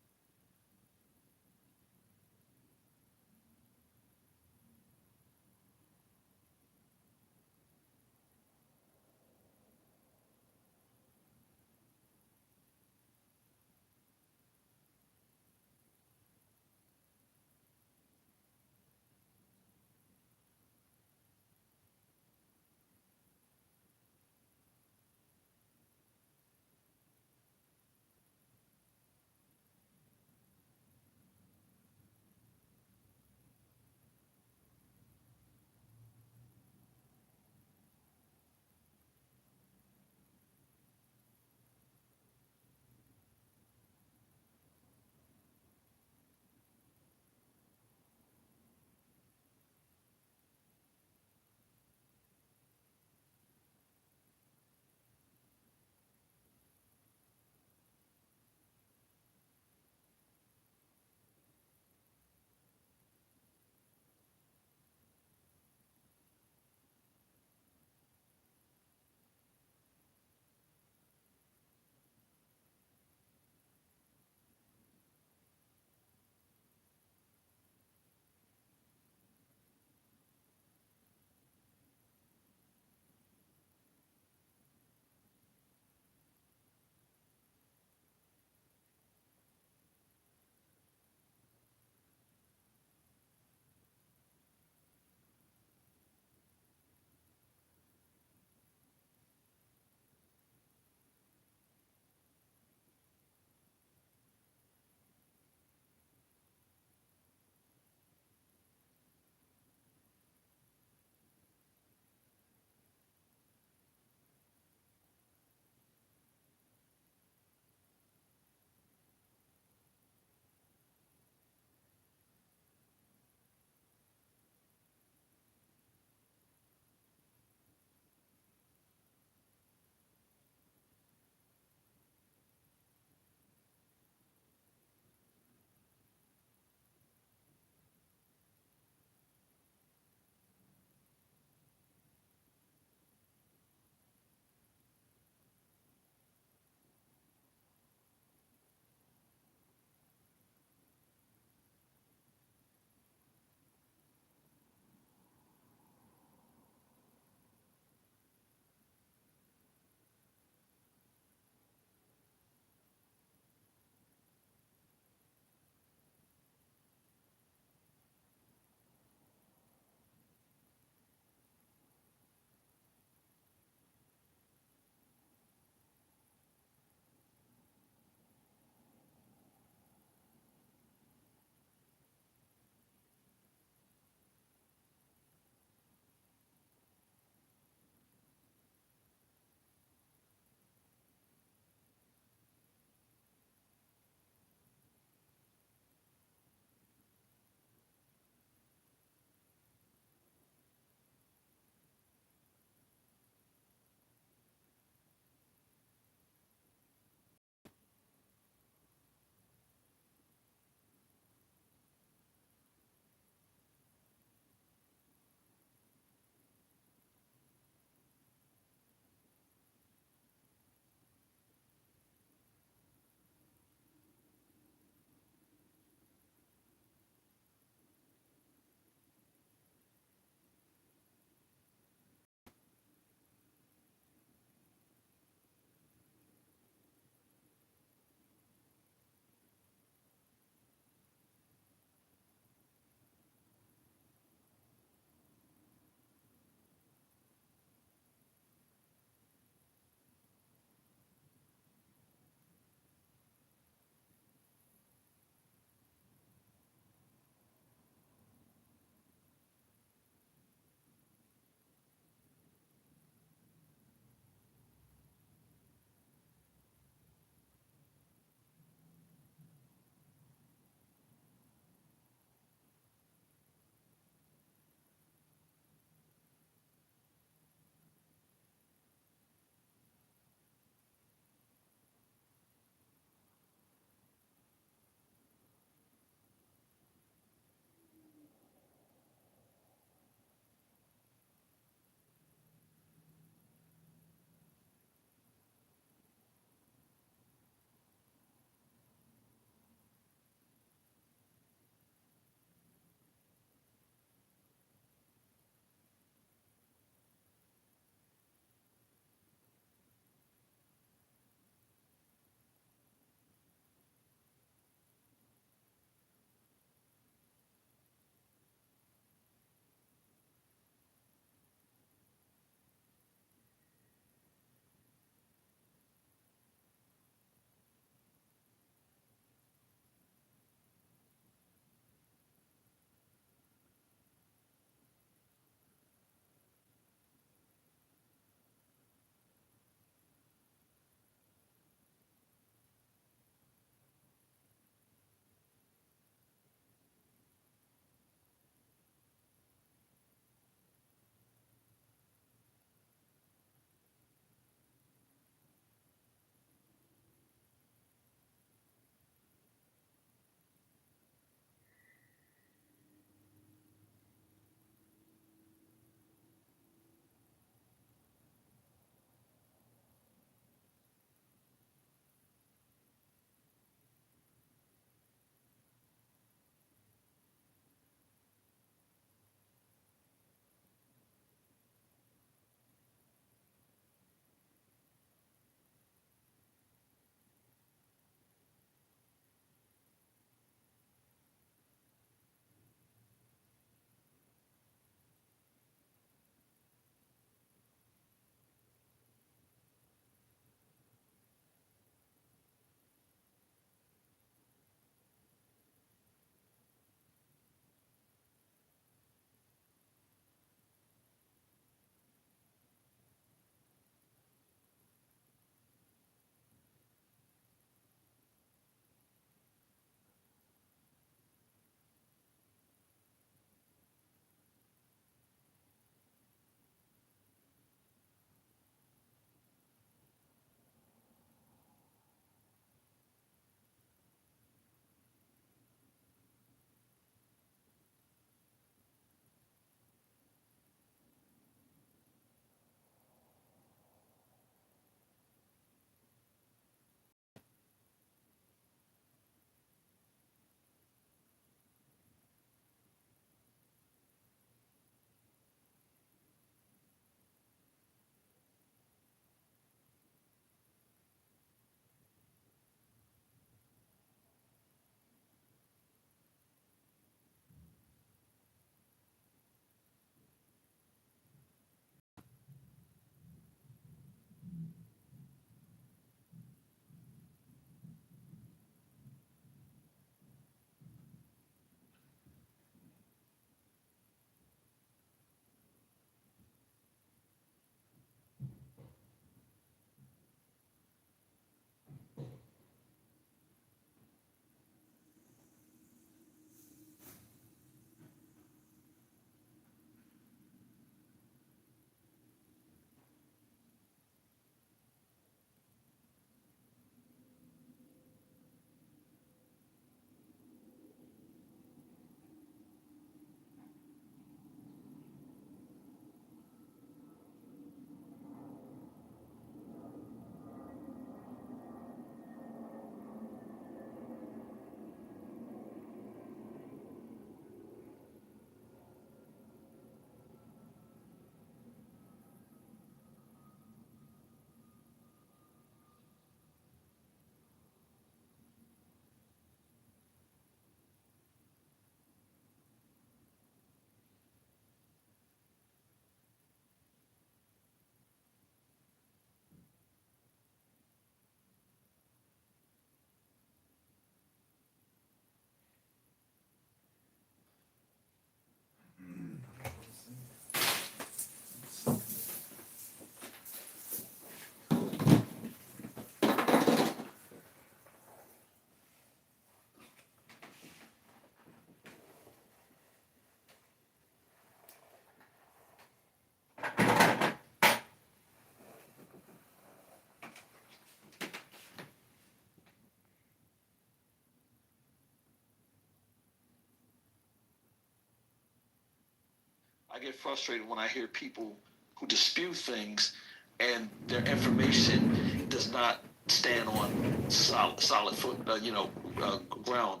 I get frustrated when I hear people who dispute things and their information does not stand on solid foot, ground,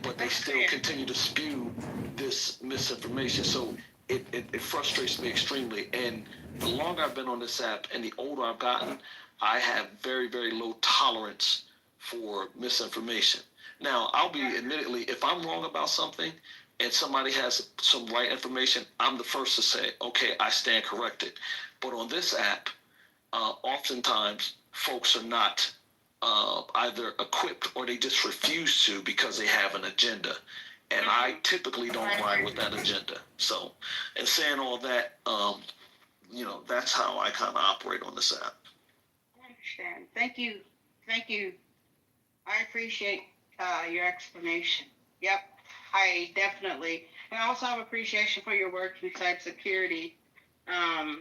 but they still continue to spew this misinformation. So it frustrates me extremely. And the longer I've been on this app and the older I've gotten, I have very, very low tolerance for misinformation. Now, I'll be admittedly, if I'm wrong about something and somebody has some right information, I'm the first to say, okay, I stand corrected. But on this app, oftentimes folks are not either equipped or they just refuse to because they have an agenda. And I typically don't ride with that agenda. So, and saying all that, that's how I kind of operate on this app. I understand. Thank you. Thank you. I appreciate your explanation. Yep, I definitely. And I also have appreciation for your work in cybersecurity. I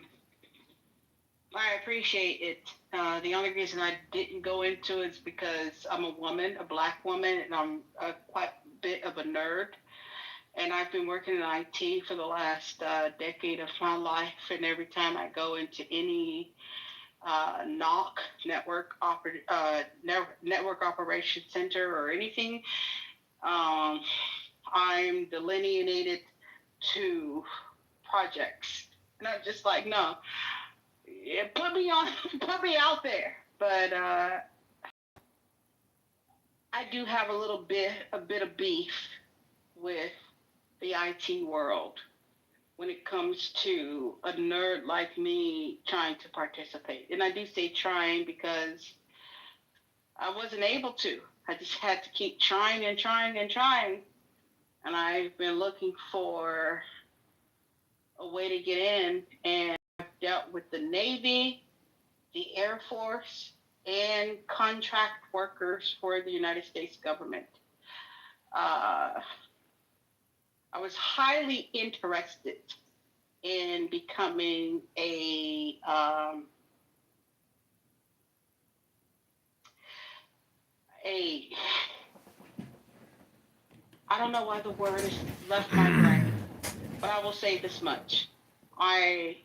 appreciate it. The only reason I didn't go into it is because I'm a woman, a black woman, and I'm quite a bit of a nerd. And I've been working in IT for the last decade of my life. And every time I go into any NOC, network operation center or anything, I'm delineated to projects. And I'm just like, no. Yeah, put me out there. But I do have a bit of beef with the IT world when it comes to a nerd like me trying to participate. And I do say trying because I wasn't able to. I just had to keep trying and trying and trying. And I've been looking for a way to get in, and I've dealt with the Navy, the Air Force, and contract workers for the United States government. I was highly interested in becoming I don't know why the word has left my brain, but I will say this much. I